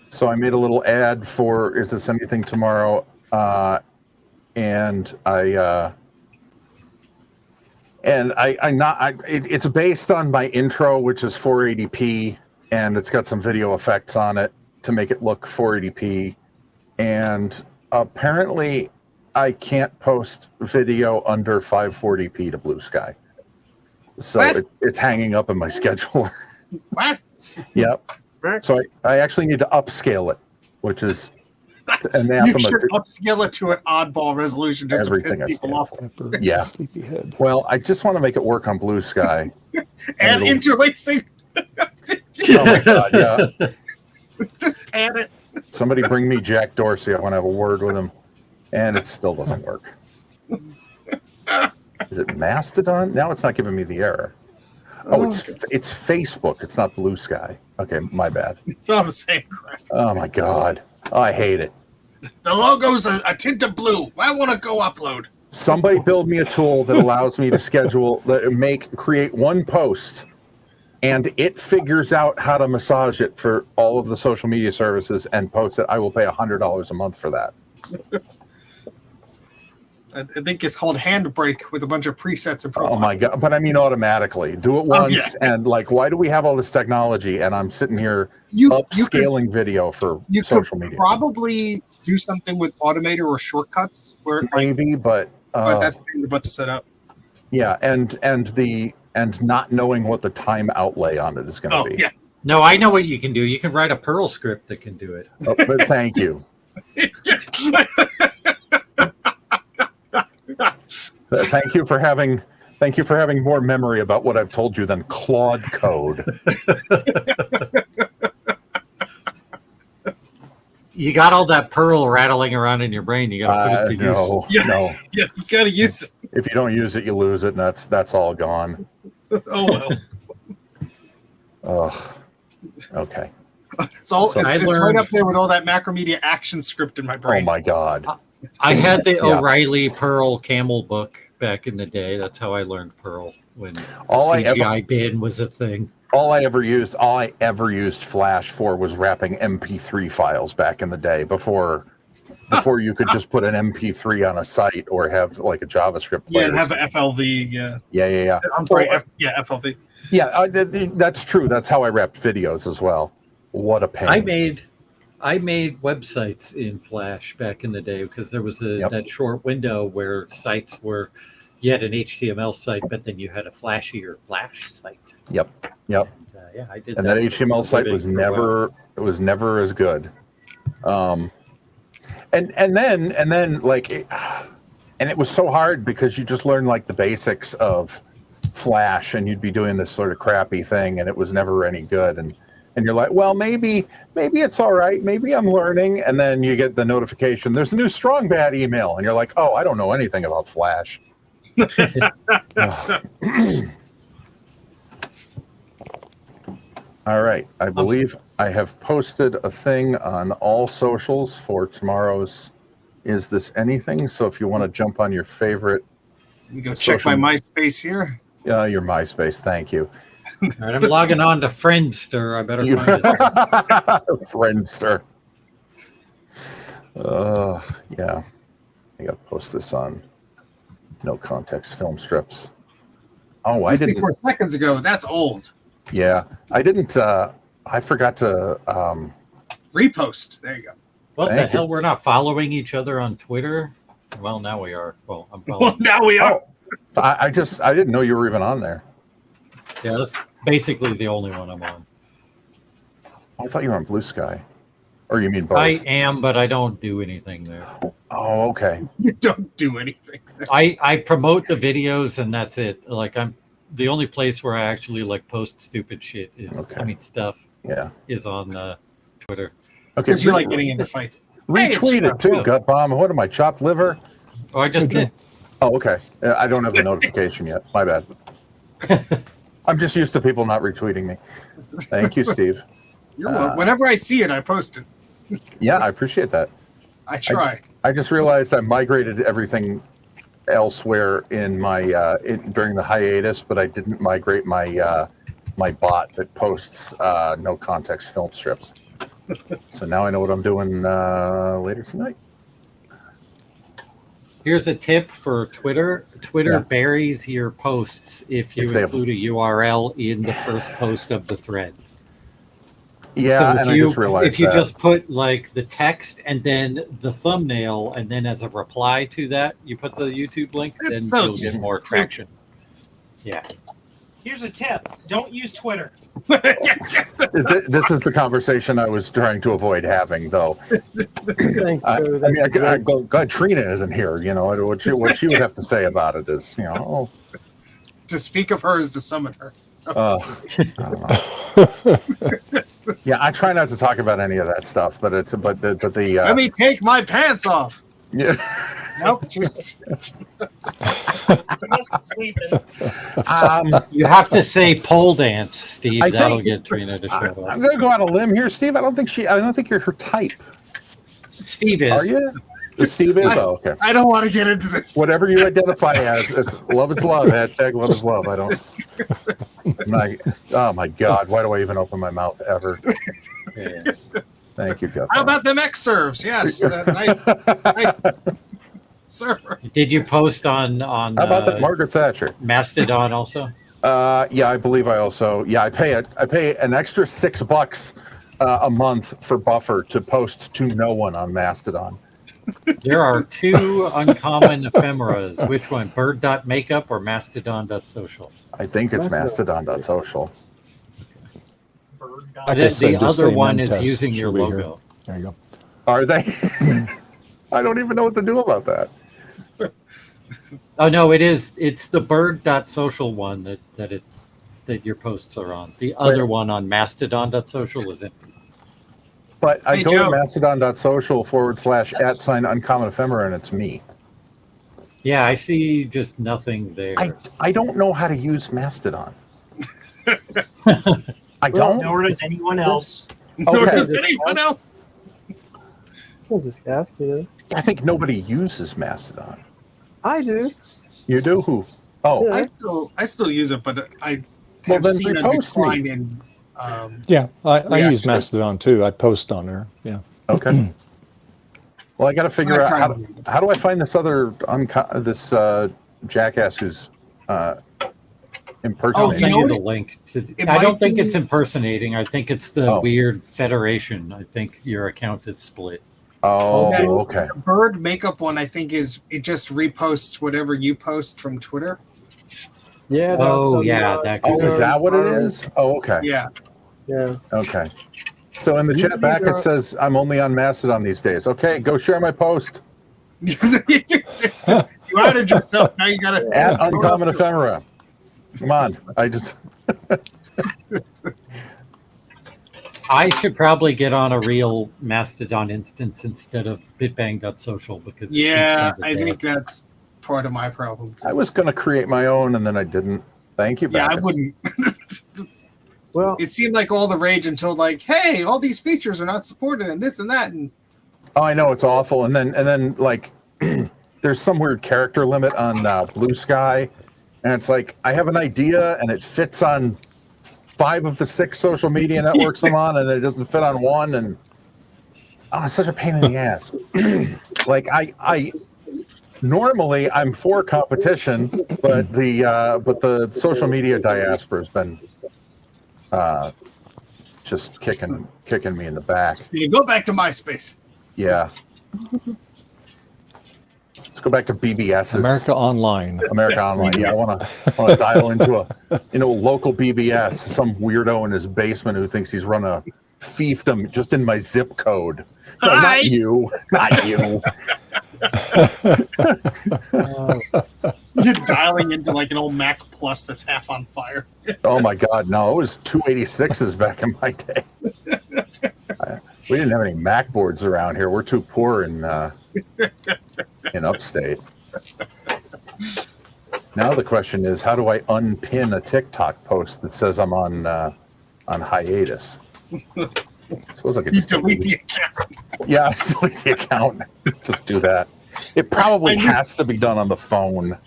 So I made a little ad for Is This Anything Tomorrow, and it's based on my intro, which is 480p, and it's got some video effects on it to make it look 480p. And apparently, I can't post video under 540p to Blue Sky, so it's hanging up in my scheduler. What? Yep. So I actually need to upscale it, which is You anathema. should upscale it to an oddball resolution just Everything to I piss people off. Yeah. Sleepyhead. Well, I just want to make it work on Blue Sky. And interlacing. Oh my God, yeah. Just pan it. Somebody bring me Jack Dorsey. I want to have a word with him. And it still doesn't work. Is it Mastodon? Now it's not giving me the error. Oh, it's Facebook. It's not Blue Sky. Okay, my bad. It's all the same crap. Oh my God. Oh, I hate it. The logo's a tint of blue. I want to go upload. Somebody build me a tool that allows me to create one post, and it figures out how to massage it for all of the social media services and post it. I will pay $100 a month for that. I think it's called Handbrake with a bunch of presets and profiles. Oh my God. But I mean, automatically do it once. And like, why do we have all this technology? And I'm sitting here upscaling video for social media. Probably do something with Automator or shortcuts where maybe, but that's pain in the butt to set up. Yeah. And not knowing what the time outlay on it is going to be. Yeah. No, I know what you can do. You can write a Perl script that can do it. Oh, but thank you. Thank you for having more memory about what I've told you than Claude code. You got all that Perl rattling around in your brain. You got to put it to use. No. Yeah, you got to use it. If you don't use it, you lose it, and that's all gone. Oh well. Ugh. Okay. It's right up there with all that Macromedia action script in my brain. Oh my God. I had the O'Reilly Perl Camel book back in the day. That's how I learned Perl when CGI bin was a thing. All I ever used Flash for was wrapping MP3 files back in the day before you could just put an MP3 on a site or have like a JavaScript player. Yeah, and have an FLV. Yeah. Yeah. I'm sorry. FLV. Yeah, that's true. That's how I wrapped videos as well. What a pain. I made websites in Flash back in the day because there was that short window where sites were, you had an HTML site, but then you had a flashier Flash site. Yep. And, I did. And that HTML site was never as good. And then it was so hard because you just learned like the basics of Flash, and you'd be doing this sort of crappy thing, and it was never any good. And you're like, well, maybe it's all right. Maybe I'm learning. And then you get the notification, there's a new Strong Bad email. And you're like, oh, I don't know anything about Flash. All right. I believe I have posted a thing on all socials for tomorrow's Is This Anything? So if you want to jump on your favorite Let me go check my MySpace here. your MySpace, thank you. All right, I'm logging on to Friendster. I better find it. Friendster. Yeah. I got to post this on No Context Film Strips. Oh, I didn't. 54 seconds ago. That's old. Yeah, I didn't. I forgot to repost. There you go. What Thank the you. hell? We're not following each other on Twitter? Well, now we are. Well, I'm Well, following. now we are. I didn't know you were even on there. Yeah, that's basically the only one I'm on. I thought you were on Blue Sky, or you mean both? I am, but I don't do anything there. Oh, okay. You don't do anything. I promote the videos and that's it. Like I'm the only place where I actually like post stupid shit is stuff. Yeah. Is on Twitter. Okay, Because you like getting into fights. Retweet it too, Gut Bomb. What am I, chopped liver? Oh, I just did. Oh, okay. I don't have the notification yet. My bad. I'm just used to people not retweeting me. Thank you, Steve. You're welcome. Whenever I see it, I post it. Yeah, I appreciate that. I try. I just realized I migrated everything elsewhere in my during the hiatus, but I didn't migrate my my bot that posts no context film strips. So now I know what I'm doing later tonight. Here's a tip for Twitter. Twitter buries your posts if you include a URL in the first post of the thread. Yeah, so and I just realized if you that. just put like the text and then the thumbnail, and then as a reply to that, you put the YouTube link, then you'll get more traction. Yeah. Here's a tip: don't use Twitter. This is the conversation I was trying to avoid having, though. God, Trina isn't here. You know what she would have to say about it is, you know, To speak of her is to summon her. I don't know. Yeah, I try not to talk about any of that stuff, but the Let me take my pants off. Yeah. Nope. Just sleeping. You have to say pole dance, Steve. I That'll think- get Trina to show up. I'm going to go out on a limb here, Steve. I don't think you're her type. Steve is. Are you? Steve is? Oh, okay. I don't want to get into this. Whatever you identify as, it's love is love. Hashtag love is love. I don't. Oh my God! Why do I even open my mouth ever? Yeah. Thank you, Guthrie. How about them X serves? Yes, nice server. Did you post on How about that, Margaret Thatcher? Mastodon also? Yeah, I believe I also. Yeah, I pay an extra $6 a month for buffer to post to no one on Mastodon. There are two uncommon ephemeras. Which one? Bird.makeup or Mastodon.social? I think it's Mastodon.social. The other one is using your Should we hear? logo. There you go. Are they? I don't even know what to do about that. Oh no, it is. It's the bird.social one that your posts are on. The other one on Mastodon.social is empty. But I Hey, go Joe. to Mastodon.social / @uncommon ephemera and it's me. Yeah, I see just nothing there. I don't know how to use Mastodon. I don't. Nor does anyone else. Nor Okay. does anyone else. I'll just ask you. I think nobody uses Mastodon. I do. You do? Who? Oh, Yeah. I still use it, but I Well, have then seen a repost me. decline in. Yeah, I use Reaction. Mastodon too. I post on there. Yeah. okay. Well, I got to figure I out tried how do I find this other jackass who's I'll impersonating. send know you the what? link. It I don't might think be- it's impersonating. I think it's the Oh. weird federation. I think your account is split. Oh, That- okay. The bird makeup one, I think, it just reposts whatever you post from Twitter. Yeah. Oh, that's yeah, some, that Oh, could is that what it is? Oh, okay. Yeah. Yeah. Okay. So in the chat back it says I'm only on Mastodon these days. Okay, go share my post You outed yourself. Now you gotta at Uncommon Ephemera. Come on, I should probably get on a real Mastodon instance instead of bitbang.social because it Yeah, seems kinda I dead. think that's part of my problem. I was going to create my own and then I didn't. Thank you, Yeah, I Bacchus. wouldn't. Well, it seemed like all the rage until like, hey, all these features are not supported and this and that. And Oh, I know, it's awful. And then like, there's some weird character limit on Blue Sky, and it's like I have an idea and it fits on 5 of the 6 social media networks I'm on, and it doesn't fit on one, and it's such a pain in the ass. Like I normally I'm for competition, but the social media diaspora has been just kicking me in the back. so you go back to MySpace. Yeah. Let's go back to BBS. America Online. America Online. Yeah, I want to dial into a local BBS. Some weirdo in his basement who thinks he's run a fiefdom just in my zip code. No, not you. Not you. You're dialing into like an old Mac Plus that's half on fire. Oh my God, no! It was 286s back in my day. We didn't have any Mac boards around here. We're too poor in upstate. Now the question is, how do I unpin a TikTok post that says I'm on hiatus? Suppose I could just delete the account. Yeah, delete the account. Just do that. It probably has to be done on the phone.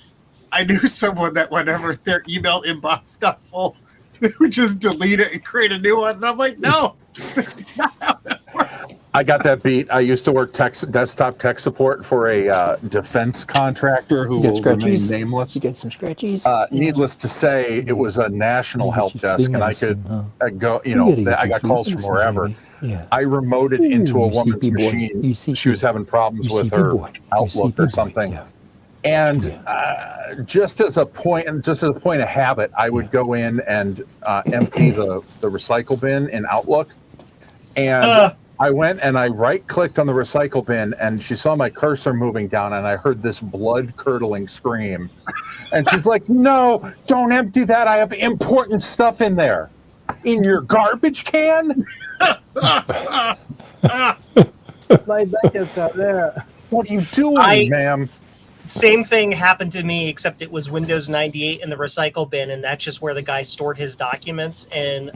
I knew someone that whenever their email inbox got full, they would just delete it and create a new one. And I'm like, no, that's not how that works. I got that beat. I used to work desktop tech support for a defense contractor who will remain nameless. You get some scratchies? Needless to say, it was a national help desk, and I could go, I got calls from wherever. Yeah. I remoted into a woman's machine. She was having problems with her Outlook or something. Yeah. And just as a point of habit, I would go in and empty the recycle bin in Outlook. And I went and I right-clicked on the recycle bin, and she saw my cursor moving down, and I heard this blood-curdling scream. And she's like, "No, don't empty that. I have important stuff in there." In your garbage can? My buckets are there. What are you doing, ma'am? Same thing happened to me, except it was Windows 98 in the recycle bin, and that's just where the guy stored his documents. And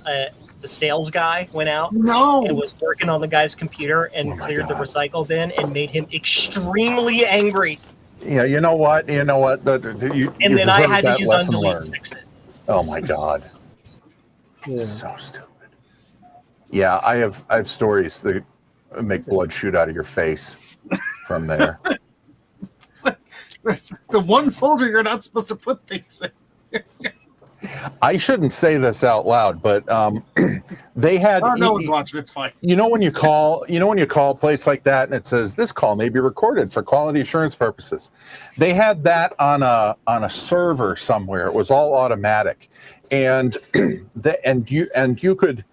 the sales guy went out and was working on the guy's computer and cleared the recycle bin and made him extremely angry. Yeah, you know what? You then I had to use undelete to fix it. Oh my God. Yeah. So stupid. Yeah, I have stories that make blood shoot out of your face from there. That's the one folder you're not supposed to put things in. I shouldn't say this out loud, but they had. Oh, no one's watching. It's fine. You know when you call a place like that and it says this call may be recorded for quality assurance purposes. They had that on a server somewhere. It was all automatic, and you could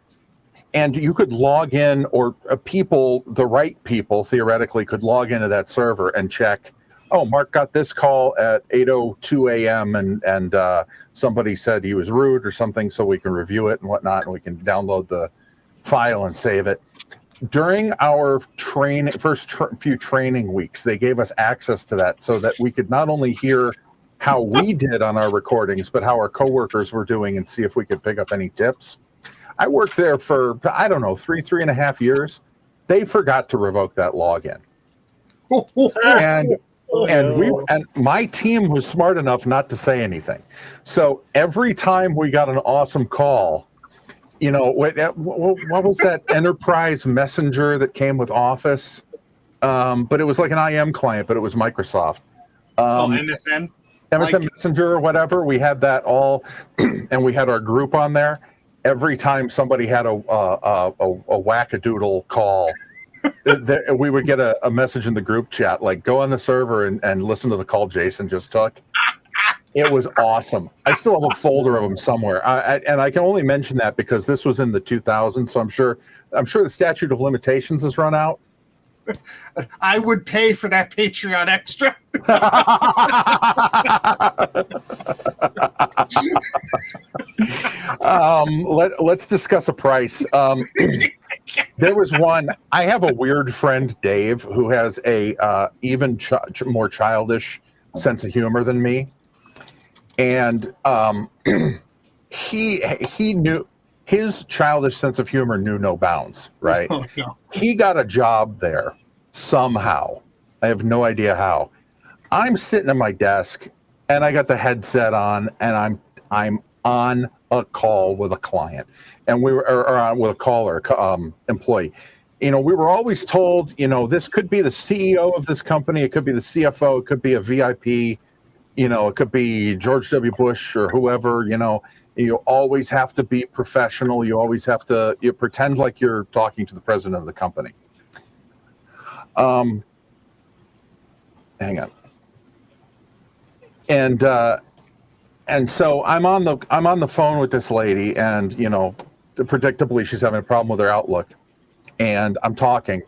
log in, or the right people theoretically could log into that server and check. Oh, Mark got this call at 8:02 a.m. and somebody said he was rude or something, so we can review it and whatnot, and we can download the file and save it. During our first few training weeks, they gave us access to that so that we could not only hear how we did on our recordings, but how our coworkers were doing and see if we could pick up any tips. I worked there for, I don't know, three and a half years. They forgot to revoke that login. And my team was smart enough not to say anything. So every time we got an awesome call, what was that enterprise messenger that came with Office? But it was like an IM client, but it was Microsoft. MSN? MSN Messenger or whatever. We had that all, and we had our group on there. Every time somebody had a wackadoodle call, we would get a message in the group chat, like, go on the server and listen to the call Jason just took. It was awesome. I still have a folder of them somewhere. And I can only mention that because this was in the 2000s, so I'm sure the statute of limitations has run out. I would pay for that Patreon extra. Let's discuss a price. There was one. I have a weird friend, Dave, who has a even more childish sense of humor than me, and he knew. his childish sense of humor knew no bounds, right? Oh, no. He got a job there somehow. I have no idea how. I'm sitting at my desk and I got the headset on and I'm on a call with a client, and we were or with a caller, employee. We were always told, this could be the CEO of this company, it could be the CFO, it could be a VIP, it could be George W. Bush or whoever. You always have to be professional. You always have to pretend like you're talking to the president of the company. Hang on. And so I'm on the phone with this lady, and predictably she's having a problem with her Outlook, and I'm talking.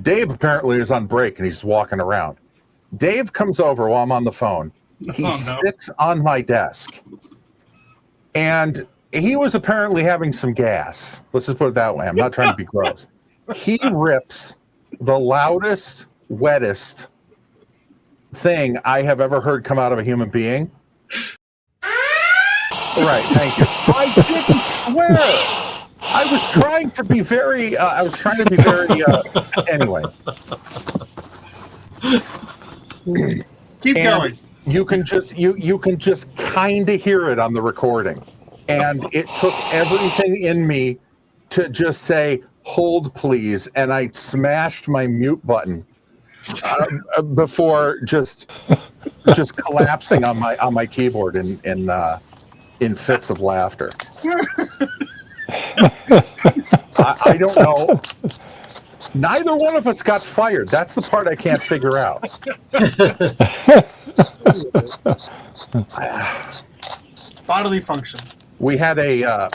Dave apparently is on break and he's walking around. Dave comes over while I'm on the phone. He sits on my desk, and he was apparently having some gas. Let's just put it that way. I'm not trying to be gross. He rips the loudest, wettest thing I have ever heard come out of a human being. Right, thank you. I didn't swear. I was trying to be very, anyway. Keep going. You can just kind of hear it on the recording. And it took everything in me to just say, hold please. And I smashed my mute button before just collapsing on my keyboard in fits of laughter. I don't know. Neither one of us got fired. That's the part I can't figure out. Bodily function. We had a,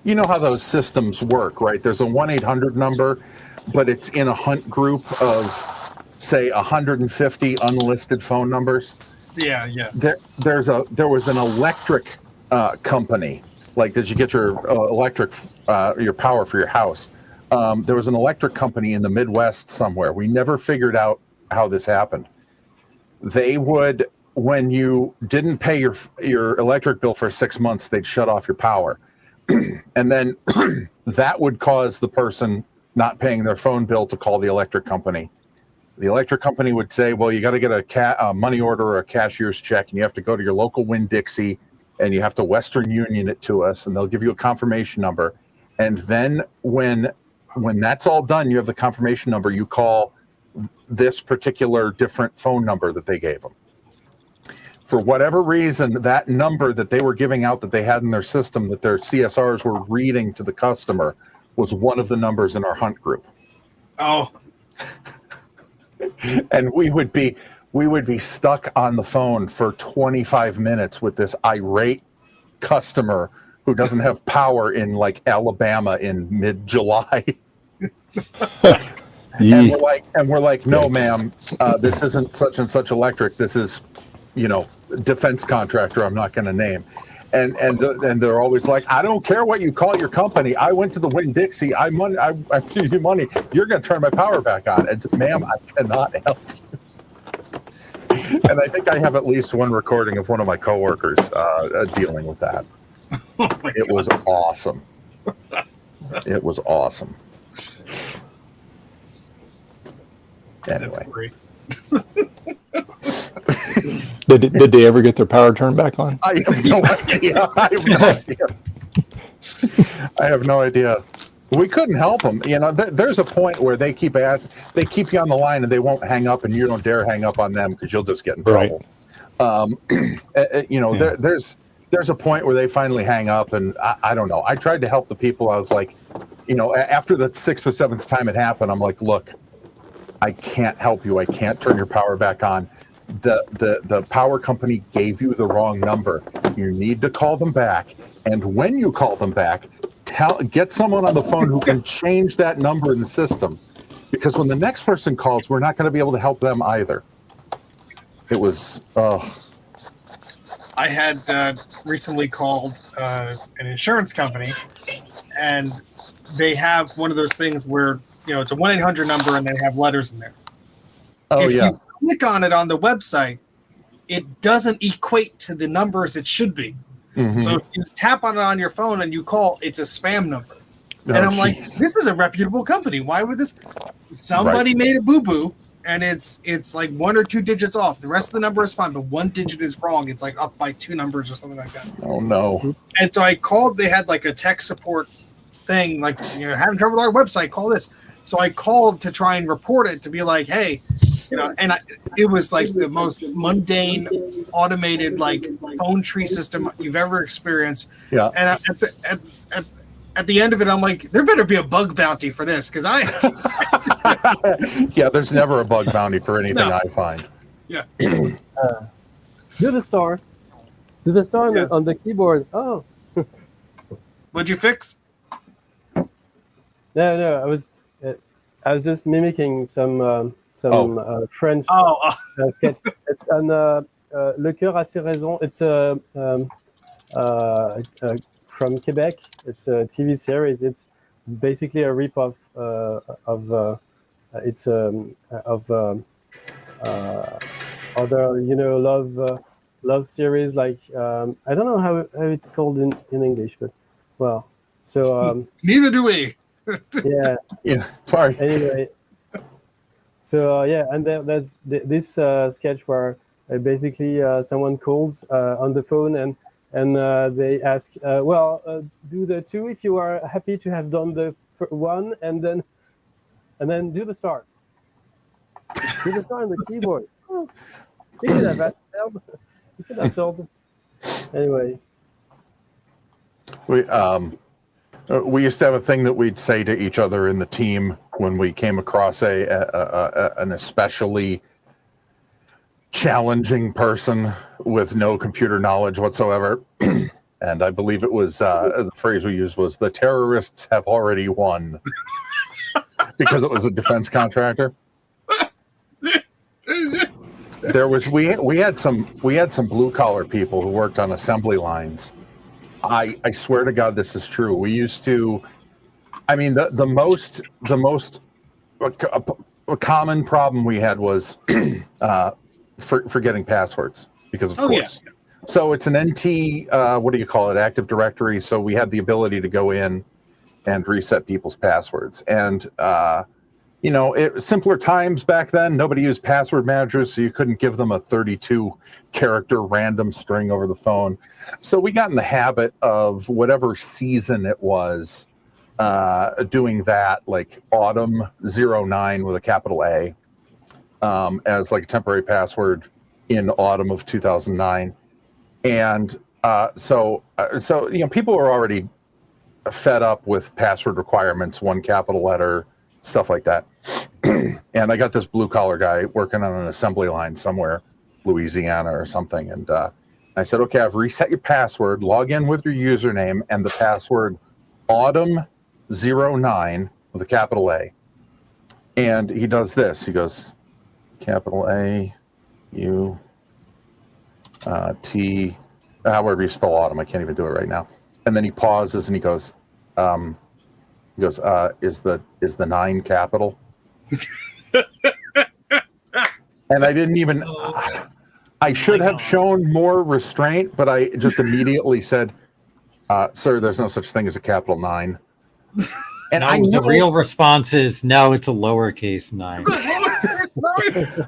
you know how those systems work, right? There's a 1-800 number, but it's in a hunt group of, say, 150 unlisted phone numbers. Yeah. There was an electric company, like, did you get your electric, your power for your house? There was an electric company in the Midwest somewhere. We never figured out how this happened. They would, when you didn't pay your electric bill for 6 months, they'd shut off your power. And then that would cause the person not paying their phone bill to call the electric company. The electric company would say, well, you got to get a money order or a cashier's check, and you have to go to your local Winn-Dixie, and you have to Western Union it to us, and they'll give you a confirmation number. And then when that's all done, you have the confirmation number, you call this particular different phone number that they gave them. For whatever reason, that number that they were giving out that they had in their system that their CSRs were reading to the customer was one of the numbers in our hunt group. Oh. And we would be stuck on the phone for 25 minutes with this irate customer who doesn't have power in like Alabama in mid-July. And we're like, no, ma'am, this isn't such and such electric. This is, defense contractor I'm not going to name. And they're always like, I don't care what you call your company. I went to the Winn-Dixie. I give you money. You're going to turn my power back on. And ma'am, I cannot help you. And I think I have at least one recording of one of my coworkers dealing with that. It was awesome. It was awesome. Anyway. That's great. Did they ever get their power turned back on? I have no idea. I have no idea. We couldn't help them. There's a point where they keep you on the line and they won't hang up, and you don't dare hang up on them because you'll just get in trouble. Right. There's a point where they finally hang up, and I don't know. I tried to help the people. I was like, after the 6th or 7th time it happened, I'm like, look, I can't help you. I can't turn your power back on. The power company gave you the wrong number. You need to call them back. And when you call them back, get someone on the phone who can change that number in the system. Because when the next person calls, we're not going to be able to help them either. It was, I had recently called an insurance company, and they have one of those things where, it's a 1-800 number and they have letters in there. If you click on it on the website, it doesn't equate to the numbers it should be. So if you tap on it on your phone and you call, it's a spam number. Oh, And I'm like, jeez. this is a reputable company. Why would this? Somebody made a boo-boo, and it's like 1 or 2 digits off. The rest of the number is fine, but 1 digit is wrong. It's like up by 2 numbers or something like that. Oh no. And so I called. They had like a tech support thing, like, you know, having trouble with our website, call this. So I called to try and report it, to be like, hey, you know, and it was like the most mundane, automated, like phone tree system you've ever experienced. Yeah. And at the end of it, I'm like, there better be a bug bounty for this, because Yeah, there's never a bug bounty for anything No. I find. Yeah. Do the star. Do the star on the keyboard. Oh. What'd you fix? No. I was just mimicking some French sketch. It's on Le Cœur a ses raisons. It's from Quebec. It's a TV series. It's basically a rip-off of other, you know, love series, like I don't know how it's called in English, but well, so neither do we. Yeah, sorry. Anyway, so yeah, and there's this sketch where basically someone calls on the phone and they ask, do the 2 if you are happy to have done the 1, and then do the star. Do the star on the keyboard. Oh, you could have asked help. You could have told. Anyway. We used to have a thing that we'd say to each other in the team when we came across an especially challenging person with no computer knowledge whatsoever. And I believe it was the phrase we used was, the terrorists have already won, because it was a defense contractor. There was we had some blue collar people who worked on assembly lines. I swear to God, this is true. We used to, I mean, the most common problem we had was forgetting passwords, because of course. Yeah. So it's an NT, what do you call it? Active Directory. So we had the ability to go in and reset people's passwords. And, you know, simpler times back then, nobody used password managers, so you couldn't give them a 32-character random string over the phone. So we got in the habit of, whatever season it was, doing that, like Autumn 09 with a capital A, as like a temporary password in autumn of 2009. And so you know, people were already fed up with password requirements, 1 capital letter, stuff like that. And I got this blue collar guy working on an assembly line somewhere, Louisiana or something. And I said, okay, I've reset your password. Log in with your username and the password Autumn 09 with a capital A. And he does this. He goes, capital A, U, T, however you spell autumn. I can't even do it right now. And then he pauses and he goes, is the 9 capital? And I didn't even, I should have shown more restraint, but I just immediately said, sir, there's no such thing as a capital 9. And no, the real response is, no, it's a lowercase 9.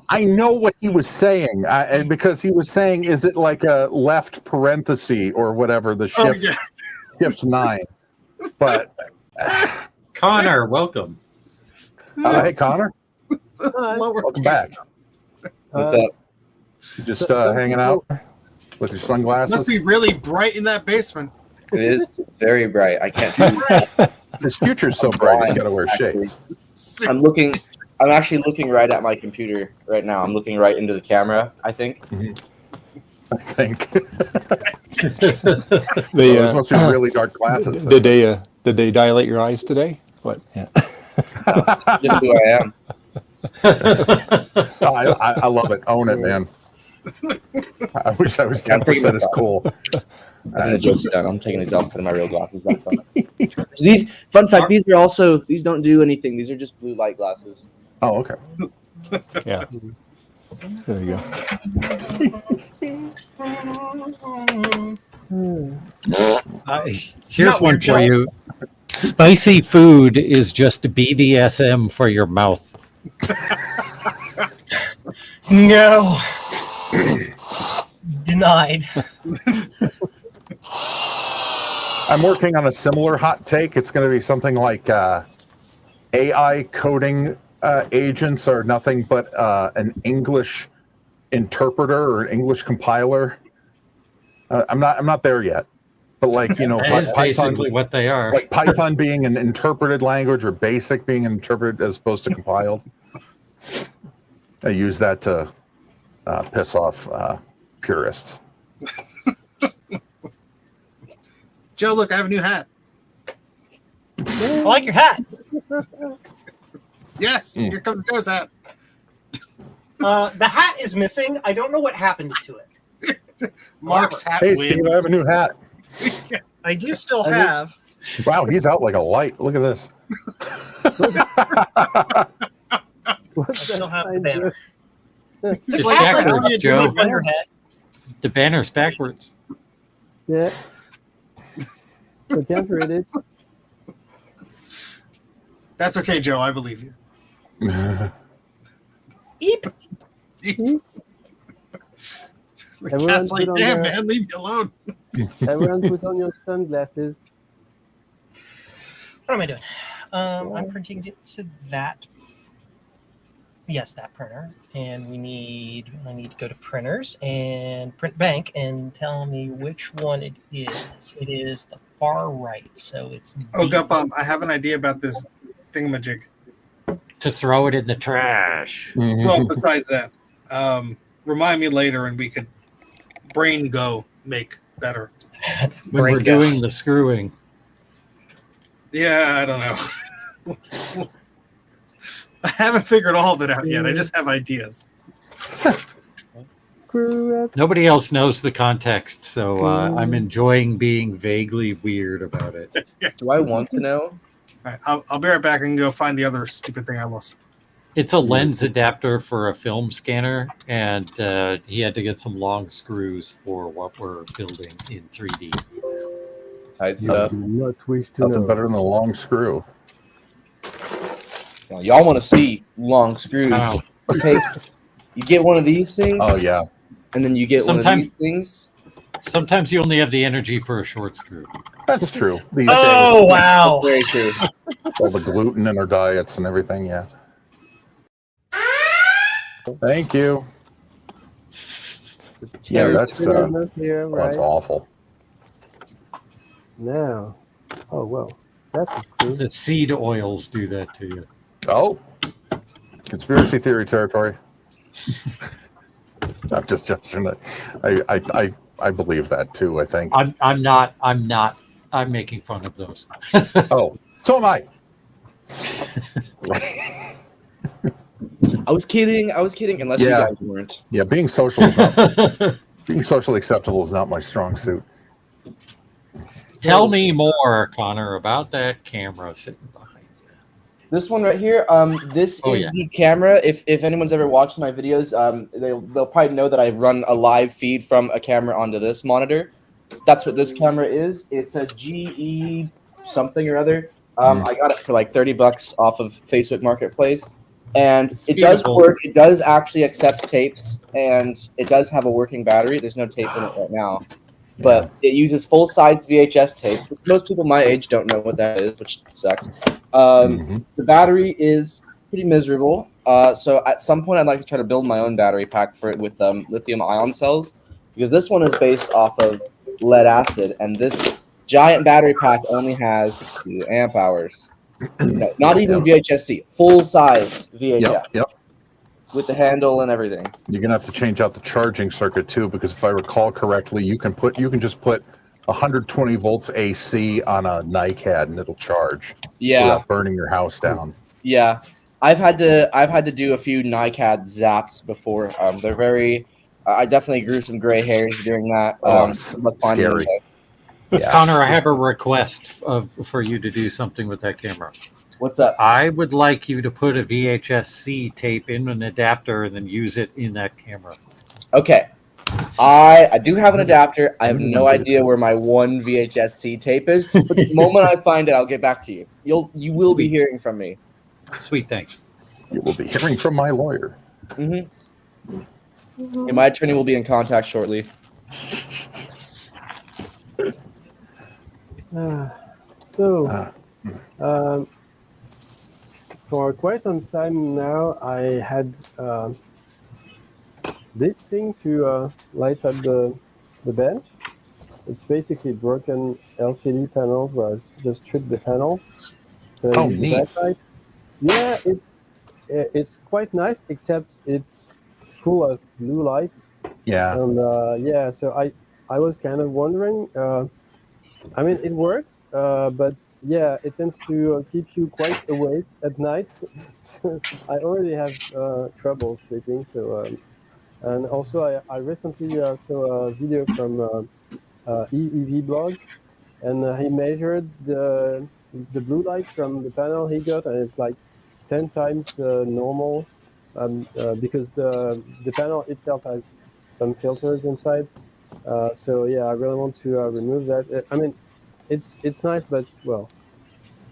I know what he was saying, and because he was saying, is it like a left parenthesis or whatever, the shift, shift 9. But Connor, welcome. Hey, Connor. Welcome back. What's up? Just hanging out with your sunglasses. Must be really bright in that basement. It is very bright. I can't. His future's so bright. He's got to wear shades. I'm actually looking right at my computer right now. I'm looking right into the camera, I think. Mm-hmm. I think. Those must be really dark glasses. Did they dilate your eyes today? What? Yeah. Just who I am. I love it. Own it, man. I wish I was 10% as cool. The joke's done. I'm taking these off, putting my real glasses back on. These, fun fact, these don't do anything. These are just blue light glasses. Oh, okay. Yeah. There you go. Here's Not one weird, for Joe. you. Spicy food is just BDSM for your mouth. No. Denied. I'm working on a similar hot take. It's going to be something like AI coding agents are nothing but an English interpreter or an English compiler. I'm not there yet, but like That is basically what they are. Like Python being an interpreted language or BASIC being interpreted as opposed to compiled. I use that to piss off purists. Joe, look, I have a new hat. I like your hat. Yes, here comes Joe's hat. The hat is missing. I don't know what happened to it. Mark's hat. Hey, wins. Steve, I have a new hat. I do still have. Wow, he's out like a light. Look at this. I still have the banner. It's hat like backwards, only a Joe. Jimmy Wonder hat. The banner's backwards. Yeah. I can't read it. That's okay, Joe. I believe you. Eep. The Everyone cat's like, put on damn, their- man, leave me alone. Everyone put on your sunglasses. What am I doing? I'm printing it to that. Yes, that printer. And I need to go to printers and print bank and tell me which one it is. It is the far right. So it's Oh, D. Gupum, I have an idea about this thingamajig. To throw it in the trash. Well, besides that, remind me later and we could brain go make better. When we're doing the screwing. Yeah, I don't know. I haven't figured all of it out yet. I just have ideas. Screw it. Nobody else knows the context, so I'm enjoying being vaguely weird about it. Do I want to know? All right, I'll be right back and go find the other stupid thing I lost. It's a lens adapter for a film scanner, and he had to get some long screws for what we're building in 3D. Tight stuff. Do not wish to Nothing know. better than a long screw. Well, y'all want to see long screws. Wow. Okay. You get one of these things. Oh, yeah. And then you get one of Sometimes- these things. Sometimes you only have the energy for a short screw. That's true. These Oh, days, wow. Very true. all the gluten in our diets and everything, yeah. Thank you. Yeah, that's Not here, right? awful. Now. Oh, well. That's cool. The seed oils do that to you. Oh, conspiracy theory territory. I'm just judging it. I believe that too. I think. I'm not. I'm making fun of those. Oh, so am I. I was kidding. Unless you Yeah. guys weren't. Yeah, being social is not, being socially acceptable is not my strong suit. Tell me more, Connor, about that camera sitting behind you. This one right here. This Oh, is yeah. the camera. If anyone's ever watched my videos, they'll probably know that I run a live feed from a camera onto this monitor. That's what this camera is. It's a GE something or other. I got it for like $30 off of Facebook Marketplace, and it does Beautiful. work. It does actually accept tapes, and it does have a working battery. There's no tape in it right now, but it uses full-size VHS tape. Most people my age don't know what that is, which sucks. The battery is pretty miserable. So at some point, I'd like to try to build my own battery pack for it with lithium-ion cells, because this one is based off of lead acid, and this giant battery pack only has 2 amp hours. No, not even VHS-C, full-size VHS Yep. with the handle and everything. You're gonna have to change out the charging circuit too, because if I recall correctly, you can just put 120 volts AC on a NiCad and it'll charge. Yeah. Without burning your house down. Yeah, I've had to do a few NiCad zaps before. They're very. I definitely grew some gray hairs during that. Scary. Yeah. Connor, I have a request for you to do something with that camera. What's up? I would like you to put a VHS-C tape in an adapter and then use it in that camera. Okay. I do have an adapter. I have no idea where my one VHS-C tape is, but the moment I find it, I'll get back to you. You will be hearing from me. Sweet, thanks. You will be hearing from my lawyer. And my attorney will be in contact shortly. For quite some time now, I had this thing to light up the bench. It's basically broken LCD panels where I just stripped the panel. So Oh, it's the neat. backlight. Yeah, it's quite nice, except it's full of blue light. Yeah. And yeah, so I was kind of wondering. I mean, it works, but yeah, it tends to keep you quite awake at night. So I already have trouble sleeping. So and also I recently saw a video from EEV blog, and he measured the blue light from the panel he got, and it's like 10 times normal, because the panel itself has some filters inside. So yeah, I really want to remove that. I mean, it's nice, but well,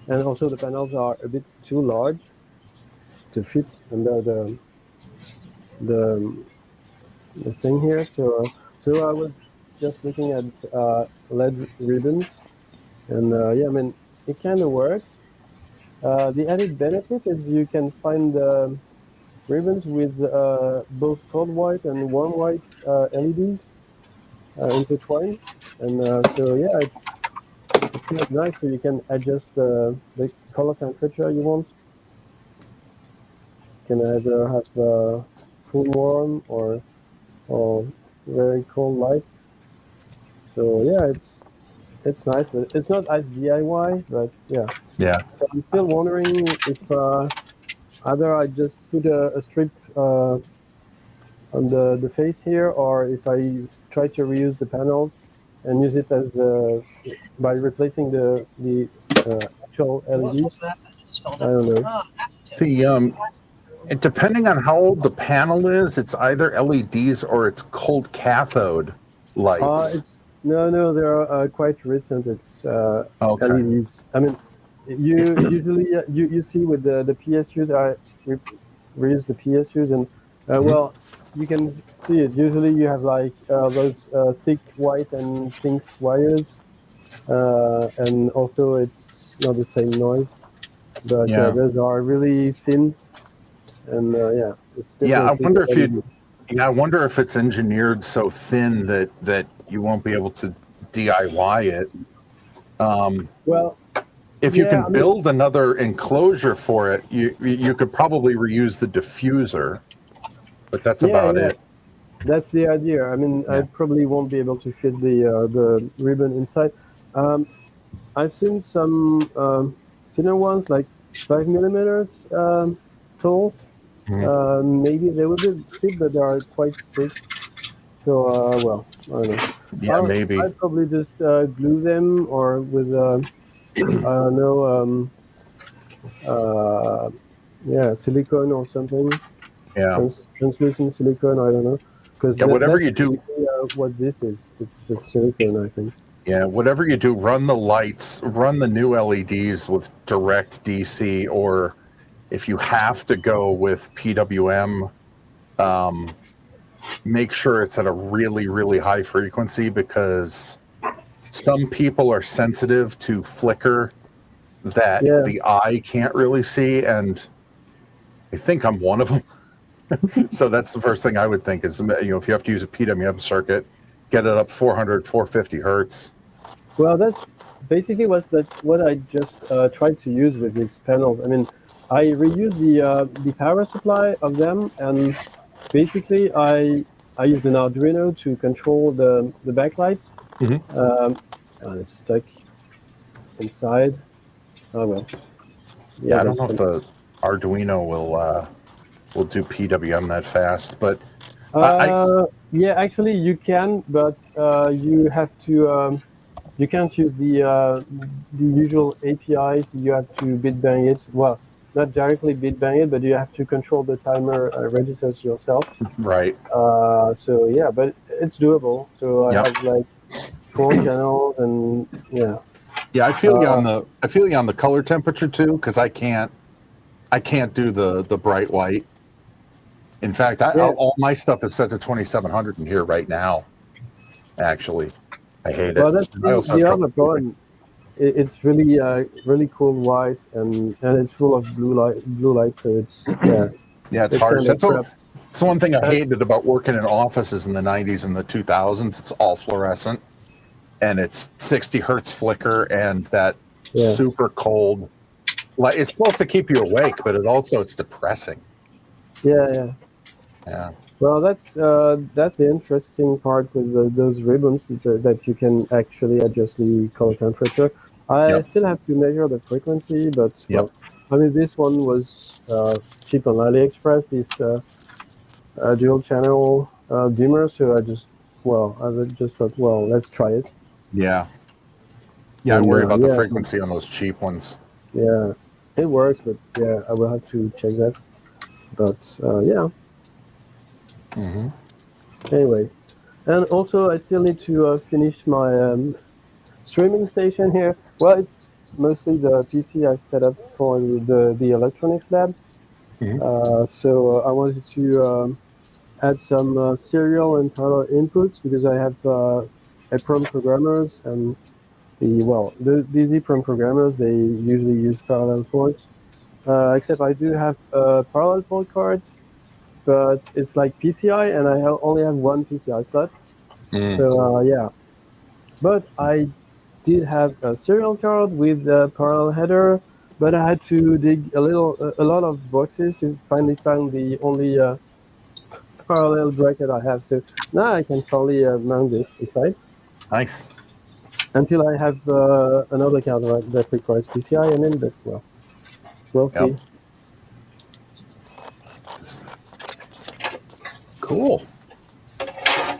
and also the panels are a bit too large to fit under the thing here. So I was just looking at LED ribbons, and yeah, I mean, it kind of works. The added benefit is you can find ribbons with both cold white and warm white LEDs intertwined, and so yeah, it's kind of nice. So you can adjust the color temperature you want. You can either have full warm or very cold light. So yeah, it's nice, but it's not as DIY. But yeah. Yeah. So I'm still wondering if either I just put a strip on the face here, or if I try to reuse the panels and use it as by replacing the actual LEDs. I don't know. And depending on how old the panel is, it's either LEDs or it's cold cathode lights. No, they're quite recent. It's Okay. LEDs. I mean, you usually you see with the PSUs, I reuse the PSUs, and well, you can see it. Usually, you have like those thick white and pink wires, and also it's not the same noise. But Yeah. those are really thin, and yeah, it's Yeah, I definitely wonder if LED. I wonder if it's engineered so thin that you won't be able to DIY it. Well, if you yeah, can I mean- build another enclosure for it, you could probably reuse the diffuser, but that's about it. That's the idea. I mean, I probably won't be able to fit the ribbon inside. I've seen some thinner ones, like 5 millimeters tall. Maybe they would fit, but they are quite thick. So, well, I don't know. Yeah, maybe. I'd probably just glue them, or with I don't know, yeah, silicone or something. Yeah. Translucent silicone. I don't know. Because whatever you do, what this is, it's just silicone, I think. Yeah, whatever you do, run the new LEDs with direct DC, or if you have to go with PWM, make sure it's at a really, really high frequency, because some people are sensitive to flicker that the eye can't really see, and I think I'm one of them. So that's the first thing I would think is, if you have to use a PWM circuit, get it up 400, 450 hertz. Well, that's basically what I just tried to use with these panels. I mean, I reused the power supply of them, and basically I used an Arduino to control the backlights. And it's stuck inside. Oh well. Yeah, I don't know if the Arduino will do PWM that fast, but yeah, actually you can, but you have to. You can't use the usual APIs. You have to bit bang it. Well, not directly bit bang it, but you have to control the timer registers yourself. Right. So yeah, but it's doable. So I Yep. have like 4 channels, and yeah. Yeah, I feel you on the color temperature too, because I can't do the bright white. In fact, all my stuff is set to 2700 in here right now. Actually, I hate Well, it. that's I also have the trouble other problem. It's really cool white, and it's full of blue light. So it's Yeah, it's it's harsh. kind of crap. That's one thing I hated about working in offices in the 90s and the 2000s. It's all fluorescent, and it's 60 hertz flicker, and that Yeah. super cold. Like, it's supposed to keep you awake, but it's depressing. Yeah. Yeah. Well, that's the interesting part with those ribbons that you can actually adjust the color temperature. I still have to measure the frequency, but well, I mean, this one was cheap on AliExpress. This dual channel dimmer, so I just thought, well, let's try it. Yeah. Yeah, I And, worry about the yeah, frequency on those cheap ones. Yeah, it works, but yeah, I will have to check that. But yeah. Mm-hmm. Anyway, and also I still need to finish my streaming station here. Well, it's mostly the PC I've set up for the electronics lab. So I wanted to add some serial and parallel inputs because I have EEPROM programmers, and these EEPROM programmers, they usually use parallel ports. Except I do have a parallel port card, but it's like PCI, and I only have one PCI slot. So yeah, but I did have a serial card with a parallel header, but I had to dig a lot of boxes to finally find the only parallel bracket I have. So now I can finally mount this inside. Nice. Until I have another card that requires PCI, and then we'll see. Cool.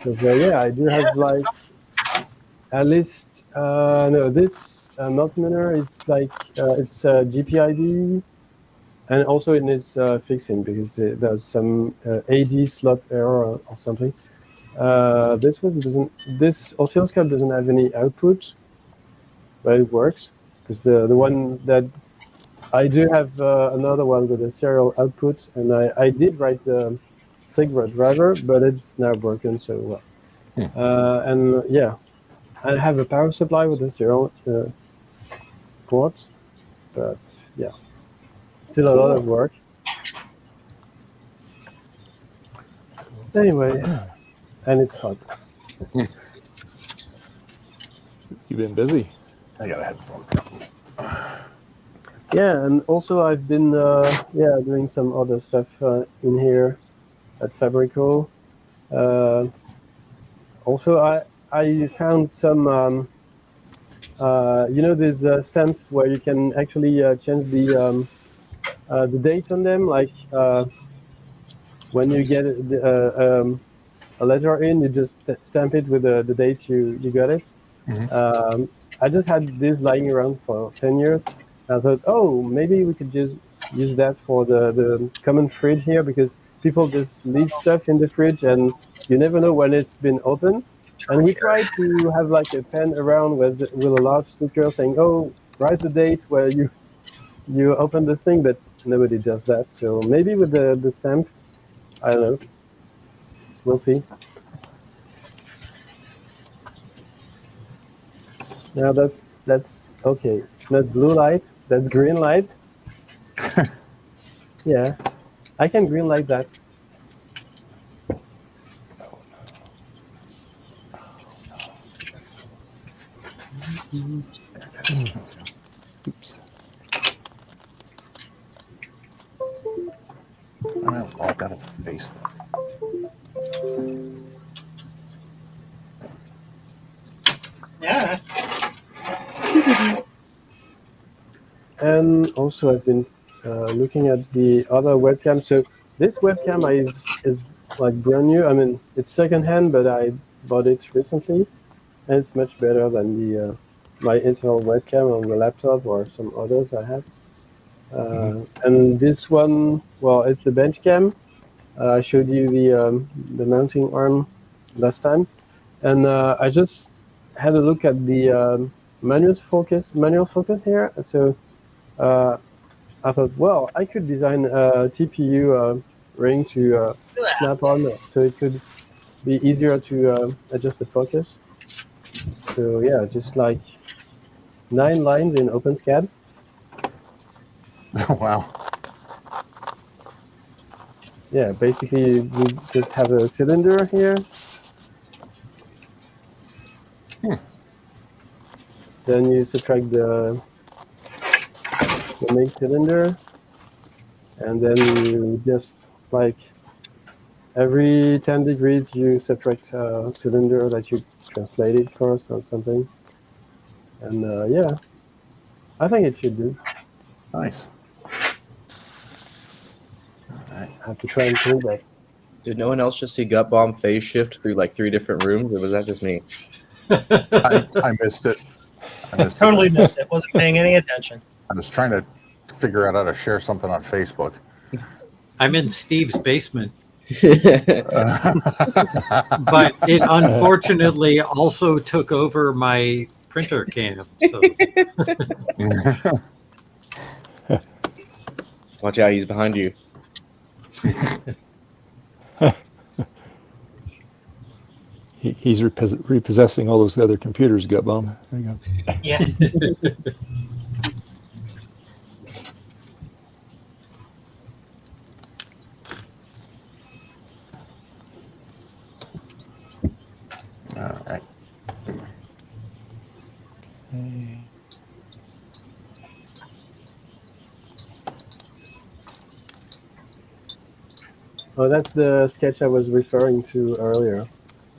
Yeah, I do have like at least this Multimeter is like it's GPID, and also it needs fixing because there's some AD slot error or something. This oscilloscope doesn't have any output, but it works because the one that I do have another one with a serial output, and I did write the Sigma driver, but it's now broken. So and yeah, I have a power supply with a serial port, but yeah, still a lot of work. Anyway, and it's hot. You've been busy. I got a headphone. Yeah, and also I've been doing some other stuff in here at Fabrico. Also, I found some these stamps where you can actually change the date on them, like when you get a letter in, you just stamp it with the date you got it. I just had this lying around for 10 years. I thought, oh, maybe we could just use that for the common fridge here, because people just leave stuff in the fridge and you never know when it's been opened. And we tried to have like a pen around with a large sticker saying, oh, write the date where you open this thing, but nobody does that. So maybe with the stamp, I don't know. We'll see. Now that's okay. Not blue light, that's green light. Yeah, I can green light that. Oops. I'm logged out of Facebook. Yeah. And also I've been looking at the other webcam. So this webcam is like brand new. I mean, it's secondhand, but I bought it recently, and it's much better than the my internal webcam on the laptop or some others I have. And this one, well, it's the bench cam. I showed you the mounting arm last time, and I just had a look at the manual focus here. So I thought, well, I could design a TPU ring to snap on, so it could be easier to adjust the focus. So yeah, just like 9 lines in OpenSCAD. Wow. Yeah, basically we just have a cylinder here. Then you subtract the main cylinder, and then you just like every 10 degrees you subtract a cylinder that you translated first or something. And yeah, I think it should do. Nice. I have to try and prove that. Did no one else just see gut bomb phase shift through like 3 different rooms, or was that just me? I missed it. Totally missed it. Wasn't paying any attention. I was trying to figure out how to share something on Facebook. I'm in Steve's basement. But it unfortunately also took over my printer cam. So. Watch out, he's behind you. He's repossessing all those other computers, Gut Bomb. There you go. Yeah. All right. Okay. Oh, that's the sketch I was referring to earlier.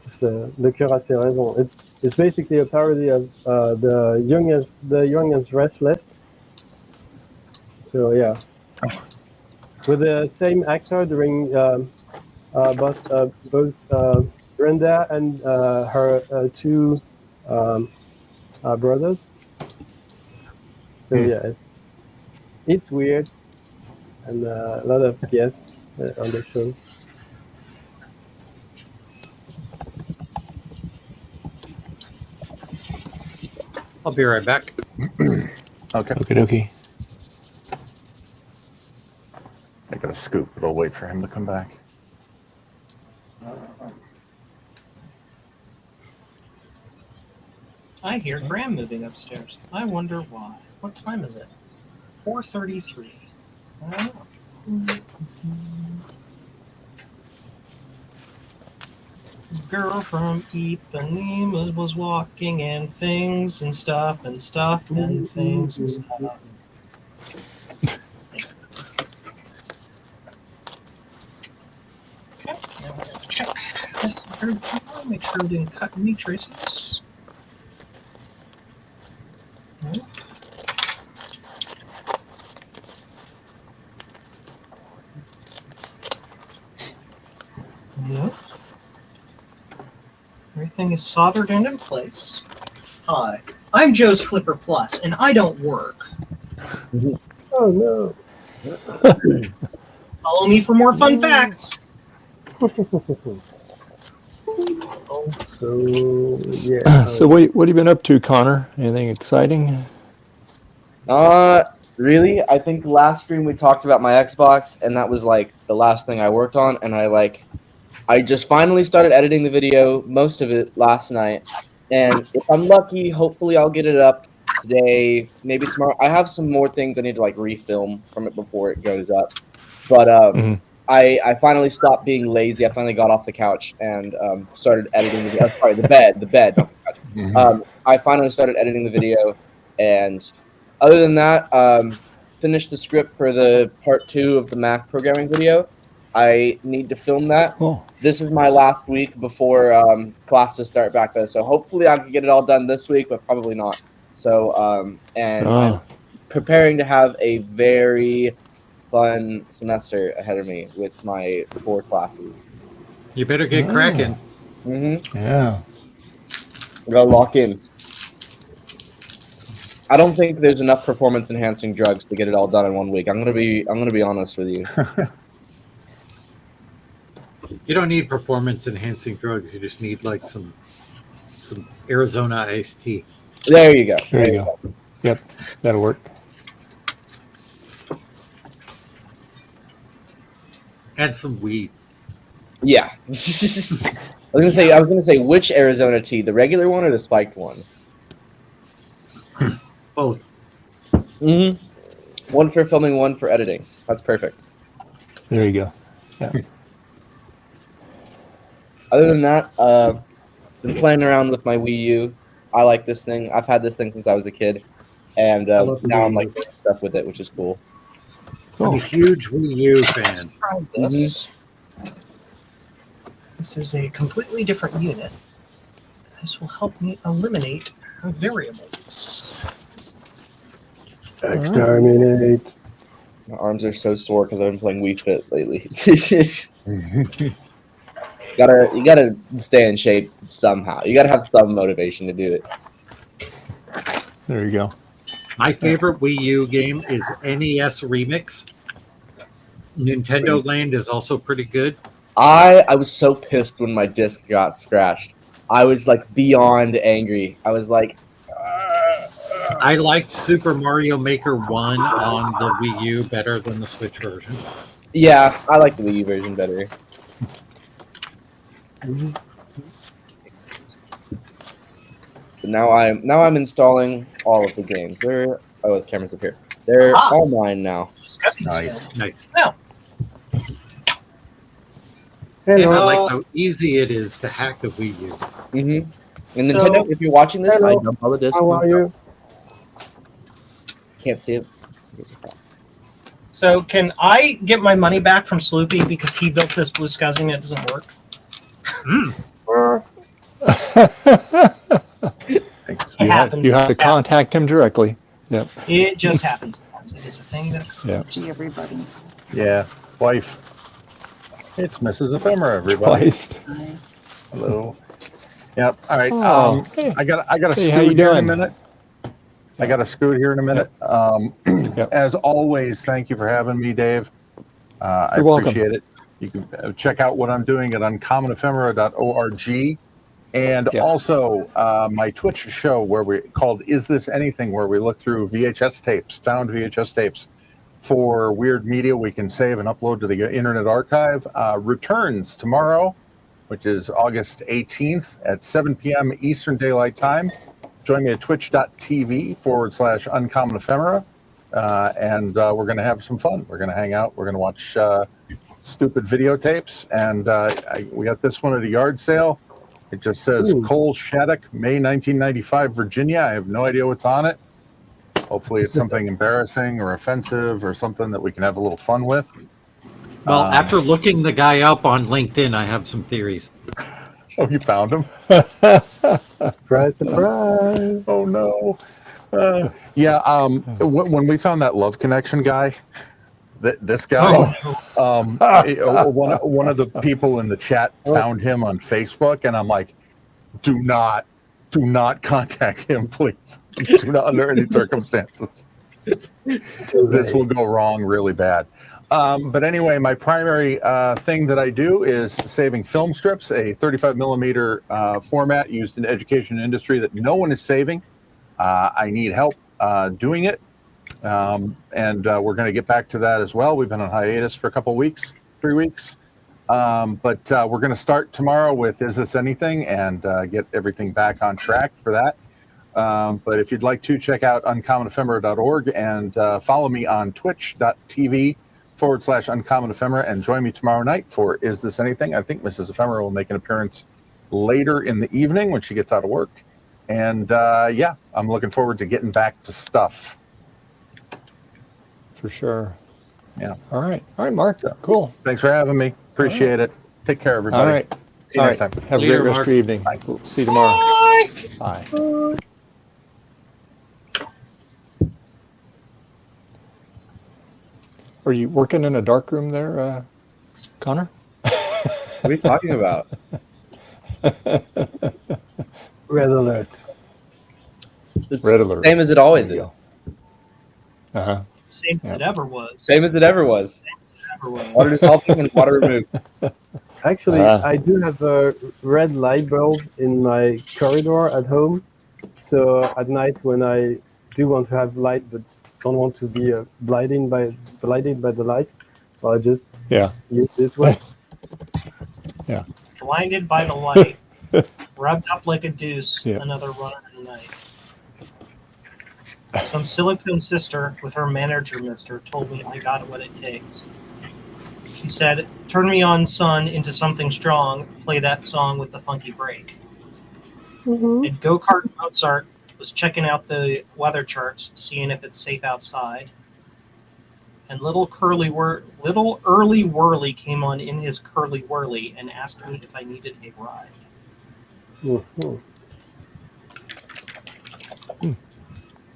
It's Le Cœur a ses raisons. It's basically a parody of the Young and Restless. So yeah, with the same actor doing both Brenda and her 2 brothers. So yeah, it's weird, and a lot of guests on the show. I'll be right back. Okay. Okie dokie. I got a scoop, but I'll wait for him to come back. I hear Graham moving upstairs. I wonder why. What time is it? 4:33. I don't know. Girl from Ipanema was walking and things and stuff and stuff and things and stuff. Okay, now we have to check this third camera, make sure it didn't cut any traces. Nope. Nope. Everything is soldered and in place. Hi, I'm Joe's Clipper Plus, and I don't work. Oh no. Follow me for more fun facts. So yeah. So what have you been up to, Connor? Anything exciting? Really? I think last stream we talked about my Xbox, and that was like the last thing I worked on, and I just finally started editing the video, most of it last night, and if I'm lucky, hopefully I'll get it up today, maybe tomorrow. I have some more things I need to like refilm from it before it goes up, but I finally stopped being lazy. I finally got off the couch and started editing the bed, not the couch. I finally started editing the video, and other than that, finished the script for the part 2 of the Mac programming video. I need to film that. Cool. This is my last week before classes start back though, so hopefully I can get it all done this week, but probably not. So I'm preparing to have a very fun semester ahead of me with my 4 classes. You better get cracking. Yeah. Gotta lock in. I don't think there's enough performance enhancing drugs to get it all done in 1 week. I'm gonna be honest with you. You don't need performance enhancing drugs. You just need like some Arizona iced tea. There you go. There you go. Yep, that'll work. And some weed. Yeah. I was gonna say which Arizona tea, the regular one or the spiked one? Both. Mm-hmm. One for filming, one for editing. That's perfect. There you go. Yeah. Other than that, been playing around with my Wii U. I like this thing. I've had this thing since I was a kid, and now I'm like doing stuff with it, which is cool. I'm a huge Wii U fan. Try this. This is a completely different unit. This will help me eliminate variables. Exterminate. My arms are so sore because I've been playing Wii Fit lately. You gotta stay in shape somehow. You gotta have some motivation to do it. There you go. My favorite Wii U game is NES Remix. Nintendo Land is also pretty good. I was so pissed when my disc got scratched. I was like beyond angry. I was like, I liked Super Mario Maker 1 on the Wii U better than the Switch version. yeah, I like the Wii U version better. But now I'm installing all of the games. The camera's up here. They're all mine now. Nice. Now, And I like how easy it is to hack a Wii U. Mm-hmm. And Nintendo, if you're watching this, I dump all the discs. How are you? Can't see it. so can I get my money back from Sloopy because he built this blue SCSI and it doesn't work? You have to contact him directly. Yep. It just happens sometimes. It is a thing that occurs. Yep. See everybody. Yeah, wife. It's Mrs. Ephemera, everybody. Twice. Hello. Yep. All right. Oh, hey. I got to Hey, how scoot you here in a doing? minute. I got to scoot here in a minute. Yep. As always, thank you for having me, Dave. I You're welcome. appreciate it. You can check out what I'm doing at uncommonephemera.org. And Yeah. also my Twitch show called Is This Anything, where we look through VHS tapes, found VHS tapes for weird media we can save and upload to the Internet Archive, returns tomorrow, which is August 18th at 7 p.m. Eastern Daylight Time. Join me at twitch.tv/uncommonephemera, and we're going to have some fun. We're going to hang out. We're going to watch stupid videotapes, and we got this one at a yard sale. It just says Cole Shattuck, May 1995, Virginia. I have no idea what's on it. Hopefully it's something embarrassing or offensive or something that we can have a little fun with. Well, after looking the guy up on LinkedIn, I have some theories. Oh, you found him? Surprise, surprise. Oh, no. When we found that Love Connection guy, this guy, one of the people in the chat found him on Facebook, and I'm like, do not contact him, please. Do not under any circumstances. This will go wrong really bad. But anyway, my primary thing that I do is saving film strips, a 35 millimeter format used in the education industry that no one is saving. I need help doing it. And we're going to get back to that as well. We've been on hiatus for a couple weeks, 3 weeks. But we're going to start tomorrow with Is This Anything and get everything back on track for that. But if you'd like to, check out uncommonephemera.org and follow me on twitch.tv/uncommonephemera and join me tomorrow night for Is This Anything? I think Mrs. Ephemera will make an appearance later in the evening when she gets out of work. And I'm looking forward to getting back to stuff. For sure. Yeah. All right, Mark. Cool. Thanks for having me. Appreciate it. Take care, everybody. All right. See you next time. Have a great rest of your evening. Bye. We'll see you tomorrow. Bye. Bye. Are you working in a dark room there, Connor? What are you talking about? Red alert. It's Red alert. Same as it always is. Uh-huh. Same as it ever was. Same as it ever was. Ever was. Water dissolving and water removed. Actually, I do have a red light bulb in my corridor at home. So at night when I do want to have light but don't want to be blinded by the light, well, I just use this one. Yeah. Blinded by the light, rubbed up like a deuce, another runner in the night. Some silicone sister with her manager mister told me I got what it takes. She said, turn me on, son, into something strong, play that song with the funky break. And Go-Kart Mozart was checking out the weather charts, seeing if it's safe outside. And little Early Whirly came on in his curly whirly and asked me if I needed a ride.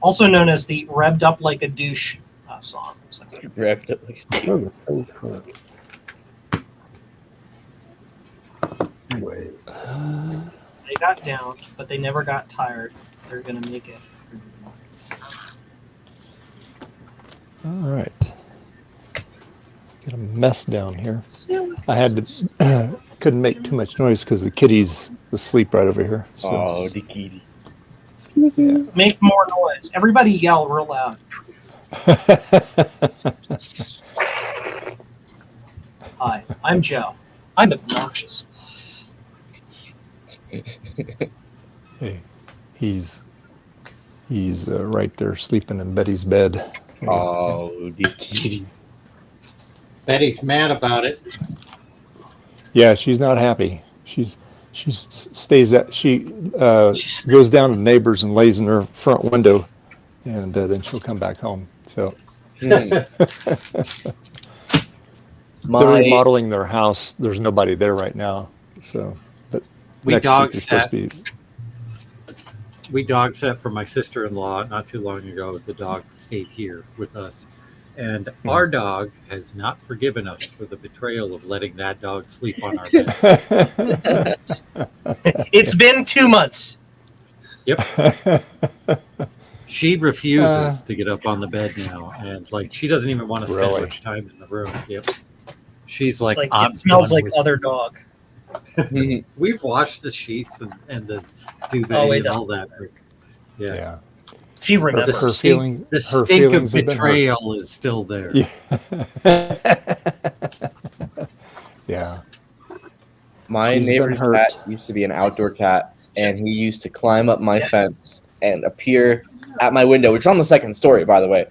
Also known as the Revved Up Like a Douche song. So. Revved Up Like a Douche. They got down, but they never got tired. They're going to make it. All right. Get a mess down here. I had to couldn't make too much noise because the kitty's asleep right over here. So. Oh, the kitty. Yeah. Make more noise. Everybody yell real loud. Hi, I'm Joe. I'm obnoxious. Hey, he's right there sleeping in Betty's bed. Oh, the kitty. Betty's mad about it. Yeah, she's not happy. She goes down to neighbors and lays in her front window, and then she'll come back home. So they're remodeling their house. There's nobody there right now. So, but we dog sat for my sister-in-law not too long ago. The dog stayed here with us. And our dog has not forgiven us for the betrayal of letting that dog sleep on our bed. It's been 2 months. Yep. She refuses to get up on the bed now. And she doesn't even want to spend much time in the room. Yep. She's like it smells like other dog. We've washed the sheets and the duvet and all that. Yeah. She remembers. The stink of betrayal is still there. Yeah. My neighbor's cat used to be an outdoor cat, and he used to climb up my fence and appear at my window, which is on the second story, by the way.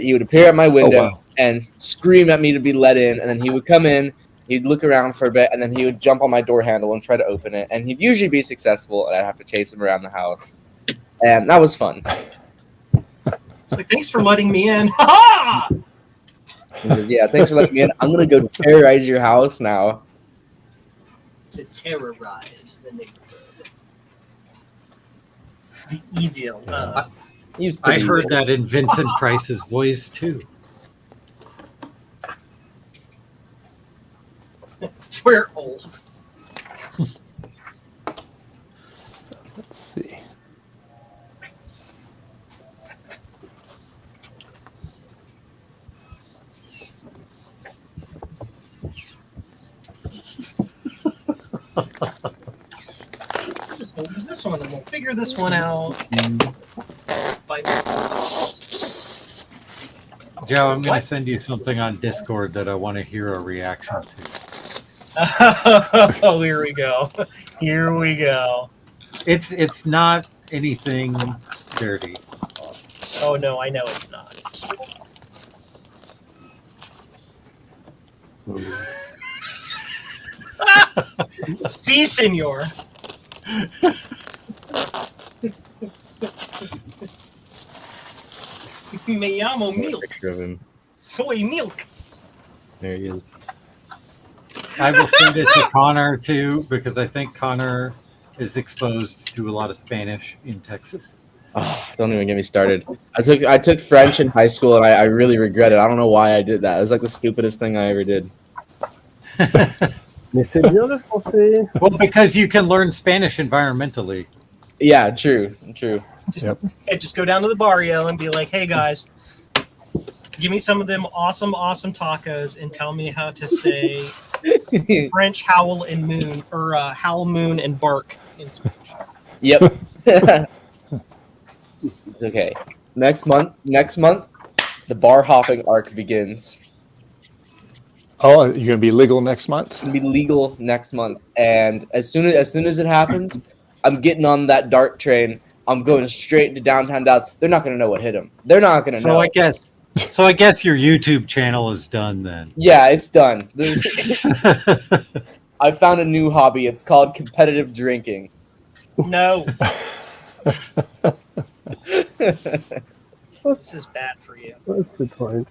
He would appear at my window and scream at me to be let in, and then he would come in, he'd look around for a bit, and then he would jump on my door handle and try to open it, and he'd usually be successful, and I'd have to chase him around the house. And that was fun. It's like, thanks for letting me in. Ha-ha! Yeah, thanks for letting me in. I'm going to go terrorize your house now. To terrorize the neighborhood. The evil. I heard that in Vincent Price's voice, too. We're old. Let's see. This one, and we'll figure this one out. Joe, I'm going to send you something on Discord that I want to hear a reaction to. Oh, here we go. Here we go. It's not anything dirty. Oh no, I know it's not. Si, senor. Me llamo milk. Soy milk. There he is. I will send it to Connor too, because I think Connor is exposed to a lot of Spanish in Texas. Oh, don't even get me started. I took French in high school, and I really regret it. I don't know why I did that. It was like the stupidest thing I ever did. Mais c'est bien le français. Well, because you can learn Spanish environmentally. Yeah, true. Yep. And just go down to the barrio and be like, hey guys, give me some of them awesome tacos and tell me how to say French howl and moon, or howl, moon, and bark in Spanish. Yep. Okay. Next month, the bar hopping arc begins. Oh, you're going to be legal next month? It's gonna be legal next month, and as soon as it happens, I'm getting on that dart train. I'm going straight to downtown Dallas. They're not gonna know what hit them. They're not gonna know. So I guess your YouTube channel is done then. Yeah, it's done. I found a new hobby. It's called competitive drinking. No. This is bad for you. What's the point?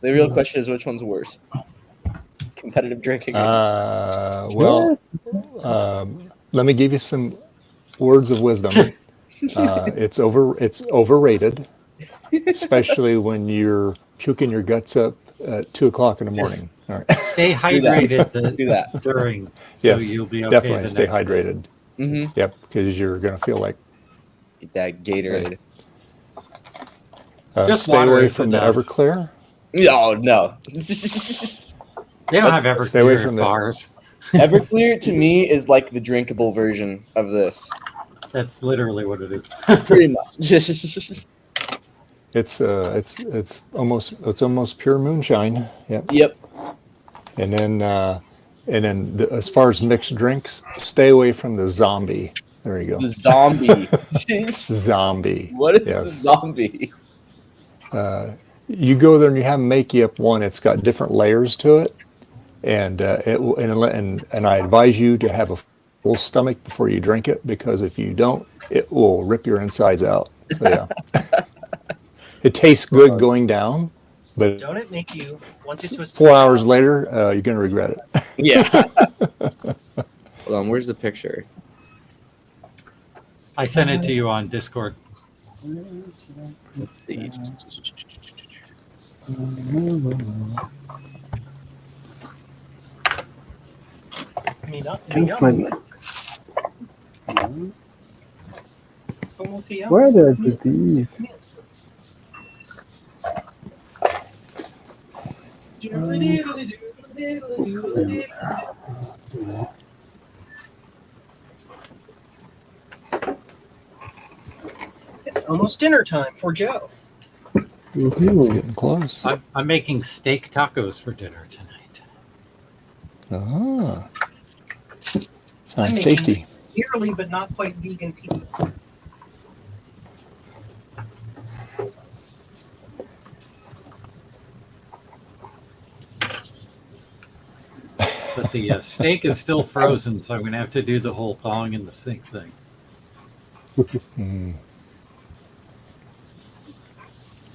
The real question is, which one's worse? Competitive drinking. Well, let me give you some words of wisdom. It's overrated, especially when you're puking your guts up at 2:00 in the morning. All right. Stay hydrated Do that. during, so Yes, you'll be okay. definitely the stay next day. hydrated. Mm-hmm. Yep, because you're going to feel like Get that Gatorade. Just stay water away is from the enough. Everclear. Oh no. They don't Let's have stay away Everclear from in the- bars. Everclear to me is like the drinkable version of this. That's literally what it is. Pretty much. It's almost pure moonshine. Yep. Yep. And then as far as mixed drinks, stay away from the zombie. There you go. The zombie. Zombie. What is the Yes. zombie? You go there and you have them make you up one. It's got different layers to it, and I advise you to have a full stomach before you drink it, because if you don't, it will rip your insides out. So yeah, it tastes good going down, but Don't it make you want to twist 4 hours later, you're gonna regret it. Yeah. Hold on, where's the picture? I sent it to you on Discord. Let's see. Can't find it. Where did I put these? It's almost dinner time for Joe. It's getting close. I'm making steak tacos for dinner tonight. Ah, I'm sounds making tasty. Nearly, but not quite vegan pizza. But the steak is still frozen, so I'm going to have to do the whole thawing in the sink thing. Mm.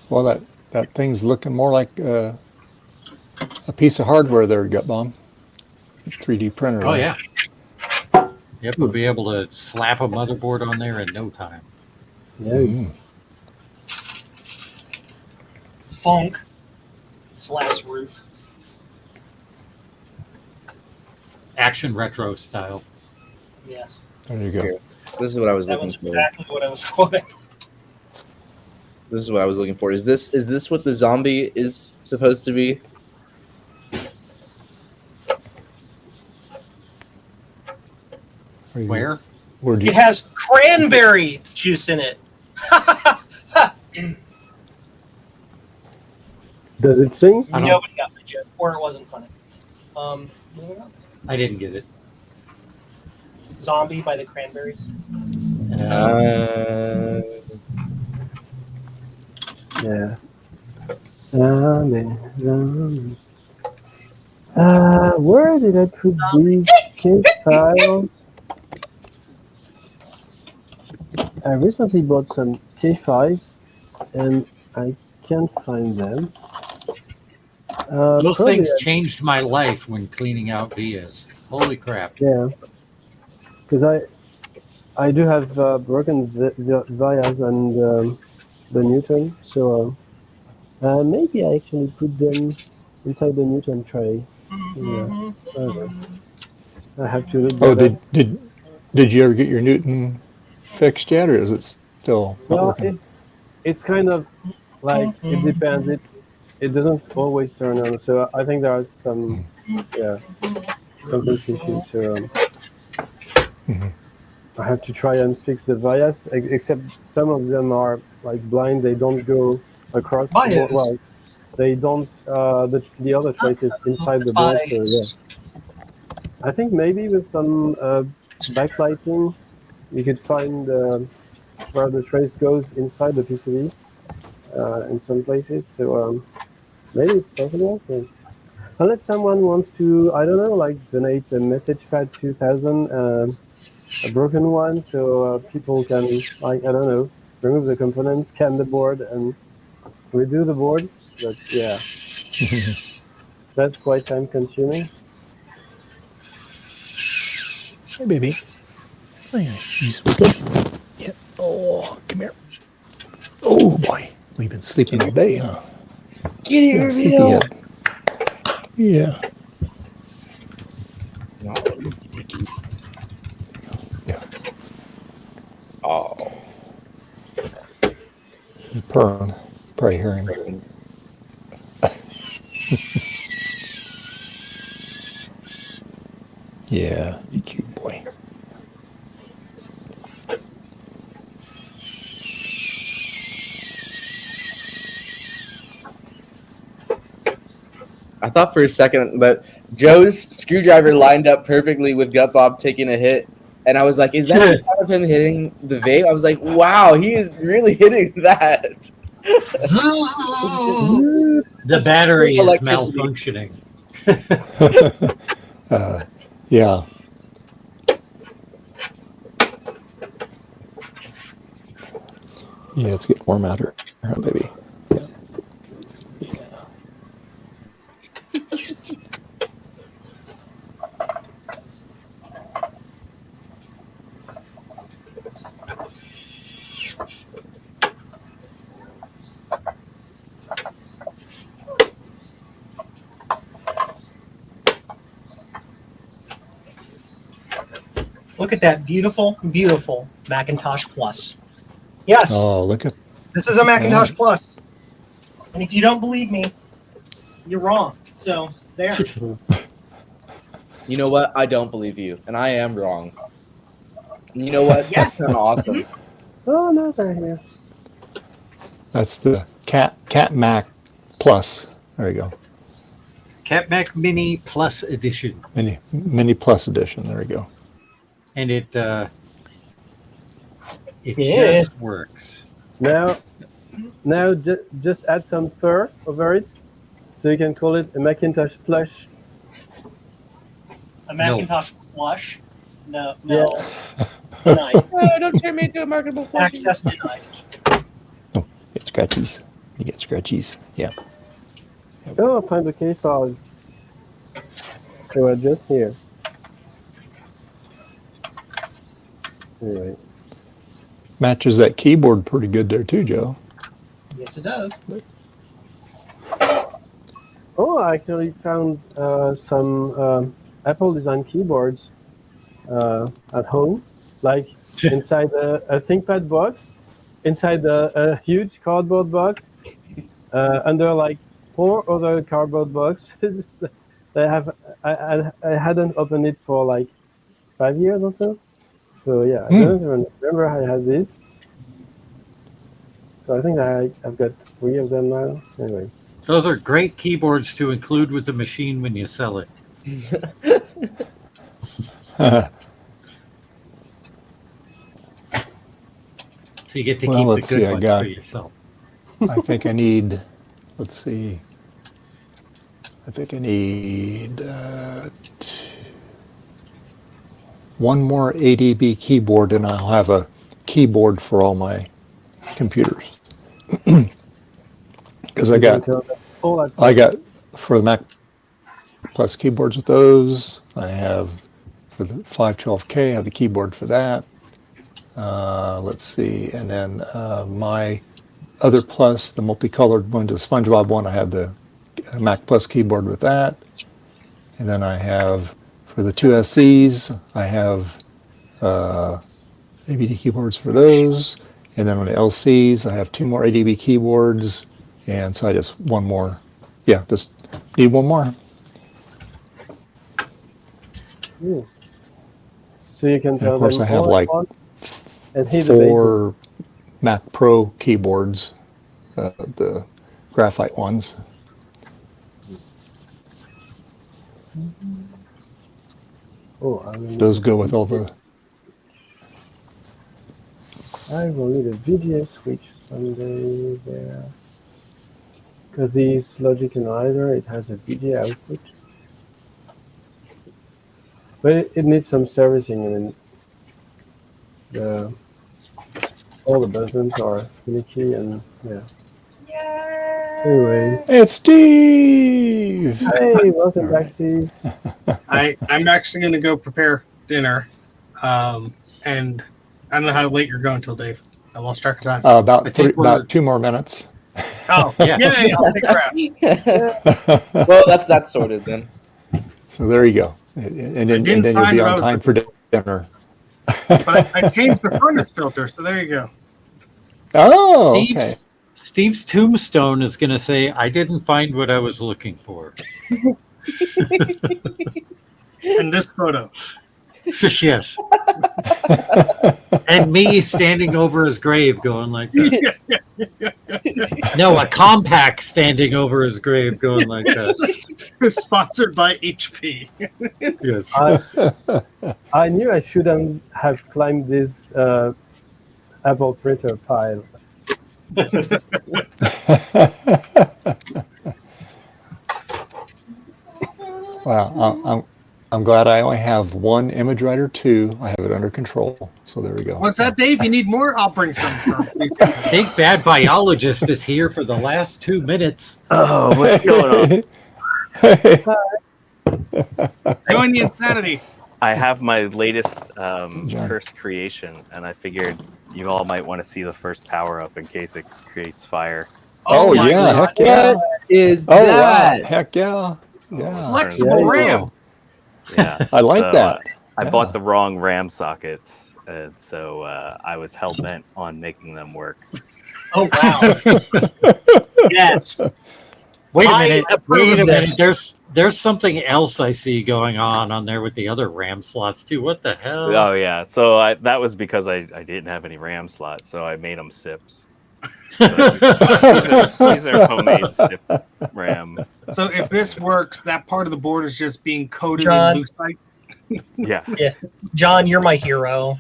Well, that thing's looking more like a piece of hardware there, Gut Bomb. 3D printer. Oh, there. yeah. Yep, we'll be able to slap a motherboard on there in no time. Yeah. Mm. Funk slaps roof. Action retro style. Yes, There you go. This is what I was that looking was for. exactly what I was quoting. This is what I was looking for. Is this what the zombie is supposed to be? Where? Where do It has cranberry juice in it. Does it sing? I don't- Nobody got my joke, or it wasn't funny. I didn't get it. Zombie by the Cranberries. Yeah. Where did I put these cake tiles? I recently bought some K5s and I can't find them. Those probably things changed my life when cleaning out Vias. Holy crap. Yeah, because I do have broken vias and the Newton, so maybe I actually put them inside the Newton tray. Yeah, I have to look. Oh, that up. did you ever get your Newton fixed yet, or is it still not Well, working? it's kind of like it depends. it doesn't always turn on. So I think there are some issues. So I have to try and fix the bias. Except some of them are like blind; they don't go across the board. Bias. Well, they don't. The other trace is inside the board. So yeah, I think maybe with some backlighting, you could find where the trace goes inside the PCB in some places. So maybe it's possible. So, unless someone wants to, I don't know, like donate a message pad 2000, a broken one, so people can, like, I don't know, remove the components, scan the board, and redo the board. But yeah, that's quite time consuming. Hey, baby. Oh, yeah, you sleeping? Yeah. Oh, come here. Oh, boy. We've been sleeping all day, huh? Get here, sleepyhead. Yeah. Yeah. Oh. You purring. Probably hear him. Yeah, you cute boy. I thought for a second that Joe's screwdriver lined up perfectly with Gut Bob taking a hit. And I was like, is that the sound of him hitting the vape? I was like, wow, he is really hitting that. The battery is Electricity. malfunctioning. Yeah. Yeah, it's getting warm out here, huh, baby. Yeah. Yeah. Look at that beautiful, beautiful Macintosh Plus. Yes, Oh, look at this is a Macintosh Plus. And if you don't believe me, you're wrong. So there. You know what? I don't believe you, and I am wrong. And you know what? That's an awesome. Oh no, they're here. that's the Cat Mac Plus. There you go. Cat Mac Mini Plus Edition. Mini Plus edition. There we go. And it Yeah. just works. Now just add some fur over it, so you can call it a Macintosh plush. A Macintosh Plush? No. Denied. Oh, don't turn me into a marketable plushie. Access denied. Oh, get scratchies. You get scratchies. Yeah. Oh, I found the case files. They were just here. Anyway. Matches that keyboard pretty good there too, Joe. Yes, it does. Oh, I actually found some Apple design keyboards at home, like inside a ThinkPad box, inside a huge cardboard box, under like 4 other cardboard boxes. I hadn't opened it for like 5 years or so. So yeah, I don't even remember I had this. So I think I've got 3 of them now. Anyway. Those are great keyboards to include with the machine when you sell it. So you get to keep the good ones for yourself. I think I need, let's see. I think I need 1 more ADB keyboard, and I'll have a keyboard for all my computers. Because I got for the Mac Plus keyboards with those. I have for the 512K, I have the keyboard for that. Let's see, and then my other Plus, the multicolored one, the SpongeBob one, I have the Mac Plus keyboard with that. And then I have, for the 2 SCs, I have ABD keyboards for those. And then on the LCs, I have 2 more ADB keyboards. And so I just 1 more Yeah, just need one more. Ooh. So you can And tell of course, them I have all like at once and hit the basic. 4 Mac Pro keyboards, the graphite ones. Oh, I will need Those a go with all the. I will need a VGA switch someday there. Because this logic analyzer, it has a VGA output. But it needs some servicing. I mean, all the buttons are finicky and yeah. Anyway. It's Steve! Hey, welcome All back, right. Steve. I'm actually going to go prepare dinner. And I don't know how late you're going till, Dave. I lost track of time. About 2 more minutes. Oh, Yeah. yay, I'll take a wrap. Well, that's sorted then. So there you go. And then you'll be on time for dinner. But I changed the furnace filter, so there you go. Oh, okay. Steve's tombstone is going to say, "I didn't find what I was looking for." And this photo. Yes. And me standing over his grave going like that. No, a compact standing over his grave going like that. Sponsored by HP. Yes. I knew I shouldn't have climbed this Apple printer pile. Well, I'm glad I only have 1 image writer 2. I have it under control. So there we go. What's that, Dave? You need more? I'll bring some. I think Bad Biologist is here for the last 2 minutes. Oh, what's going on? Join the insanity. I have my latest cursed creation, and I figured you all might want to see the first power up in case it creates fire. Oh, my yeah. God. Heck yeah. What is Oh, that? wow. Heck yeah. Yeah. Flexible RAM. Yeah, I like that. I Yeah. bought the wrong RAM sockets, and so I was hell bent on making them work. Oh wow! Yes. Wait a I minute. approve Wait a of minute. this. There's something else I see going on there with the other RAM slots too. What the hell? Oh yeah, so that was because I didn't have any RAM slots, so I made them SIPs. So these are homemade SIP RAM. So if this works, that part of the board is just being coated John. in lucite. Yeah. Yeah, John, you're my hero.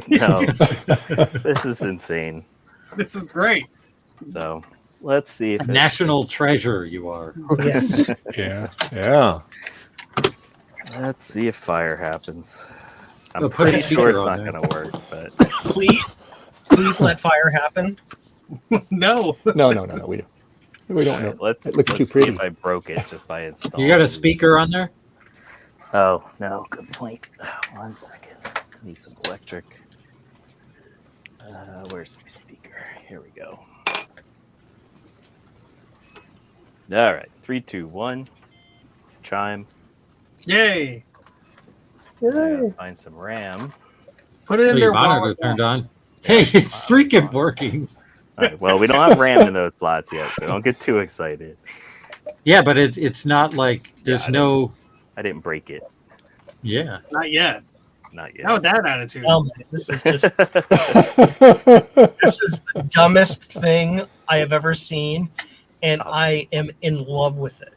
No, this is insane. This is great. So let's see if A national treasure you are. Yes. Yeah. Yeah. Let's see if fire happens. I'm Well, put a pretty sure speaker it's on not there. going to work, but Please let fire happen. No. No. We don't all know. right, let's It looks too see pretty. if I broke it just by installing. You got a these. speaker on there? Oh no, good point. 1 second. Need some electric. Where's my speaker? Here we go. All right, 3, 2, 1. Chime. Yay. I gotta find some RAM. Put it in Oh, there. your while monitor turned on. Hey, it's freaking working. All right, well, we don't have RAM in those slots yet, so don't get too excited. Yeah, but it's not like there's no. I didn't break it. Yeah. Not yet. Not yet. Not with that attitude. Oh, this is just this is the dumbest thing I have ever seen, and I am in love with it.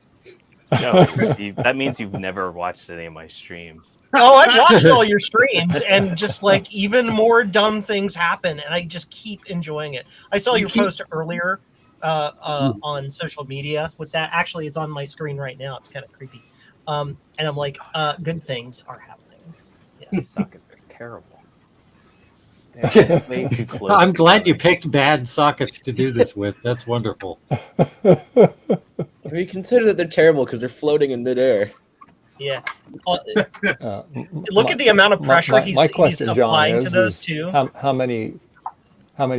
No, that means you've never watched any of my streams. Oh, I've watched all your streams, and just like even more dumb things happen, and I just keep enjoying it. I saw your post earlier on social media with that. Actually, it's on my screen right now. It's kind of creepy, and I'm like, good things are happening. These sockets are terrible. They're way too close. I'm glad you picked bad sockets to do this with. That's wonderful. We consider that they're terrible because they're floating in midair. Yeah. Look at the amount of pressure he's applying to those two. How many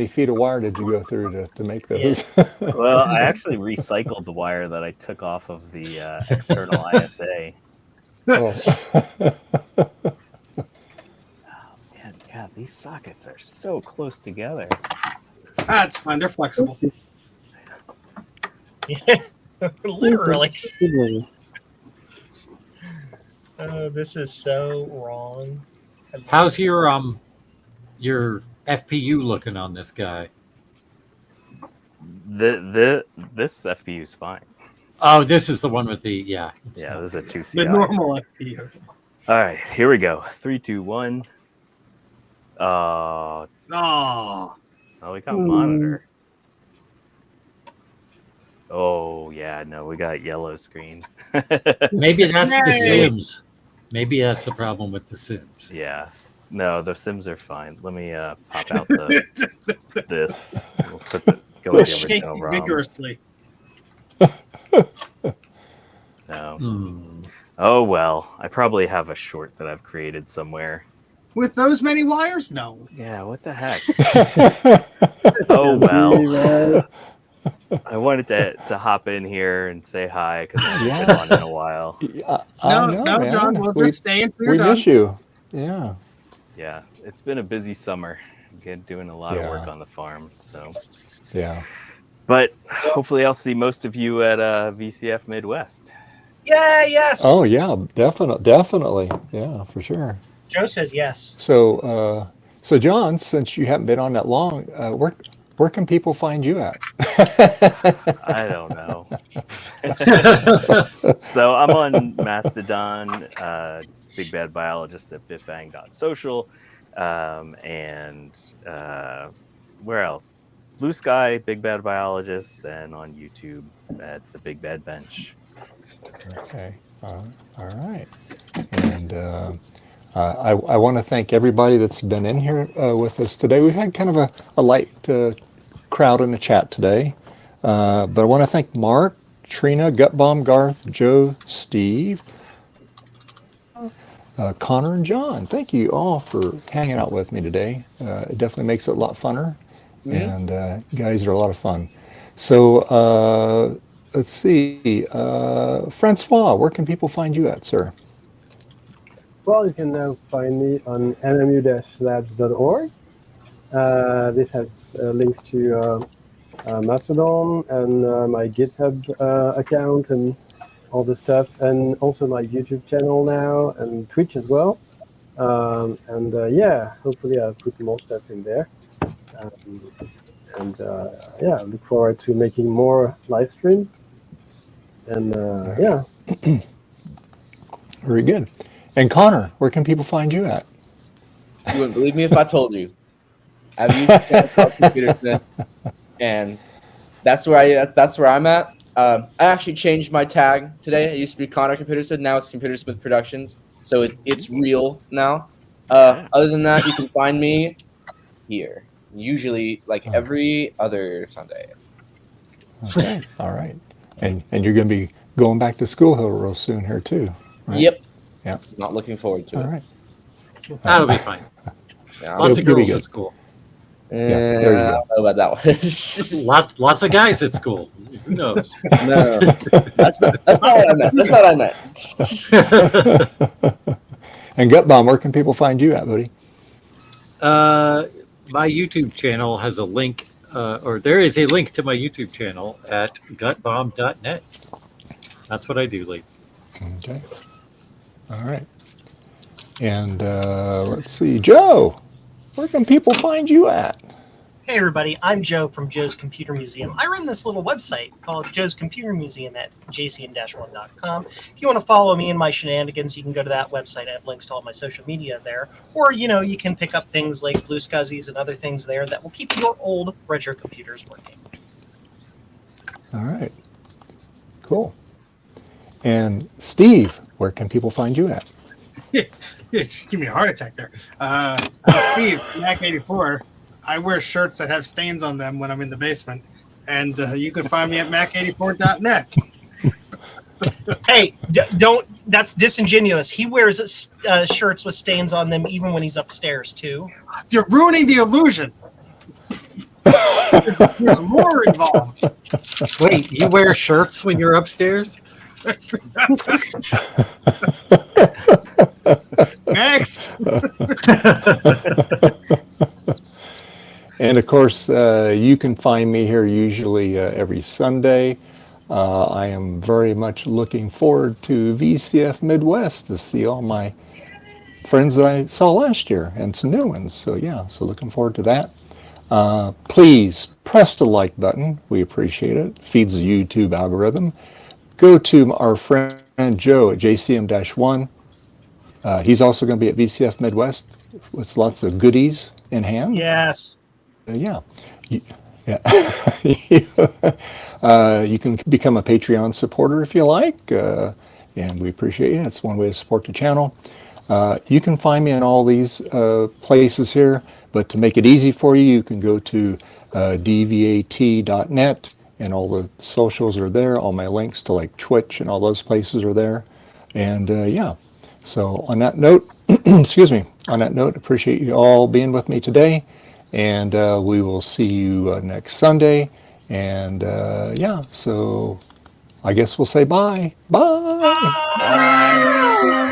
feet of wire did you go through to make those? Well, I actually recycled the wire that I took off of the external ISA. Man, yeah, these sockets are so close together. That's fine. They're flexible. Literally. Literally. Oh, this is so wrong. How's your FPU looking on this guy? This FPU is fine. Oh, this is the one with the Yeah, this is a 2CI. The normal FPU. All right, here we go. 3, 2, 1. Oh. Oh, we got monitor. Oh yeah, no, we got yellow screen. Maybe that's the Yay. Sims. Maybe that's the problem with the Sims. Yeah, no, the Sims are fine. Let me pop out this. We'll go with the Shake original ROM. vigorously. No. Oh well, I probably have a short that I've created somewhere. With those many wires? No. Yeah, what the heck? Oh well. I wanted to hop in here and say hi because I haven't been on in a while. I No, know, no, man. John, we'll just stay until you're We done. miss you. Yeah. Yeah, it's been a busy summer. Doing a lot of work on the farm. So Yeah. But hopefully I'll see most of you at VCF Midwest. Yeah, yes. Oh yeah, definitely. Yeah, for sure. Joe says yes. So, so John, since you haven't been on that long, where can people find you at? I don't know. So I'm on Mastodon, Big Bad Biologist at biffbang.social, and where else? Blue Sky, Big Bad Biologist, and on YouTube at the Big Bad Bench. Okay. All right. And I want to thank everybody that's been in here with us today. We've had kind of a light crowd in the chat today. But I want to thank Mark, Trina, Gutbomb, Garth, Joe, Steve, Connor, and John. Thank you all for hanging out with me today. It definitely makes it a lot funner. And you guys are a lot of fun. So let's see. Francois, where can people find you at, sir? Well, you can now find me on mmu-labs.org. This has links to Mastodon and my GitHub account and all the stuff, and also my YouTube channel now and Twitch as well. Yeah, hopefully I'll put more stuff in there. Yeah, look forward to making more live streams. And yeah. Very good. And Connor, where can people find you at? You wouldn't believe me if I told you. I've used a channel called Computersmith, and that's where I'm at. I actually changed my tag today. It used to be Connor Computersmith. Now it's Computersmith Productions. So it's real now. Other than that, you can find me here. Usually, like every other Sunday. Okay. All right. And you're going to be going back to school real soon here too, right? Yep. Yeah. Not looking forward to it. All right. That'll be fine. Yeah, Lots of You'll be girls good. at school. Yeah, there you I go. don't know about that one. Lots of guys at school. Who knows? No, that's not what I meant. That's not what I meant. And Gutbomb, where can people find you at, buddy? My YouTube channel has a link, or there is a link to my YouTube channel at gutbomb.net. That's what I do, Lee. Okay. All right. And let's see, Joe, where can people find you at? Hey everybody, I'm Joe from Joe's Computer Museum. I run this little website called Joe's Computer Museum at jcm-1.com. If you want to follow me and my shenanigans, you can go to that website. I have links to all my social media there. Or, you can pick up things like Blue Scuzzies and other things there that will keep your old retro computers working. All right. Cool. And Steve, where can people find you at? Just give me a heart attack there. Steve, Mac 84. I wear shirts that have stains on them when I'm in the basement, and you can find me at mac84.net. Hey, don't. That's disingenuous. He wears shirts with stains on them even when he's upstairs too. You're ruining the illusion. There's more involved. Wait, you wear shirts when you're upstairs? Next. And of course, you can find me here usually every Sunday. I am very much looking forward to VCF Midwest to see all my friends that I saw last year and some new ones. So yeah, so looking forward to that. Please press the like button. We appreciate it. Feeds the YouTube algorithm. Go to our friend Joe at JCM-1. He's also going to be at VCF Midwest with lots of goodies in hand. Yes. Yeah. Yeah. You can become a Patreon supporter if you like, and we appreciate it. It's one way to support the channel. You can find me in all these places here, but to make it easy for you, you can go to dvat.net, and all the socials are there. All my links to like Twitch and all those places are there. And yeah, so on that note, excuse me, on that note, appreciate you all being with me today. And we will see you next Sunday. And yeah, so I guess we'll say bye. Bye. Bye.